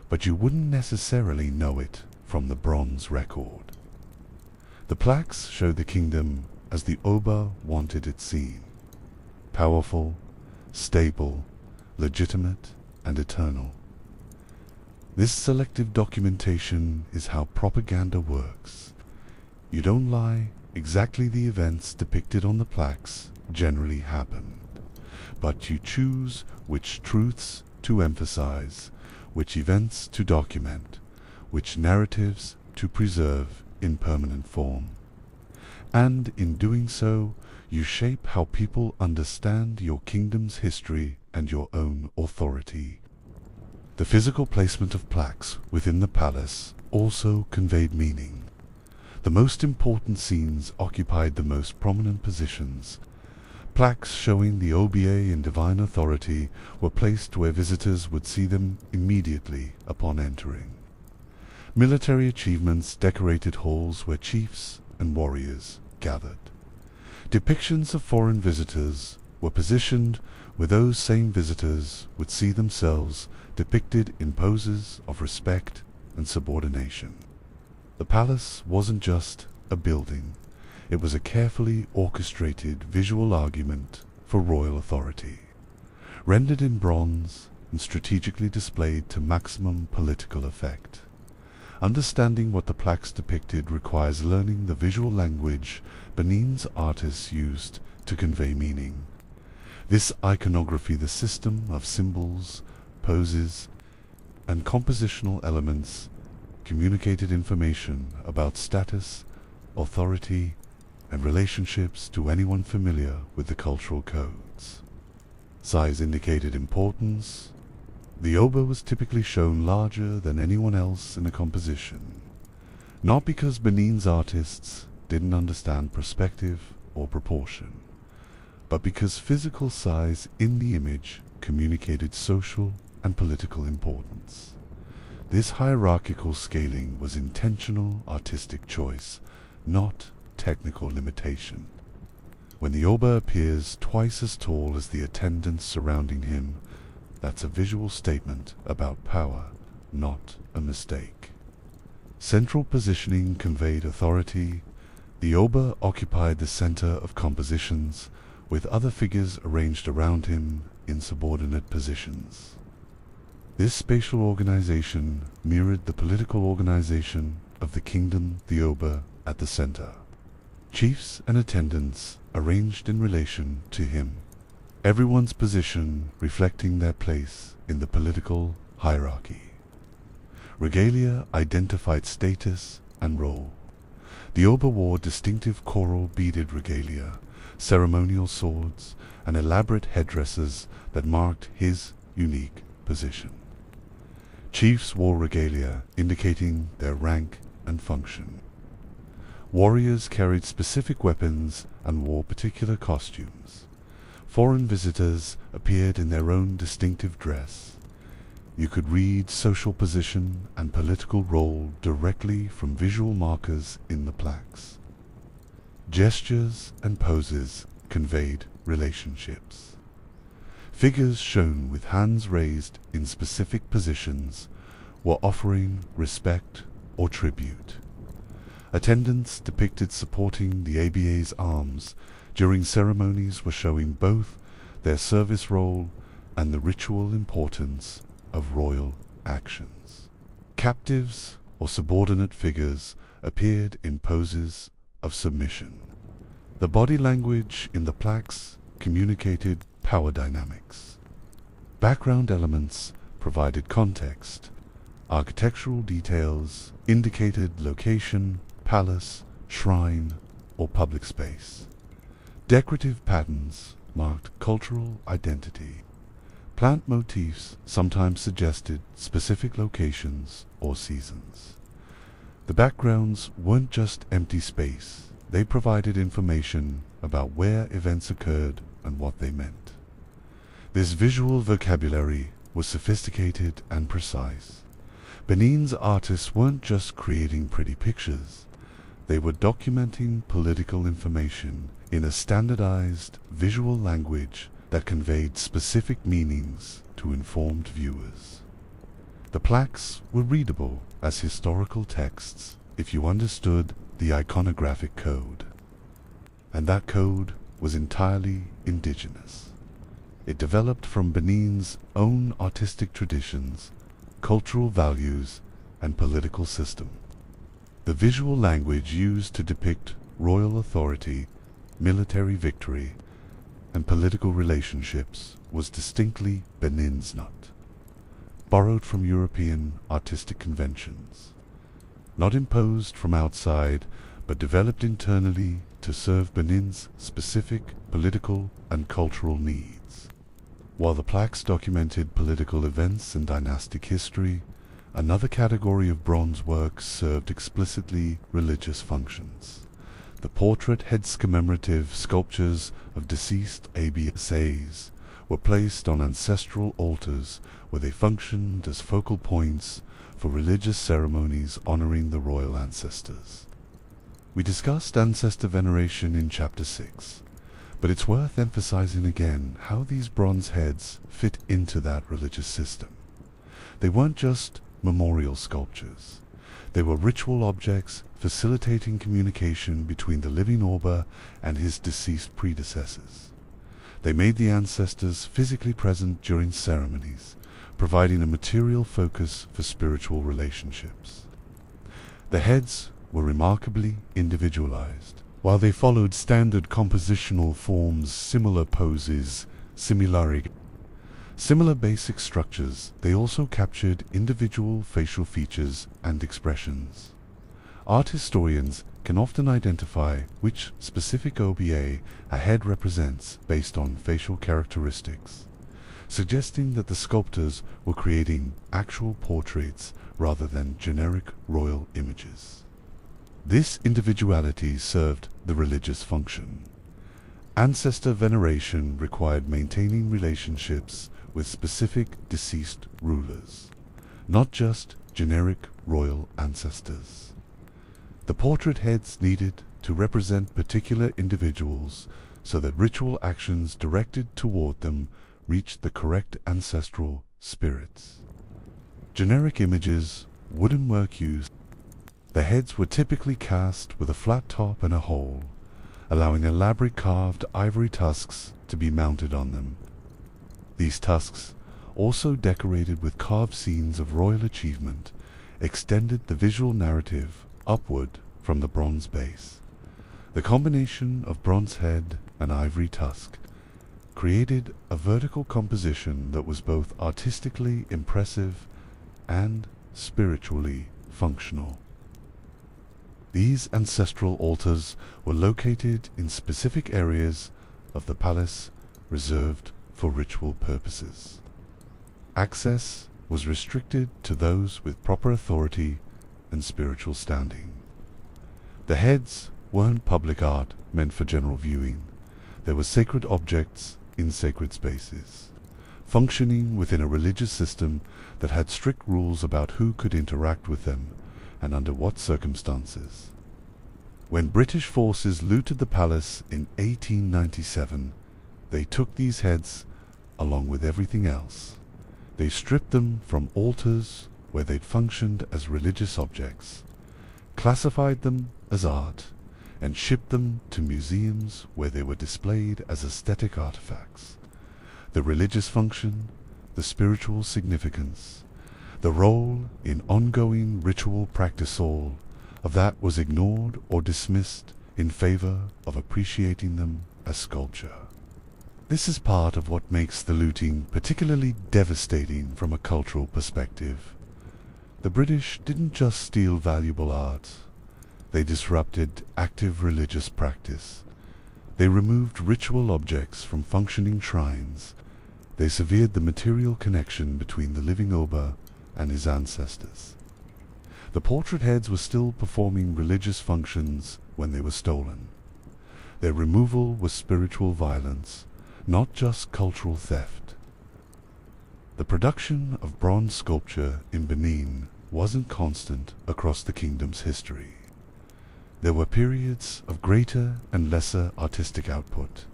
but you wouldn't necessarily know it from the bronze record. The plaques show the kingdom as the Oba wanted it seen. Powerful, stable, legitimate, and eternal. This selective documentation is how propaganda works. You don't lie, exactly the events depicted on the plaques generally happened, but you choose which truths to emphasize, which events to document, which narratives to preserve in permanent form. And in doing so, you shape how people understand your kingdom's history and your own authority. The physical placement of plaques within the palace also conveyed meaning. The most important scenes occupied the most prominent positions. Plaques showing the OBA in divine authority were placed where visitors would see them immediately upon entering. Military achievements decorated halls where chiefs and warriors gathered. Depictions of foreign visitors were positioned where those same visitors would see themselves depicted in poses of respect and subordination. The palace wasn't just a building, it was a carefully orchestrated visual argument for royal authority, rendered in bronze and strategically displayed to maximum political effect. Understanding what the plaques depicted requires learning the visual language Benin's artists used to convey meaning. This iconography, the system of symbols, poses, and compositional elements, communicated information about status, authority, and relationships to anyone familiar with the cultural codes. Size indicated importance. The Oba was typically shown larger than anyone else in a composition, not because Benin's artists didn't understand perspective or proportion, but because physical size in the image communicated social and political importance. This hierarchical scaling was intentional artistic choice, not technical limitation. When the Oba appears twice as tall as the attendants surrounding him, that's a visual statement about power, not a mistake. Central positioning conveyed authority. The Oba occupied the center of compositions, with other figures arranged around him in subordinate positions. This spatial organization mirrored the political organization of the kingdom, the Oba, at the center. chiefs and attendants arranged in relation to him, everyone's position reflecting their place in the political hierarchy. Regalia identified status and role. The Oba wore distinctive coral beaded regalia, ceremonial swords, and elaborate headdresses that marked his unique position. Chiefs wore regalia indicating their rank and function. Warriors carried specific weapons and wore particular costumes. Foreign visitors appeared in their own distinctive dress. You could read social position and political role directly from visual markers in the plaques. Gestures and poses conveyed relationships. Figures shown with hands raised in specific positions were offering respect or tribute. Attendants depicted supporting the ABA's arms during ceremonies were showing both their service role and the ritual importance of royal actions. Captives or subordinate figures appeared in poses of submission. The body language in the plaques communicated power dynamics. Background elements provided context. Architectural details indicated location, palace, shrine, or public space. Decorative patterns marked cultural identity. Plant motifs sometimes suggested specific locations or seasons. The backgrounds weren't just empty space, they provided information about where events occurred and what they meant. This visual vocabulary was sophisticated and precise. Benin's artists weren't just creating pretty pictures, they were documenting political information in a standardized visual language that conveyed specific meanings to informed viewers. The plaques were readable as historical texts if you understood the iconographic code. And that code was entirely indigenous. It developed from Benin's own artistic traditions, cultural values, and political system. The visual language used to depict royal authority, military victory, and political relationships was distinctly Benin's not, borrowed from European artistic conventions, not imposed from outside, but developed internally to serve Benin's specific political and cultural needs. While the plaques documented political events and dynastic history, another category of bronze works served explicitly religious functions. The portrait heads commemorative sculptures of deceased ABSAs were placed on ancestral altars where they functioned as focal points for religious ceremonies honoring the royal ancestors. We discussed ancestor veneration in Chapter 6, but it's worth emphasizing again how these bronze heads fit into that religious system. They weren't just memorial sculptures. They were ritual objects facilitating communication between the living Oba and his deceased predecessors. They made the ancestors physically present during ceremonies, providing a material focus for spiritual relationships. The heads were remarkably individualized. While they followed standard compositional forms, similar poses, similar basic structures, they also captured individual facial features and expressions. Art historians can often identify which specific OBA a head represents based on facial characteristics, suggesting that the sculptors were creating actual portraits rather than generic royal images. This individuality served the religious function. Ancestor veneration required maintaining relationships with specific deceased rulers, not just generic royal ancestors. The portrait heads needed to represent particular individuals so that ritual actions directed toward them reached the correct ancestral spirits. Generic images wouldn't work used. The heads were typically cast with a flat top and a hole, allowing elaborate carved ivory tusks to be mounted on them. These tusks, also decorated with carved scenes of royal achievement, extended the visual narrative upward from the bronze base. The combination of bronze head and ivory tusk created a vertical composition that was both artistically impressive and spiritually functional. These ancestral altars were located in specific areas of the palace reserved for ritual purposes. Access was restricted to those with proper authority and spiritual standing. The heads weren't public art meant for general viewing. They were sacred objects in sacred spaces, functioning within a religious system that had strict rules about who could interact with them and under what circumstances. When British forces looted the palace in 1897, they took these heads along with everything else. They stripped them from altars where they'd functioned as religious objects, classified them as art, and shipped them to museums where they were displayed as aesthetic artifacts. The religious function, the spiritual significance, the role in ongoing ritual practice, all of that was ignored or dismissed in favor of appreciating them as sculpture. This is part of what makes the looting particularly devastating from a cultural perspective. The British didn't just steal valuable art. They disrupted active religious practice. They removed ritual objects from functioning shrines. They severed the material connection between the living Oba and his ancestors. The portrait heads were still performing religious functions when they were stolen. Their removal was spiritual violence, not just cultural theft. The production of bronze sculpture in Benin wasn't constant across the kingdom's history. There were periods of greater and lesser artistic output,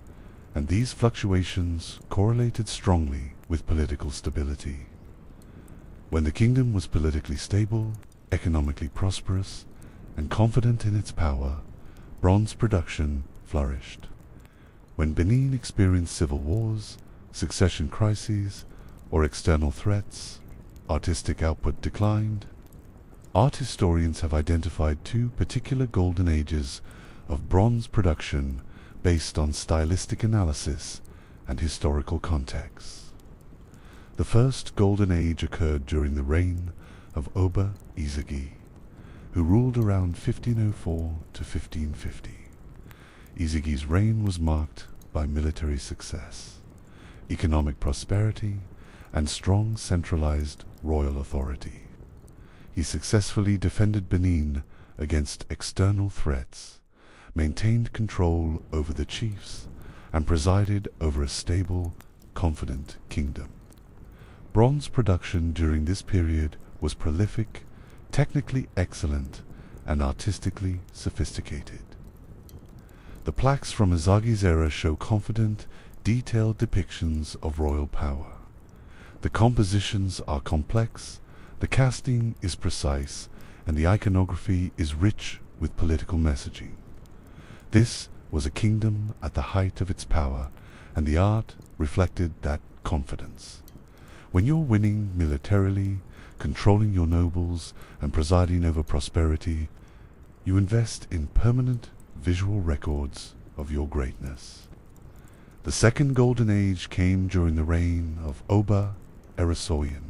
and these fluctuations correlated strongly with political stability. When the kingdom was politically stable, economically prosperous, and confident in its power, bronze production flourished. When Benin experienced civil wars, succession crises, or external threats, artistic output declined. Art historians have identified two particular golden ages of bronze production based on stylistic analysis and historical context. The first golden age occurred during the reign of Oba Izagi, who ruled around 1504 to 1550. Izagi's reign was marked by military success, economic prosperity, and strong centralized royal authority. He successfully defended Benin against external threats, maintained control over the chiefs, and presided over a stable, confident kingdom. Bronze production during this period was prolific, technically excellent, and artistically sophisticated. The plaques from Izagi's era show confident, detailed depictions of royal power. The compositions are complex, the casting is precise, and the iconography is rich with political messaging. This was a kingdom at the height of its power, and the art reflected that confidence. When you're winning militarily, controlling your nobles, and presiding over prosperity, you invest in permanent visual records of your greatness. The second golden age came during the reign of Oba Erasoyan,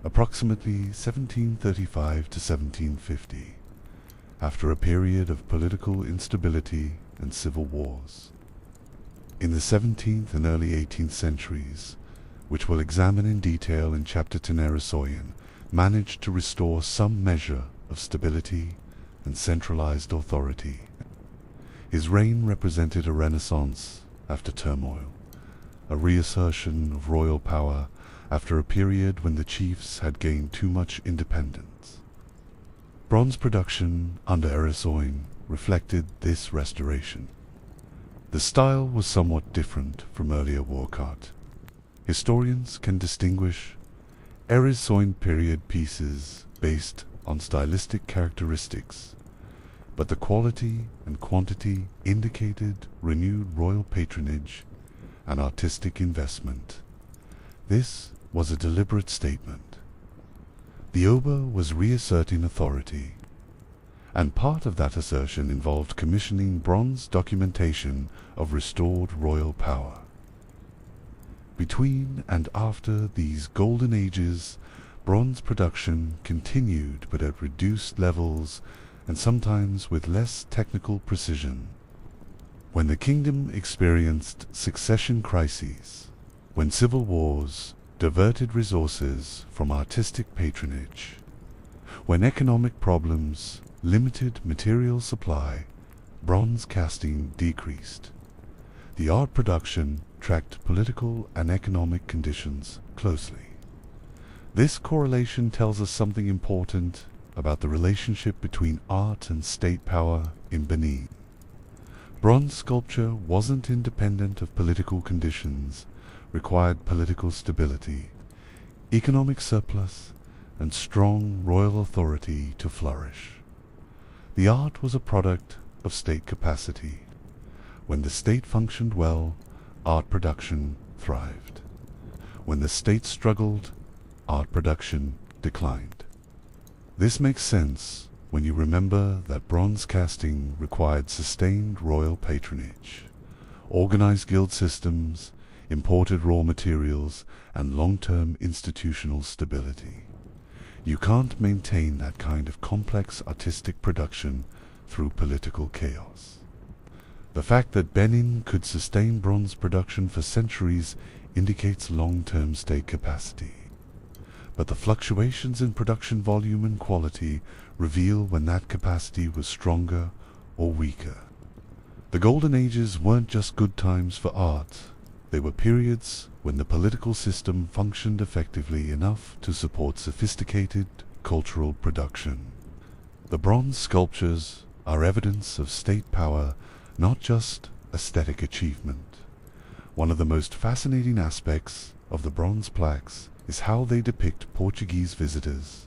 approximately 1735 to 1750, after a period of political instability and civil wars. In the 17th and early 18th centuries, which we'll examine in detail in Chapter 10, Erasoyan managed to restore some measure of stability and centralized authority. His reign represented a renaissance after turmoil, a reassertion of royal power after a period when the chiefs had gained too much independence. Bronze production under Erasoyan reflected this restoration. The style was somewhat different from earlier work art. Historians can distinguish Erasoyan period pieces based on stylistic characteristics, but the quality and quantity indicated renewed royal patronage and artistic investment. This was a deliberate statement. The Oba was reasserting authority. and part of that assertion involved commissioning bronze documentation of restored royal power. Between and after these golden ages, bronze production continued but at reduced levels and sometimes with less technical precision. When the kingdom experienced succession crises, when civil wars diverted resources from artistic patronage, when economic problems limited material supply, bronze casting decreased. The art production tracked political and economic conditions closely. This correlation tells us something important about the relationship between art and state power in Benin. Bronze sculpture wasn't independent of political conditions, required political stability, economic surplus, and strong royal authority to flourish. The art was a product of state capacity. When the state functioned well, art production thrived. When the state struggled, art production declined. This makes sense when you remember that bronze casting required sustained royal patronage, organized guild systems, imported raw materials, and long-term institutional stability. You can't maintain that kind of complex artistic production through political chaos. The fact that Benin could sustain bronze production for centuries indicates long-term state capacity. But the fluctuations in production volume and quality reveal when that capacity was stronger or weaker. The Golden Ages weren't just good times for art. They were periods when the political system functioned effectively enough to support sophisticated cultural production. The bronze sculptures are evidence of state power, not just aesthetic achievement. One of the most fascinating aspects of the bronze plaques is how they depict Portuguese visitors,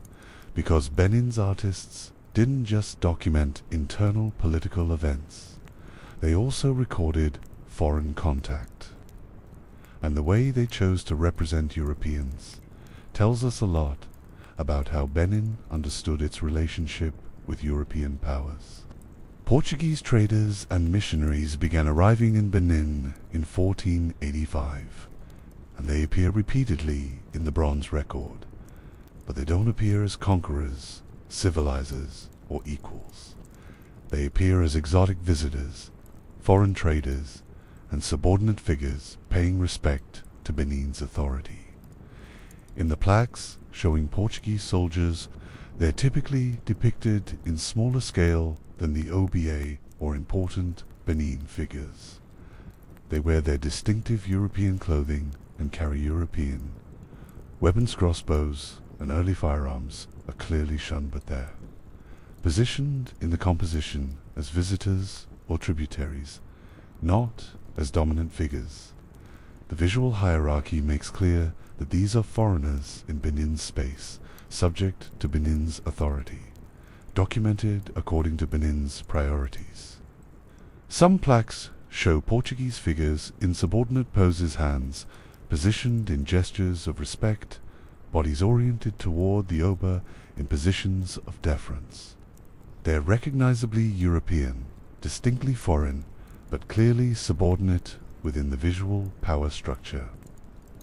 because Benin's artists didn't just document internal political events, they also recorded foreign contact. And the way they chose to represent Europeans tells us a lot about how Benin understood its relationship with European powers. Portuguese traders and missionaries began arriving in Benin in 1485, and they appear repeatedly in the bronze record, but they don't appear as conquerors, civilizers, or equals. They appear as exotic visitors, foreign traders, and subordinate figures paying respect to Benin's authority. In the plaques showing Portuguese soldiers, they're typically depicted in smaller scale than the OBA or important Benin figures. They wear their distinctive European clothing and carry European weapons. Crossbows and early firearms are clearly shunned, but they're positioned in the composition as visitors or tributaries, not as dominant figures. The visual hierarchy makes clear that these are foreigners in Benin's space, subject to Benin's authority, documented according to Benin's priorities. Some plaques show Portuguese figures in subordinate poses, hands positioned in gestures of respect, bodies oriented toward the Oba in positions of deference. They are recognizably European, distinctly foreign, but clearly subordinate within the visual power structure.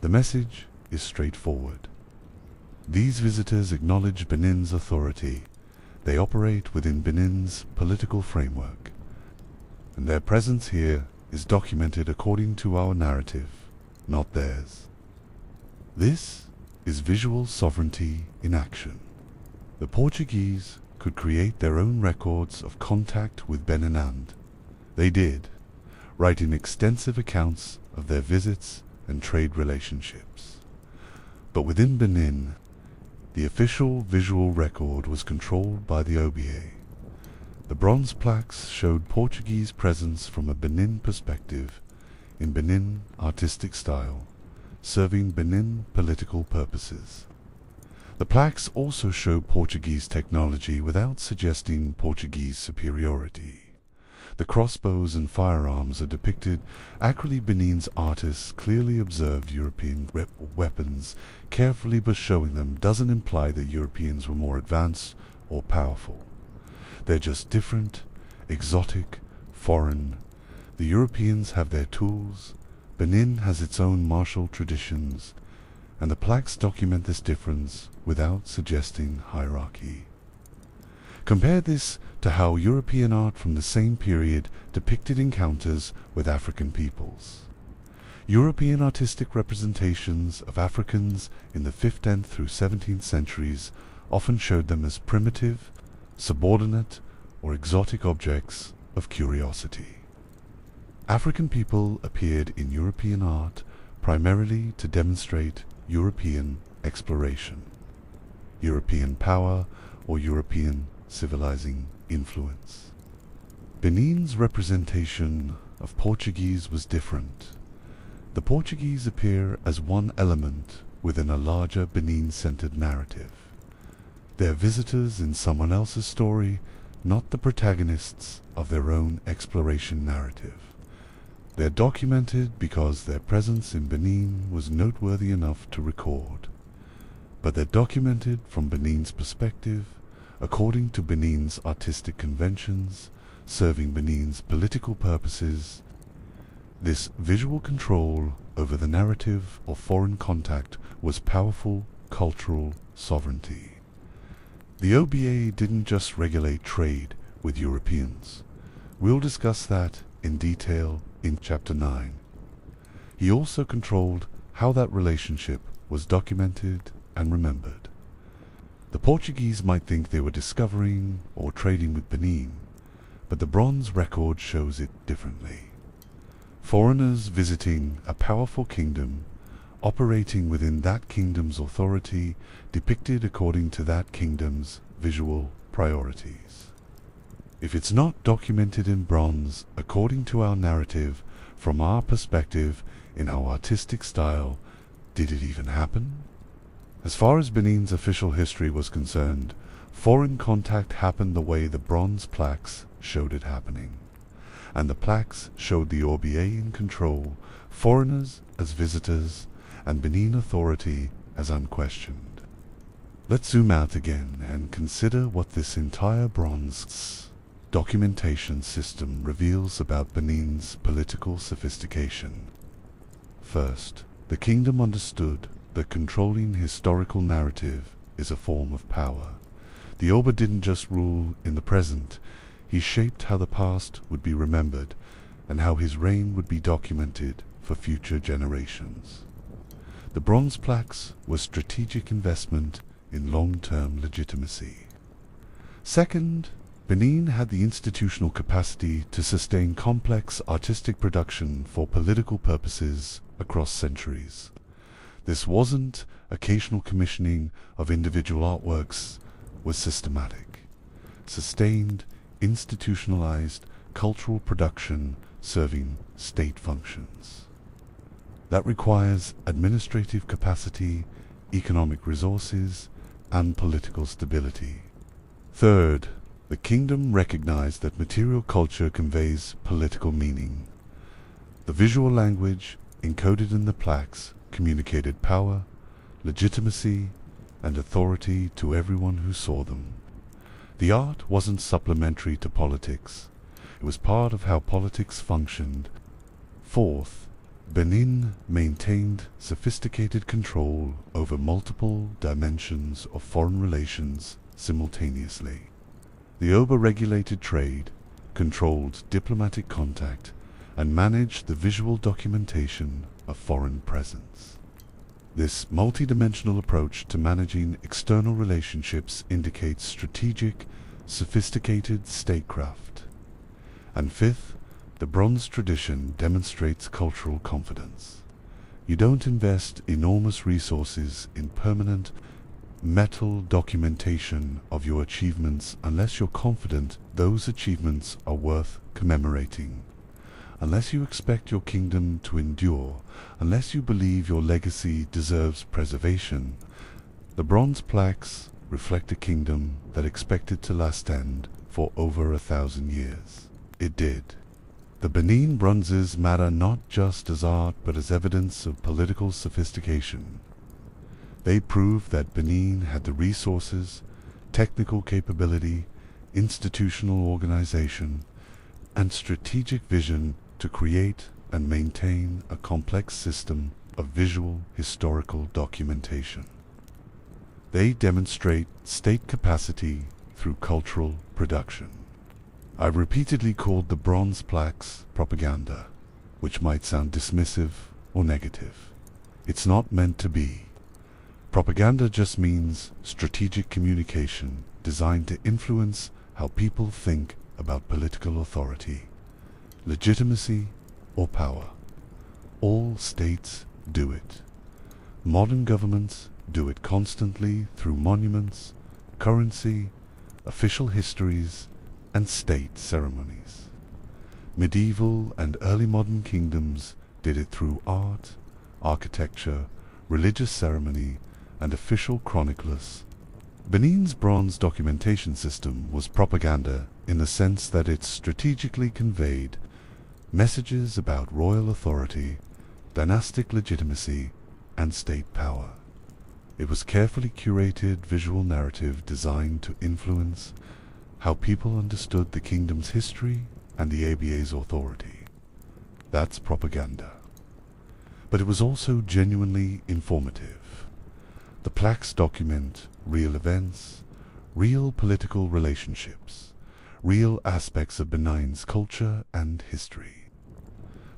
The message is straightforward. These visitors acknowledge Benin's authority. They operate within Benin's political framework, and their presence here is documented according to our narrative, not theirs. This is visual sovereignty in action. The Portuguese could create their own records of contact with Benin. They did, writing extensive accounts of their visits and trade relationships. But within Benin, the official visual record was controlled by the OBA. The bronze plaques showed Portuguese presence from a Benin perspective, in Benin artistic style, serving Benin political purposes. The plaques also show Portuguese technology without suggesting Portuguese superiority. The crossbows and firearms are depicted accurately. Benin's artists clearly observed European weapons carefully, but showing them doesn't imply that Europeans were more advanced or powerful. They're just different, exotic, foreign. The Europeans have their tools, Benin has its own martial traditions, and the plaques document this difference without suggesting hierarchy. Compare this to how European art from the same period depicted encounters with African peoples. European artistic representations of Africans in the 15th through 17th centuries often showed them as primitive, subordinate, or exotic objects of curiosity. African people appeared in European art primarily to demonstrate European exploration, European power, or European civilizing influence. Benin's representation of Portuguese was different. The Portuguese appear as one element within a larger Benin-centered narrative. They're visitors in someone else's story, not the protagonists of their own exploration narrative. They're documented because their presence in Benin was noteworthy enough to record. But they're documented from Benin's perspective, according to Benin's artistic conventions, serving Benin's political purposes. This visual control over the narrative of foreign contact was powerful cultural sovereignty. The OBA didn't just regulate trade with Europeans. We'll discuss that in detail in Chapter 9. He also controlled how that relationship was documented and remembered. The Portuguese might think they were discovering or trading with Benin, but the bronze record shows it differently. Foreigners visiting a powerful kingdom, operating within that kingdom's authority, depicted according to that kingdom's visual priorities. If it's not documented in bronze according to our narrative, from our perspective, in our artistic style, did it even happen? As far as Benin's official history was concerned, foreign contact happened the way the bronze plaques showed it happening. And the plaques showed the OBA in control, foreigners as visitors, and Benin authority as unquestioned. Let's zoom out again and consider what this entire bronze documentation system reveals about Benin's political sophistication. First, the kingdom understood that controlling historical narrative is a form of power. The Oba didn't just rule in the present, he shaped how the past would be remembered and how his reign would be documented for future generations. The bronze plaques were strategic investment in long-term legitimacy. Second, Benin had the institutional capacity to sustain complex artistic production for political purposes across centuries. This wasn't occasional commissioning of individual artworks, was systematic, sustained, institutionalized cultural production serving state functions. That requires administrative capacity, economic resources, and political stability. Third, the kingdom recognized that material culture conveys political meaning. The visual language encoded in the plaques communicated power, legitimacy, and authority to everyone who saw them. The art wasn't supplementary to politics. It was part of how politics functioned. Fourth, Benin maintained sophisticated control over multiple dimensions of foreign relations simultaneously. The Oba regulated trade, controlled diplomatic contact, and managed the visual documentation of foreign presence. This multidimensional approach to managing external relationships indicates strategic, sophisticated statecraft. And fifth, the bronze tradition demonstrates cultural confidence. You don't invest enormous resources in permanent metal documentation of your achievements unless you're confident those achievements are worth commemorating, unless you expect your kingdom to endure, unless you believe your legacy deserves preservation. The bronze plaques reflect a kingdom that expected to last for over 1,000 years. It did. The Benin bronzes matter not just as art but as evidence of political sophistication. They prove that Benin had the resources, technical capability, institutional organization, and strategic vision to create and maintain a complex system of visual historical documentation. They demonstrate state capacity through cultural production. I've repeatedly called the bronze plaques propaganda, which might sound dismissive or negative. It's not meant to be. Propaganda just means strategic communication designed to influence how people think about political authority, legitimacy, or power. All states do it. Modern governments do it constantly through monuments, currency, official histories, and state ceremonies. Medieval and early modern kingdoms did it through art, architecture, religious ceremony, and official chroniclers. Benin's bronze documentation system was propaganda in the sense that it strategically conveyed messages about royal authority, dynastic legitimacy, and state power. It was carefully curated visual narrative designed to influence how people understood the kingdom's history and the ABA's authority. That's propaganda. But it was also genuinely informative. The plaques document real events, real political relationships, real aspects of Benin's culture and history.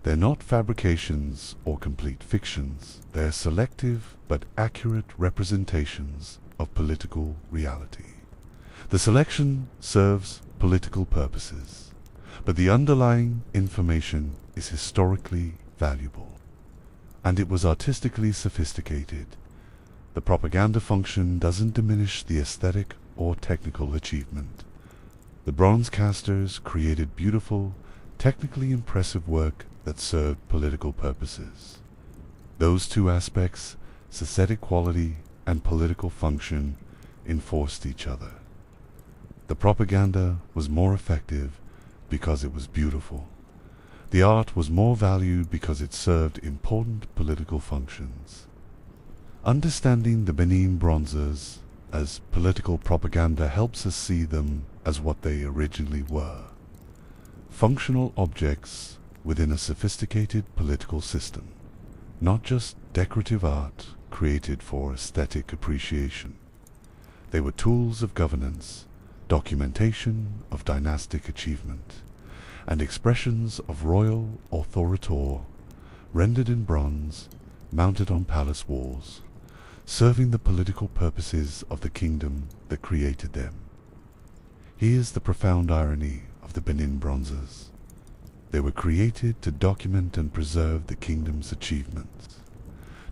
They're not fabrications or complete fictions. They're selective but accurate representations of political reality. The selection serves political purposes, but the underlying information is historically valuable. And it was artistically sophisticated. The propaganda function doesn't diminish the aesthetic or technical achievement. The bronze casters created beautiful, technically impressive work that served political purposes. Those two aspects, aesthetic quality and political function, enforced each other. The propaganda was more effective because it was beautiful. The art was more valued because it served important political functions. Understanding the Benin bronzes as political propaganda helps us see them as what they originally were: functional objects within a sophisticated political system, not just decorative art created for aesthetic appreciation. They were tools of governance, documentation of dynastic achievement, and expressions of royal authority rendered in bronze, mounted on palace walls, serving the political purposes of the kingdom that created them. Here's the profound irony of the Benin bronzes. They were created to document and preserve the kingdom's achievements,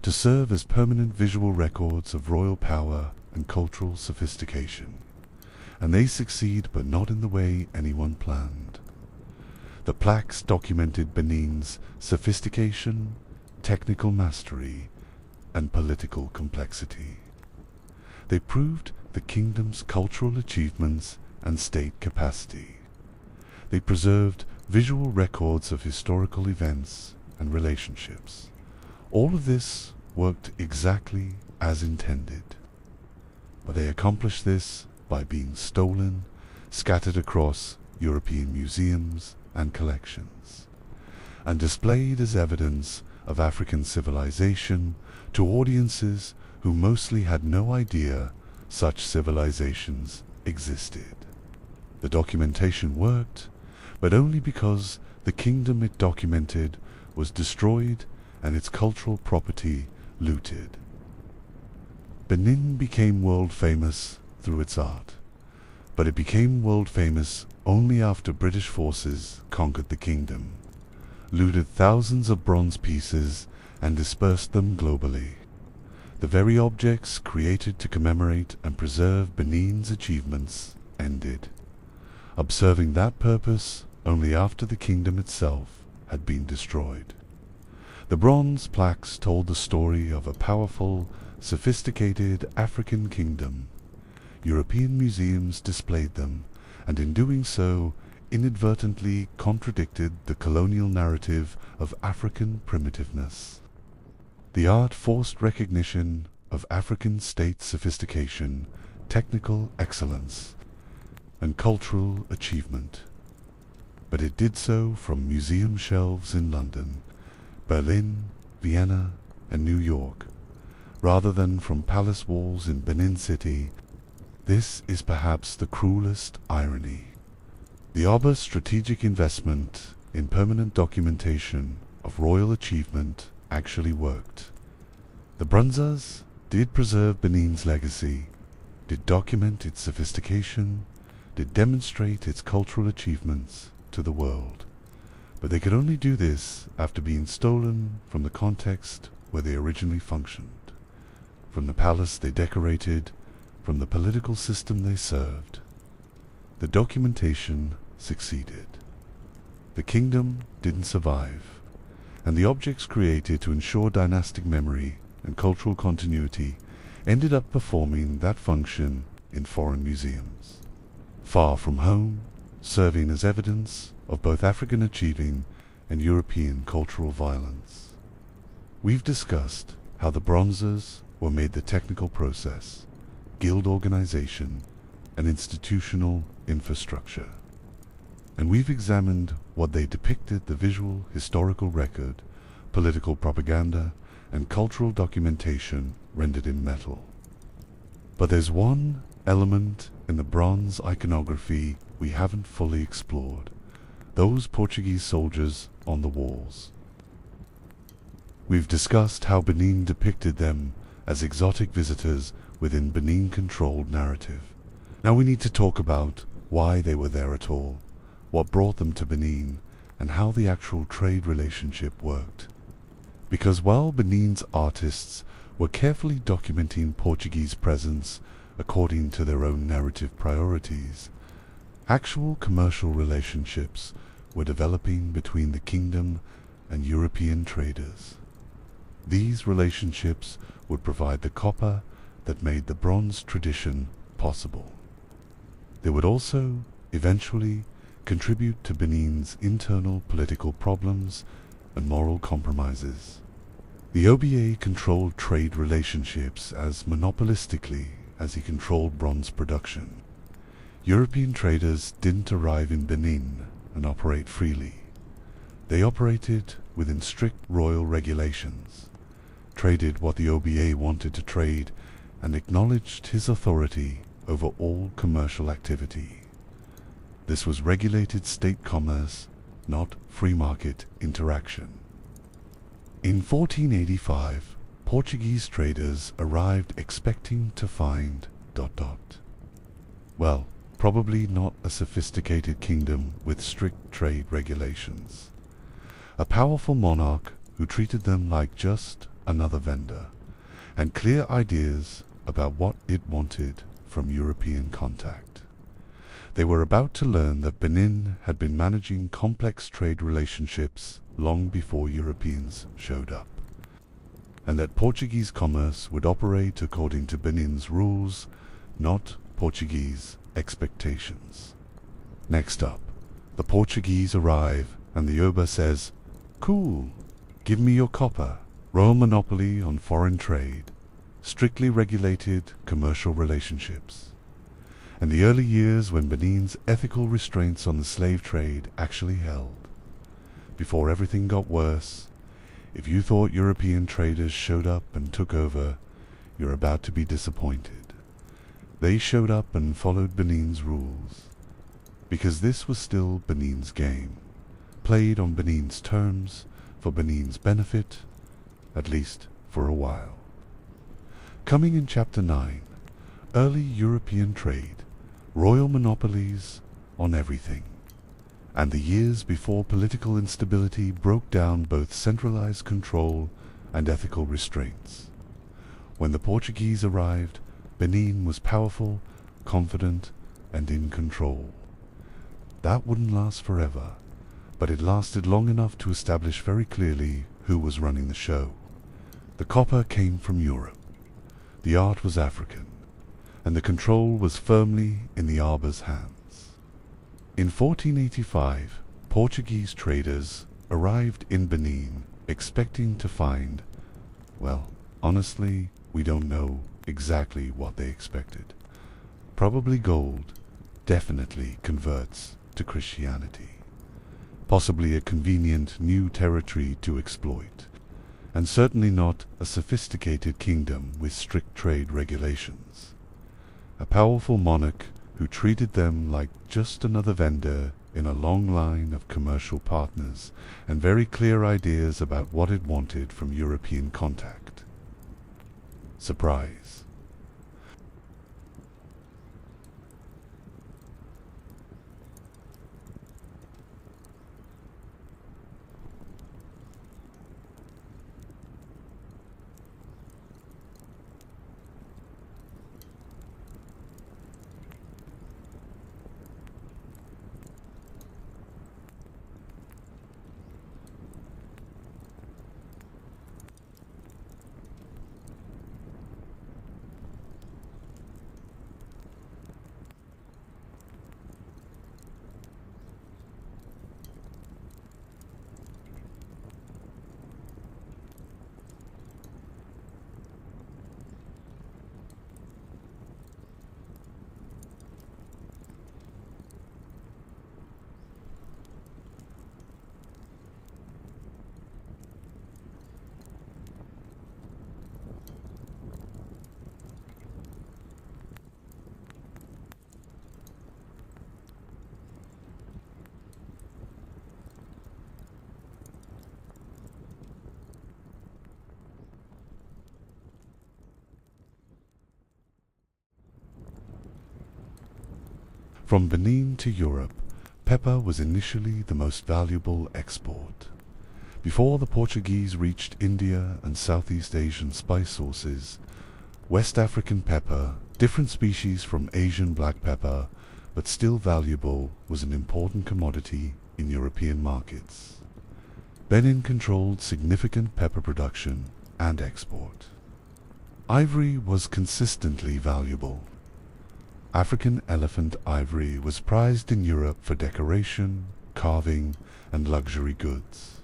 to serve as permanent visual records of royal power and cultural sophistication. And they succeed, but not in the way anyone planned. The plaques documented Benin's sophistication, technical mastery, and political complexity. They proved the kingdom's cultural achievements and state capacity. They preserved visual records of historical events and relationships. All of this worked exactly as intended. But they accomplished this by being stolen, scattered across European museums and collections, and displayed as evidence of African civilization to audiences who mostly had no idea such civilizations existed. The documentation worked, but only because the kingdom it documented was destroyed and its cultural property looted. Benin became world famous through its art, but it became world famous only after British forces conquered the kingdom, looted thousands of bronze pieces, and dispersed them globally. The very objects created to commemorate and preserve Benin's achievements ended, observing that purpose only after the kingdom itself had been destroyed. The bronze plaques told the story of a powerful, sophisticated African kingdom. European museums displayed them, and in doing so inadvertently contradicted the colonial narrative of African primitiveness. The art forced recognition of African state sophistication, technical excellence, and cultural achievement. But it did so from museum shelves in London, Berlin, Vienna, and New York, rather than from palace walls in Benin City. This is perhaps the cruelest irony. The Oba's strategic investment in permanent documentation of royal achievement actually worked. The Brunzas did preserve Benin's legacy, did document its sophistication, did demonstrate its cultural achievements to the world. But they could only do this after being stolen from the context where they originally functioned, from the palace they decorated, from the political system they served. The documentation succeeded. The kingdom didn't survive, and the objects created to ensure dynastic memory and cultural continuity ended up performing that function in foreign museums, far from home, serving as evidence of both African achieving and European cultural violence. We've discussed how the bronzes were made the technical process, guild organization, and institutional infrastructure. And we've examined what they depicted: the visual historical record, political propaganda, and cultural documentation rendered in metal. But there's one element in the bronze iconography we haven't fully explored: those Portuguese soldiers on the walls. We've discussed how Benin depicted them as exotic visitors within Benin-controlled narrative. Now we need to talk about why they were there at all, what brought them to Benin, and how the actual trade relationship worked. Because while Benin's artists were carefully documenting Portuguese presence according to their own narrative priorities, actual commercial relationships were developing between the kingdom and European traders. These relationships would provide the copper that made the bronze tradition possible. They would also, eventually, contribute to Benin's internal political problems and moral compromises. The OBA controlled trade relationships as monopolistically as he controlled bronze production. European traders didn't arrive in Benin and operate freely. They operated within strict royal regulations, traded what the OBA wanted to trade, and acknowledged his authority over all commercial activity. This was regulated state commerce, not free market interaction. In 1485, Portuguese traders arrived expecting to find ... Well, probably not a sophisticated kingdom with strict trade regulations. A powerful monarch who treated them like just another vendor, and clear ideas about what it wanted from European contact. They were about to learn that Benin had been managing complex trade relationships long before Europeans showed up, and that Portuguese commerce would operate according to Benin's rules, not Portuguese expectations. Next up, the Portuguese arrive, and the Oba says, "Cool, give me your copper." Royal monopoly on foreign trade, strictly regulated commercial relationships, and the early years when Benin's ethical restraints on the slave trade actually held. Before everything got worse, if you thought European traders showed up and took over, you're about to be disappointed. They showed up and followed Benin's rules, because this was still Benin's game, played on Benin's terms, for Benin's benefit, at least for a while. Coming in Chapter 9, early European trade, royal monopolies on everything, and the years before political instability broke down both centralized control and ethical restraints. When the Portuguese arrived, Benin was powerful, confident, and in control. That wouldn't last forever, but it lasted long enough to establish very clearly who was running the show. The copper came from Europe, the art was African, and the control was firmly in the Arba's hands. In 1485, Portuguese traders arrived in Benin expecting to find, well, honestly, we don't know exactly what they expected. Probably gold, definitely converts to Christianity, possibly a convenient new territory to exploit, and certainly not a sophisticated kingdom with strict trade regulations. A powerful monarch who treated them like just another vendor in a long line of commercial partners and very clear ideas about what it wanted from European contact. Surprise. From Benin to Europe, pepper was initially the most valuable export. Before the Portuguese reached India and Southeast Asian spice sources, West African pepper, different species from Asian black pepper, but still valuable, was an important commodity in European markets. Benin controlled significant pepper production and export. Ivory was consistently valuable. African elephant ivory was prized in Europe for decoration, carving, and luxury goods.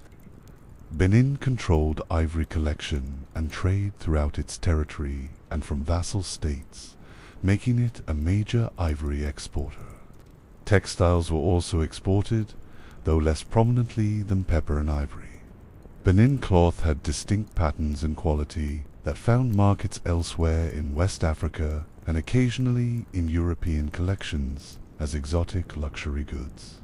Benin controlled ivory collection and trade throughout its territory and from vassal states, making it a major ivory exporter. Textiles were also exported, though less prominently than pepper and ivory. Benin cloth had distinct patterns and quality that found markets elsewhere in West Africa and occasionally in European collections as exotic luxury goods.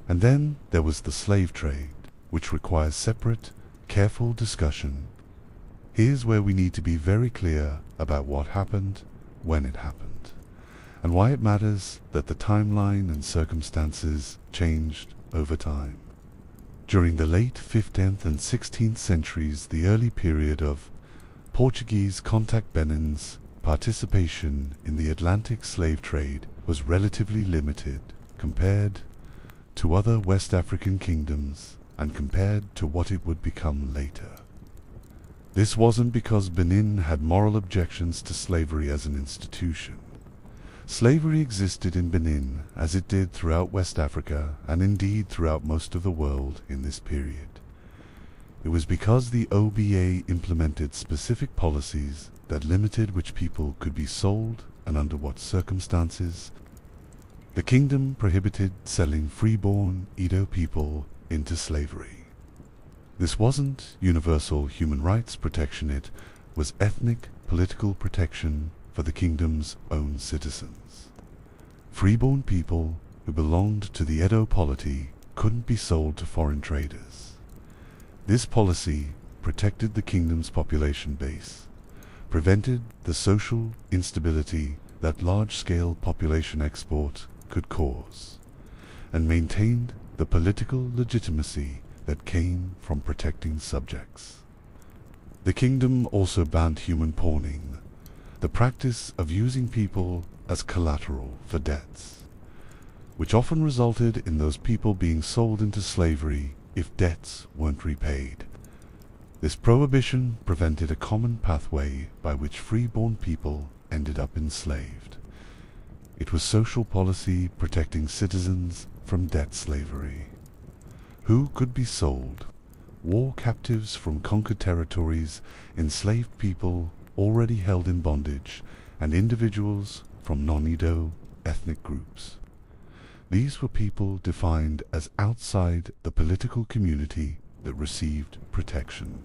And then there was the slave trade, which requires separate, careful discussion. Here's where we need to be very clear about what happened, when it happened, and why it matters that the timeline and circumstances changed over time. During the late 15th and 16th centuries, the early period of Portuguese contact Benin's participation in the Atlantic slave trade was relatively limited compared to other West African kingdoms and compared to what it would become later. This wasn't because Benin had moral objections to slavery as an institution. Slavery existed in Benin as it did throughout West Africa and indeed throughout most of the world in this period. It was because the OBA implemented specific policies that limited which people could be sold and under what circumstances. The kingdom prohibited selling freeborn Edo people into slavery. This wasn't universal human rights protection, it was ethnic, political protection for the kingdom's own citizens. Freeborn people who belonged to the Edo polity couldn't be sold to foreign traders. This policy protected the kingdom's population base, prevented the social instability that large-scale population export could cause, and maintained the political legitimacy that came from protecting subjects. The kingdom also banned human pawning, the practice of using people as collateral for debts, which often resulted in those people being sold into slavery if debts weren't repaid. This prohibition prevented a common pathway by which freeborn people ended up enslaved. It was social policy protecting citizens from debt slavery. Who could be sold? War captives from conquered territories, enslaved people already held in bondage, and individuals from non-Edo ethnic groups. These were people defined as outside the political community that received protection.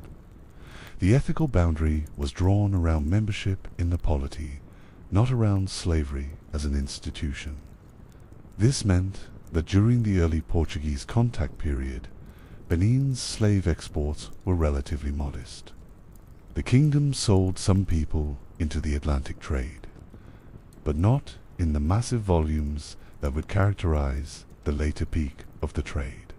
The ethical boundary was drawn around membership in the polity, not around slavery as an institution. This meant that during the early Portuguese contact period, Benin's slave exports were relatively modest. The kingdom sold some people into the Atlantic trade, but not in the massive volumes that would characterize the later peak of the trade.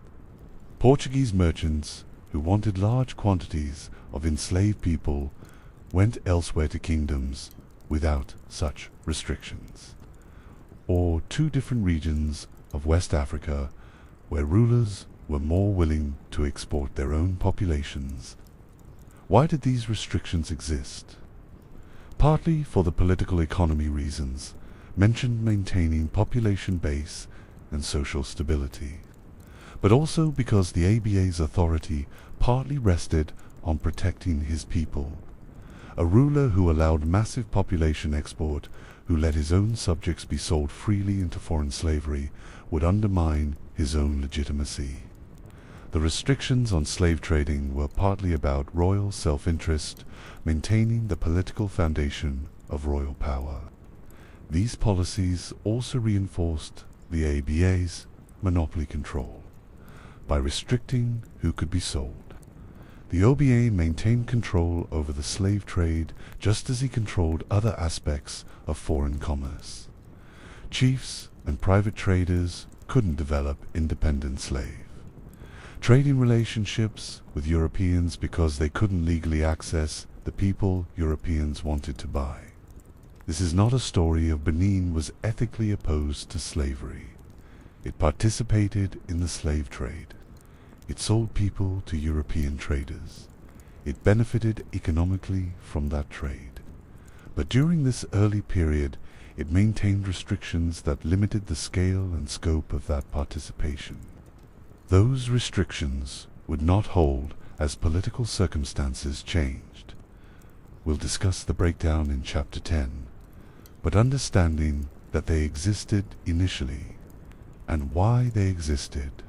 Portuguese merchants who wanted large quantities of enslaved people went elsewhere to kingdoms without such restrictions, or to different regions of West Africa where rulers were more willing to export their own populations. Why did these restrictions exist? Partly for the political economy reasons mentioned, maintaining population base and social stability, but also because the ABA's authority partly rested on protecting his people. A ruler who allowed massive population export, who let his own subjects be sold freely into foreign slavery, would undermine his own legitimacy. The restrictions on slave trading were partly about royal self-interest, maintaining the political foundation of royal power. These policies also reinforced the ABA's monopoly control by restricting who could be sold. The OBA maintained control over the slave trade just as he controlled other aspects of foreign commerce. Chiefs and private traders couldn't develop independent slave trading relationships with Europeans because they couldn't legally access the people Europeans wanted to buy. This is not a story of Benin was ethically opposed to slavery. It participated in the slave trade. It sold people to European traders. It benefited economically from that trade. But during this early period, it maintained restrictions that limited the scale and scope of that participation. Those restrictions would not hold as political circumstances changed. We'll discuss the breakdown in Chapter 10, but understanding that they existed initially and why they existed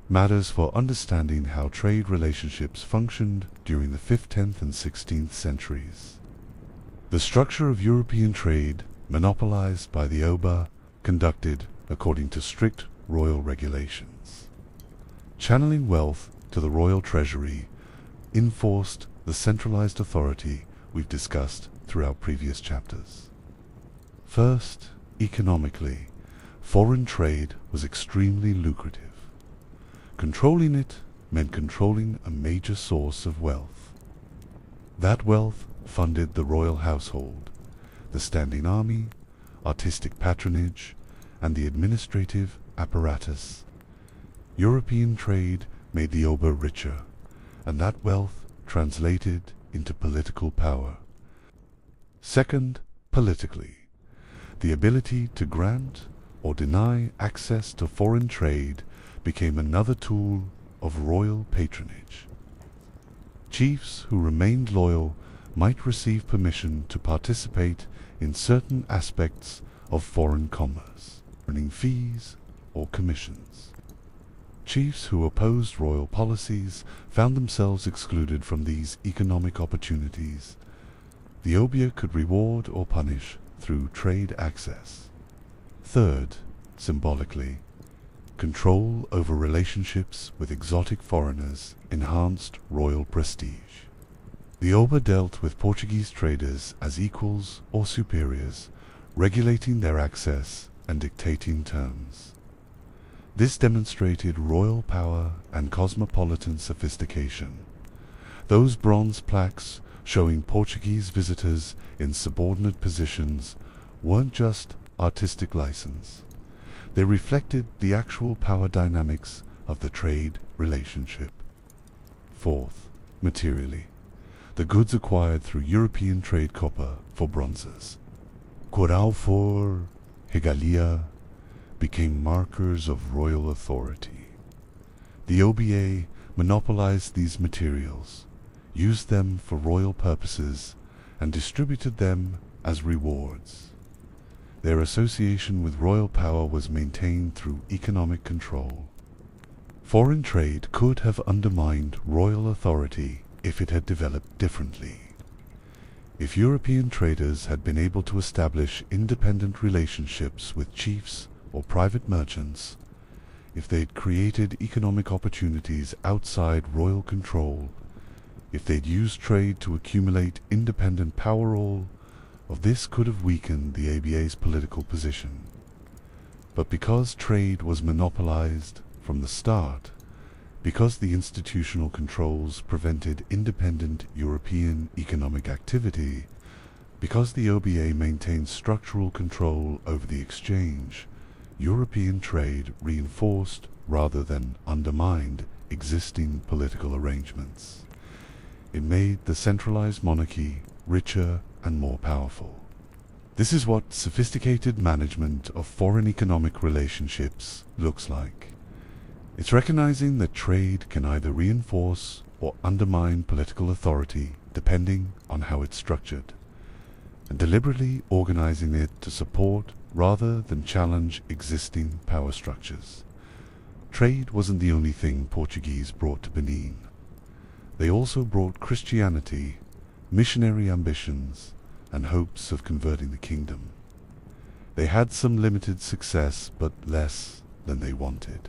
matters for understanding how trade relationships functioned during the 5th, 10th, and 16th centuries. The structure of European trade, monopolized by the Oba, conducted according to strict royal regulations. Channeling wealth to the royal treasury enforced the centralized authority we've discussed throughout previous chapters. First, economically, foreign trade was extremely lucrative. Controlling it meant controlling a major source of wealth. That wealth funded the royal household, the standing army, artistic patronage, and the administrative apparatus. European trade made the Oba richer, and that wealth translated into political power. Second, politically, the ability to grant or deny access to foreign trade became another tool of royal patronage. Chiefs who remained loyal might receive permission to participate in certain aspects of foreign commerce, earning fees or commissions. Chiefs who opposed royal policies found themselves excluded from these economic opportunities. The Oba could reward or punish through trade access. Third, symbolically, control over relationships with exotic foreigners enhanced royal prestige. The Oba dealt with Portuguese traders as equals or superiors, regulating their access and dictating terms. This demonstrated royal power and cosmopolitan sophistication. Those bronze plaques showing Portuguese visitors in subordinate positions weren't just artistic license. They reflected the actual power dynamics of the trade relationship. Fourth, materially, the goods acquired through European trade copper for bronzes, coral for regalia, became markers of royal authority. The Oba monopolized these materials, used them for royal purposes, and distributed them as rewards. their association with royal power was maintained through economic control. Foreign trade could have undermined royal authority if it had developed differently. If European traders had been able to establish independent relationships with chiefs or private merchants, if they'd created economic opportunities outside royal control, if they'd used trade to accumulate independent power, all of this could have weakened the ABA's political position. But because trade was monopolized from the start, because the institutional controls prevented independent European economic activity, because the OBA maintained structural control over the exchange, European trade reinforced rather than undermined existing political arrangements. It made the centralized monarchy richer and more powerful. This is what sophisticated management of foreign economic relationships looks like. It's recognizing that trade can either reinforce or undermine political authority depending on how it's structured, and deliberately organizing it to support rather than challenge existing power structures. Trade wasn't the only thing Portuguese brought to Benin. They also brought Christianity, missionary ambitions, and hopes of converting the kingdom. They had some limited success, but less than they wanted,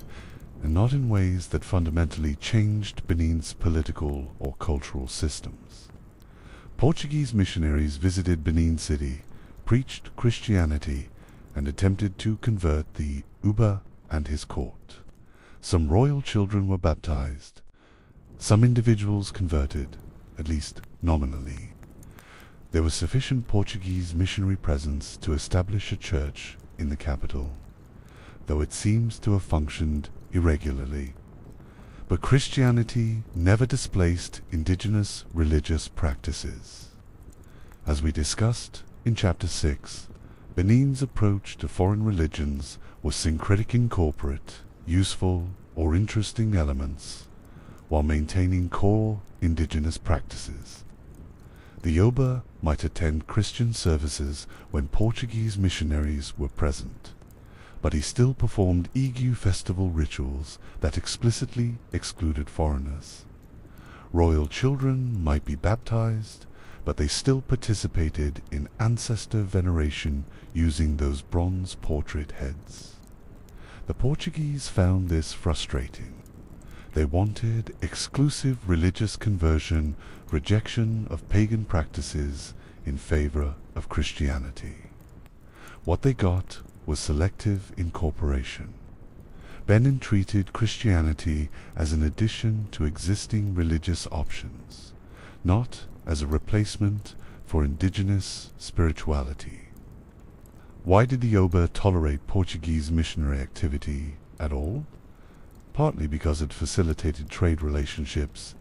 and not in ways that fundamentally changed Benin's political or cultural systems. Portuguese missionaries visited Benin City, preached Christianity, and attempted to convert the Uba and his court. Some royal children were baptized. Some individuals converted, at least nominally. There was sufficient Portuguese missionary presence to establish a church in the capital, though it seems to have functioned irregularly. But Christianity never displaced indigenous religious practices. As we discussed in Chapter 6, Benin's approach to foreign religions was syncretic, incorporate useful or interesting elements, while maintaining core indigenous practices. The Yoruba might attend Christian services when Portuguese missionaries were present, but he still performed Igu festival rituals that explicitly excluded foreigners. Royal children might be baptized, but they still participated in ancestor veneration using those bronze portrait heads. The Portuguese found this frustrating. They wanted exclusive religious conversion, rejection of pagan practices in favor of Christianity. What they got was selective incorporation. Benin treated Christianity as an addition to existing religious options, not as a replacement for indigenous spirituality. Why did the Yoruba tolerate Portuguese missionary activity at all? Partly because it facilitated trade relationships,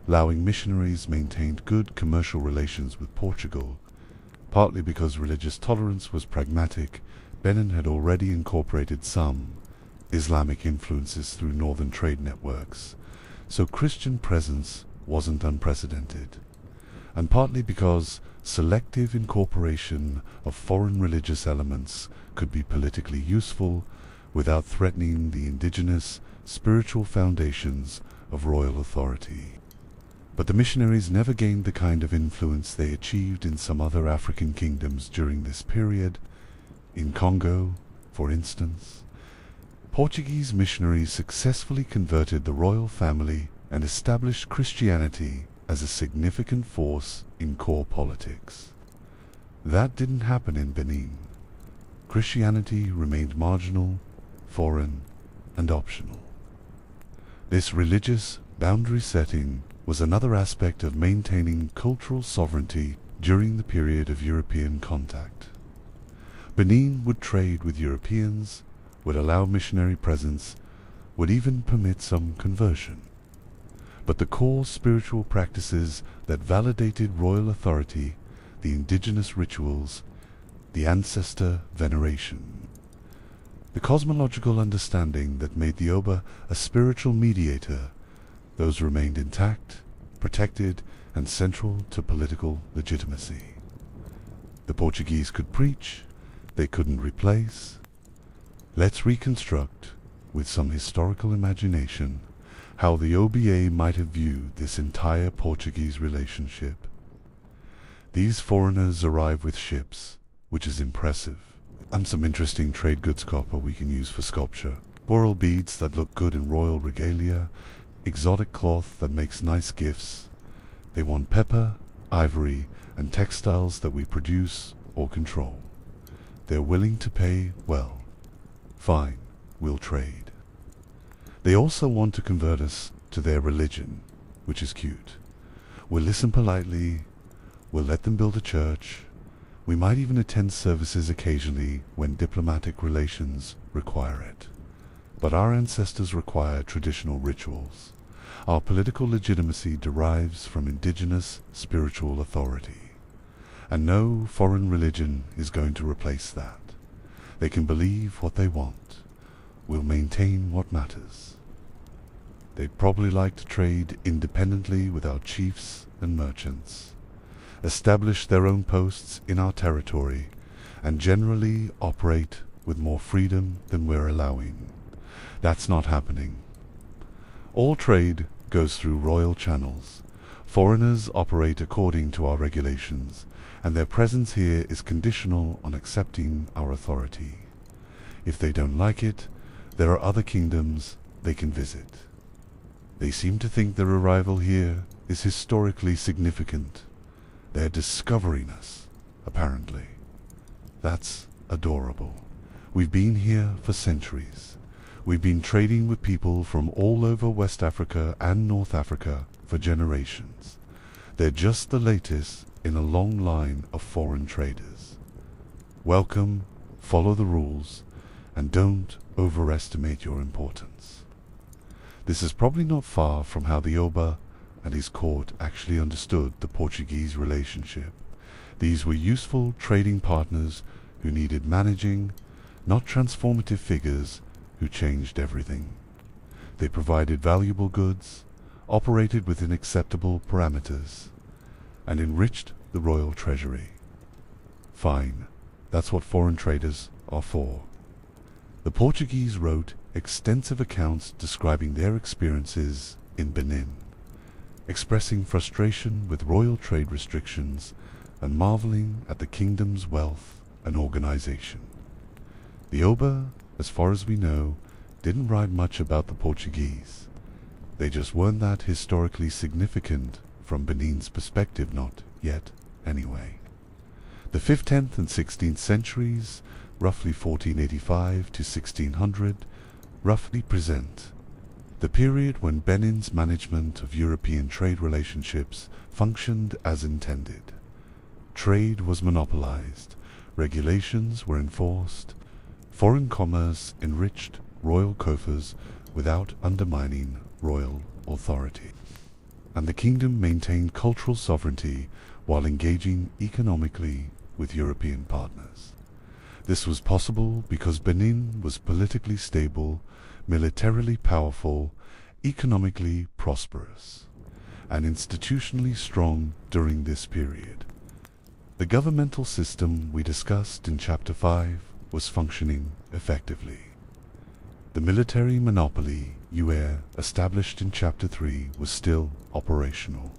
allowing missionaries maintained good commercial relations with Portugal. Partly because religious tolerance was pragmatic. Benin had already incorporated some Islamic influences through northern trade networks, so Christian presence wasn't unprecedented. And partly because selective incorporation of foreign religious elements could be politically useful without threatening the indigenous spiritual foundations of royal authority. But the missionaries never gained the kind of influence they achieved in some other African kingdoms during this period. In Congo, for instance, Portuguese missionaries successfully converted the royal family and established Christianity as a significant force in core politics. That didn't happen in Benin. Christianity remained marginal, foreign, and optional. This religious boundary setting was another aspect of maintaining cultural sovereignty during the period of European contact. Benin would trade with Europeans, would allow missionary presence, would even permit some conversion. But the core spiritual practices that validated royal authority, the indigenous rituals, the ancestor veneration, the cosmological understanding that made the Oba a spiritual mediator, those remained intact, protected, and central to political legitimacy. The Portuguese could preach, they couldn't replace? Let's reconstruct, with some historical imagination, how the OBA might have viewed this entire Portuguese relationship. These foreigners arrive with ships, which is impressive, and some interesting trade goods copper we can use for sculpture, coral beads that look good in royal regalia, exotic cloth that makes nice gifts. They want pepper, ivory, and textiles that we produce or control. They're willing to pay well. Fine, we'll trade. They also want to convert us to their religion, which is cute. We'll listen politely, we'll let them build a church, we might even attend services occasionally when diplomatic relations require it. But our ancestors required traditional rituals. Our political legitimacy derives from indigenous spiritual authority. And no foreign religion is going to replace that. They can believe what they want. We'll maintain what matters. They'd probably like to trade independently with our chiefs and merchants, establish their own posts in our territory, and generally operate with more freedom than we're allowing. That's not happening. All trade goes through royal channels. Foreigners operate according to our regulations, and their presence here is conditional on accepting our authority. If they don't like it, there are other kingdoms they can visit. They seem to think their arrival here is historically significant. They're discovering us, apparently. That's adorable. We've been here for centuries. We've been trading with people from all over West Africa and North Africa for generations. They're just the latest in a long line of foreign traders. Welcome, follow the rules, and don't overestimate your importance. This is probably not far from how the Oba and his court actually understood the Portuguese relationship. These were useful trading partners who needed managing, not transformative figures who changed everything. They provided valuable goods, operated within acceptable parameters, and enriched the royal treasury. Fine, that's what foreign traders are for. The Portuguese wrote extensive accounts describing their experiences in Benin, expressing frustration with royal trade restrictions and marveling at the kingdom's wealth and organization. The Oba, as far as we know, didn't write much about the Portuguese. They just weren't that historically significant from Benin's perspective, not yet, anyway. The 5th, 10th, and 16th centuries, roughly 1485 to 1600, roughly present the period when Benin's management of European trade relationships functioned as intended. Trade was monopolized, regulations were enforced, foreign commerce enriched royal coffers without undermining royal authority, and the kingdom maintained cultural sovereignty while engaging economically with European partners. This was possible because Benin was politically stable, militarily powerful, economically prosperous, and institutionally strong during this period. The governmental system we discussed in Chapter 5 was functioning effectively. The military monopoly established in Chapter 3 was still operational.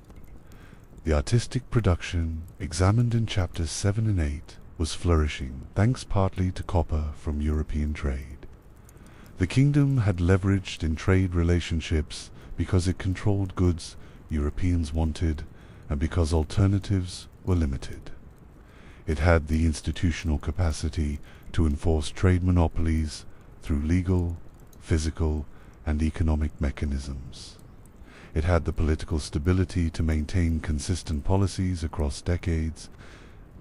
The artistic production, examined in Chapters 7 and 8, was flourishing, thanks partly to copper from European trade. The kingdom had leveraged in trade relationships because it controlled goods Europeans wanted and because alternatives were limited. It had the institutional capacity to enforce trade monopolies through legal, physical, and economic mechanisms. It had the political stability to maintain consistent policies across decades,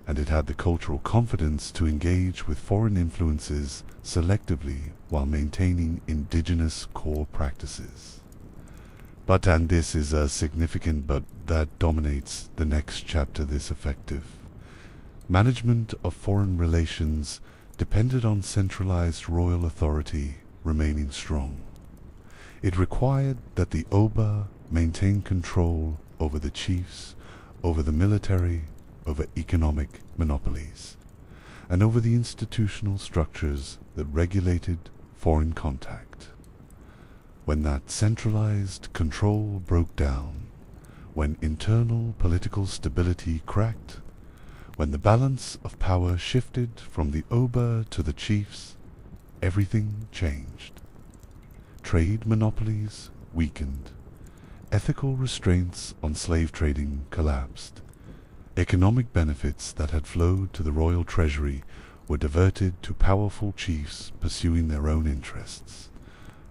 and it had the cultural confidence to engage with foreign influences selectively while maintaining indigenous core practices. But, and this is a significant but that dominates the next chapter, this effective management of foreign relations depended on centralized royal authority remaining strong. It required that the Oba maintain control over the chiefs, over the military, over economic monopolies. and over the institutional structures that regulated foreign contact. When that centralized control broke down, when internal political stability cracked, when the balance of power shifted from the Oba to the chiefs, everything changed. Trade monopolies weakened. Ethical restraints on slave trading collapsed. Economic benefits that had flowed to the royal treasury were diverted to powerful chiefs pursuing their own interests.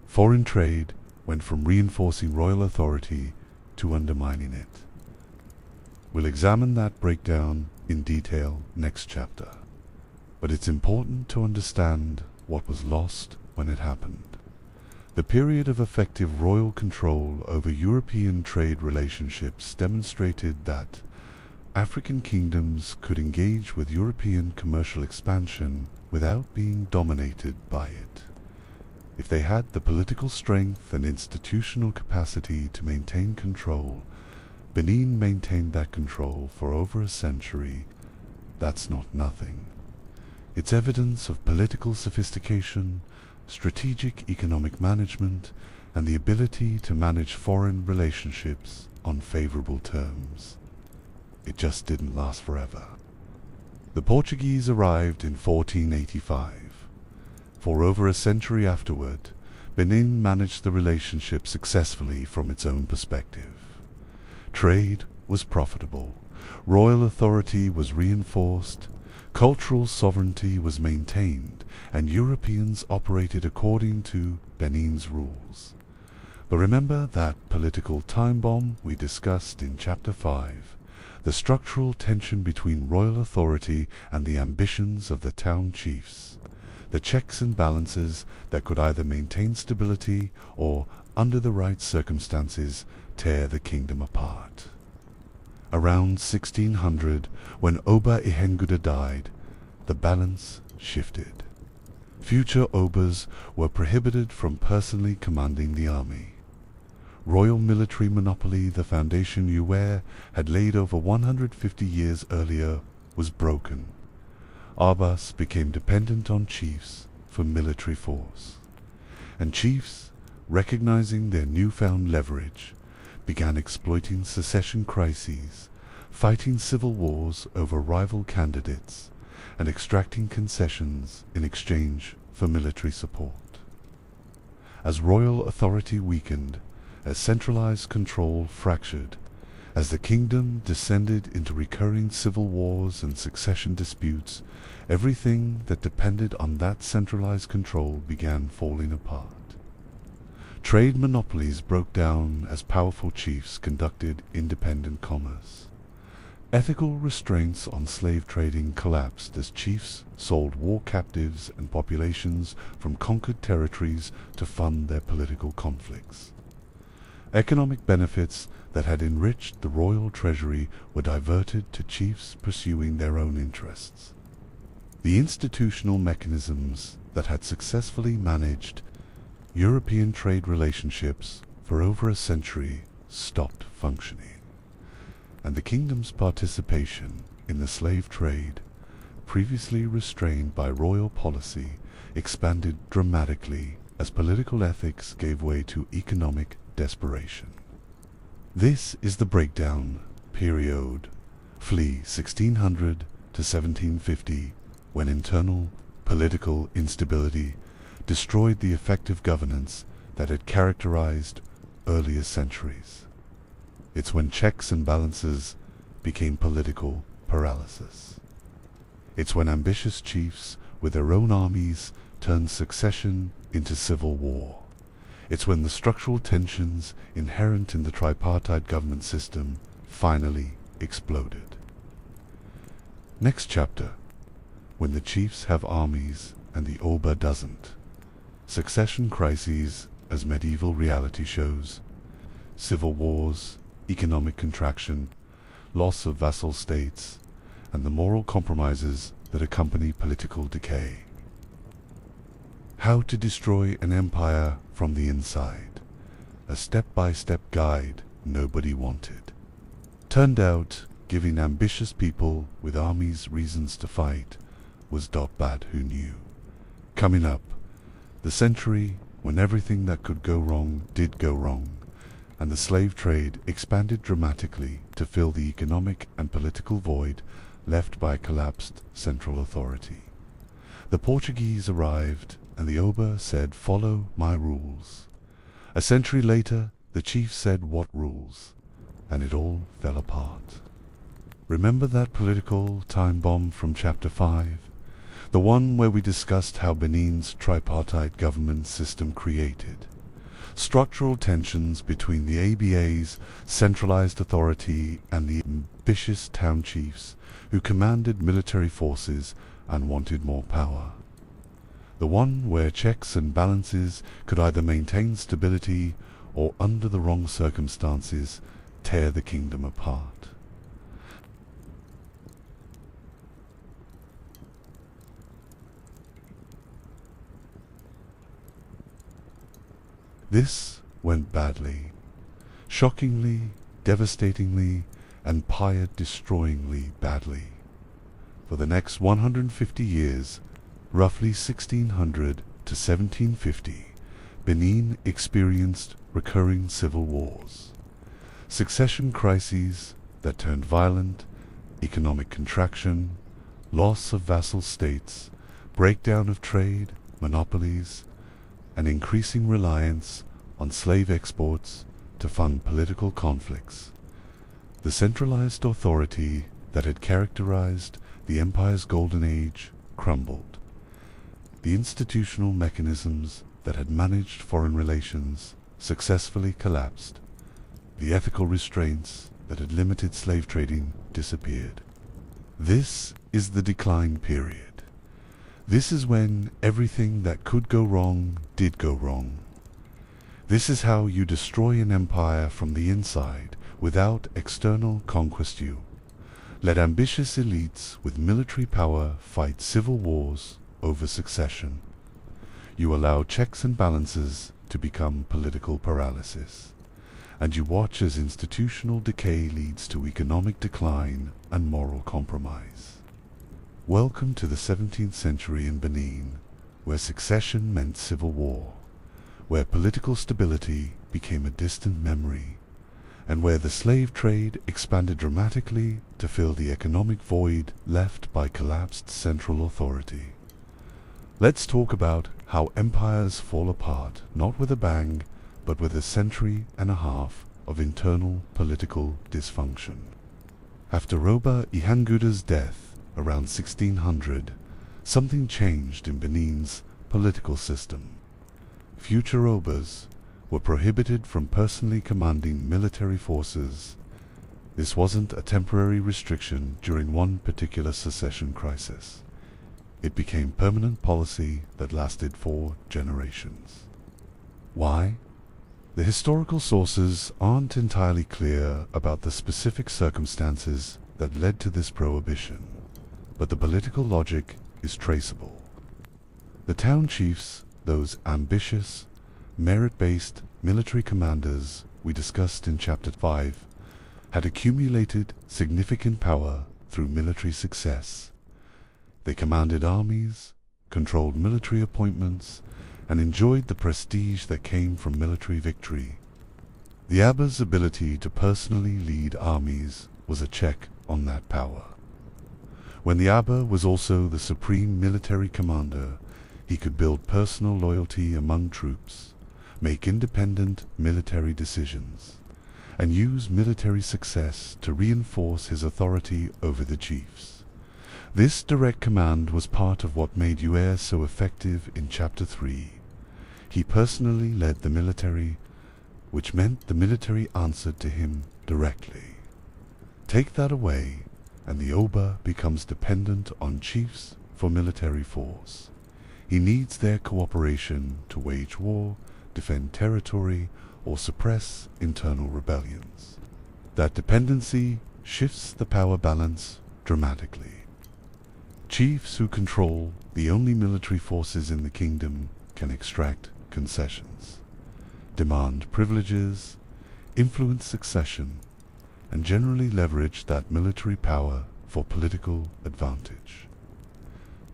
Foreign trade went from reinforcing royal authority to undermining it. We'll examine that breakdown in detail next chapter, but it's important to understand what was lost when it happened. The period of effective royal control over European trade relationships demonstrated that African kingdoms could engage with European commercial expansion without being dominated by it. If they had the political strength and institutional capacity to maintain control, Benin maintained that control for over a century. That's not nothing. It's evidence of political sophistication, strategic economic management, and the ability to manage foreign relationships on favorable terms. It just didn't last forever. The Portuguese arrived in 1485. For over a century afterward, Benin managed the relationship successfully from its own perspective. Trade was profitable, royal authority was reinforced, cultural sovereignty was maintained, and Europeans operated according to Benin's rules. But remember that political time bomb we discussed in Chapter 5, the structural tension between royal authority and the ambitions of the town chiefs, the checks and balances that could either maintain stability or, under the right circumstances, tear the kingdom apart. Around 1600, when Oba Ihenguda died, the balance shifted. Future Obas were prohibited from personally commanding the army. Royal military monopoly, the foundation Uwer had laid over 150 years earlier, was broken. Abas became dependent on chiefs for military force. And chiefs, recognizing their newfound leverage, began exploiting secession crises, fighting civil wars over rival candidates, and extracting concessions in exchange for military support. As royal authority weakened, as centralized control fractured, as the kingdom descended into recurring civil wars and succession disputes, everything that depended on that centralized control began falling apart. Trade monopolies broke down as powerful chiefs conducted independent commerce. Ethical restraints on slave trading collapsed as chiefs sold war captives and populations from conquered territories to fund their political conflicts. Economic benefits that had enriched the royal treasury were diverted to chiefs pursuing their own interests. The institutional mechanisms that had successfully managed European trade relationships for over a century stopped functioning, and the kingdom's participation in the slave trade, previously restrained by royal policy, expanded dramatically as political ethics gave way to economic desperation. This is the breakdown period, flee 1600 to 1750, when internal political instability destroyed the effective governance that had characterized earlier centuries. It's when checks and balances became political paralysis. It's when ambitious chiefs with their own armies turned succession into civil war. It's when the structural tensions inherent in the tripartite government system finally exploded. Next chapter, when the chiefs have armies and the Oba doesn't. Succession crises as medieval reality shows, civil wars, economic contraction, loss of vassal states, and the moral compromises that accompany political decay. How to destroy an empire from the inside, a step-by-step guide nobody wanted. Turned out giving ambitious people with armies reasons to fight was bad who knew. Coming up, the century when everything that could go wrong did go wrong, and the slave trade expanded dramatically to fill the economic and political void left by collapsed central authority. The Portuguese arrived, and the Oba said, "Follow my rules." A century later, the chief said, "What rules?" And it all fell apart. Remember that political time bomb from Chapter 5? The one where we discussed how Benin's tripartite government system created structural tensions between the ABA's centralized authority and the ambitious town chiefs who commanded military forces and wanted more power. The one where checks and balances could either maintain stability or, under the wrong circumstances, tear the kingdom apart. This went badly, shockingly, devastatingly, and empire-destroyingly badly. For the next 150 years, roughly 1600 to 1750, Benin experienced recurring civil wars, succession crises that turned violent, economic contraction, loss of vassal states, breakdown of trade, monopolies, and increasing reliance on slave exports to fund political conflicts. The centralized authority that had characterized the empire's golden age crumbled. The institutional mechanisms that had managed foreign relations successfully collapsed. The ethical restraints that had limited slave trading disappeared. This is the decline period. This is when everything that could go wrong did go wrong. This is how you destroy an empire from the inside without external conquest. You let ambitious elites with military power fight civil wars over succession. You allow checks and balances to become political paralysis. And you watch as institutional decay leads to economic decline and moral compromise. Welcome to the 17th century in Benin, where succession meant civil war, where political stability became a distant memory, and where the slave trade expanded dramatically to fill the economic void left by collapsed central authority. Let's talk about how empires fall apart, not with a bang, but with a century and a half of internal political dysfunction. After Oba Ihanguda's death, around 1600, something changed in Benin's political system. Future Obas were prohibited from personally commanding military forces. This wasn't a temporary restriction during one particular succession crisis. It became permanent policy that lasted 4 generations. Why? The historical sources aren't entirely clear about the specific circumstances that led to this prohibition, but the political logic is traceable. The town chiefs, those ambitious, merit-based military commanders we discussed in Chapter 5, had accumulated significant power through military success. They commanded armies, controlled military appointments, and enjoyed the prestige that came from military victory. The Aba's ability to personally lead armies was a check on that power. When the Aba was also the supreme military commander, he could build personal loyalty among troops, make independent military decisions, and use military success to reinforce his authority over the chiefs. This direct command was part of what made Uer so effective in Chapter 3. He personally led the military, which meant the military answered to him directly. Take that away, and the Oba becomes dependent on chiefs for military force. He needs their cooperation to wage war, defend territory, or suppress internal rebellions. That dependency shifts the power balance dramatically. Chiefs who control the only military forces in the kingdom can extract concessions, demand privileges, influence succession, and generally leverage that military power for political advantage.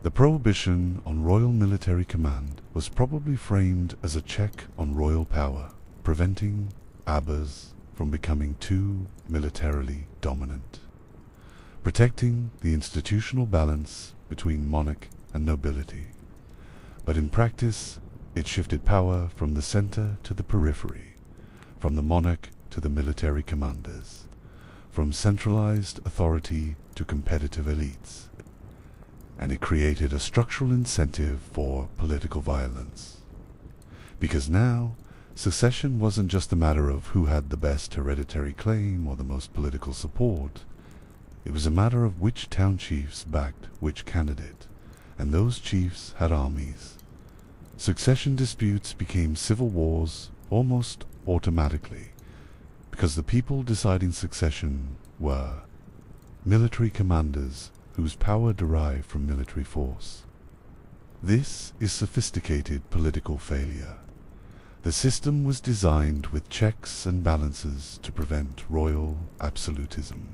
The prohibition on royal military command was probably framed as a check on royal power, preventing Abas from becoming too militarily dominant, protecting the institutional balance between monarch and nobility. But in practice, it shifted power from the center to the periphery, from the monarch to the military commanders, from centralized authority to competitive elites. And it created a structural incentive for political violence. Because now, succession wasn't just a matter of who had the best hereditary claim or the most political support. It was a matter of which town chiefs backed which candidate, and those chiefs had armies. Succession disputes became civil wars almost automatically, because the people deciding succession were military commanders whose power derived from military force. This is sophisticated political failure. The system was designed with checks and balances to prevent royal absolutism.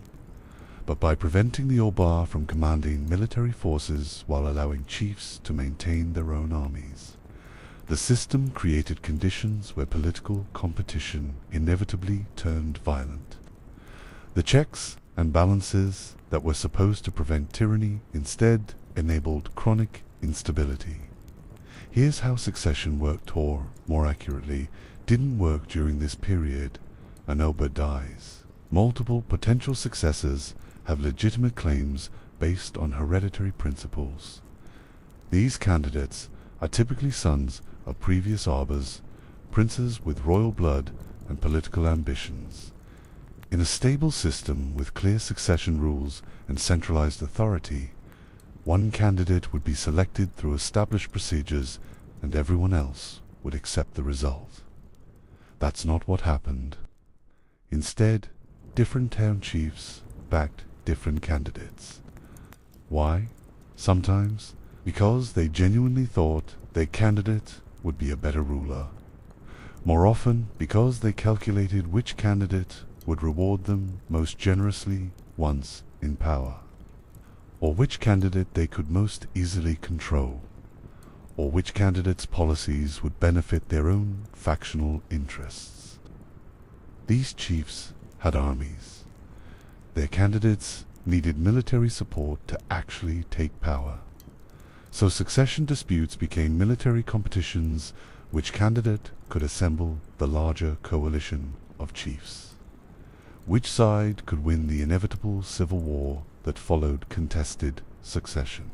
But by preventing the Oba from commanding military forces while allowing chiefs to maintain their own armies, the system created conditions where political competition inevitably turned violent. The checks and balances that were supposed to prevent tyranny instead enabled chronic instability. Here's how succession worked, or, more accurately, didn't work during this period. An Oba dies. Multiple potential successors have legitimate claims based on hereditary principles. These candidates are typically sons of previous Obas, princes with royal blood and political ambitions. In a stable system with clear succession rules and centralized authority, one candidate would be selected through established procedures and everyone else would accept the result. That's not what happened. Instead, different town chiefs backed different candidates. Why? Sometimes because they genuinely thought their candidate would be a better ruler. More often because they calculated which candidate would reward them most generously once in power, or which candidate they could most easily control, or which candidate's policies would benefit their own factional interests. These chiefs had armies. Their candidates needed military support to actually take power. So succession disputes became military competitions which candidate could assemble the larger coalition of chiefs. Which side could win the inevitable civil war that followed contested succession?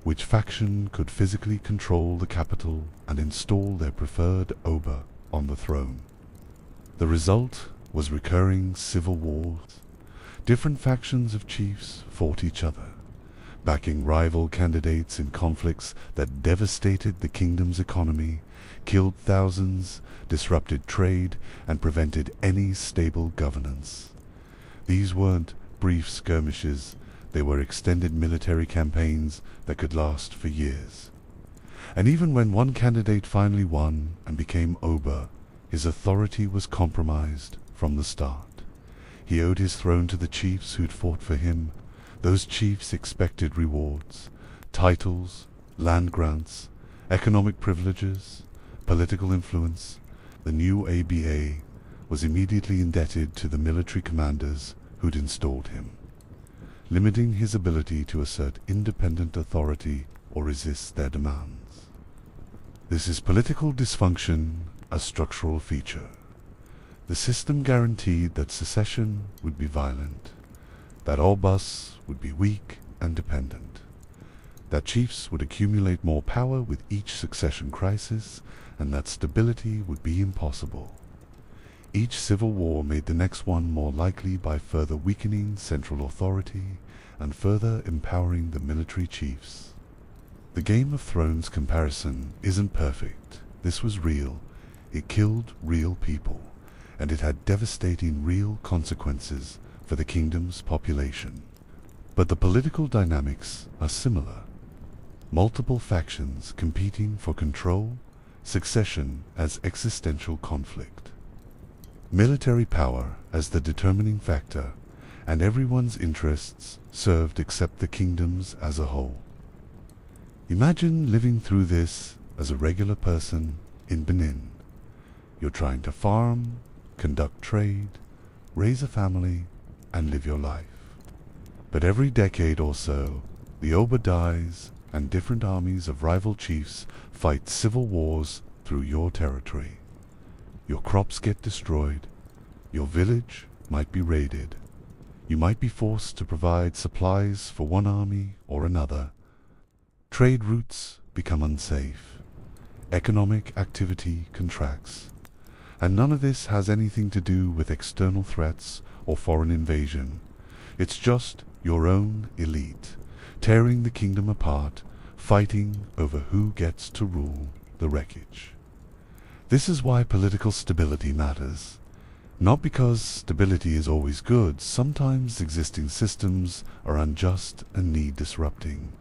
Which faction could physically control the capital and install their preferred Oba on the throne? The result was recurring civil wars. Different factions of chiefs fought each other, backing rival candidates in conflicts that devastated the kingdom's economy, killed thousands, disrupted trade, and prevented any stable governance. These weren't brief skirmishes, they were extended military campaigns that could last for years. And even when one candidate finally won and became Oba, his authority was compromised from the start. He owed his throne to the chiefs who'd fought for him. Those chiefs expected rewards, titles, land grants, economic privileges, political influence. The new ABA was immediately indebted to the military commanders who'd installed him, limiting his ability to assert independent authority or resist their demands. This is political dysfunction, a structural feature. The system guaranteed that secession would be violent, that Obas would be weak and dependent, that chiefs would accumulate more power with each succession crisis, and that stability would be impossible. Each civil war made the next one more likely by further weakening central authority and further empowering the military chiefs. The Game of Thrones comparison isn't perfect. This was real. It killed real people, and it had devastating real consequences for the kingdom's population. But the political dynamics are similar. Multiple factions competing for control, succession as existential conflict, military power as the determining factor, and everyone's interests served except the kingdom's as a whole. Imagine living through this as a regular person in Benin. You're trying to farm, conduct trade, raise a family, and live your life. But every decade or so, the Oba dies, and different armies of rival chiefs fight civil wars through your territory. Your crops get destroyed, your village might be raided, you might be forced to provide supplies for one army or another. Trade routes become unsafe, economic activity contracts, and none of this has anything to do with external threats or foreign invasion. It's just your own elite, tearing the kingdom apart, fighting over who gets to rule the wreckage. This is why political stability matters. Not because stability is always good. Sometimes existing systems are unjust and need disrupting.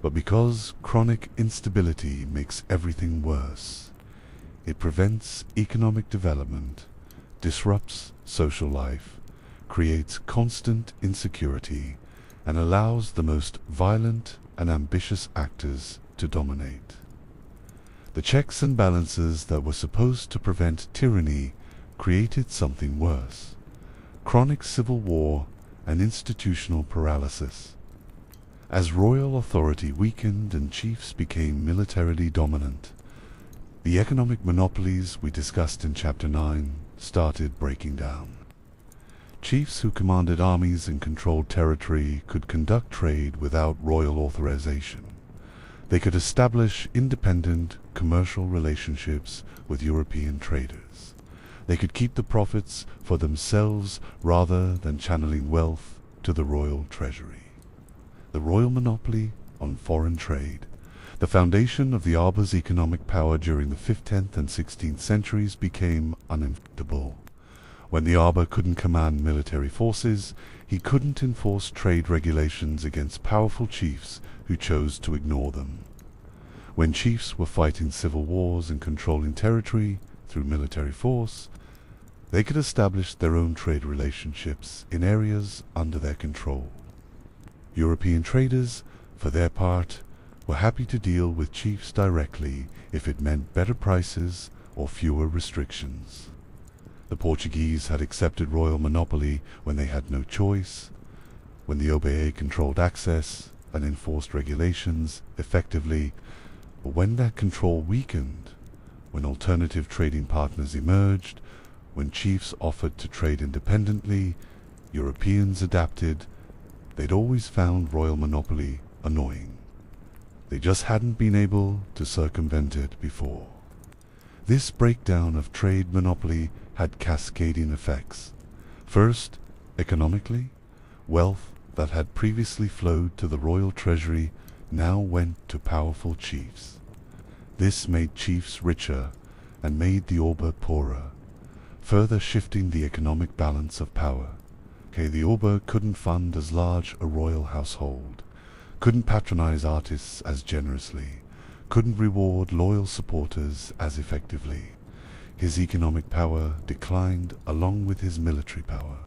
But because chronic instability makes everything worse. It prevents economic development, disrupts social life, creates constant insecurity, and allows the most violent and ambitious actors to dominate. The checks and balances that were supposed to prevent tyranny created something worse: chronic civil war and institutional paralysis. As royal authority weakened and chiefs became militarily dominant, the economic monopolies we discussed in Chapter 9 started breaking down. Chiefs who commanded armies and controlled territory could conduct trade without royal authorization. They could establish independent commercial relationships with European traders. They could keep the profits for themselves rather than channeling wealth to the royal treasury. The royal monopoly on foreign trade, the foundation of the Arba's economic power during the 5th, 10th, and 16th centuries, became uninventable. When the Arba couldn't command military forces, he couldn't enforce trade regulations against powerful chiefs who chose to ignore them. When chiefs were fighting civil wars and controlling territory through military force, they could establish their own trade relationships in areas under their control. European traders, for their part, were happy to deal with chiefs directly if it meant better prices or fewer restrictions. The Portuguese had accepted royal monopoly when they had no choice, when the Oba controlled access and enforced regulations effectively, but when that control weakened, when alternative trading partners emerged, when chiefs offered to trade independently, Europeans adapted. They'd always found royal monopoly annoying. They just hadn't been able to circumvent it before. This breakdown of trade monopoly had cascading effects. First, economically, wealth that had previously flowed to the royal treasury now went to powerful chiefs. This made chiefs richer and made the Oba poorer, further shifting the economic balance of power. The Oba couldn't fund as large a royal household, couldn't patronize artists as generously, couldn't reward loyal supporters as effectively. His economic power declined along with his military power.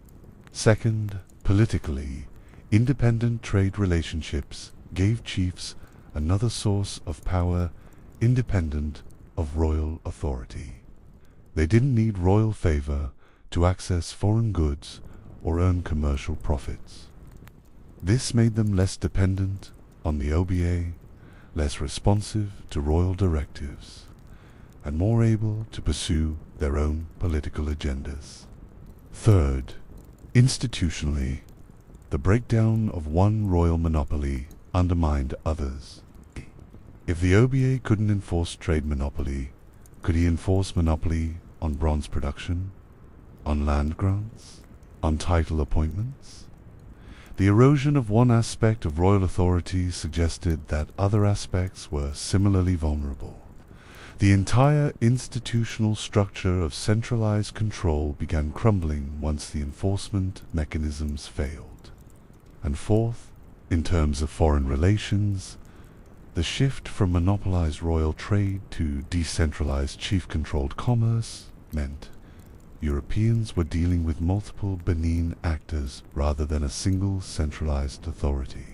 Second, politically, independent trade relationships gave chiefs another source of power independent of royal authority. They didn't need royal favor to access foreign goods or earn commercial profits. This made them less dependent on the OBA, less responsive to royal directives, and more able to pursue their own political agendas. Third, institutionally, the breakdown of one royal monopoly undermined others. If the OBA couldn't enforce trade monopoly, could he enforce monopoly on bronze production, on land grants, on title appointments? The erosion of one aspect of royal authority suggested that other aspects were similarly vulnerable. The entire institutional structure of centralized control began crumbling once the enforcement mechanisms failed. And fourth, in terms of foreign relations, the shift from monopolized royal trade to decentralized chief-controlled commerce meant Europeans were dealing with multiple Benin actors rather than a single centralized authority.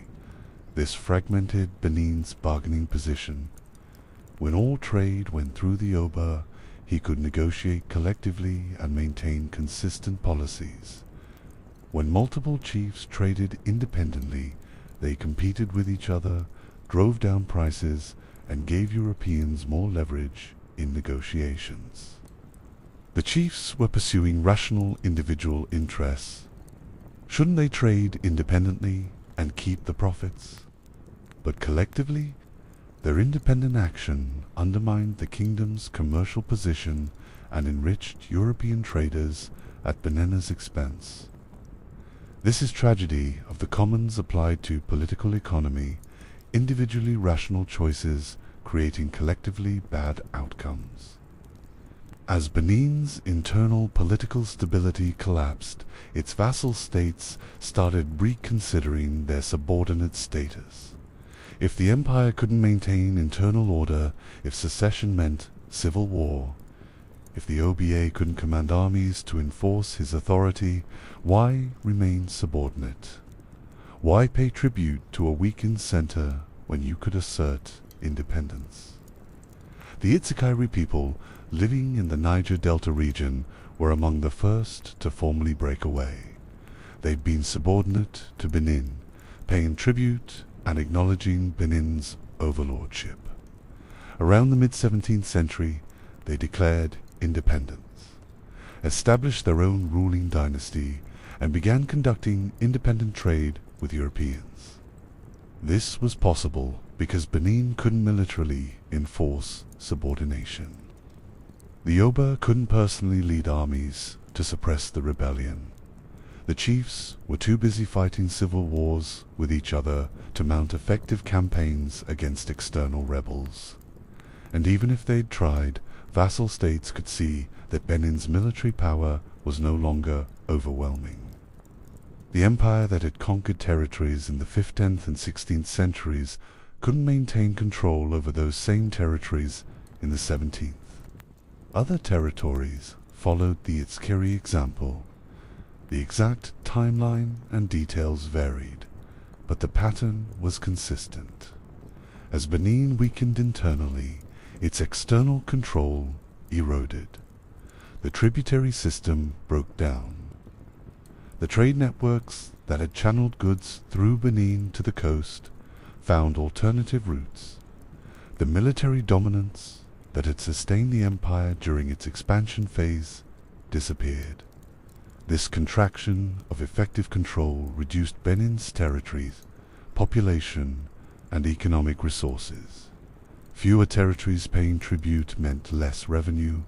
This fragmented Benin's bargaining position. When all trade went through the Oba, he could negotiate collectively and maintain consistent policies. When multiple chiefs traded independently, they competed with each other, drove down prices, and gave Europeans more leverage in negotiations. The chiefs were pursuing rational individual interests. Shouldn't they trade independently and keep the profits? But collectively, their independent action undermined the kingdom's commercial position and enriched European traders at Benin's expense. This is tragedy of the commons applied to political economy, individually rational choices creating collectively bad outcomes. As Benin's internal political stability collapsed, its vassal states started reconsidering their subordinate status. If the empire couldn't maintain internal order, if secession meant civil war, if the OBA couldn't command armies to enforce his authority, why remain subordinate? Why pay tribute to a weakened center when you could assert independence? The Itsekiri people living in the Niger Delta region were among the first to formally break away. They'd been subordinate to Benin, paying tribute and acknowledging Benin's overlordship. Around the mid-17th century, they declared independence, established their own ruling dynasty, and began conducting independent trade with Europeans. This was possible because Benin couldn't militarily enforce subordination. The Oba couldn't personally lead armies to suppress the rebellion. The chiefs were too busy fighting civil wars with each other to mount effective campaigns against external rebels. And even if they'd tried, vassal states could see that Benin's military power was no longer overwhelming. The empire that had conquered territories in the 5th, 10th, and 16th centuries couldn't maintain control over those same territories in the 17th. Other territories followed the Itsekiri example. The exact timeline and details varied, but the pattern was consistent. As Benin weakened internally, its external control eroded. The tributary system broke down. The trade networks that had channeled goods through Benin to the coast found alternative routes. The military dominance that had sustained the empire during its expansion phase disappeared. This contraction of effective control reduced Benin's territories, population, and economic resources. Fewer territories paying tribute meant less revenue.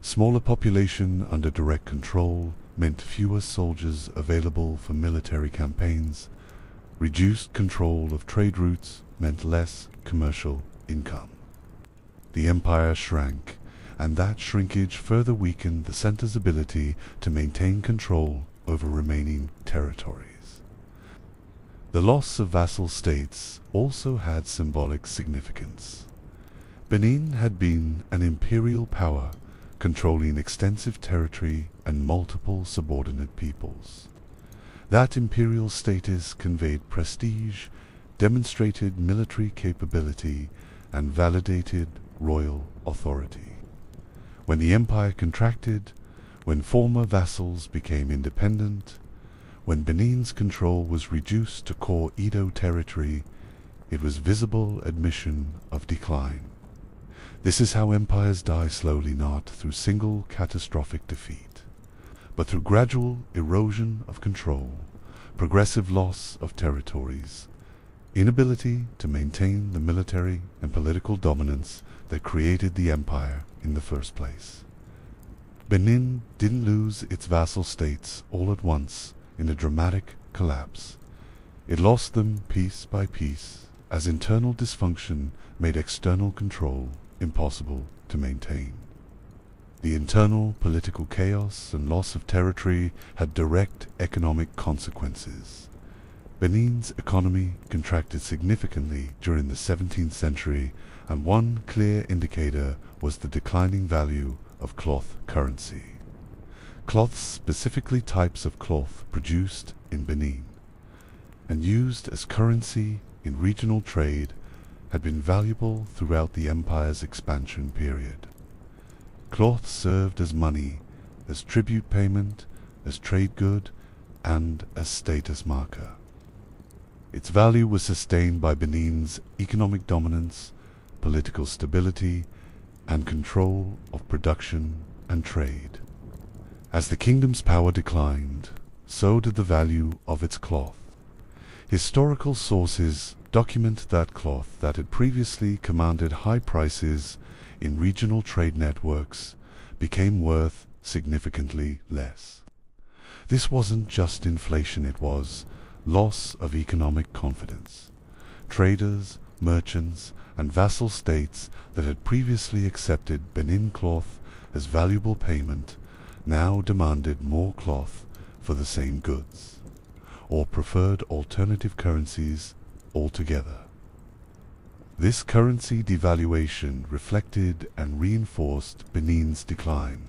Smaller population under direct control meant fewer soldiers available for military campaigns. Reduced control of trade routes meant less commercial income. The empire shrank, and that shrinkage further weakened the center's ability to maintain control over remaining territories. The loss of vassal states also had symbolic significance. Benin had been an imperial power, controlling extensive territory and multiple subordinate peoples. That imperial status conveyed prestige, demonstrated military capability, and validated royal authority. When the empire contracted, when former vassals became independent, when Benin's control was reduced to core Edo territory, it was visible admission of decline. This is how empires die slowly, not through single catastrophic defeat, but through gradual erosion of control, progressive loss of territories, inability to maintain the military and political dominance that created the empire in the first place. Benin didn't lose its vassal states all at once in a dramatic collapse. It lost them piece by piece as internal dysfunction made external control impossible to maintain. The internal political chaos and loss of territory had direct economic consequences. Benin's economy contracted significantly during the 17th century, and one clear indicator was the declining value of cloth currency. Cloths, specifically types of cloth produced in Benin. and used as currency in regional trade, had been valuable throughout the empire's expansion period. Cloth served as money, as tribute payment, as trade good, and as status marker. Its value was sustained by Benin's economic dominance, political stability, and control of production and trade. As the kingdom's power declined, so did the value of its cloth. Historical sources document that cloth that had previously commanded high prices in regional trade networks became worth significantly less. This wasn't just inflation, it was loss of economic confidence. Traders, merchants, and vassal states that had previously accepted Benin cloth as valuable payment now demanded more cloth for the same goods, or preferred alternative currencies altogether. This currency devaluation reflected and reinforced Benin's decline.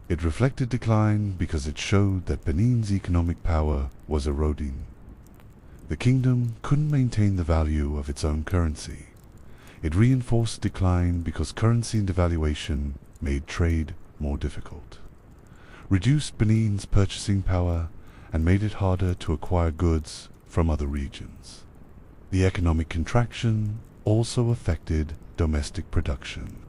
It reflected decline because it showed that Benin's economic power was eroding. The kingdom couldn't maintain the value of its own currency. It reinforced decline because currency devaluation made trade more difficult, reduced Benin's purchasing power, and made it harder to acquire goods from other regions. The economic contraction also affected domestic production.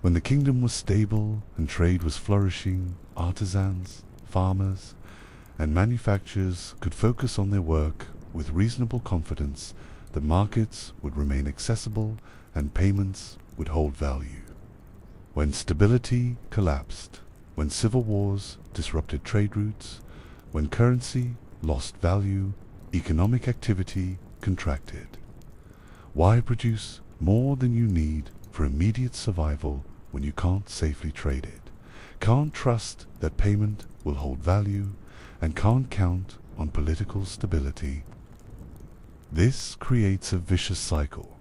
When the kingdom was stable and trade was flourishing, artisans, farmers, and manufacturers could focus on their work with reasonable confidence that markets would remain accessible and payments would hold value. When stability collapsed, when civil wars disrupted trade routes, when currency lost value, economic activity contracted. Why produce more than you need for immediate survival when you can't safely trade it, can't trust that payment will hold value, and can't count on political stability? This creates a vicious cycle.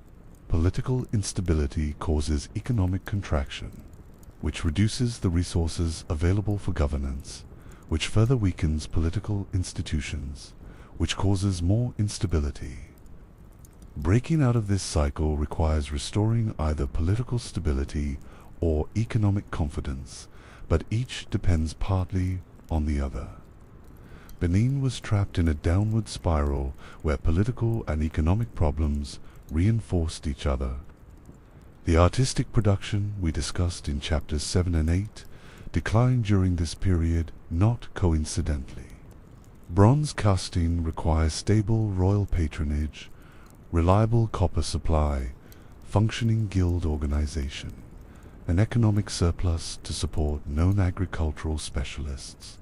Political instability causes economic contraction, which reduces the resources available for governance, which further weakens political institutions, which causes more instability. Breaking out of this cycle requires restoring either political stability or economic confidence, but each depends partly on the other. Benin was trapped in a downward spiral where political and economic problems reinforced each other. The artistic production we discussed in chapters 7 and 8 declined during this period, not coincidentally. Bronze casting requires stable royal patronage, reliable copper supply, functioning guild organization, an economic surplus to support known agricultural specialists.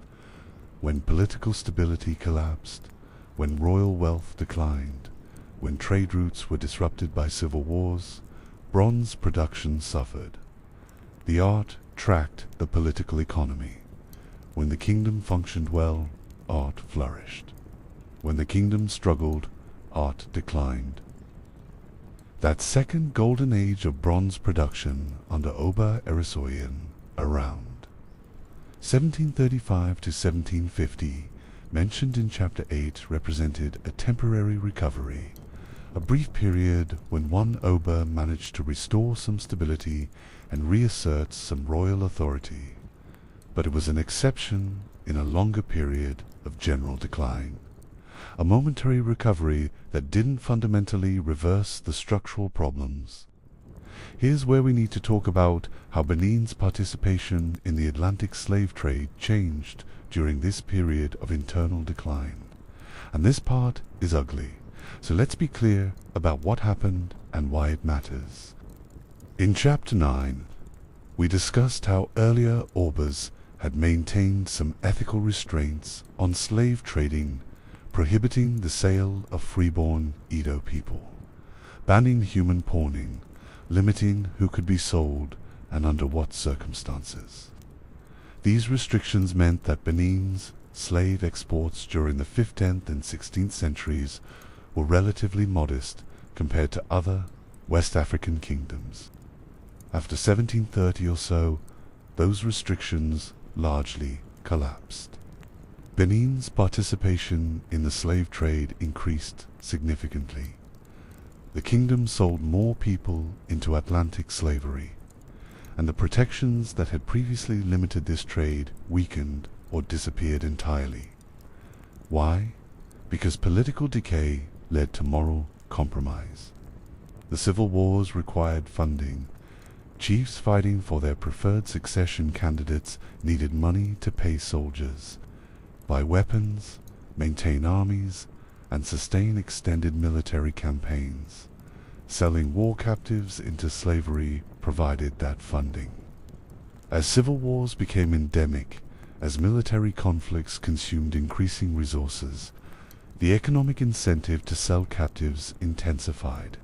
When political stability collapsed, when royal wealth declined, when trade routes were disrupted by civil wars, bronze production suffered. The art tracked the political economy. When the kingdom functioned well, art flourished. When the kingdom struggled, art declined. That second golden age of bronze production under Oba Erisoyan, around 1735 to 1750, mentioned in chapter 8, represented a temporary recovery, a brief period when one Oba managed to restore some stability and reassert some royal authority. But it was an exception in a longer period of general decline, a momentary recovery that didn't fundamentally reverse the structural problems. Here's where we need to talk about how Benin's participation in the Atlantic slave trade changed during this period of internal decline. And this part is ugly, so let's be clear about what happened and why it matters. In chapter 9, we discussed how earlier Obas had maintained some ethical restraints on slave trading, prohibiting the sale of freeborn Edo people, banning human pawning, limiting who could be sold and under what circumstances. These restrictions meant that Benin's slave exports during the 5th, 10th, and 16th centuries were relatively modest compared to other West African kingdoms. After 1730 or so, those restrictions largely collapsed. Benin's participation in the slave trade increased significantly. The kingdom sold more people into Atlantic slavery, and the protections that had previously limited this trade weakened or disappeared entirely. Why? Because political decay led to moral compromise. The civil wars required funding. Chiefs fighting for their preferred succession candidates needed money to pay soldiers, buy weapons, maintain armies, and sustain extended military campaigns. Selling war captives into slavery provided that funding. As civil wars became endemic, as military conflicts consumed increasing resources, the economic incentive to sell captives intensified.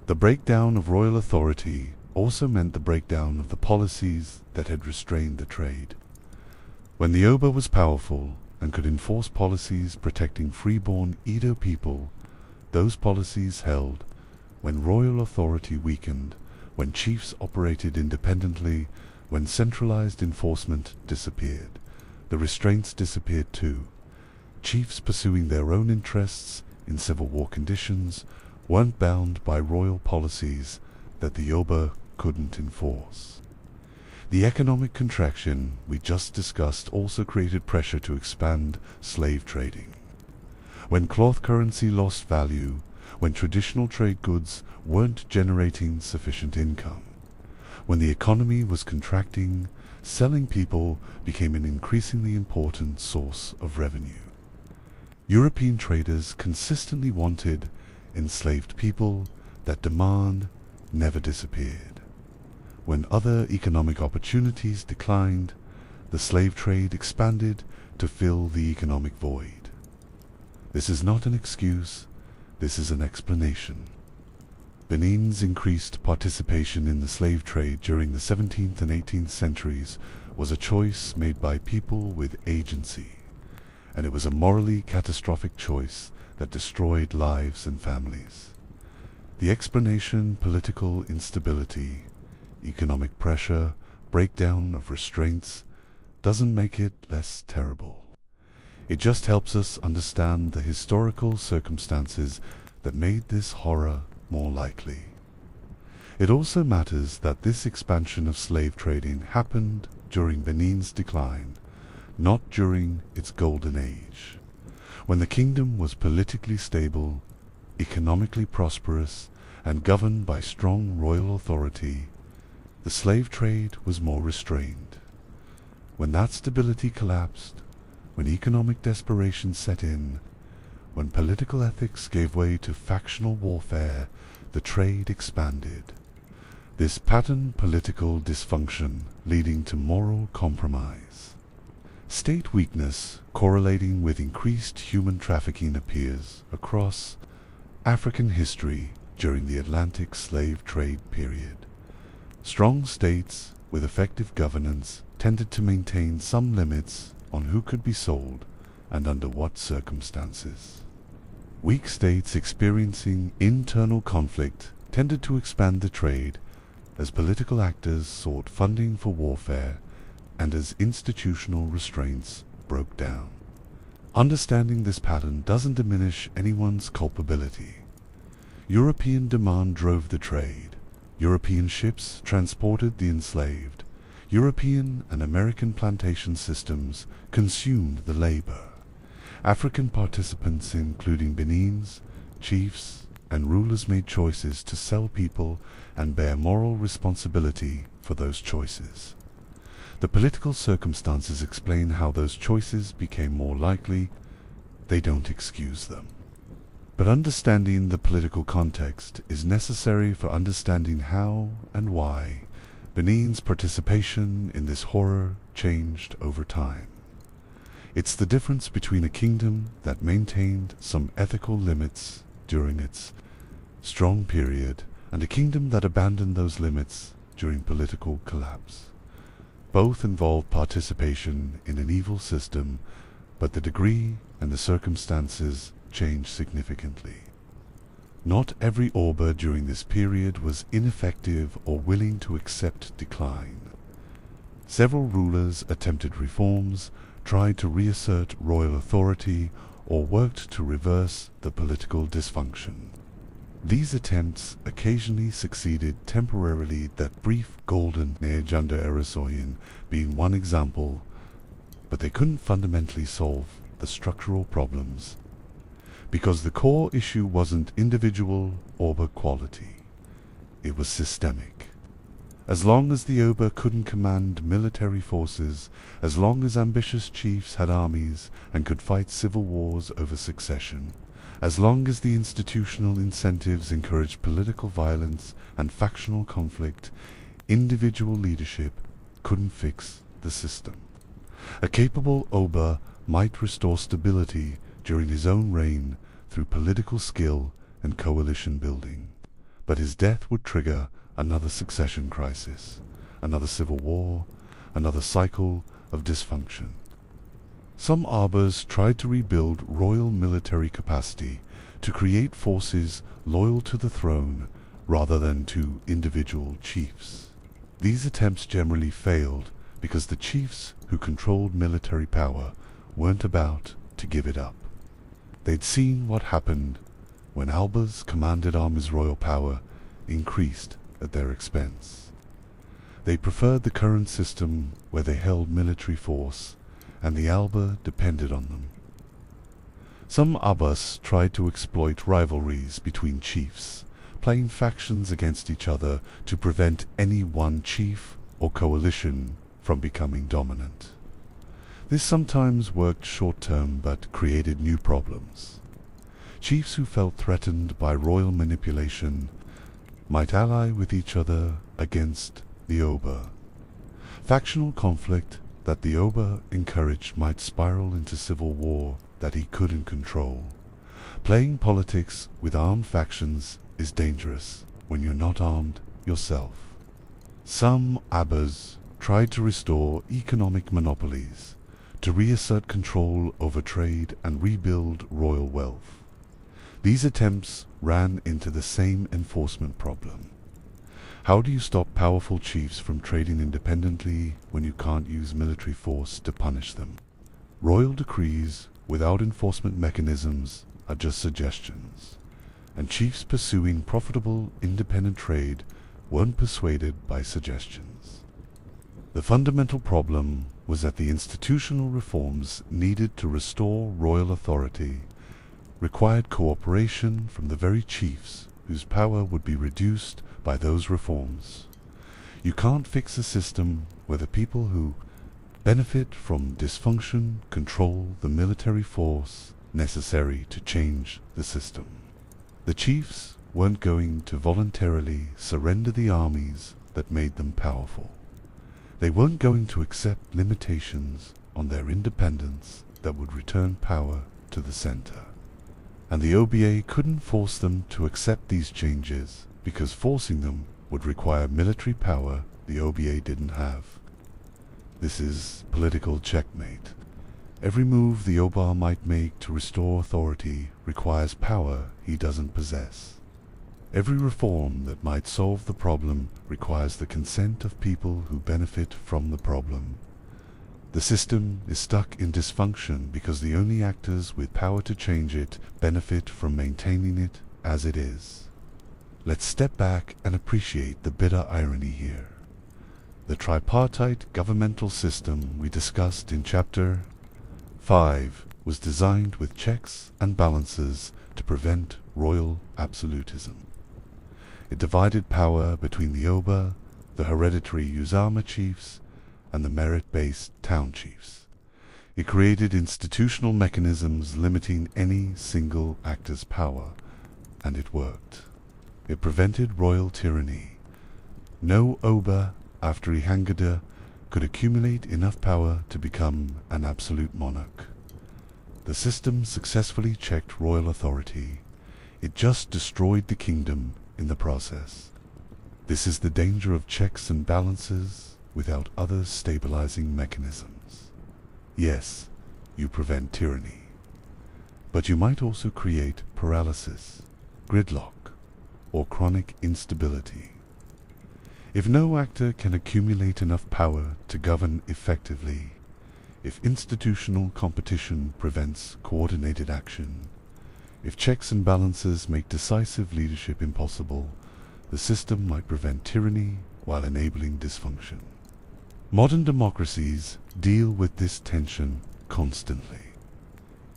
The breakdown of royal authority also meant the breakdown of the policies that had restrained the trade. When the Oba was powerful and could enforce policies protecting freeborn Edo people, those policies held. When royal authority weakened, when chiefs operated independently, when centralized enforcement disappeared, the restraints disappeared too. Chiefs pursuing their own interests in civil war conditions weren't bound by royal policies that the Oba couldn't enforce. The economic contraction we just discussed also created pressure to expand slave trading. When cloth currency lost value, when traditional trade goods weren't generating sufficient income, when the economy was contracting, selling people became an increasingly important source of revenue. European traders consistently wanted enslaved people. That demand never disappeared. When other economic opportunities declined, the slave trade expanded to fill the economic void. This is not an excuse, this is an explanation. Benin's increased participation in the slave trade during the 17th and 18th centuries was a choice made by people with agency, and it was a morally catastrophic choice that destroyed lives and families. The explanation: political instability, economic pressure, breakdown of restraints, doesn't make it less terrible. It just helps us understand the historical circumstances that made this horror more likely. It also matters that this expansion of slave trading happened during Benin's decline, not during its golden age. When the kingdom was politically stable, economically prosperous, and governed by strong royal authority, the slave trade was more restrained. When that stability collapsed, when economic desperation set in, when political ethics gave way to factional warfare, the trade expanded. This patterned political dysfunction leading to moral compromise. State weakness correlating with increased human trafficking appears across African history during the Atlantic slave trade period. Strong states with effective governance tended to maintain some limits on who could be sold and under what circumstances. Weak states experiencing internal conflict tended to expand the trade as political actors sought funding for warfare and as institutional restraints broke down. Understanding this pattern doesn't diminish anyone's culpability. European demand drove the trade. European ships transported the enslaved. European and American plantation systems consumed the labor. African participants, including Benin's chiefs and rulers, made choices to sell people and bear moral responsibility for those choices. The political circumstances explain how those choices became more likely. They don't excuse them. But understanding the political context is necessary for understanding how and why Benin's participation in this horror changed over time. It's the difference between a kingdom that maintained some ethical limits during its strong period and a kingdom that abandoned those limits during political collapse. Both involve participation in an evil system, but the degree and the circumstances change significantly. Not every Oba during this period was ineffective or willing to accept decline. Several rulers attempted reforms, tried to reassert royal authority or worked to reverse the political dysfunction. These attempts occasionally succeeded temporarily, that brief golden age under Eresoyan being one example, but they couldn't fundamentally solve the structural problems, because the core issue wasn't individual Oba quality, it was systemic. As long as the Oba couldn't command military forces, as long as ambitious chiefs had armies and could fight civil wars over succession, as long as the institutional incentives encouraged political violence and factional conflict, individual leadership couldn't fix the system. A capable Oba might restore stability during his own reign through political skill and coalition building, but his death would trigger another succession crisis, another civil war, another cycle of dysfunction. Some Abas tried to rebuild royal military capacity to create forces loyal to the throne rather than to individual chiefs. These attempts generally failed because the chiefs who controlled military power weren't about to give it up. They'd seen what happened when Alba's commanded army's royal power increased at their expense. They preferred the current system where they held military force and the Alba depended on them. Some Abbas tried to exploit rivalries between chiefs, playing factions against each other to prevent any one chief or coalition from becoming dominant. This sometimes worked short-term but created new problems. Chiefs who felt threatened by royal manipulation might ally with each other against the Oba. Factional conflict that the Oba encouraged might spiral into civil war that he couldn't control. Playing politics with armed factions is dangerous when you're not armed yourself. Some Abbas tried to restore economic monopolies, to reassert control over trade and rebuild royal wealth. These attempts ran into the same enforcement problem. How do you stop powerful chiefs from trading independently when you can't use military force to punish them? Royal decrees without enforcement mechanisms are just suggestions, and chiefs pursuing profitable independent trade weren't persuaded by suggestions. The fundamental problem was that the institutional reforms needed to restore royal authority required cooperation from the very chiefs whose power would be reduced by those reforms. You can't fix a system where the people who benefit from dysfunction control the military force necessary to change the system. The chiefs weren't going to voluntarily surrender the armies that made them powerful. They weren't going to accept limitations on their independence that would return power to the center. And the OBA couldn't force them to accept these changes because forcing them would require military power the OBA didn't have. This is political checkmate. Every move the Oba might make to restore authority requires power he doesn't possess. Every reform that might solve the problem requires the consent of people who benefit from the problem. The system is stuck in dysfunction because the only actors with power to change it benefit from maintaining it as it is. Let's step back and appreciate the bitter irony here. The tripartite governmental system we discussed in Chapter 5 was designed with checks and balances to prevent royal absolutism. It divided power between the Oba, the hereditary Uzama chiefs, and the merit-based town chiefs. It created institutional mechanisms limiting any single actor's power, and it worked. It prevented royal tyranny. No Oba after Ihangada could accumulate enough power to become an absolute monarch. The system successfully checked royal authority. It just destroyed the kingdom in the process. This is the danger of checks and balances without other stabilizing mechanisms. Yes, you prevent tyranny, but you might also create paralysis, gridlock, or chronic instability. If no actor can accumulate enough power to govern effectively, if institutional competition prevents coordinated action, if checks and balances make decisive leadership impossible, the system might prevent tyranny while enabling dysfunction. Modern democracies deal with this tension constantly.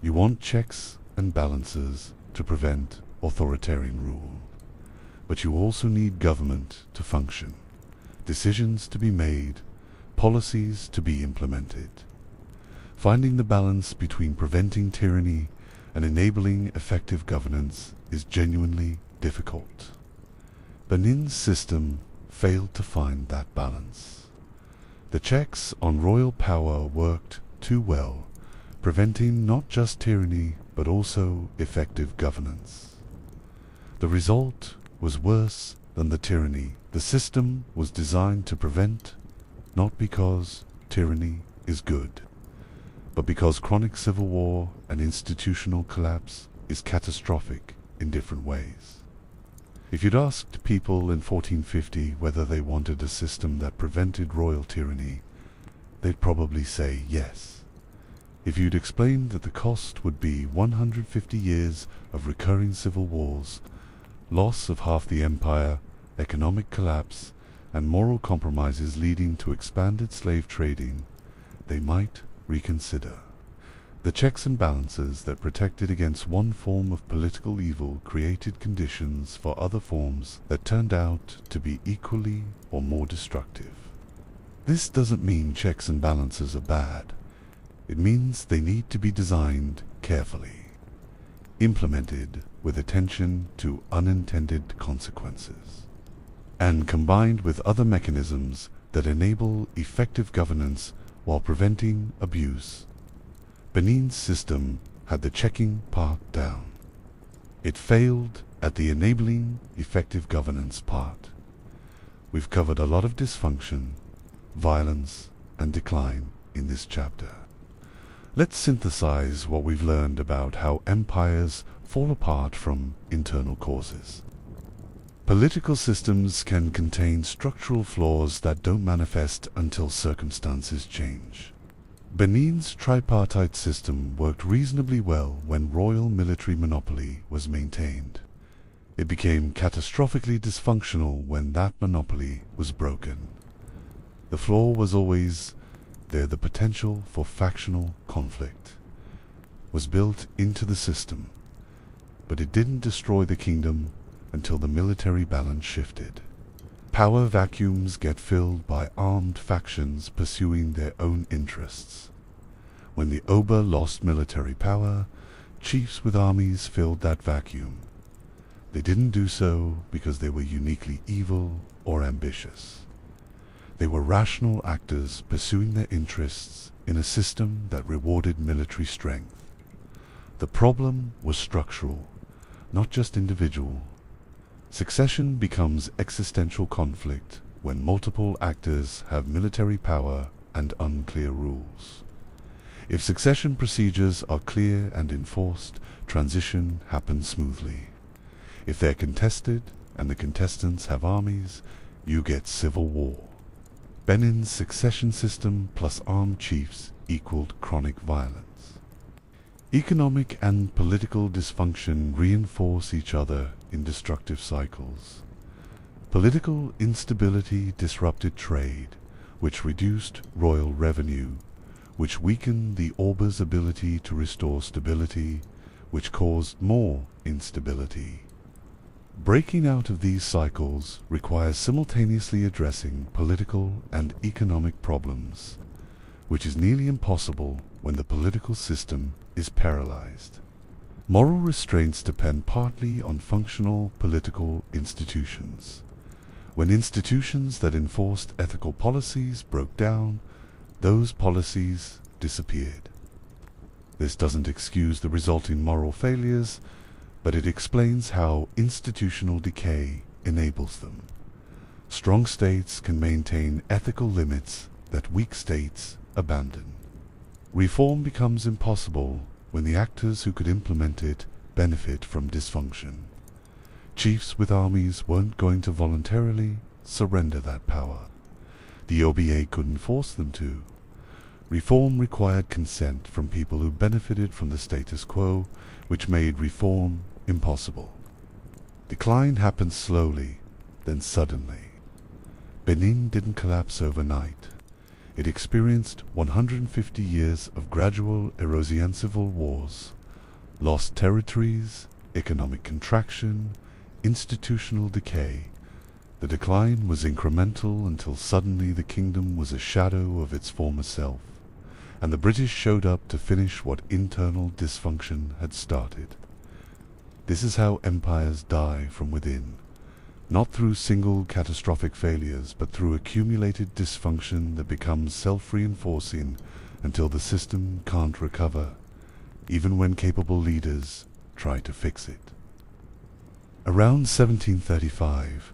You want checks and balances to prevent authoritarian rule, but you also need government to function, decisions to be made, policies to be implemented. Finding the balance between preventing tyranny and enabling effective governance is genuinely difficult. Benin's system failed to find that balance. The checks on royal power worked too well, preventing not just tyranny but also effective governance. The result was worse than the tyranny the system was designed to prevent, not because tyranny is good, but because chronic civil war and institutional collapse is catastrophic in different ways. If you'd asked people in 1450 whether they wanted a system that prevented royal tyranny, they'd probably say yes. If you'd explained that the cost would be 150 years of recurring civil wars, loss of half the empire, economic collapse, and moral compromises leading to expanded slave trading, they might reconsider. The checks and balances that protected against one form of political evil created conditions for other forms that turned out to be equally or more destructive. This doesn't mean checks and balances are bad. It means they need to be designed carefully, implemented with attention to unintended consequences, and combined with other mechanisms that enable effective governance while preventing abuse. Benin's system had the checking part down. It failed at the enabling effective governance part. We've covered a lot of dysfunction, violence, and decline in this chapter. Let's synthesize what we've learned about how empires fall apart from internal causes. Political systems can contain structural flaws that don't manifest until circumstances change. Benin's tripartite system worked reasonably well when royal military monopoly was maintained. It became catastrophically dysfunctional when that monopoly was broken. The flaw was always there. The potential for factional conflict was built into the system, but it didn't destroy the kingdom until the military balance shifted. Power vacuums get filled by armed factions pursuing their own interests. When the Oba lost military power, chiefs with armies filled that vacuum. They didn't do so because they were uniquely evil or ambitious. They were rational actors pursuing their interests in a system that rewarded military strength. The problem was structural, not just individual. Succession becomes existential conflict when multiple actors have military power and unclear rules. If succession procedures are clear and enforced, transition happens smoothly. If they're contested and the contestants have armies, you get civil war. Benin's succession system plus armed chiefs equaled chronic violence. Economic and political dysfunction reinforce each other in destructive cycles. Political instability disrupted trade, which reduced royal revenue, which weakened the Oba's ability to restore stability, which caused more instability. Breaking out of these cycles requires simultaneously addressing political and economic problems, which is nearly impossible when the political system is paralyzed. Moral restraints depend partly on functional political institutions. When institutions that enforced ethical policies broke down, those policies disappeared. This doesn't excuse the resulting moral failures, but it explains how institutional decay enables them. Strong states can maintain ethical limits that weak states abandon. Reform becomes impossible when the actors who could implement it benefit from dysfunction. Chiefs with armies weren't going to voluntarily surrender that power. The OBA couldn't force them to. Reform required consent from people who benefited from the status quo, which made reform impossible. Decline happened slowly, then suddenly. Benin didn't collapse overnight. It experienced 150 years of gradual erosion, civil wars, lost territories, economic contraction, institutional decay. The decline was incremental until suddenly the kingdom was a shadow of its former self, and the British showed up to finish what internal dysfunction had started. This is how empires die from within, not through single catastrophic failures, but through accumulated dysfunction that becomes self-reinforcing until the system can't recover, even when capable leaders try to fix it. Around 1735,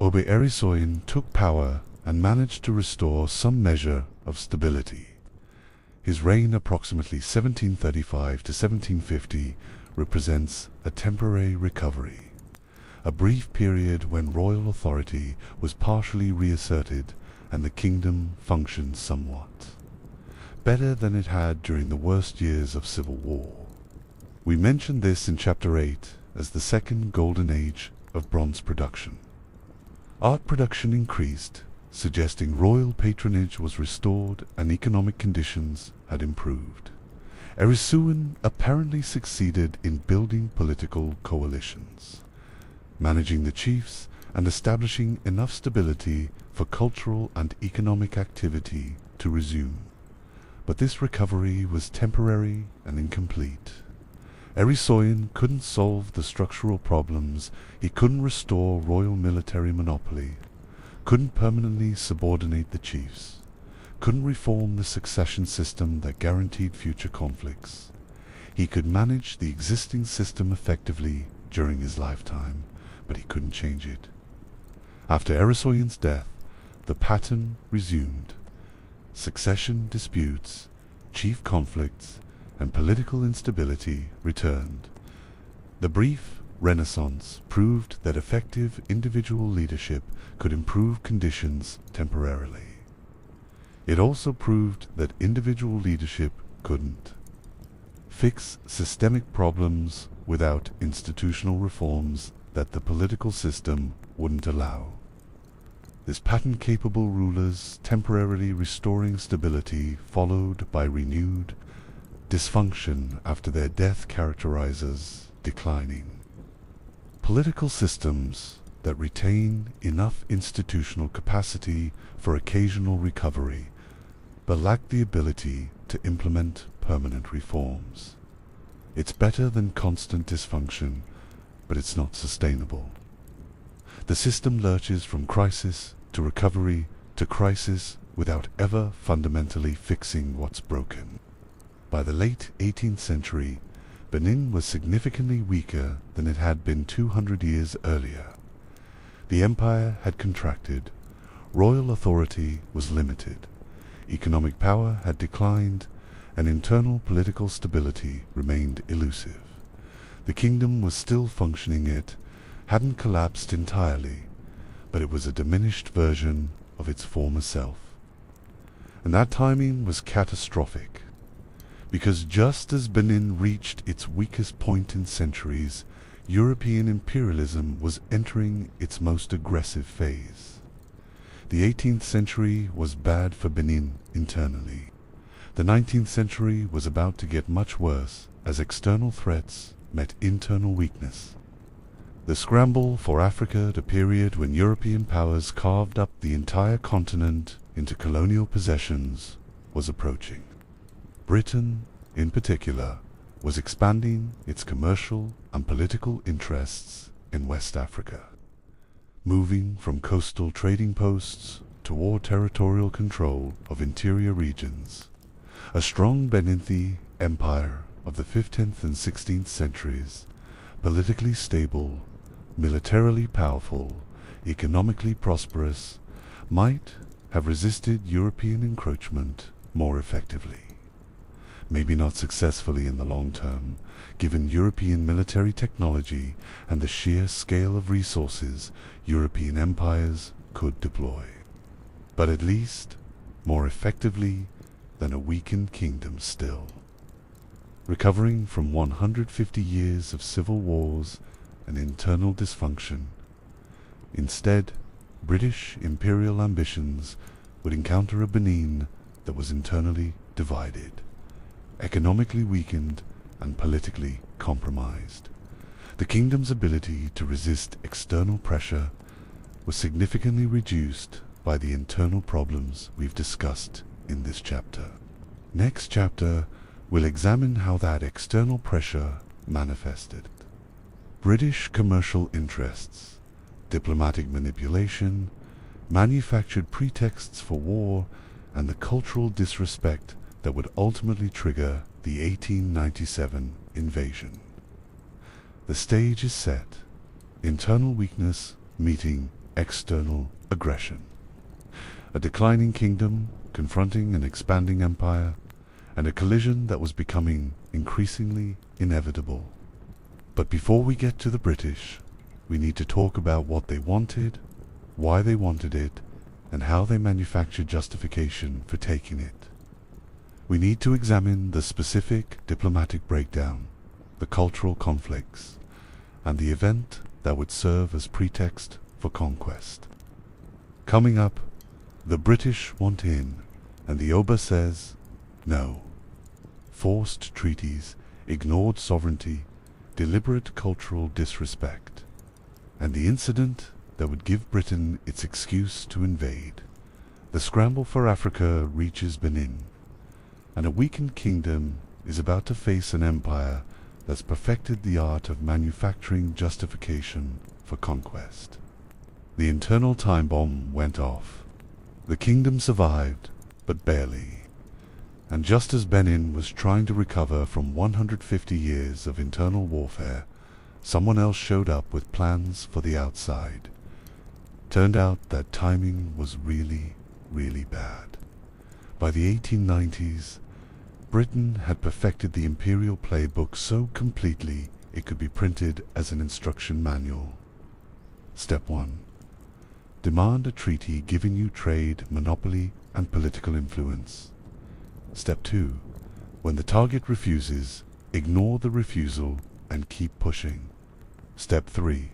Ogiso took power and managed to restore some measure of stability. His reign, approximately 1735 to 1750, represents a temporary recovery, a brief period when royal authority was partially reasserted and the kingdom functioned somewhat better than it had during the worst years of civil war. We mentioned this in Chapter 8 as the second golden age of bronze production. Art production increased, suggesting royal patronage was restored and economic conditions had improved. Ogiso apparently succeeded in building political coalitions, managing the chiefs and establishing enough stability for cultural and economic activity to resume. But this recovery was temporary and incomplete. Ogiso couldn't solve the structural problems. He couldn't restore royal military monopoly, couldn't permanently subordinate the chiefs, couldn't reform the succession system that guaranteed future conflicts. He could manage the existing system effectively during his lifetime, but he couldn't change it. After Ogiso's death, the pattern resumed. Succession disputes, chief conflicts, and political instability returned. The brief Renaissance proved that effective individual leadership could improve conditions temporarily. It also proved that individual leadership couldn't fix systemic problems without institutional reforms that the political system wouldn't allow. This pattern-capable rulers temporarily restoring stability followed by renewed dysfunction after their death characterizes declining. Political systems that retain enough institutional capacity for occasional recovery, but lack the ability to implement permanent reforms. It's better than constant dysfunction, but it's not sustainable. The system lurches from crisis to recovery to crisis without ever fundamentally fixing what's broken. By the late 18th century, Benin was significantly weaker than it had been 200 years earlier. The empire had contracted, royal authority was limited, economic power had declined, and internal political stability remained elusive. The kingdom was still functioning, it hadn't collapsed entirely, but it was a diminished version of its former self. And that timing was catastrophic, because just as Benin reached its weakest point in centuries, European imperialism was entering its most aggressive phase. The 18th century was bad for Benin internally. The 19th century was about to get much worse as external threats met internal weakness. The scramble for Africa at a period when European powers carved up the entire continent into colonial possessions was approaching. Britain, in particular, was expanding its commercial and political interests in West Africa, moving from coastal trading posts toward territorial control of interior regions. A strong Benin Empire of the 15th and 16th centuries, politically stable, militarily powerful, economically prosperous, might have resisted European encroachment more effectively. Maybe not successfully in the long term, given European military technology and the sheer scale of resources European empires could deploy, but at least more effectively than a weakened kingdom still. Recovering from 150 years of civil wars and internal dysfunction, instead, British imperial ambitions would encounter a Benin that was internally divided, economically weakened, and politically compromised. The kingdom's ability to resist external pressure was significantly reduced by the internal problems we've discussed in this chapter. Next chapter, we'll examine how that external pressure manifested. British commercial interests, diplomatic manipulation, manufactured pretexts for war, and the cultural disrespect that would ultimately trigger the 1897 invasion. The stage is set. Internal weakness meeting external aggression. A declining kingdom confronting an expanding empire, and a collision that was becoming increasingly inevitable. But before we get to the British, we need to talk about what they wanted, why they wanted it, and how they manufactured justification for taking it. We need to examine the specific diplomatic breakdown, the cultural conflicts, and the event that would serve as pretext for conquest. Coming up, the British want in, and the Oba says no. Forced treaties, ignored sovereignty, deliberate cultural disrespect, and the incident that would give Britain its excuse to invade. The scramble for Africa reaches Benin, and a weakened kingdom is about to face an empire that's perfected the art of manufacturing justification for conquest. The internal time bomb went off. The kingdom survived, but barely. And just as Benin was trying to recover from 150 years of internal warfare, someone else showed up with plans for the outside. Turned out that timing was really, really bad. By the 1890s, Britain had perfected the imperial playbook so completely it could be printed as an instruction manual. Step 1. Demand a treaty giving you trade, monopoly, and political influence. Step 2. When the target refuses, ignore the refusal and keep pushing. Step 3.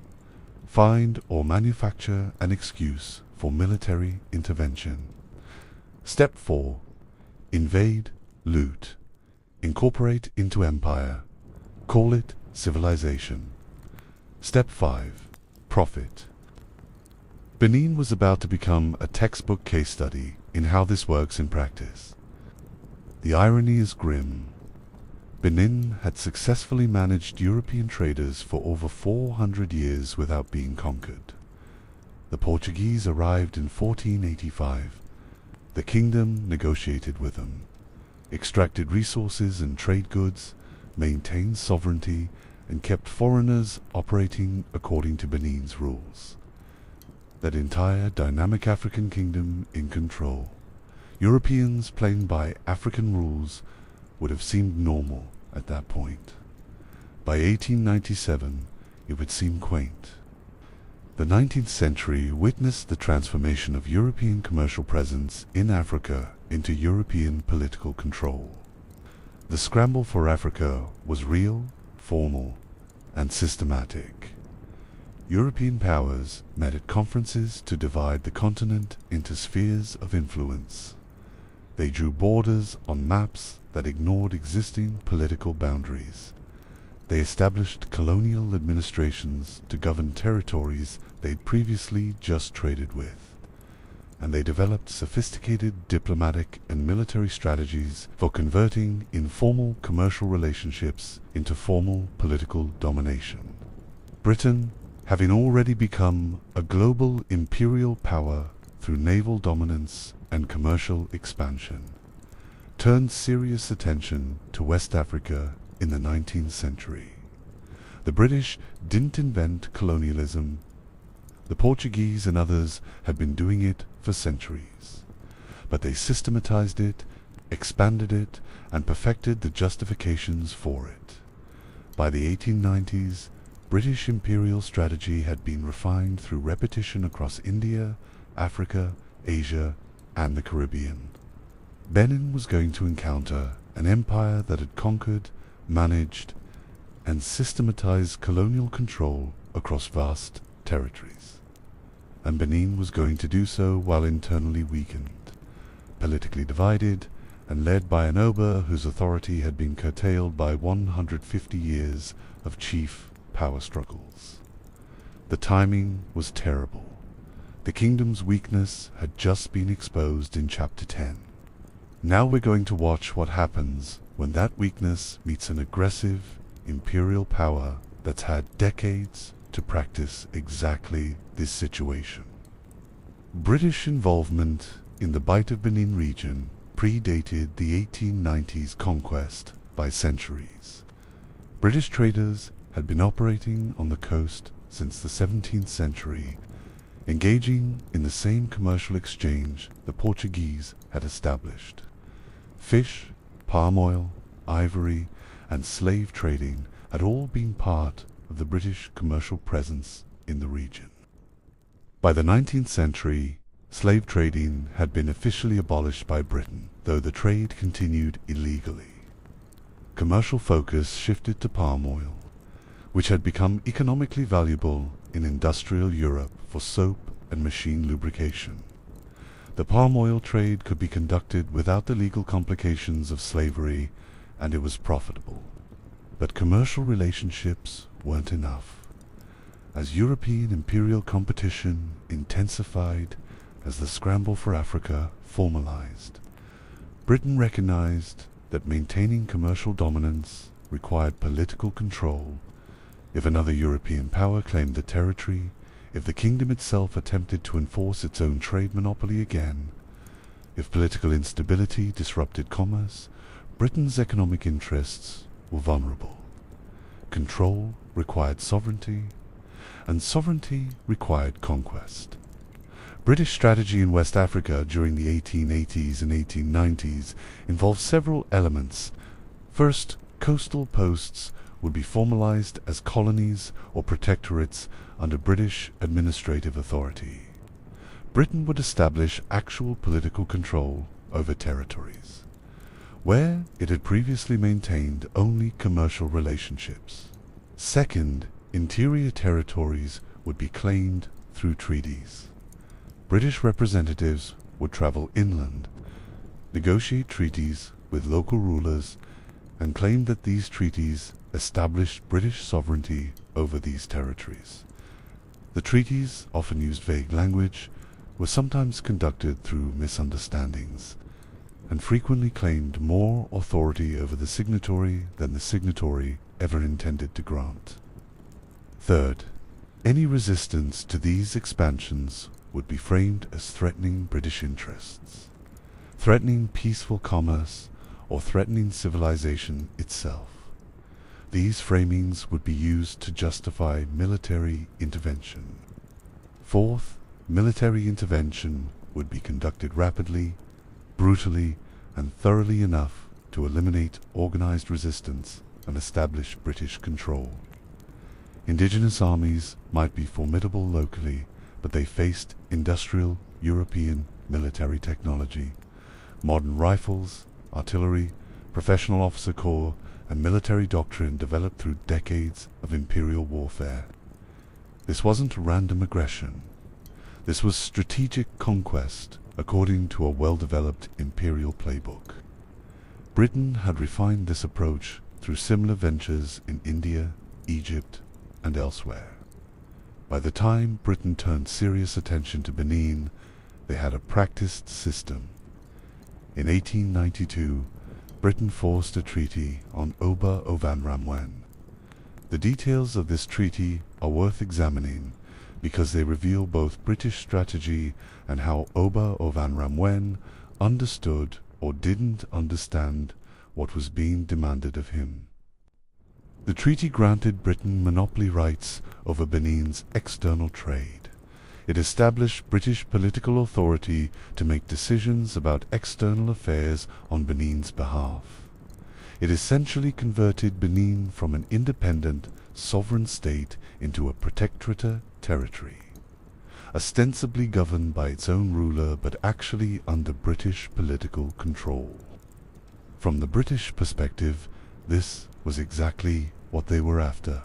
Find or manufacture an excuse for military intervention. Step 4. Invade, loot, incorporate into empire, call it civilization. Step 5. Profit. Benin was about to become a textbook case study in how this works in practice. The irony is grim. Benin had successfully managed European traders for over 400 years without being conquered. The Portuguese arrived in 1485. The kingdom negotiated with them, extracted resources and trade goods, maintained sovereignty, and kept foreigners operating according to Benin's rules. That entire dynamic African kingdom in control. Europeans playing by African rules would have seemed normal at that point. By 1897, it would seem quaint. The 19th century witnessed the transformation of European commercial presence in Africa into European political control. The scramble for Africa was real, formal, and systematic. European powers met at conferences to divide the continent into spheres of influence. They drew borders on maps that ignored existing political boundaries. They established colonial administrations to govern territories they'd previously just traded with. And they developed sophisticated diplomatic and military strategies for converting informal commercial relationships into formal political domination. Britain, having already become a global imperial power through naval dominance and commercial expansion, turned serious attention to West Africa in the 19th century. The British didn't invent colonialism. The Portuguese and others had been doing it for centuries, but they systematized it, expanded it, and perfected the justifications for it. By the 1890s, British imperial strategy had been refined through repetition across India, Africa, Asia, and the Caribbean. Benin was going to encounter an empire that had conquered, managed, and systematized colonial control across vast territories. And Benin was going to do so while internally weakened, politically divided, and led by an Oba whose authority had been curtailed by 150 years of chief power struggles. The timing was terrible. The kingdom's weakness had just been exposed in Chapter 10. Now we're going to watch what happens when that weakness meets an aggressive imperial power that's had decades to practice exactly this situation. British involvement in the Bight of Benin region predated the 1890s conquest by centuries. British traders had been operating on the coast since the 17th century, engaging in the same commercial exchange the Portuguese had established. Fish, palm oil, ivory, and slave trading had all been part of the British commercial presence in the region. By the 19th century, slave trading had been officially abolished by Britain, though the trade continued illegally. Commercial focus shifted to palm oil, which had become economically valuable in industrial Europe for soap and machine lubrication. The palm oil trade could be conducted without the legal complications of slavery, and it was profitable. But commercial relationships weren't enough. As European imperial competition intensified, as the scramble for Africa formalized, Britain recognized that maintaining commercial dominance required political control. If another European power claimed the territory, if the kingdom itself attempted to enforce its own trade monopoly again, if political instability disrupted commerce, Britain's economic interests were vulnerable. Control required sovereignty, and sovereignty required conquest. British strategy in West Africa during the 1880s and 1890s involved several elements. First, coastal posts would be formalized as colonies or protectorates under British administrative authority. Britain would establish actual political control over territories, where it had previously maintained only commercial relationships. Second, interior territories would be claimed through treaties. British representatives would travel inland, negotiate treaties with local rulers, and claim that these treaties established British sovereignty over these territories. The treaties often used vague language, were sometimes conducted through misunderstandings, and frequently claimed more authority over the signatory than the signatory ever intended to grant. Third, any resistance to these expansions would be framed as threatening British interests, threatening peaceful commerce, or threatening civilization itself. These framings would be used to justify military intervention. Fourth, military intervention would be conducted rapidly, brutally, and thoroughly enough to eliminate organized resistance and establish British control. Indigenous armies might be formidable locally, but they faced industrial European military technology, modern rifles, artillery, professional officer corps, and military doctrine developed through decades of imperial warfare. This wasn't random aggression. This was strategic conquest according to a well-developed imperial playbook. Britain had refined this approach through similar ventures in India, Egypt, and elsewhere. By the time Britain turned serious attention to Benin, they had a practiced system. In 1892, Britain forced a treaty on Oba Ovanramwen. The details of this treaty are worth examining because they reveal both British strategy and how Oba Ovanramwen understood or didn't understand what was being demanded of him. The treaty granted Britain monopoly rights over Benin's external trade. It established British political authority to make decisions about external affairs on Benin's behalf. It essentially converted Benin from an independent, sovereign state into a protectorate territory. ostensibly governed by its own ruler but actually under British political control. From the British perspective, this was exactly what they were after.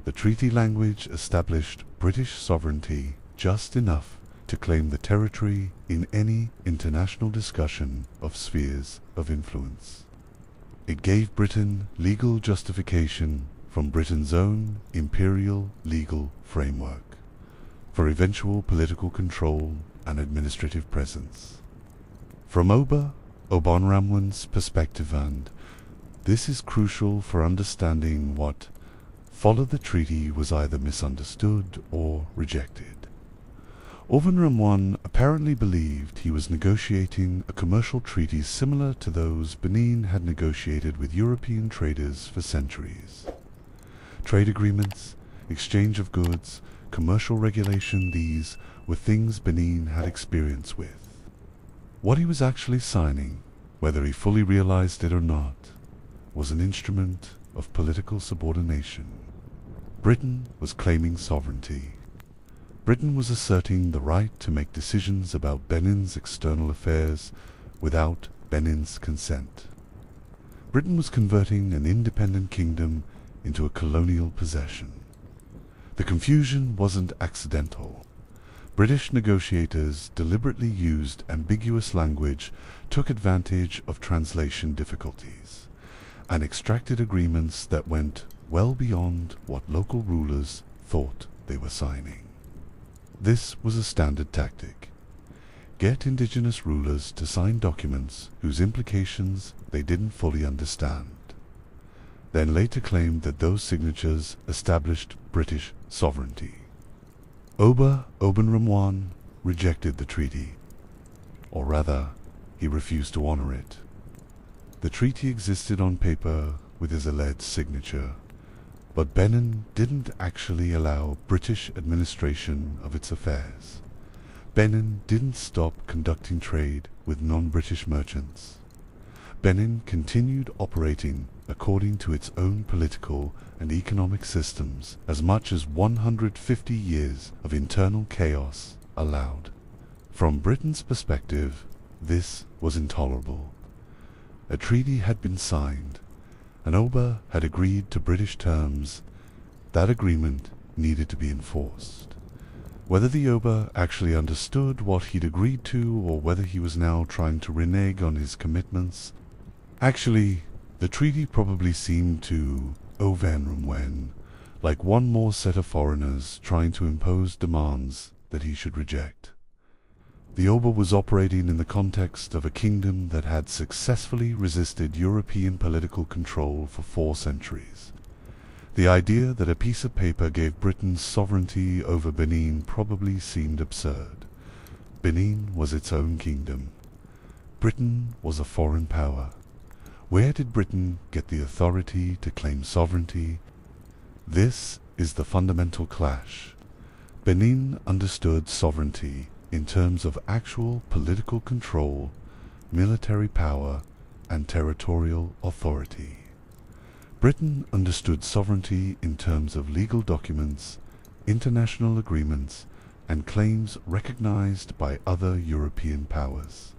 The treaty language established British sovereignty just enough to claim the territory in any international discussion of spheres of influence. It gave Britain legal justification from Britain's own imperial legal framework for eventual political control and administrative presence. From Oba Obanramwen's perspective, and this is crucial for understanding what followed, the treaty was either misunderstood or rejected. Obanramwen apparently believed he was negotiating a commercial treaty similar to those Benin had negotiated with European traders for centuries. Trade agreements, exchange of goods, commercial regulation, these were things Benin had experience with. What he was actually signing, whether he fully realized it or not, was an instrument of political subordination. Britain was claiming sovereignty. Britain was asserting the right to make decisions about Benin's external affairs without Benin's consent. Britain was converting an independent kingdom into a colonial possession. The confusion wasn't accidental. British negotiators deliberately used ambiguous language, took advantage of translation difficulties, and extracted agreements that went well beyond what local rulers thought they were signing. This was a standard tactic. Get indigenous rulers to sign documents whose implications they didn't fully understand, then later claimed that those signatures established British sovereignty. Oba Obanramwen rejected the treaty, or rather, he refused to honor it. The treaty existed on paper with his alleged signature, but Benin didn't actually allow British administration of its affairs. Benin didn't stop conducting trade with non-British merchants. Benin continued operating according to its own political and economic systems as much as 150 years of internal chaos allowed. From Britain's perspective, this was intolerable. A treaty had been signed, and Oba had agreed to British terms. That agreement needed to be enforced. Whether the Oba actually understood what he'd agreed to, or whether he was now trying to renege on his commitments, actually, the treaty probably seemed to Obanramwen like one more set of foreigners trying to impose demands that he should reject. The Oba was operating in the context of a kingdom that had successfully resisted European political control for 4 centuries. The idea that a piece of paper gave Britain sovereignty over Benin probably seemed absurd. Benin was its own kingdom. Britain was a foreign power. Where did Britain get the authority to claim sovereignty? This is the fundamental clash. Benin understood sovereignty in terms of actual political control, military power, and territorial authority. Britain understood sovereignty in terms of legal documents, international agreements, and claims recognized by other European powers.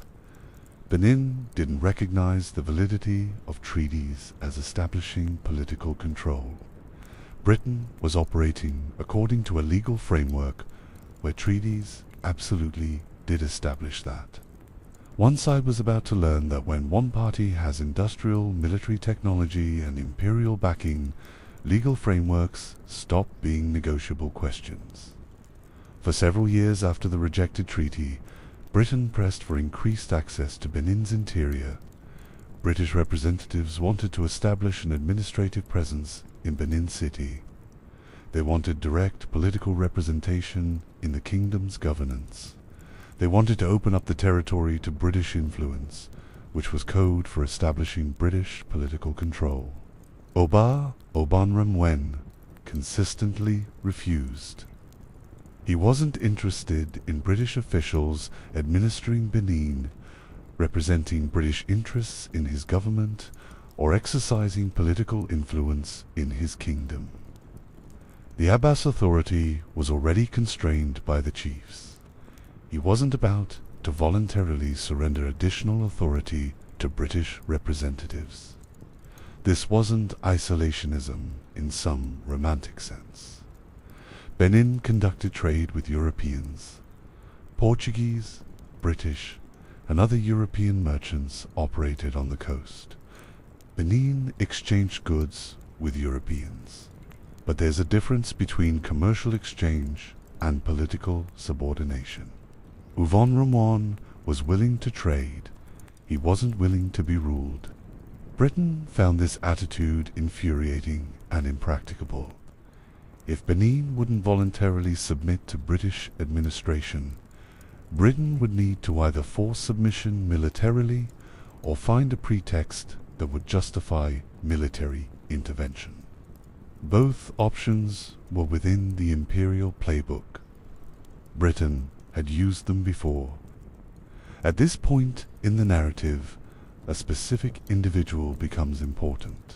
Benin didn't recognize the validity of treaties as establishing political control. Britain was operating according to a legal framework where treaties absolutely did establish that. One side was about to learn that when one party has industrial, military technology and imperial backing, legal frameworks stop being negotiable questions. For several years after the rejected treaty, Britain pressed for increased access to Benin's interior. British representatives wanted to establish an administrative presence in Benin City. They wanted direct political representation in the kingdom's governance. They wanted to open up the territory to British influence, which was code for establishing British political control. Oba Obanramwen consistently refused. He wasn't interested in British officials administering Benin, representing British interests in his government, or exercising political influence in his kingdom. The Abbas authority was already constrained by the chiefs. He wasn't about to voluntarily surrender additional authority to British representatives. This wasn't isolationism in some romantic sense. Benin conducted trade with Europeans. Portuguese, British, and other European merchants operated on the coast. Benin exchanged goods with Europeans. But there's a difference between commercial exchange and political subordination. Uvon Ramon was willing to trade. He wasn't willing to be ruled. Britain found this attitude infuriating and impracticable. If Benin wouldn't voluntarily submit to British administration, Britain would need to either force submission militarily or find a pretext that would justify military intervention. Both options were within the imperial playbook. Britain had used them before. At this point in the narrative, a specific individual becomes important.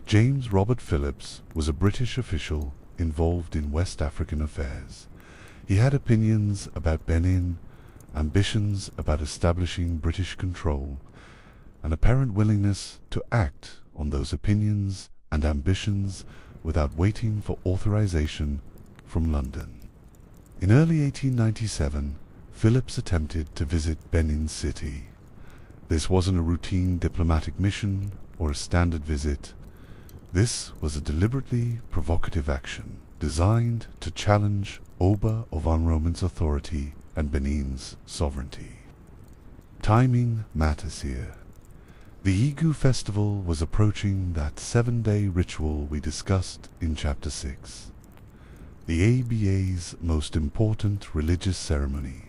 James Robert Phillips was a British official involved in West African affairs. He had opinions about Benin, ambitions about establishing British control, an apparent willingness to act on those opinions and ambitions without waiting for authorization from London. In early 1897, Phillips attempted to visit Benin City. This wasn't a routine diplomatic mission or a standard visit. This was a deliberately provocative action designed to challenge Oba of Roman's authority and Benin's sovereignty. Timing matters here. The Igu festival was approaching that 7-day ritual we discussed in Chapter 6. The ABA's most important religious ceremony.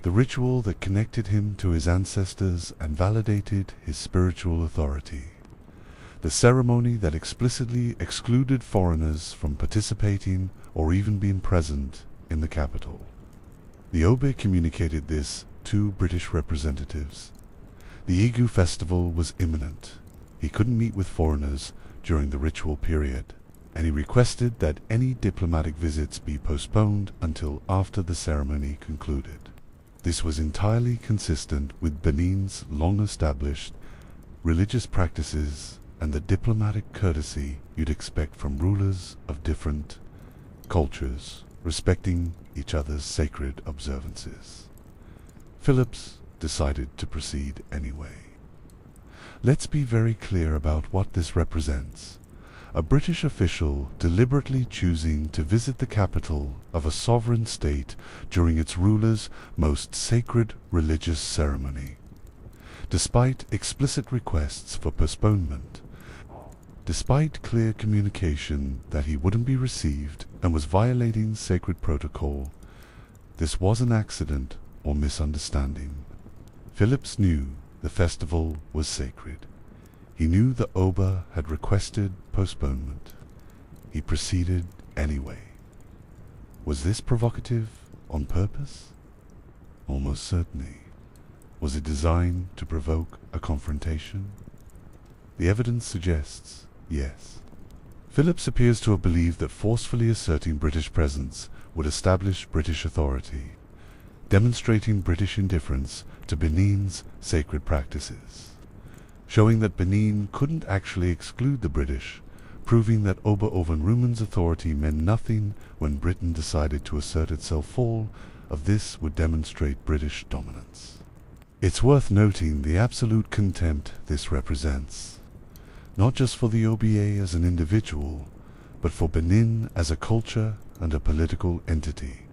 The ritual that connected him to his ancestors and validated his spiritual authority. The ceremony that explicitly excluded foreigners from participating or even being present in the capital. The Oba communicated this to British representatives. The Igu festival was imminent. He couldn't meet with foreigners during the ritual period, and he requested that any diplomatic visits be postponed until after the ceremony concluded. This was entirely consistent with Benin's long-established religious practices and the diplomatic courtesy you'd expect from rulers of different cultures, respecting each other's sacred observances. Phillips decided to proceed anyway. Let's be very clear about what this represents. A British official deliberately choosing to visit the capital of a sovereign state during its ruler's most sacred religious ceremony. Despite explicit requests for postponement, despite clear communication that he wouldn't be received and was violating sacred protocol, this was an accident or misunderstanding. Phillips knew the festival was sacred. He knew the Oba had requested postponement. He proceeded anyway. Was this provocative on purpose? Almost certainly. Was it designed to provoke a confrontation? The evidence suggests yes. Phillips appears to have believed that forcefully asserting British presence would establish British authority, demonstrating British indifference to Benin's sacred practices, showing that Benin couldn't actually exclude the British, proving that Oba Ruman's authority meant nothing when Britain decided to assert itself. All of this would demonstrate British dominance. It's worth noting the absolute contempt this represents, not just for the OBA as an individual, but for Benin as a culture and a political entity.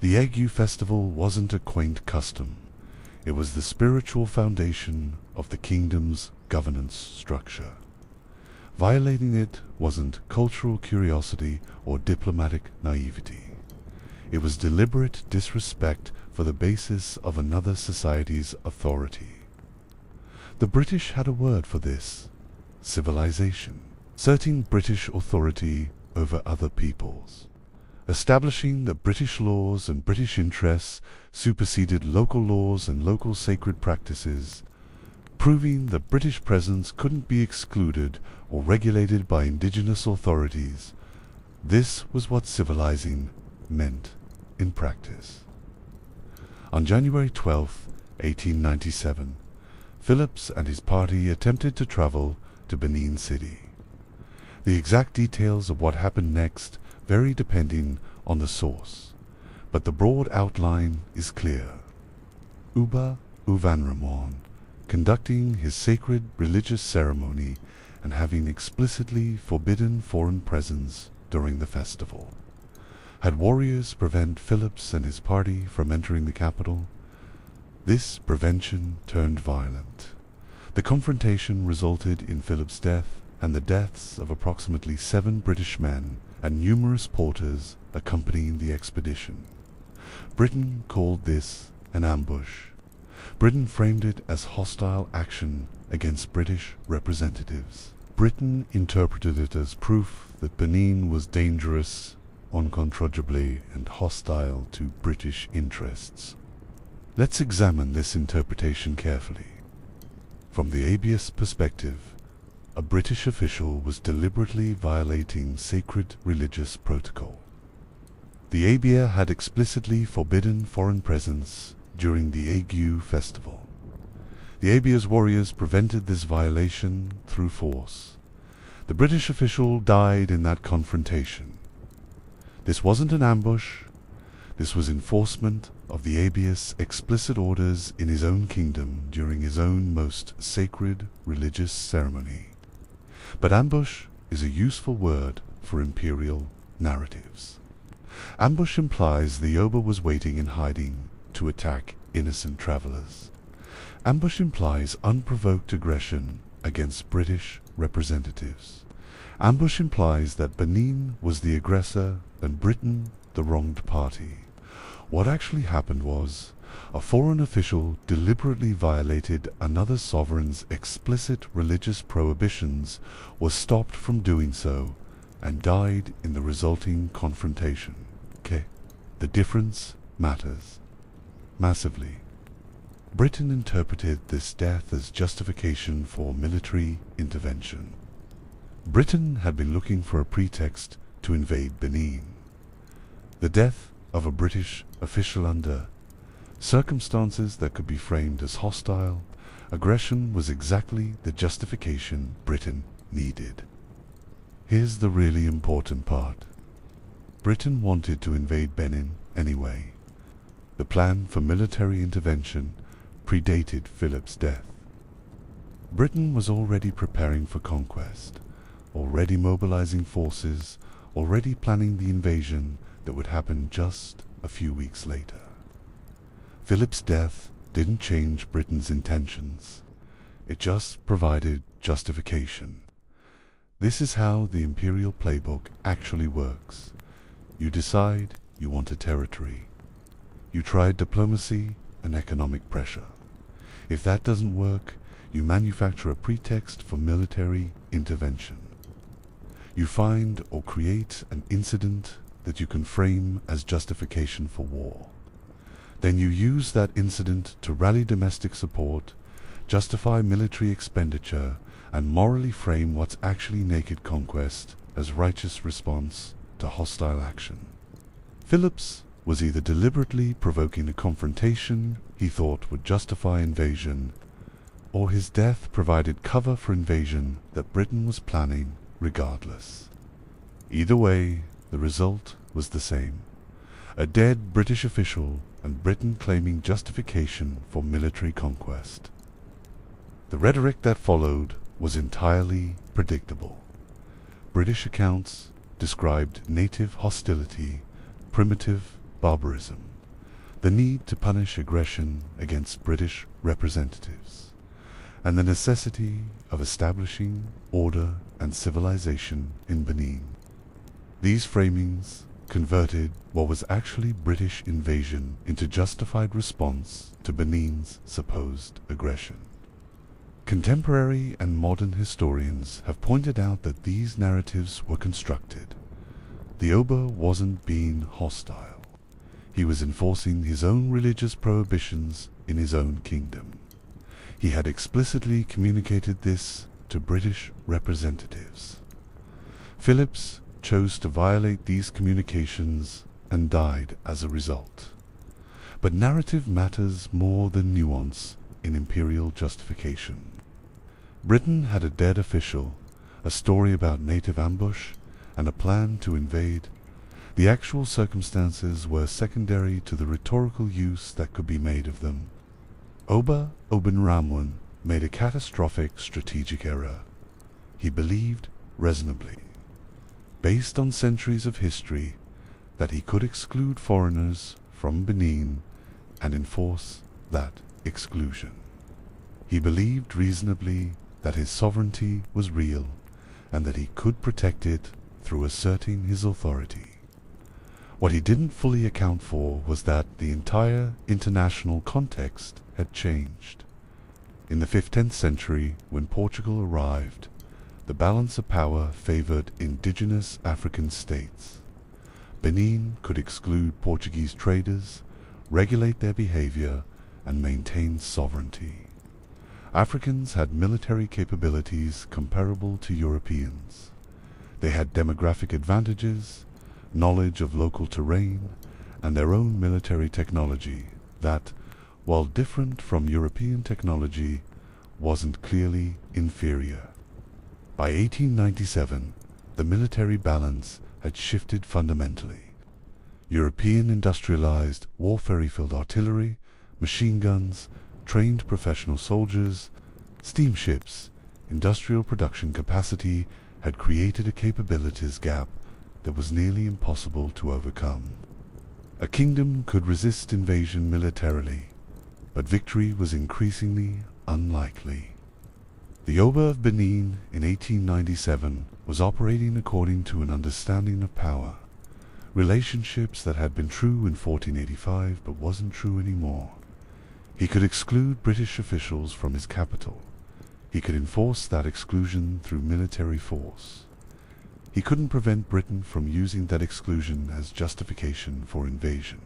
The Egu festival wasn't a quaint custom. It was the spiritual foundation of the kingdom's governance structure. Violating it wasn't cultural curiosity or diplomatic naivety. It was deliberate disrespect for the basis of another society's authority. The British had a word for this: civilization, asserting British authority over other peoples, establishing that British laws and British interests superseded local laws and local sacred practices, proving that British presence couldn't be excluded or regulated by indigenous authorities, This was what civilizing meant in practice. On January 12, 1897, Phillips and his party attempted to travel to Benin City. The exact details of what happened next vary depending on the source, but the broad outline is clear. Uba Uvanramon, conducting his sacred religious ceremony and having explicitly forbidden foreign presence during the festival. Had warriors prevent Phillips and his party from entering the capital? This prevention turned violent. The confrontation resulted in Phillips' death and the deaths of approximately 7 British men and numerous porters accompanying the expedition. Britain called this an ambush. Britain framed it as hostile action against British representatives. Britain interpreted it as proof that Benin was dangerous, uncontrollably, and hostile to British interests. Let's examine this interpretation carefully. From the Abius perspective, a British official was deliberately violating sacred religious protocol. The Abia had explicitly forbidden foreign presence during the Ague festival. The Abia's warriors prevented this violation through force. The British official died in that confrontation. This wasn't an ambush. This was enforcement of the Abius' explicit orders in his own kingdom during his own most sacred religious ceremony. But ambush is a useful word for imperial narratives. Ambush implies the Yoba was waiting in hiding to attack innocent travelers. Ambush implies unprovoked aggression against British representatives. Ambush implies that Benin was the aggressor and Britain the wronged party. What actually happened was, a foreign official deliberately violated another sovereign's explicit religious prohibitions, was stopped from doing so, and died in the resulting confrontation. Okay? The difference matters. Massively. Britain interpreted this death as justification for military intervention. Britain had been looking for a pretext to invade Benin. The death of a British official under circumstances that could be framed as hostile aggression was exactly the justification Britain needed. Here's the really important part. Britain wanted to invade Benin anyway. The plan for military intervention predated Philip's death. Britain was already preparing for conquest, already mobilizing forces, already planning the invasion that would happen just a few weeks later. Philip's death didn't change Britain's intentions. It just provided justification. This is how the imperial playbook actually works. You decide you want a territory. You try diplomacy and economic pressure. If that doesn't work, you manufacture a pretext for military intervention. You find or create an incident that you can frame as justification for war. Then you use that incident to rally domestic support, justify military expenditure, and morally frame what's actually naked conquest as righteous response to hostile action. Phillips was either deliberately provoking a confrontation he thought would justify invasion, or his death provided cover for invasion that Britain was planning regardless. Either way, the result was the same. A dead British official and Britain claiming justification for military conquest. The rhetoric that followed was entirely predictable. British accounts described native hostility, primitive barbarism, the need to punish aggression against British representatives, and the necessity of establishing order and civilization in Benin. These framings converted what was actually British invasion into justified response to Benin's supposed aggression. Contemporary and modern historians have pointed out that these narratives were constructed. The Oba wasn't being hostile. He was enforcing his own religious prohibitions in his own kingdom. He had explicitly communicated this to British representatives. Phillips chose to violate these communications and died as a result. But narrative matters more than nuance in imperial justification. Britain had a dead official, a story about native ambush, and a plan to invade. The actual circumstances were secondary to the rhetorical use that could be made of them. Oba Obenramwen made a catastrophic strategic error. He believed, reasonably, based on centuries of history, that he could exclude foreigners from Benin and enforce that exclusion. He believed reasonably that his sovereignty was real and that he could protect it through asserting his authority. What he didn't fully account for was that the entire international context had changed. In the 15th century, when Portugal arrived, the balance of power favored indigenous African states. Benin could exclude Portuguese traders, regulate their behavior, and maintain sovereignty. Africans had military capabilities comparable to Europeans. They had demographic advantages, knowledge of local terrain, and their own military technology that, while different from European technology, wasn't clearly inferior. By 1897, the military balance had shifted fundamentally. European industrialized warfare-filled artillery, machine guns, trained professional soldiers, steamships, industrial production capacity had created a capabilities gap that was nearly impossible to overcome. A kingdom could resist invasion militarily, but victory was increasingly unlikely. The Oba of Benin in 1897 was operating according to an understanding of power, relationships that had been true in 1485 but wasn't true anymore. He could exclude British officials from his capital. He could enforce that exclusion through military force. He couldn't prevent Britain from using that exclusion as justification for invasion,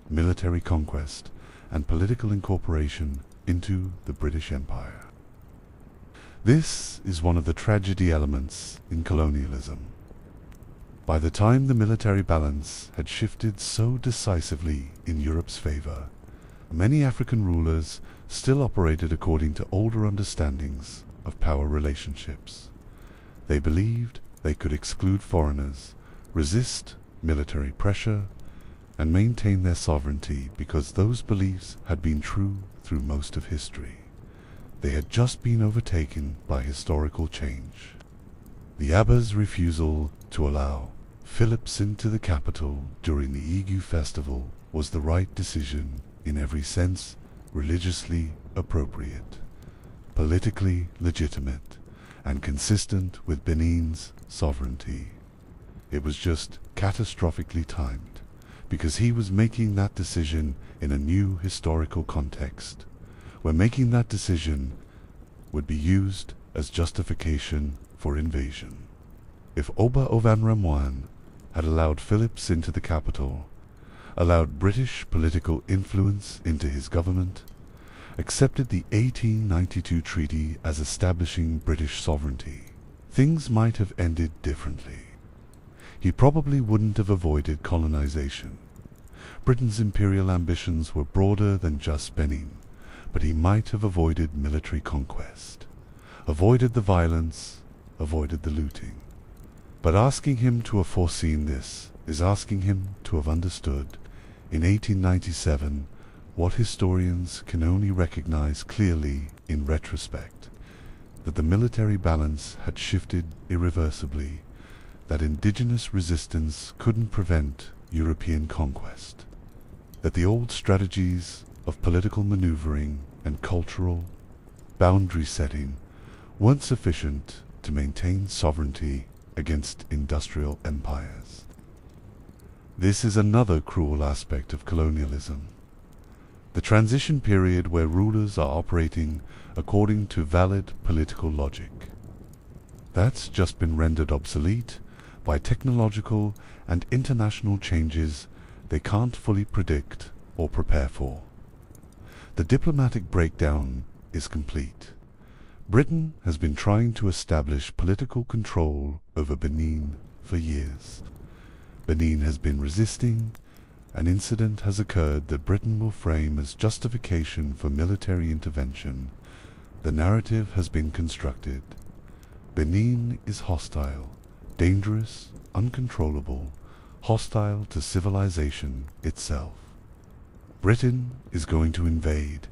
military conquest, and political incorporation into the British Empire. This is one of the tragedy elements in colonialism. By the time the military balance had shifted so decisively in Europe's favor, many African rulers still operated according to older understandings of power relationships. They believed they could exclude foreigners, resist military pressure, and maintain their sovereignty because those beliefs had been true through most of history. They had just been overtaken by historical change. The Aba's refusal to allow Phillips into the capital during the Igu festival was the right decision in every sense, religiously appropriate, politically legitimate, and consistent with Benin's sovereignty. It was just catastrophically timed, because he was making that decision in a new historical context, where making that decision would be used as justification for invasion. If Oba Obenramwen had allowed Phillips into the capital, allowed British political influence into his government, accepted the 1892 treaty as establishing British sovereignty, things might have ended differently. He probably wouldn't have avoided colonization. Britain's imperial ambitions were broader than just Benin, but he might have avoided military conquest, avoided the violence, avoided the looting. But asking him to have foreseen this is asking him to have understood, in 1897, what historians can only recognize clearly in retrospect, that the military balance had shifted irreversibly, that indigenous resistance couldn't prevent European conquest, that the old strategies of political maneuvering and cultural boundary setting weren't sufficient to maintain sovereignty against industrial empires. This is another cruel aspect of colonialism. The transition period where rulers are operating according to valid political logic. That's just been rendered obsolete by technological and international changes they can't fully predict or prepare for. The diplomatic breakdown is complete. Britain has been trying to establish political control over Benin for years. Benin has been resisting. An incident has occurred that Britain will frame as justification for military intervention. The narrative has been constructed. Benin is hostile, dangerous, uncontrollable, hostile to civilization itself. Britain is going to invade,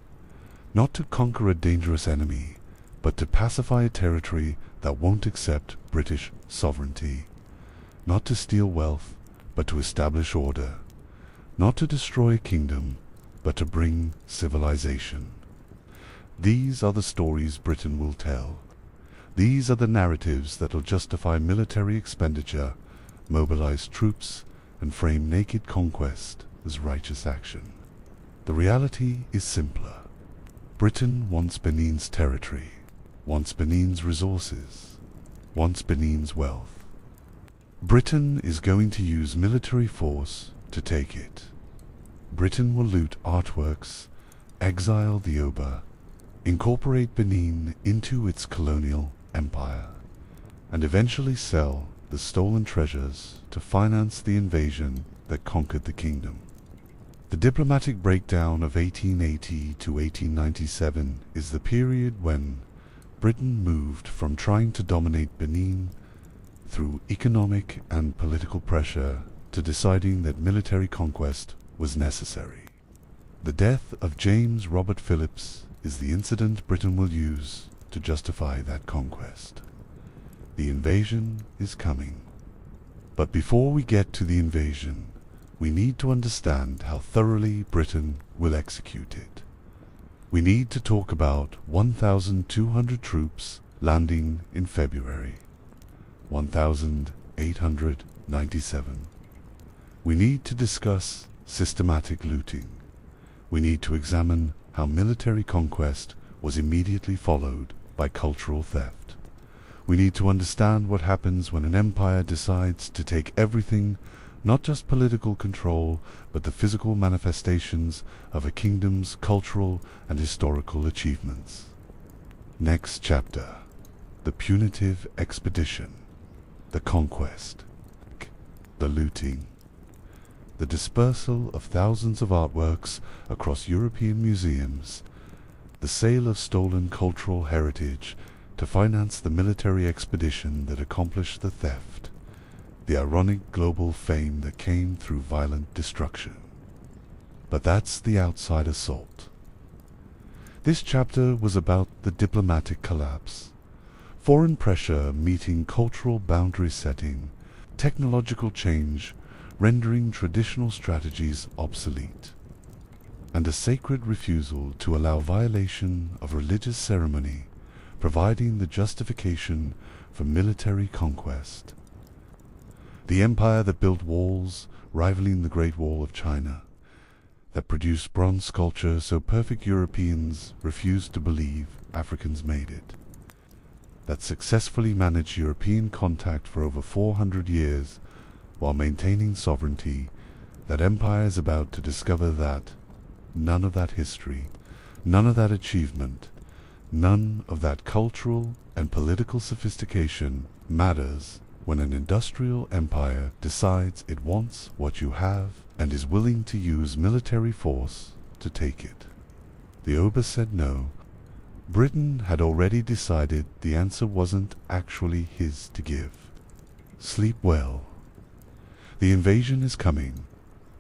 not to conquer a dangerous enemy, but to pacify a territory that won't accept British sovereignty. Not to steal wealth, but to establish order. Not to destroy a kingdom, but to bring civilization. These are the stories Britain will tell. These are the narratives that will justify military expenditure, mobilize troops, and frame naked conquest as righteous action. The reality is simpler. Britain wants Benin's territory, wants Benin's resources, wants Benin's wealth. Britain is going to use military force to take it. Britain will loot artworks, exile the Oba, incorporate Benin into its colonial empire, and eventually sell the stolen treasures to finance the invasion that conquered the kingdom. The diplomatic breakdown of 1880 to 1897 is the period when Britain moved from trying to dominate Benin through economic and political pressure to deciding that military conquest was necessary. The death of James Robert Phillips is the incident Britain will use to justify that conquest. The invasion is coming. But before we get to the invasion, we need to understand how thoroughly Britain will execute it. We need to talk about 1,200 troops landing in February 1897. We need to discuss systematic looting. We need to examine how military conquest was immediately followed by cultural theft. We need to understand what happens when an empire decides to take everything, not just political control, but the physical manifestations of a kingdom's cultural and historical achievements. Next chapter: the punitive expedition, the conquest, the looting, the dispersal of thousands of artworks across European museums, the sale of stolen cultural heritage to finance the military expedition that accomplished the theft, the ironic global fame that came through violent destruction. But that's the outside assault. This chapter was about the diplomatic collapse, foreign pressure meeting cultural boundary setting, technological change rendering traditional strategies obsolete, and a sacred refusal to allow violation of religious ceremony, providing the justification for military conquest. The empire that built walls rivaling the Great Wall of China, that produced bronze sculpture so perfect Europeans refused to believe Africans made it, that successfully managed European contact for over 400 years while maintaining sovereignty, that empire is about to discover that none of that history, none of that achievement, none of that cultural and political sophistication matters when an industrial empire decides it wants what you have and is willing to use military force to take it. The Oba said no. Britain had already decided the answer wasn't actually his to give. Sleep well. The invasion is coming.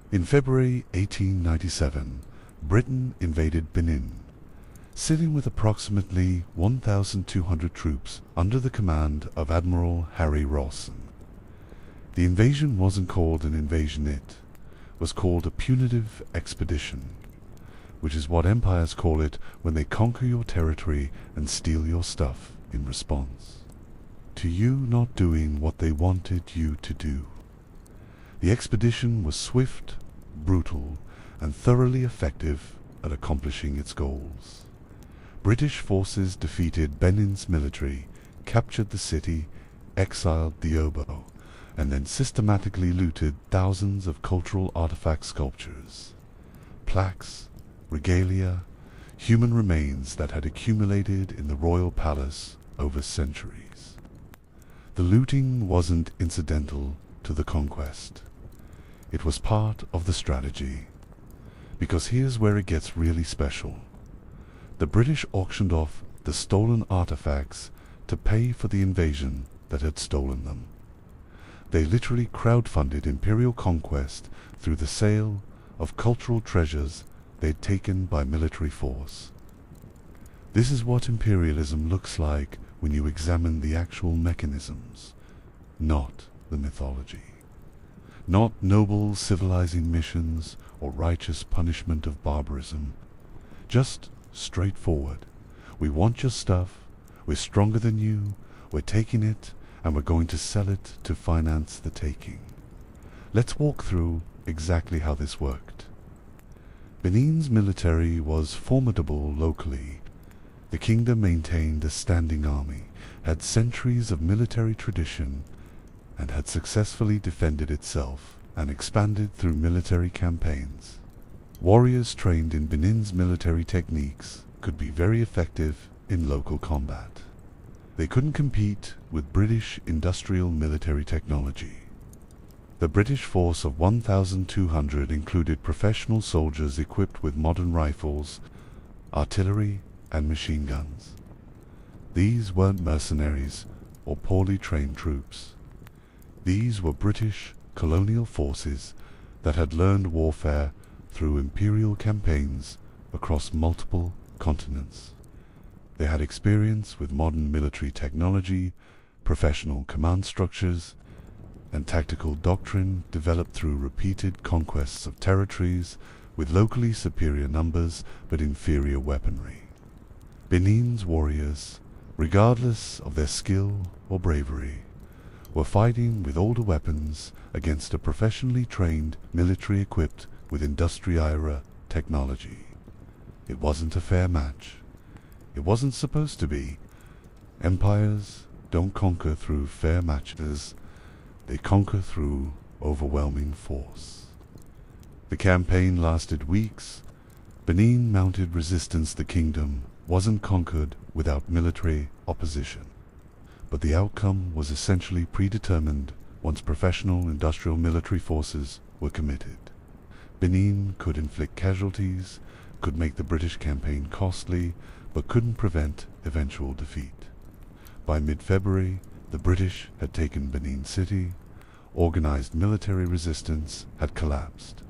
In February 1897, Britain invaded Benin, sitting with approximately 1,200 troops under the command of Admiral Harry Rawson. The invasion wasn't called an invasion, it was called a punitive expedition, which is what empires call it when they conquer your territory and steal your stuff in response to you not doing what they wanted you to do. The expedition was swift, brutal, and thoroughly effective at accomplishing its goals. British forces defeated Benin's military, captured the city, exiled the Obo, and then systematically looted thousands of cultural artifact sculptures, plaques, regalia, human remains that had accumulated in the royal palace over centuries. The looting wasn't incidental to the conquest. It was part of the strategy. Because here's where it gets really special. The British auctioned off the stolen artifacts to pay for the invasion that had stolen them. They literally crowdfunded imperial conquest through the sale of cultural treasures they'd taken by military force. This is what imperialism looks like when you examine the actual mechanisms, not the mythology. Not noble civilizing missions or righteous punishment of barbarism. Just straightforward. We want your stuff, we're stronger than you, we're taking it, and we're going to sell it to finance the taking. Let's walk through exactly how this worked. Benin's military was formidable locally. The kingdom maintained a standing army, had centuries of military tradition, and had successfully defended itself and expanded through military campaigns. Warriors trained in Benin's military techniques could be very effective in local combat. They couldn't compete with British industrial military technology. The British force of 1,200 included professional soldiers equipped with modern rifles, artillery, and machine guns. These weren't mercenaries or poorly trained troops. These were British colonial forces that had learned warfare through imperial campaigns across multiple continents. They had experience with modern military technology, professional command structures, and tactical doctrine developed through repeated conquests of territories with locally superior numbers but inferior weaponry. Benin's warriors, regardless of their skill or bravery, were fighting with older weapons against a professionally trained military equipped with industry-era technology. It wasn't a fair match. It wasn't supposed to be. Empires don't conquer through fair matches, they conquer through overwhelming force. The campaign lasted weeks. Benin mounted resistance. The kingdom wasn't conquered without military opposition. But the outcome was essentially predetermined once professional industrial military forces were committed. Benin could inflict casualties, could make the British campaign costly, but couldn't prevent eventual defeat. By mid-February, the British had taken Benin City. Organized military resistance had collapsed.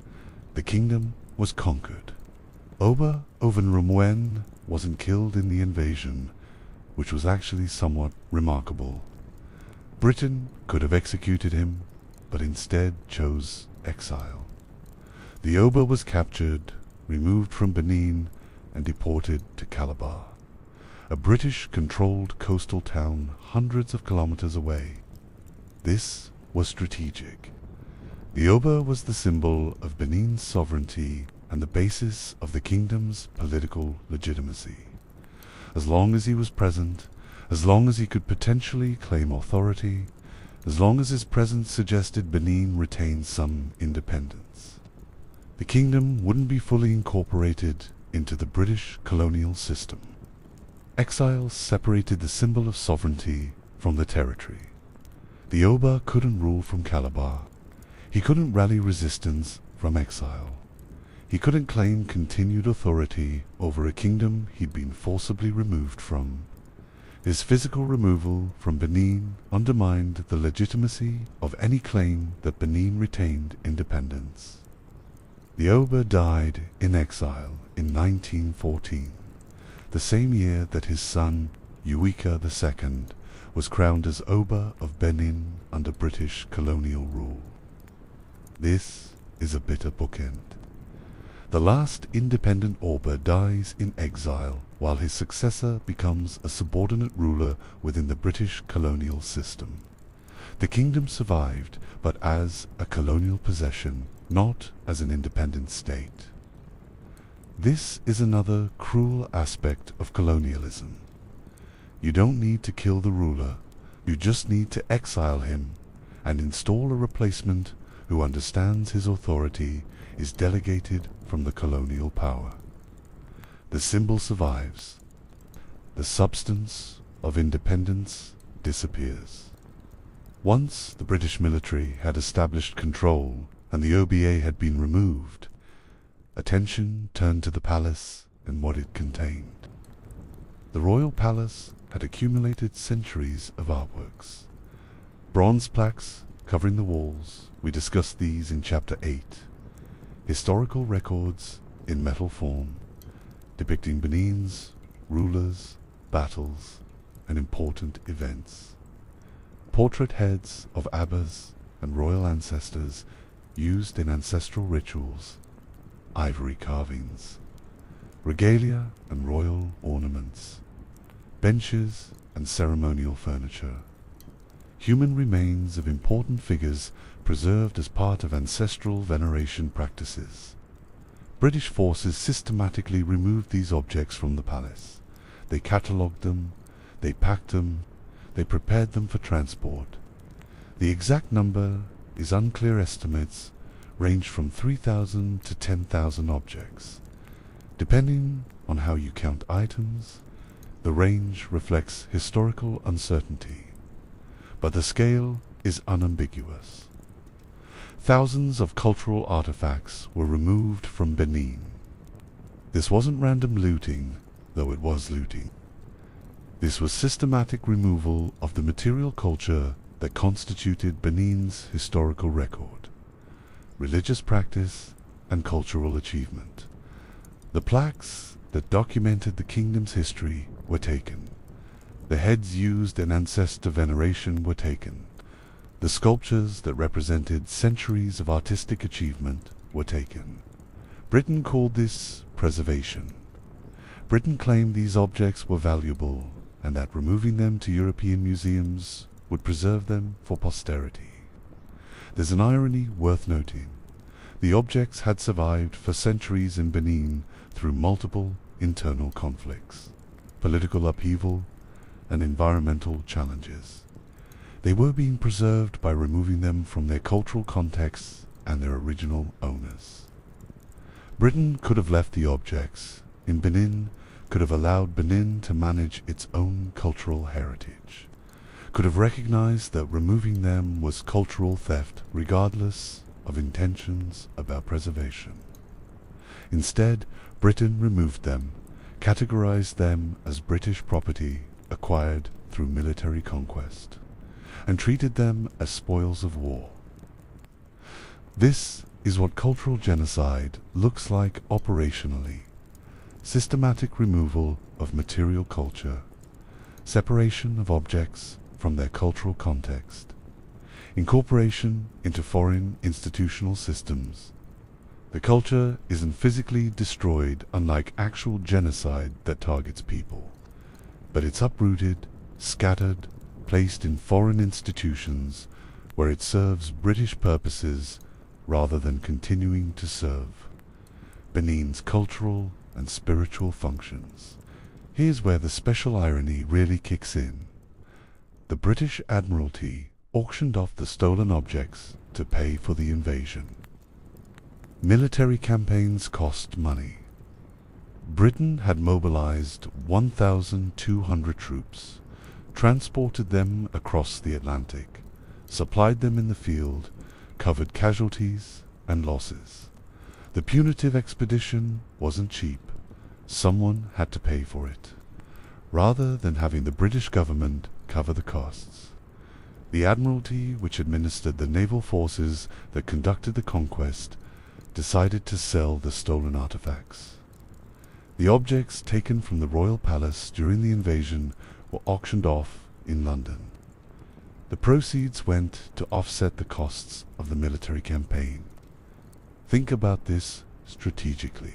The kingdom was conquered. Oba Ovenrumwen wasn't killed in the invasion, which was actually somewhat remarkable. Britain could have executed him, but instead chose exile. The Oba was captured, removed from Benin, and deported to Calabar, a British-controlled coastal town hundreds of kilometers away. This was strategic. The Oba was the symbol of Benin's sovereignty and the basis of the kingdom's political legitimacy. As long as he was present, as long as he could potentially claim authority, as long as his presence suggested Benin retained some independence, the kingdom wouldn't be fully incorporated into the British colonial system. Exile separated the symbol of sovereignty from the territory. The Oba couldn't rule from Calabar. He couldn't rally resistance from exile. He couldn't claim continued authority over a kingdom he'd been forcibly removed from. His physical removal from Benin undermined the legitimacy of any claim that Benin retained independence. The Oba died in exile in 1914, the same year that his son, Uika II, was crowned as Oba of Benin under British colonial rule. This is a bitter bookend. The last independent Oba dies in exile, while his successor becomes a subordinate ruler within the British colonial system. The kingdom survived, but as a colonial possession, not as an independent state. This is another cruel aspect of colonialism. You don't need to kill the ruler, you just need to exile him and install a replacement who understands his authority is delegated from the colonial power. The symbol survives. The substance of independence disappears. Once the British military had established control and the OBA had been removed, attention turned to the palace and what it contained. The royal palace had accumulated centuries of artworks. Bronze plaques covering the walls, we discussed these in Chapter 8. Historical records in metal form, depicting Benin's rulers, battles, and important events. Portrait heads of abbas and royal ancestors used in ancestral rituals, ivory carvings, regalia and royal ornaments, benches and ceremonial furniture, human remains of important figures preserved as part of ancestral veneration practices. British forces systematically removed these objects from the palace. They catalogued them, they packed them, they prepared them for transport. The exact number is unclear. Estimates range from 3,000 to 10,000 objects. Depending on how you count items, the range reflects historical uncertainty, but the scale is unambiguous. Thousands of cultural artifacts were removed from Benin. This wasn't random looting, though it was looting. This was systematic removal of the material culture that constituted Benin's historical record, religious practice, and cultural achievement. The plaques that documented the kingdom's history were taken. The heads used in ancestor veneration were taken. The sculptures that represented centuries of artistic achievement were taken. Britain called this preservation. Britain claimed these objects were valuable and that removing them to European museums would preserve them for posterity. There's an irony worth noting. The objects had survived for centuries in Benin through multiple internal conflicts, political upheaval, and environmental challenges. They were being preserved by removing them from their cultural contexts and their original owners. Britain could have left the objects in Benin, could have allowed Benin to manage its own cultural heritage, could have recognized that removing them was cultural theft regardless of intentions about preservation. Instead, Britain removed them, categorized them as British property acquired through military conquest, and treated them as spoils of war. This is what cultural genocide looks like operationally: systematic removal of material culture, separation of objects from their cultural context, incorporation into foreign institutional systems. The culture isn't physically destroyed, unlike actual genocide that targets people, but it's uprooted, scattered, placed in foreign institutions where it serves British purposes rather than continuing to serve Benin's cultural and spiritual functions. Here's where the special irony really kicks in. The British Admiralty auctioned off the stolen objects to pay for the invasion. Military campaigns cost money. Britain had mobilized 1,200 troops, transported them across the Atlantic, supplied them in the field, covered casualties and losses. The punitive expedition wasn't cheap. Someone had to pay for it, rather than having the British government cover the costs. The Admiralty, which administered the naval forces that conducted the conquest, decided to sell the stolen artifacts. The objects taken from the royal palace during the invasion were auctioned off in London. The proceeds went to offset the costs of the military campaign. Think about this strategically.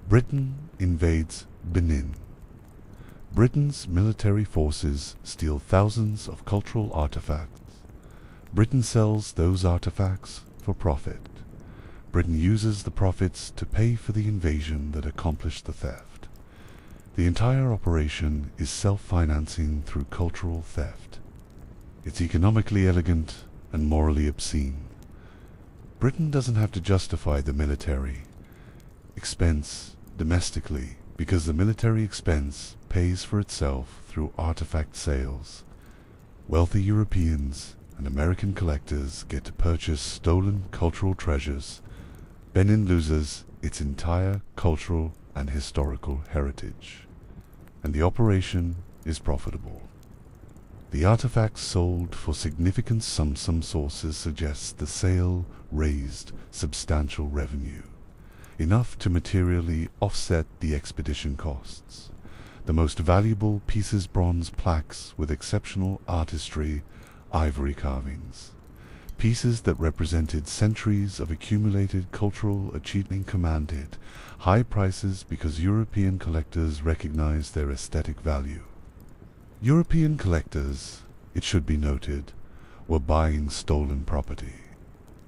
Britain invades Benin. Britain's military forces steal thousands of cultural artifacts. Britain sells those artifacts for profit. Britain uses the profits to pay for the invasion that accomplished the theft. The entire operation is self-financing through cultural theft. It's economically elegant and morally obscene. Britain doesn't have to justify the military expense domestically, because the military expense pays for itself through artifact sales. Wealthy Europeans and American collectors get to purchase stolen cultural treasures, Benin loses its entire cultural and historical heritage, and the operation is profitable. The artifacts sold for significant sums. Some sources suggest the sale raised substantial revenue, enough to materially offset the expedition costs. The most valuable pieces, bronze plaques with exceptional artistry, ivory carvings. Pieces that represented centuries of accumulated cultural achievement commanded high prices because European collectors recognized their aesthetic value. European collectors, it should be noted, were buying stolen property.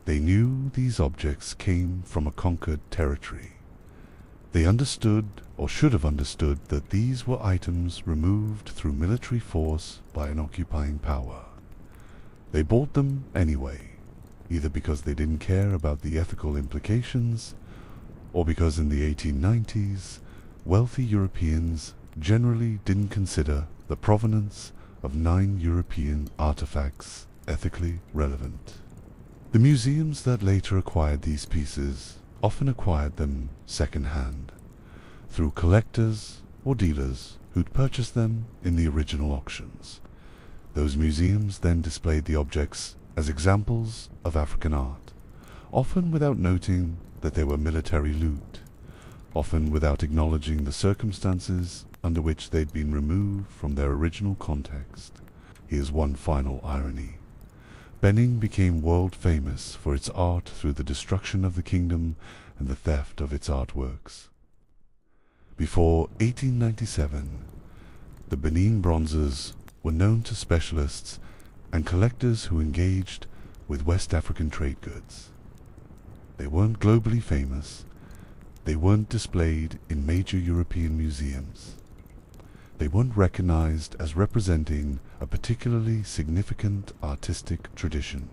They knew these objects came from a conquered territory. They understood, or should have understood, that these were items removed through military force by an occupying power. They bought them anyway, either because they didn't care about the ethical implications, or because in the 1890s, wealthy Europeans generally didn't consider the provenance of 9 European artifacts ethically relevant. The museums that later acquired these pieces often acquired them second-hand, through collectors or dealers who'd purchased them in the original auctions. Those museums then displayed the objects as examples of African art, often without noting that they were military loot, often without acknowledging the circumstances under which they'd been removed from their original context. Here's one final irony. Benin became world famous for its art through the destruction of the kingdom and the theft of its artworks. Before 1897, the Benin bronzes were known to specialists and collectors who engaged with West African trade goods. They weren't globally famous. They weren't displayed in major European museums. They weren't recognized as representing a particularly significant artistic tradition.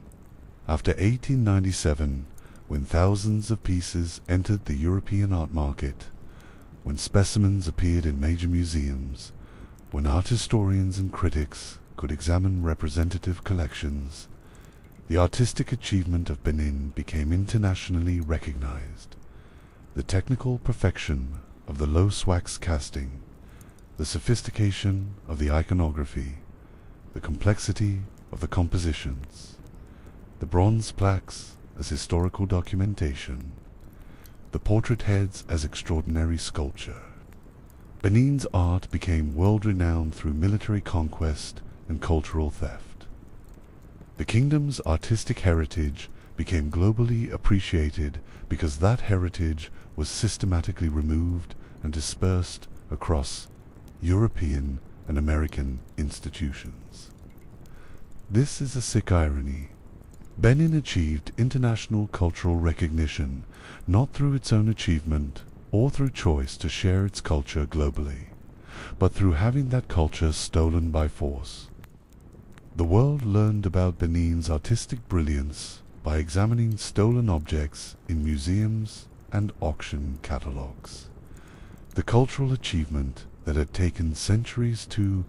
After 1897, when thousands of pieces entered the European art market, when specimens appeared in major museums, when art historians and critics could examine representative collections, the artistic achievement of Benin became internationally recognized. The technical perfection of the low wax casting, the sophistication of the iconography, the complexity of the compositions, the bronze plaques as historical documentation, the portrait heads as extraordinary sculpture. Benin's art became world-renowned through military conquest and cultural theft. The kingdom's artistic heritage became globally appreciated because that heritage was systematically removed and dispersed across European and American institutions. This is a sick irony. Benin achieved international cultural recognition not through its own achievement or through choice to share its culture globally, but through having that culture stolen by force. The world learned about Benin's artistic brilliance by examining stolen objects in museums and auction catalogues. The cultural achievement that had taken centuries to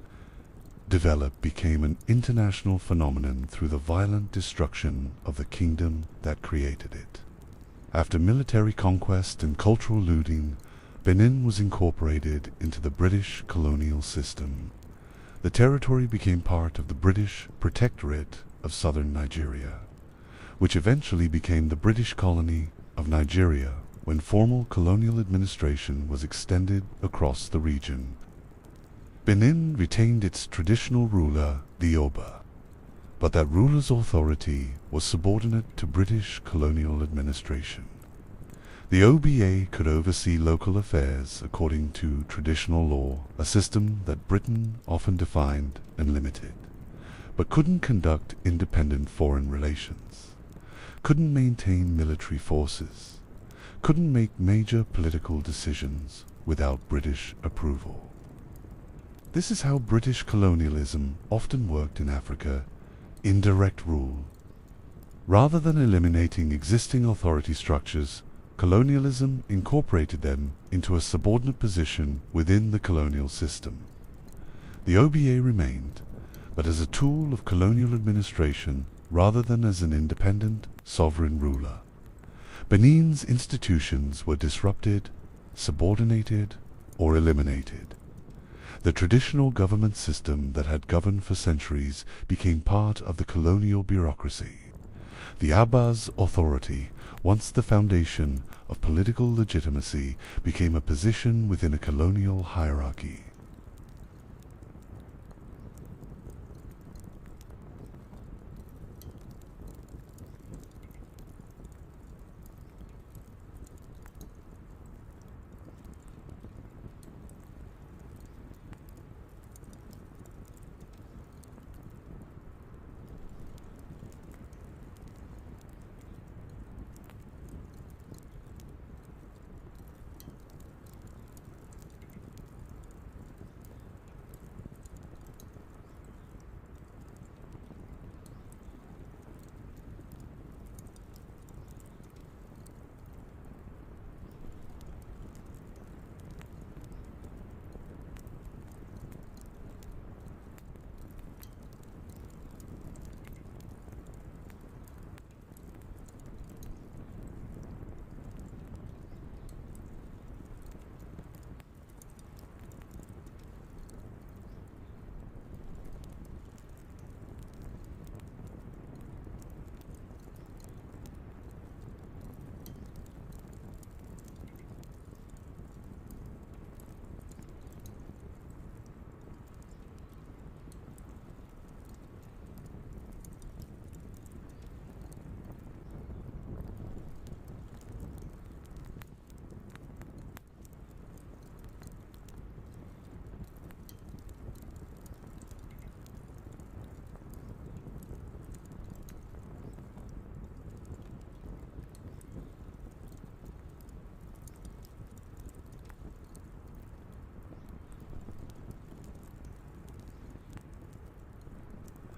develop became an international phenomenon through the violent destruction of the kingdom that created it. After military conquest and cultural looting, Benin was incorporated into the British colonial system. The territory became part of the British Protectorate of southern Nigeria, which eventually became the British colony of Nigeria when formal colonial administration was extended across the region. Benin retained its traditional ruler, the Oba, but that ruler's authority was subordinate to British colonial administration. The OBA could oversee local affairs according to traditional law, a system that Britain often defined and limited, but couldn't conduct independent foreign relations, couldn't maintain military forces, couldn't make major political decisions without British approval. This is how British colonialism often worked in Africa: indirect rule. Rather than eliminating existing authority structures, colonialism incorporated them into a subordinate position within the colonial system. The OBA remained, but as a tool of colonial administration, rather than as an independent, sovereign ruler. Benin's institutions were disrupted, subordinated, or eliminated. The traditional government system that had governed for centuries became part of the colonial bureaucracy. The Abbas authority, once the foundation of political legitimacy, became a position within a colonial hierarchy.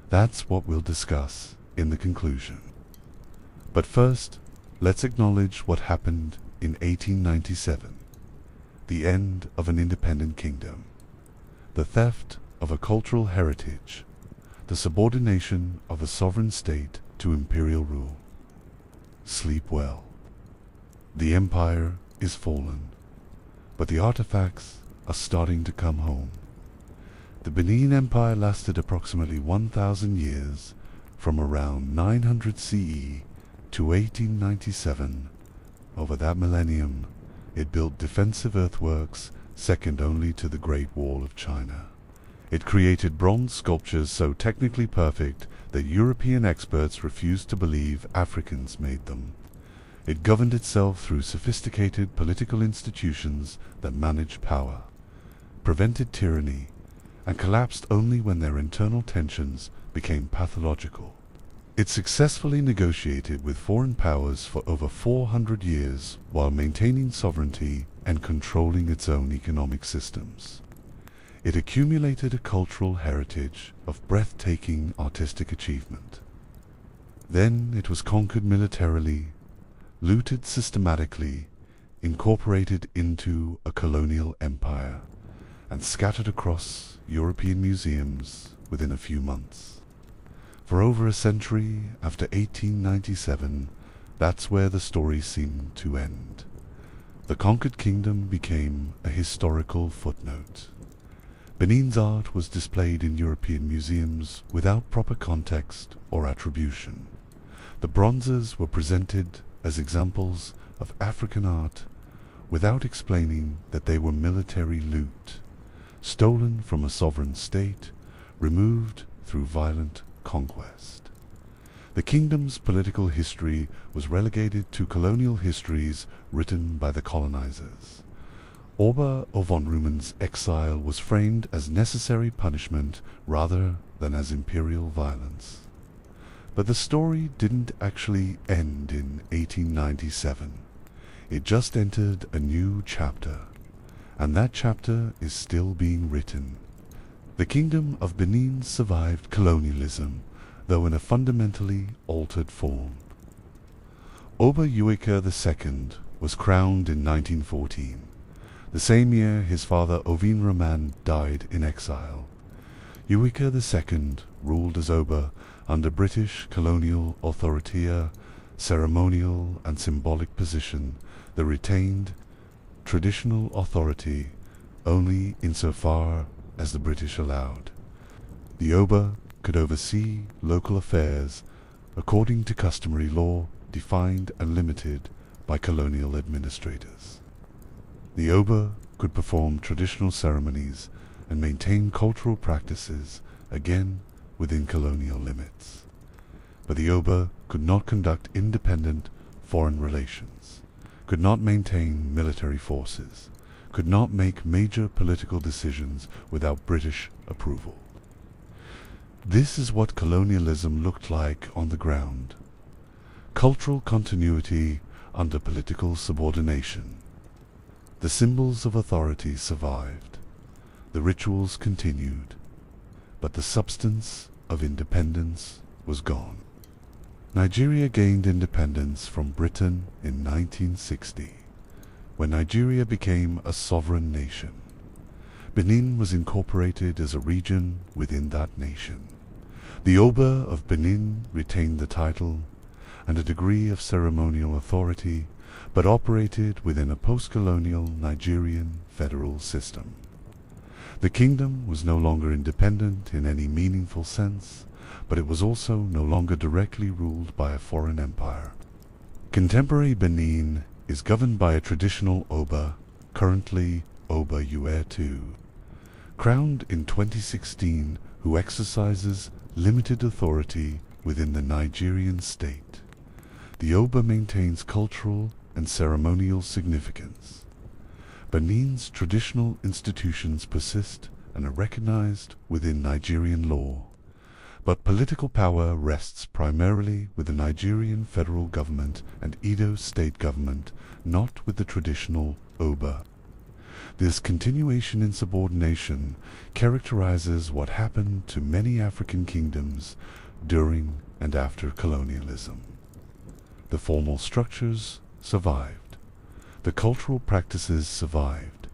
That's what we'll discuss in the conclusion. But first, let's acknowledge what happened in 1897, the end of an independent kingdom, the theft of a cultural heritage, the subordination of a sovereign state to imperial rule. Sleep well. The empire is fallen, but the artifacts are starting to come home. The Benin Empire lasted approximately 1,000 years, from around 900 CE to 1897. Over that millennium, it built defensive earthworks second only to the Great Wall of China. It created bronze sculptures so technically perfect that European experts refused to believe Africans made them. It governed itself through sophisticated political institutions that managed power, prevented tyranny, and collapsed only when their internal tensions became pathological. It successfully negotiated with foreign powers for over 400 years while maintaining sovereignty and controlling its own economic systems. It accumulated a cultural heritage of breathtaking artistic achievement. Then it was conquered militarily, looted systematically, incorporated into a colonial empire, and scattered across European museums within a few months. For over a century after 1897, that's where the story seemed to end. The conquered kingdom became a historical footnote. Benin's art was displayed in European museums without proper context or attribution. The bronzes were presented as examples of African art without explaining that they were military loot, stolen from a sovereign state, removed through violent conquest. The kingdom's political history was relegated to colonial histories written by the colonizers. Orba of von Rumen's exile was framed as necessary punishment rather than as imperial violence. But the story didn't actually end in 1897. It just entered a new chapter, and that chapter is still being written. The Kingdom of Benin survived colonialism, though in a fundamentally altered form. Oba Ueka II was crowned in 1914, the same year his father Ovin Raman died in exile. Ueka II ruled as Oba Under British colonial authority, ceremonial and symbolic position, they retained traditional authority only insofar as the British allowed. The Oba could oversee local affairs according to customary law defined and limited by colonial administrators. The Oba could perform traditional ceremonies and maintain cultural practices, again within colonial limits. But the Oba could not conduct independent foreign relations, could not maintain military forces, could not make major political decisions without British approval. This is what colonialism looked like on the ground. Cultural continuity under political subordination. The symbols of authority survived. The rituals continued. But the substance of independence was gone. Nigeria gained independence from Britain in 1960, when Nigeria became a sovereign nation. Benin was incorporated as a region within that nation. The Oba of Benin retained the title and a degree of ceremonial authority, but operated within a post-colonial Nigerian federal system. The kingdom was no longer independent in any meaningful sense, but it was also no longer directly ruled by a foreign empire. Contemporary Benin is governed by a traditional Oba, currently Oba Ue II, crowned in 2016, who exercises limited authority within the Nigerian state. The Oba maintains cultural and ceremonial significance. Benin's traditional institutions persist and are recognized within Nigerian law, but political power rests primarily with the Nigerian federal government and Edo state government, not with the traditional Oba. This continuation in subordination characterizes what happened to many African kingdoms during and after colonialism. The formal structures survived. The cultural practices survived.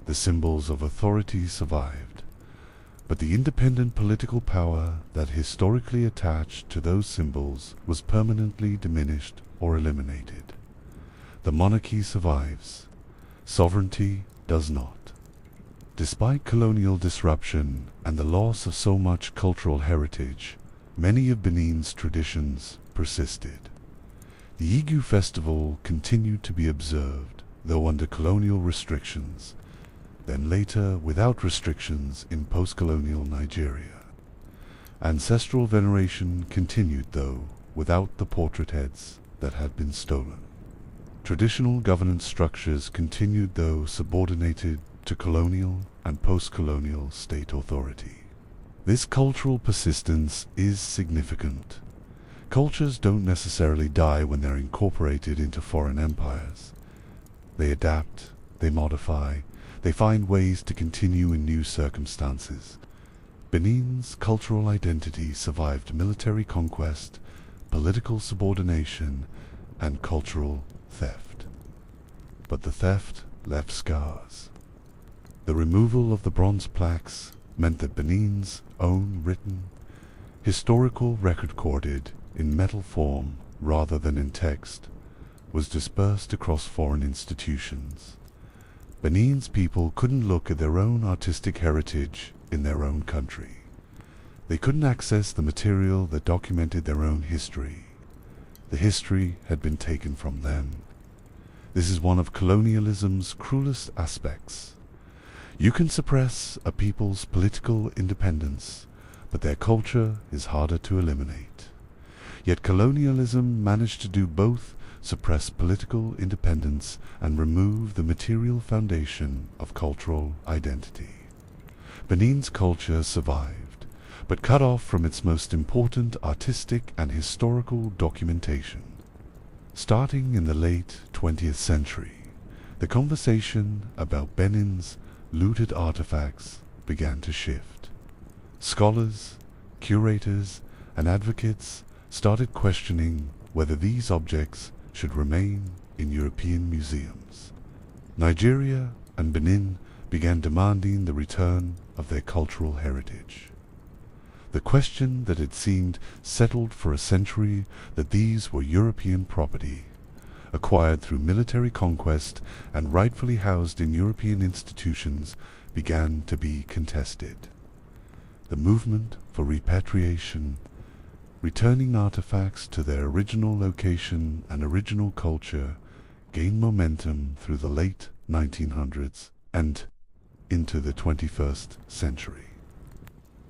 The symbols of authority survived. But the independent political power that historically attached to those symbols was permanently diminished or eliminated. The monarchy survives. Sovereignty does not. Despite colonial disruption and the loss of so much cultural heritage, many of Benin's traditions persisted. The Igu festival continued to be observed, though under colonial restrictions, then later without restrictions in post-colonial Nigeria. Ancestral veneration continued, though without the portrait heads that had been stolen. Traditional governance structures continued, though subordinated to colonial and post-colonial state authority. This cultural persistence is significant. Cultures don't necessarily die when they're incorporated into foreign empires. They adapt, they modify, they find ways to continue in new circumstances. Benin's cultural identity survived military conquest, political subordination, and cultural theft. But the theft left scars. The removal of the bronze plaques meant that Benin's own written, historical record corded in metal form rather than in text was dispersed across foreign institutions. Benin's people couldn't look at their own artistic heritage in their own country. They couldn't access the material that documented their own history. The history had been taken from them. This is one of colonialism's cruelest aspects. You can suppress a people's political independence, but their culture is harder to eliminate. Yet colonialism managed to do both: suppress political independence and remove the material foundation of cultural identity. Benin's culture survived, but cut off from its most important artistic and historical documentation. Starting in the late 20th century, the conversation about Benin's looted artifacts began to shift. Scholars, curators, and advocates started questioning whether these objects should remain in European museums. Nigeria and Benin began demanding the return of their cultural heritage. The question that had seemed settled for a century, that these were European property, acquired through military conquest and rightfully housed in European institutions, began to be contested. The movement for repatriation, returning artifacts to their original location and original culture, gained momentum through the late 1900s and into the 21st century.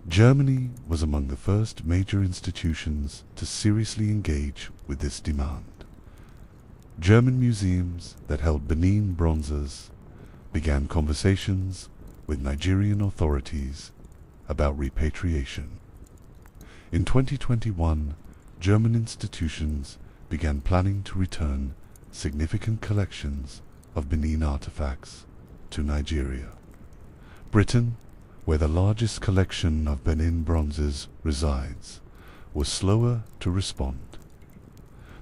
Germany was among the first major institutions to seriously engage with this demand. German museums that held Benin bronzes began conversations with Nigerian authorities about repatriation. In 2021, German institutions began planning to return significant collections of Benin artifacts to Nigeria. Britain, where the largest collection of Benin bronzes resides, was slower to respond.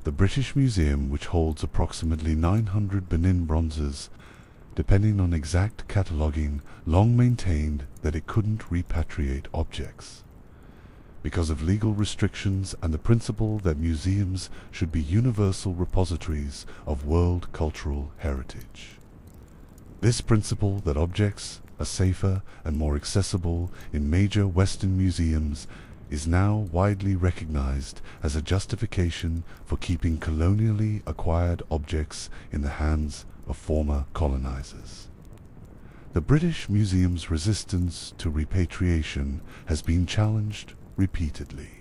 The British Museum, which holds approximately 900 Benin bronzes, depending on exact cataloguing, long maintained that it couldn't repatriate objects because of legal restrictions and the principle that museums should be universal repositories of world cultural heritage. This principle that objects are safer and more accessible in major Western museums is now widely recognized as a justification for keeping colonially acquired objects in the hands of former colonizers. The British Museum's resistance to repatriation has been challenged repeatedly.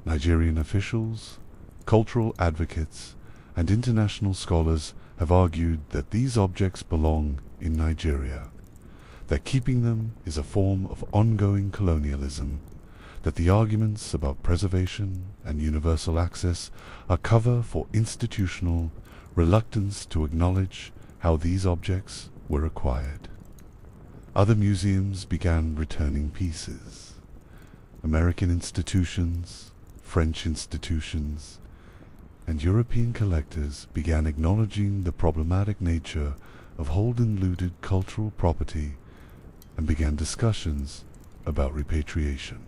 Nigerian officials, cultural advocates, and international scholars have argued that these objects belong in Nigeria, that keeping them is a form of ongoing colonialism, that the arguments about preservation and universal access are cover for institutional reluctance to acknowledge how these objects were acquired. Other museums began returning pieces. American institutions, French institutions, and European collectors began acknowledging the problematic nature of holding looted cultural property and began discussions about repatriation.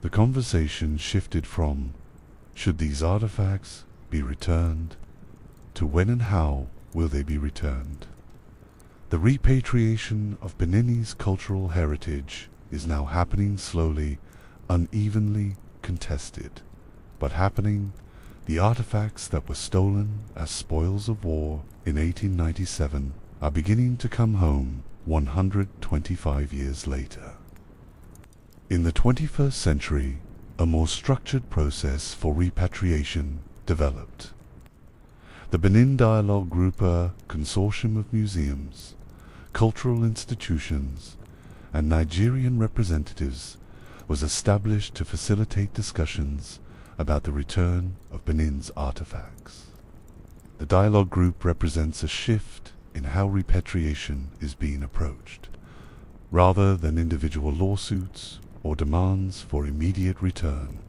The conversation shifted from, should these artifacts be returned, to when and how will they be returned. The repatriation of Beninese cultural heritage is now happening slowly, unevenly contested, but happening. The artifacts that were stolen as spoils of war in 1897 are beginning to come home 125 years later. In the 21st century, a more structured process for repatriation developed. The Benin Dialogue Group, a consortium of museums, cultural institutions, and Nigerian representatives, was established to facilitate discussions about the return of Benin's artifacts. The dialogue group represents a shift in how repatriation is being approached. Rather than individual lawsuits or demands for immediate return,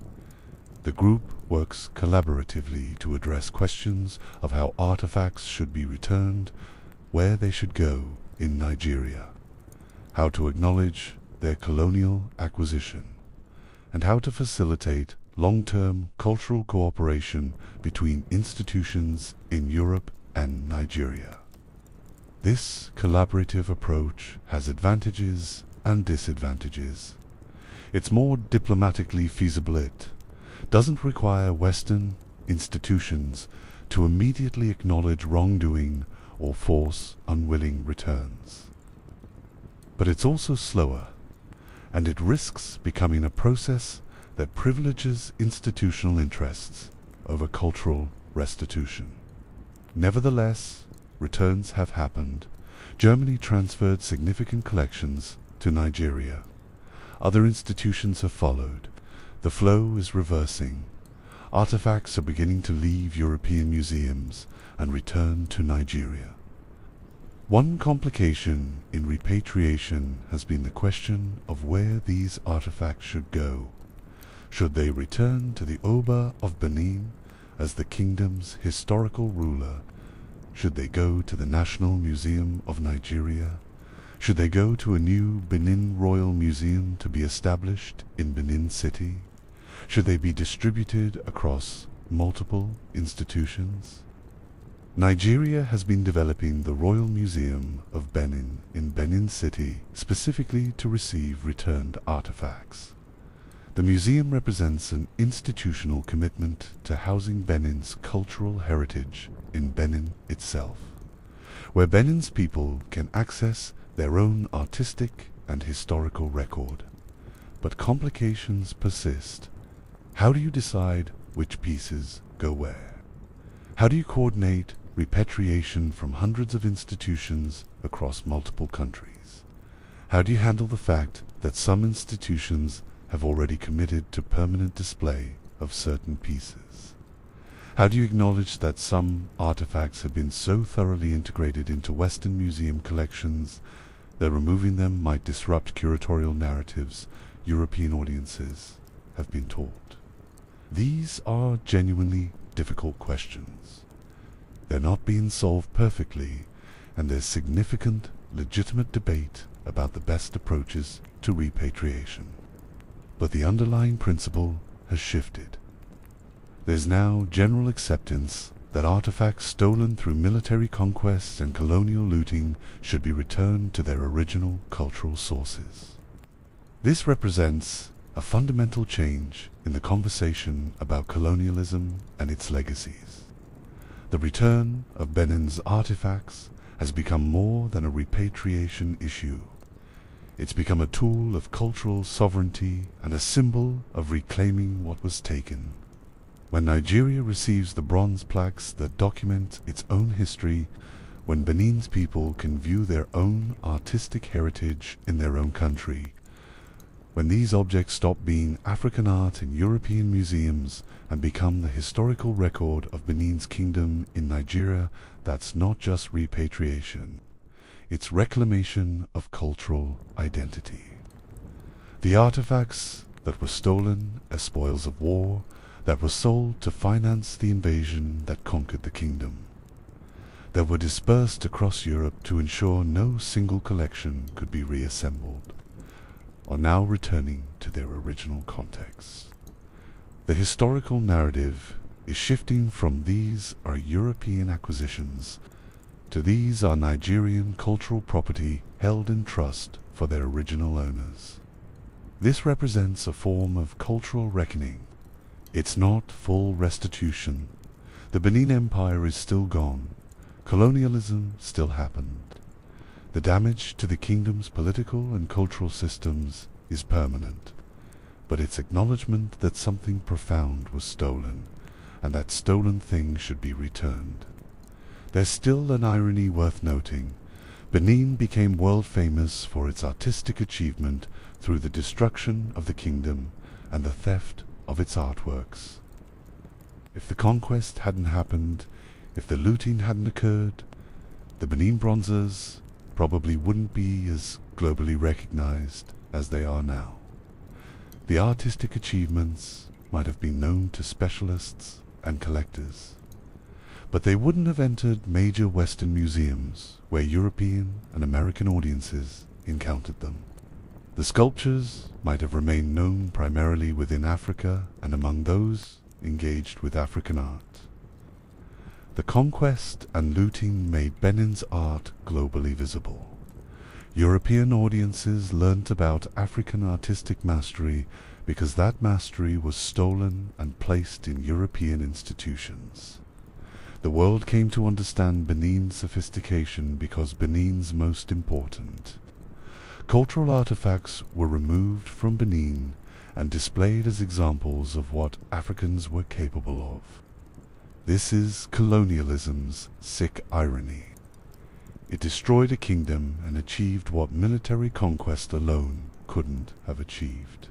the group works collaboratively to address questions of how artifacts should be returned, where they should go in Nigeria, how to acknowledge their colonial acquisition, and how to facilitate long-term cultural cooperation between institutions in Europe and Nigeria. This collaborative approach has advantages and disadvantages. It's more diplomatically feasible. It doesn't require Western institutions to immediately acknowledge wrongdoing or force unwilling returns. But it's also slower, and it risks becoming a process that privileges institutional interests over cultural restitution. Nevertheless, returns have happened. Germany transferred significant collections to Nigeria. Other institutions have followed. The flow is reversing. Artifacts are beginning to leave European museums and return to Nigeria. One complication in repatriation has been the question of where these artifacts should go. Should they return to the Oba of Benin as the kingdom's historical ruler? Should they go to the National Museum of Nigeria? Should they go to a new Benin Royal Museum to be established in Benin City? Should they be distributed across multiple institutions? Nigeria has been developing the Royal Museum of Benin in Benin City specifically to receive returned artifacts. The museum represents an institutional commitment to housing Benin's cultural heritage in Benin itself, where Benin's people can access their own artistic and historical record. But complications persist. How do you decide which pieces go where? How do you coordinate repatriation from hundreds of institutions across multiple countries? How do you handle the fact that some institutions have already committed to permanent display of certain pieces? How do you acknowledge that some artifacts have been so thoroughly integrated into Western museum collections that removing them might disrupt curatorial narratives European audiences have been taught? These are genuinely difficult questions. They're not being solved perfectly, and there's significant, legitimate debate about the best approaches to repatriation. But the underlying principle has shifted. There's now general acceptance that artifacts stolen through military conquests and colonial looting should be returned to their original cultural sources. This represents a fundamental change in the conversation about colonialism and its legacies. The return of Benin's artifacts has become more than a repatriation issue. It's become a tool of cultural sovereignty and a symbol of reclaiming what was taken. When Nigeria receives the bronze plaques that document its own history, when Benin's people can view their own artistic heritage in their own country, when these objects stop being African art in European museums and become the historical record of Benin's kingdom in Nigeria, that's not just repatriation. It's reclamation of cultural identity. The artifacts that were stolen as spoils of war, that were sold to finance the invasion that conquered the kingdom, that were dispersed across Europe to ensure no single collection could be reassembled, are now returning to their original context. The historical narrative is shifting from these are European acquisitions to these are Nigerian cultural property held in trust for their original owners. This represents a form of cultural reckoning. It's not full restitution. The Benin Empire is still gone. Colonialism still happened. The damage to the kingdom's political and cultural systems is permanent, but its acknowledgement that something profound was stolen, and that stolen thing should be returned. There's still an irony worth noting. Benin became world famous for its artistic achievement through the destruction of the kingdom and the theft of its artworks. If the conquest hadn't happened, if the looting hadn't occurred, the Benin bronzes probably wouldn't be as globally recognized as they are now. The artistic achievements might have been known to specialists and collectors, but they wouldn't have entered major Western museums where European and American audiences encountered them. The sculptures might have remained known primarily within Africa and among those engaged with African art. The conquest and looting made Benin's art globally visible. European audiences learnt about African artistic mastery because that mastery was stolen and placed in European institutions. The world came to understand Benin's sophistication because Benin's most important. Cultural artifacts were removed from Benin and displayed as examples of what Africans were capable of. This is colonialism's sick irony. It destroyed a kingdom and achieved what military conquest alone couldn't have achieved,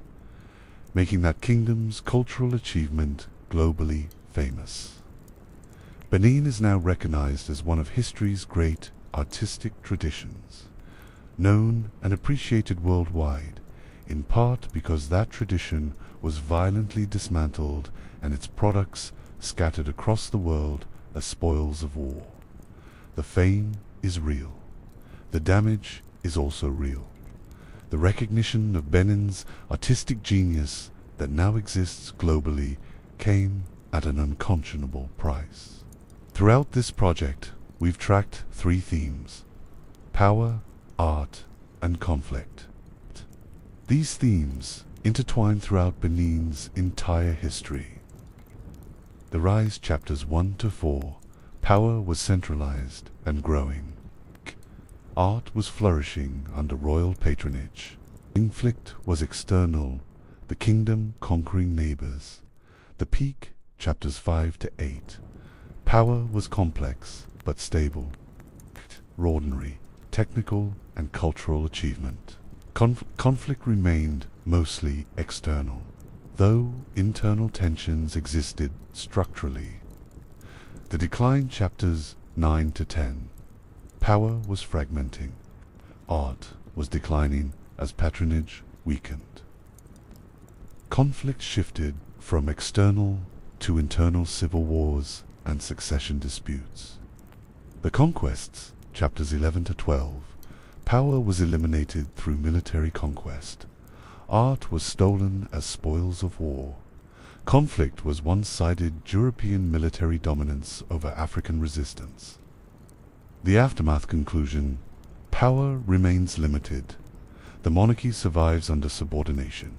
making that kingdom's cultural achievement globally famous. Benin is now recognized as one of history's great artistic traditions, known and appreciated worldwide, in part because that tradition was violently dismantled and its products scattered across the world as spoils of war. The fame is real. The damage is also real. The recognition of Benin's artistic genius that now exists globally came at an unconscionable price. Throughout this project, we've tracked three themes: power, art, and conflict. These themes intertwine throughout Benin's entire history. The Rise chapters 1 to 4. Power was centralized and growing. Art was flourishing under royal patronage. Conflict was external, the kingdom conquering neighbors. The Peak, chapters 5 to 8. Power was complex but stable. Ordinary, technical, and cultural achievement. Conflict remained mostly external, though internal tensions existed structurally. The Decline, chapters 9 to 10. Power was fragmenting. Art was declining as patronage weakened. Conflict shifted from external to internal civil wars and succession disputes. The Conquests, chapters 11 to 12. Power was eliminated through military conquest. Art was stolen as spoils of war. Conflict was one-sided European military dominance over African resistance. The Aftermath conclusion: power remains limited. The monarchy survives under subordination.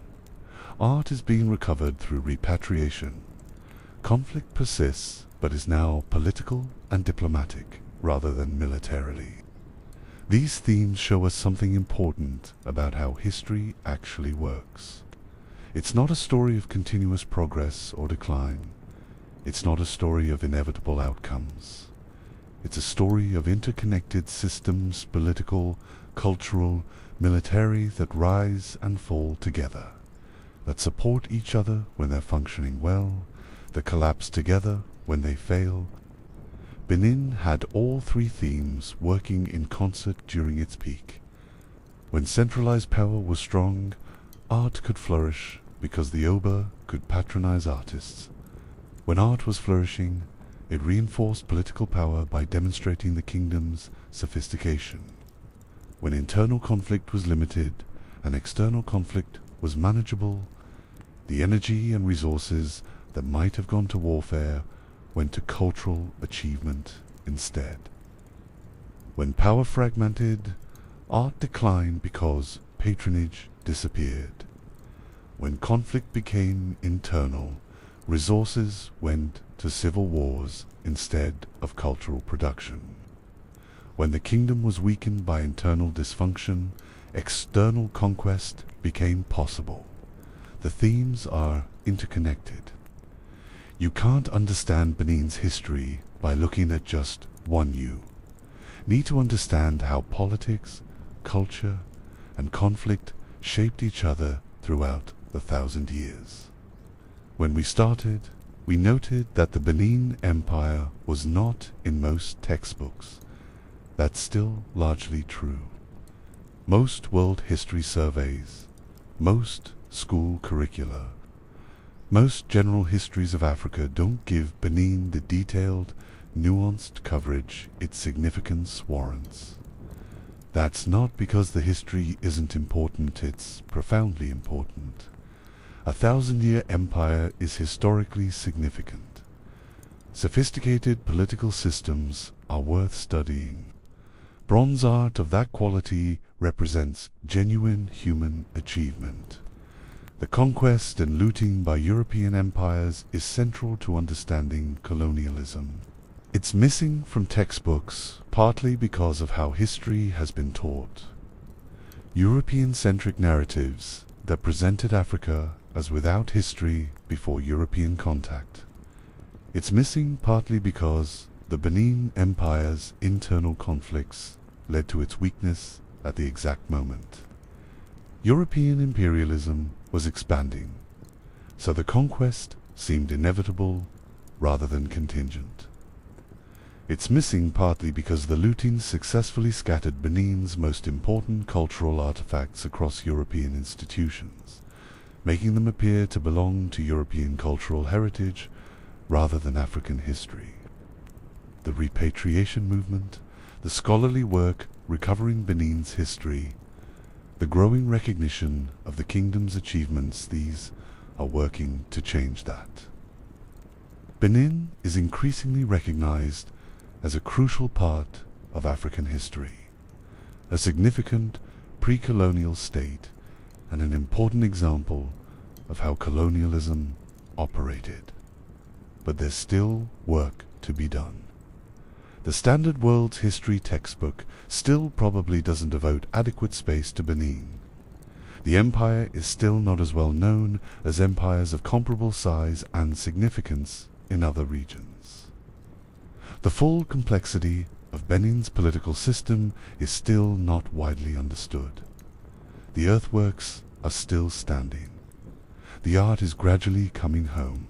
Art is being recovered through repatriation. Conflict persists, but is now political and diplomatic, rather than militarily. These themes show us something important about how history actually works. It's not a story of continuous progress or decline. It's not a story of inevitable outcomes. It's a story of interconnected systems, political, cultural, military, that rise and fall together, that support each other when they're functioning well, that collapse together when they fail. Benin had all three themes working in concert during its peak. When centralized power was strong, art could flourish because the Oba could patronize artists. When art was flourishing, it reinforced political power by demonstrating the kingdom's sophistication. When internal conflict was limited and external conflict was manageable, the energy and resources that might have gone to warfare went to cultural achievement instead. When power fragmented, art declined because patronage disappeared. When conflict became internal, resources went to civil wars instead of cultural production. When the kingdom was weakened by internal dysfunction, external conquest became possible. The themes are interconnected. You can't understand Benin's history by looking at just one you. Need to understand how politics, culture, and conflict shaped each other throughout the 1,000 years. When we started, we noted that the Benin Empire was not in most textbooks. That's still largely true. Most world history surveys, most school curricula, most general histories of Africa don't give Benin the detailed, nuanced coverage its significance warrants. That's not because the history isn't important, it's profoundly important. A 1,000-year empire is historically significant. Sophisticated political systems are worth studying. Bronze art of that quality represents genuine human achievement. The conquest and looting by European empires is central to understanding colonialism. It's missing from textbooks, partly because of how history has been taught. European-centric narratives that presented Africa as without history before European contact. It's missing partly because the Benin Empire's internal conflicts led to its weakness at the exact moment. European imperialism was expanding, so the conquest seemed inevitable rather than contingent. It's missing partly because the looting successfully scattered Benin's most important cultural artifacts across European institutions, making them appear to belong to European cultural heritage rather than African history. The repatriation movement, the scholarly work recovering Benin's history, the growing recognition of the kingdom's achievements, these are working to change that. Benin is increasingly recognized as a crucial part of African history, a significant pre-colonial state and an important example of how colonialism operated. But there's still work to be done. The standard world's history textbook still probably doesn't devote adequate space to Benin. The empire is still not as well known as empires of comparable size and significance in other regions. The full complexity of Benin's political system is still not widely understood. The earthworks are still standing. The art is gradually coming home.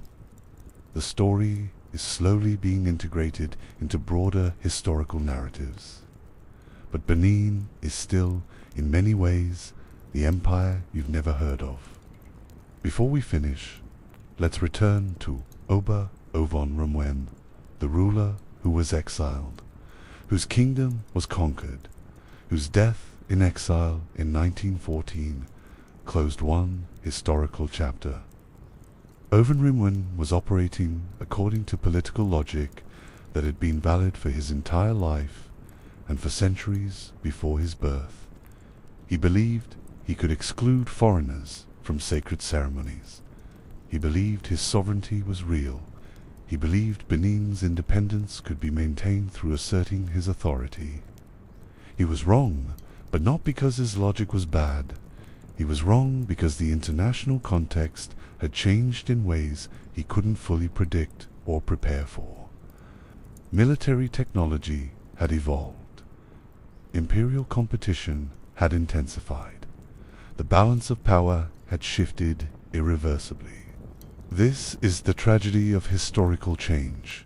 The story is slowly being integrated into broader historical narratives. But Benin is still, in many ways, the empire you've never heard of. Before we finish, let's return to Oba Ovonramwen, the ruler who was exiled, whose kingdom was conquered, whose death in exile in 1914 closed one historical chapter. Ovonramwen was operating according to political logic that had been valid for his entire life and for centuries before his birth. He believed he could exclude foreigners from sacred ceremonies. He believed his sovereignty was real. He believed Benin's independence could be maintained through asserting his authority. He was wrong, but not because his logic was bad. He was wrong because the international context had changed in ways he couldn't fully predict or prepare for. Military technology had evolved. Imperial competition had intensified. The balance of power had shifted irreversibly. This is the tragedy of historical change.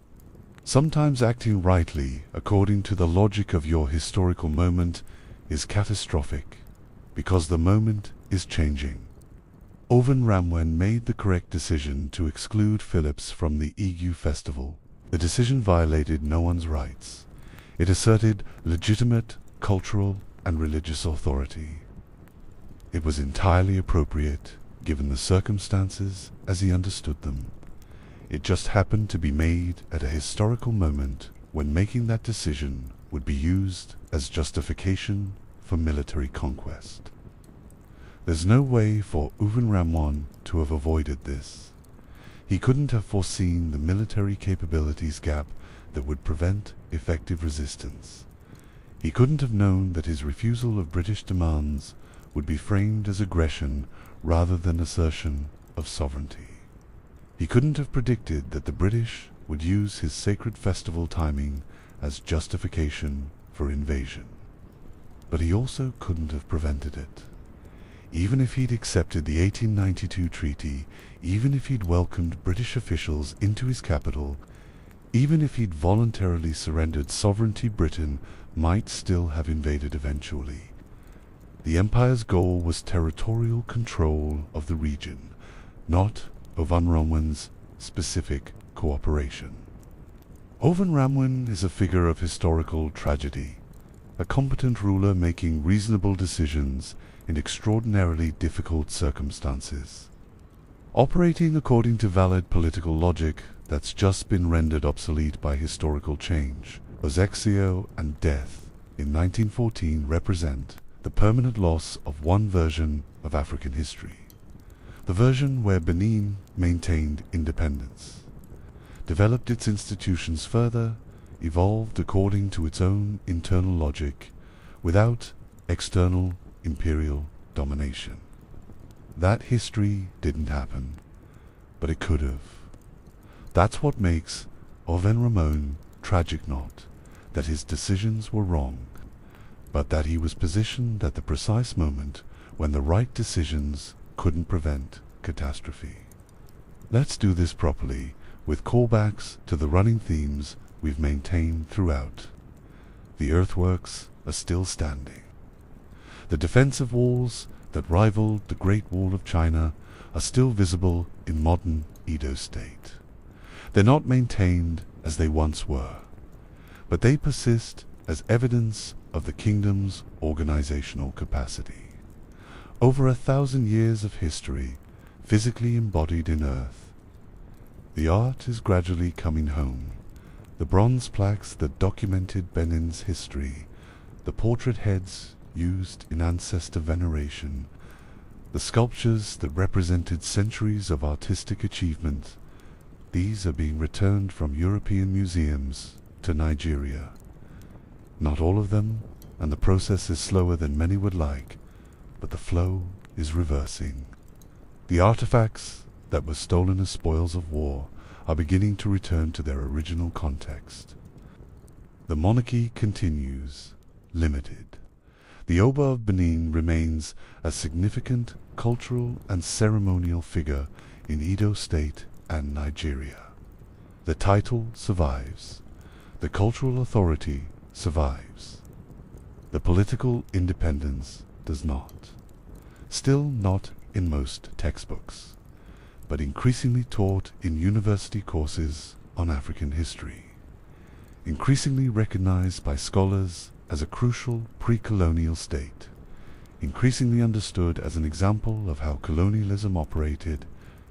Sometimes acting rightly according to the logic of your historical moment is catastrophic, because the moment is changing. Ovonramwen made the correct decision to exclude Phillips from the Igu festival. The decision violated no one's rights. It asserted legitimate cultural and religious authority. It was entirely appropriate, given the circumstances as he understood them. It just happened to be made at a historical moment when making that decision would be used as justification for military conquest. There's no way for Ovonramwen to have avoided this. He couldn't have foreseen the military capabilities gap that would prevent effective resistance. He couldn't have known that his refusal of British demands would be framed as aggression rather than assertion of sovereignty. He couldn't have predicted that the British would use his sacred festival timing as justification for invasion. But he also couldn't have prevented it. Even if he'd accepted the 1892 treaty, even if he'd welcomed British officials into his capital, even if he'd voluntarily surrendered sovereignty, Britain might still have invaded eventually. The empire's goal was territorial control of the region, not Ovonramwen's specific cooperation. Ovonramwen is a figure of historical tragedy, a competent ruler making reasonable decisions in extraordinarily difficult circumstances. Operating according to valid political logic that's just been rendered obsolete by historical change, Ogiso and death in 1914 represent the permanent loss of one version of African history, the version where Benin maintained independence, developed its institutions further, evolved according to its own internal logic, without external imperial domination. That history didn't happen, but it could have. That's what makes Ovonramwen tragic, not that his decisions were wrong, but that he was positioned at the precise moment when the right decisions couldn't prevent catastrophe. Let's do this properly, with callbacks to the running themes we've maintained throughout. The earthworks are still standing. The defensive walls that rivaled the Great Wall of China are still visible in modern Edo State. They're not maintained as they once were, but they persist as evidence of the kingdom's organizational capacity. Over 1,000 years of history, physically embodied in earth, the art is gradually coming home. The bronze plaques that documented Benin's history, the portrait heads used in ancestor veneration, the sculptures that represented centuries of artistic achievement, these are being returned from European museums to Nigeria. Not all of them, and the process is slower than many would like, but the flow is reversing. The artifacts that were stolen as spoils of war are beginning to return to their original context. The monarchy continues, limited. The Oba of Benin remains a significant cultural and ceremonial figure in Edo State and Nigeria. The title survives. The cultural authority survives. The political independence does not. Still not in most textbooks, but increasingly taught in university courses on African history. Increasingly recognized by scholars as a crucial pre-colonial state. Increasingly understood as an example of how colonialism operated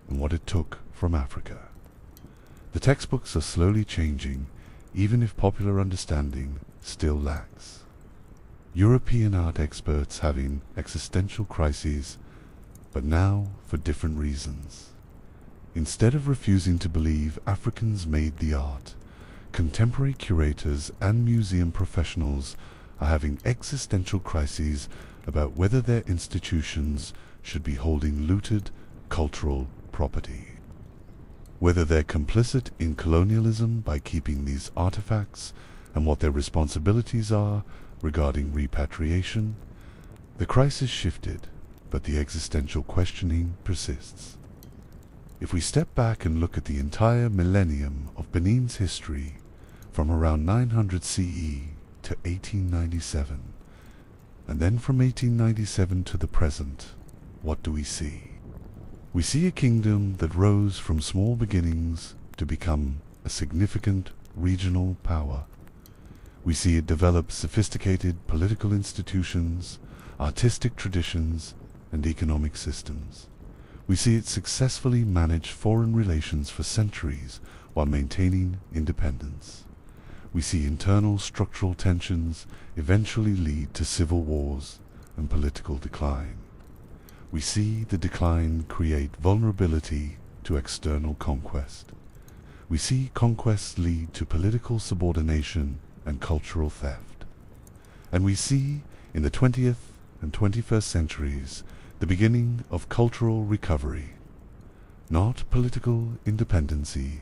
and what it took from Africa. The textbooks are slowly changing, even if popular understanding still lacks. European art experts having existential crises, but now for different reasons. Instead of refusing to believe Africans made the art, contemporary curators and museum professionals are having existential crises about whether their institutions should be holding looted cultural property. Whether they're complicit in colonialism by keeping these artifacts and what their responsibilities are regarding repatriation. The crisis shifted, but the existential questioning persists. If we step back and look at the entire millennium of Benin's history, from around 900 CE to 1897, and then from 1897 to the present, what do we see? We see a kingdom that rose from small beginnings to become a significant regional power. We see it develop sophisticated political institutions, artistic traditions, and economic systems. We see it successfully manage foreign relations for centuries while maintaining independence. We see internal structural tensions eventually lead to civil wars and political decline. We see the decline create vulnerability to external conquest. We see conquests lead to political subordination and cultural theft. And we see, in the 20th and 21st centuries, the beginning of cultural recovery. Not political independency,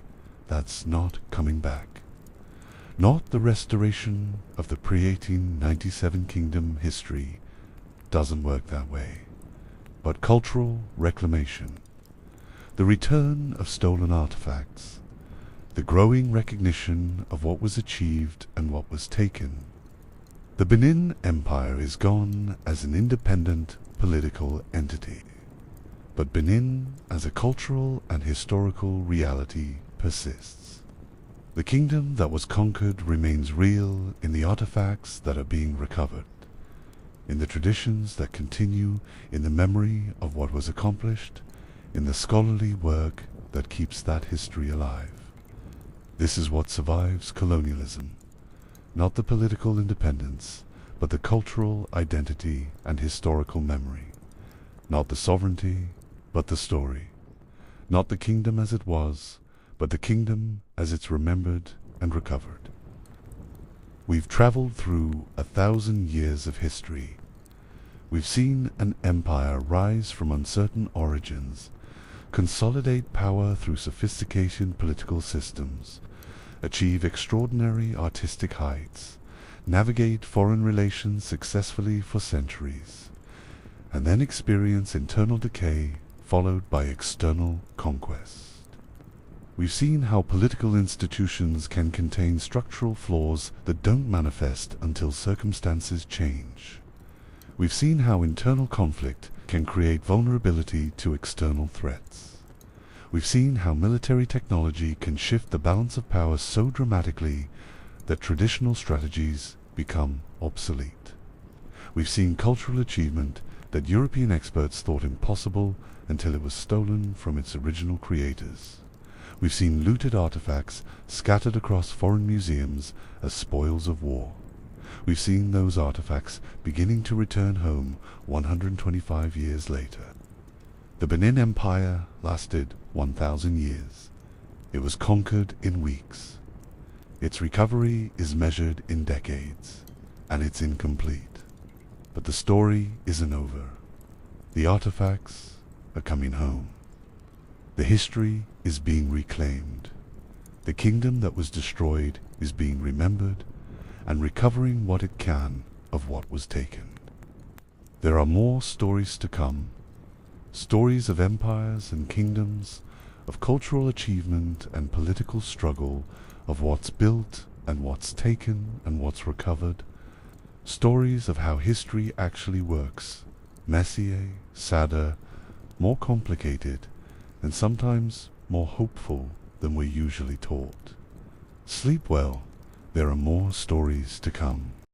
that's not coming back. Not the restoration of the pre-1897 kingdom history, doesn't work that way. But cultural reclamation. The return of stolen artifacts. The growing recognition of what was achieved and what was taken. The Benin Empire is gone as an independent political entity, but Benin as a cultural and historical reality persists. The kingdom that was conquered remains real in the artifacts that are being recovered, in the traditions that continue, in the memory of what was accomplished, in the scholarly work that keeps that history alive. This is what survives colonialism, not the political independence, but the cultural identity and historical memory. Not the sovereignty, but the story. Not the kingdom as it was, but the kingdom as it's remembered and recovered. We've traveled through 1,000 years of history. We've seen an empire rise from uncertain origins, consolidate power through sophistication political systems, achieve extraordinary artistic heights, navigate foreign relations successfully for centuries, and then experience internal decay followed by external conquest. We've seen how political institutions can contain structural flaws that don't manifest until circumstances change. We've seen how internal conflict can create vulnerability to external threats. We've seen how military technology can shift the balance of power so dramatically that traditional strategies become obsolete. We've seen cultural achievement that European experts thought impossible until it was stolen from its original creators. We've seen looted artifacts scattered across foreign museums as spoils of war. We've seen those artifacts beginning to return home 125 years later. The Benin Empire lasted 1,000 years. It was conquered in weeks. Its recovery is measured in decades, and it's incomplete. But the story isn't over. The artifacts are coming home. The history is being reclaimed. The kingdom that was destroyed is being remembered and recovering what it can of what was taken. There are more stories to come, stories of empires and kingdoms, of cultural achievement and political struggle, of what's built and what's taken and what's recovered, stories of how history actually works, messier, sadder, more complicated, and sometimes more hopeful than we're usually taught. Sleep well, there are more stories to come.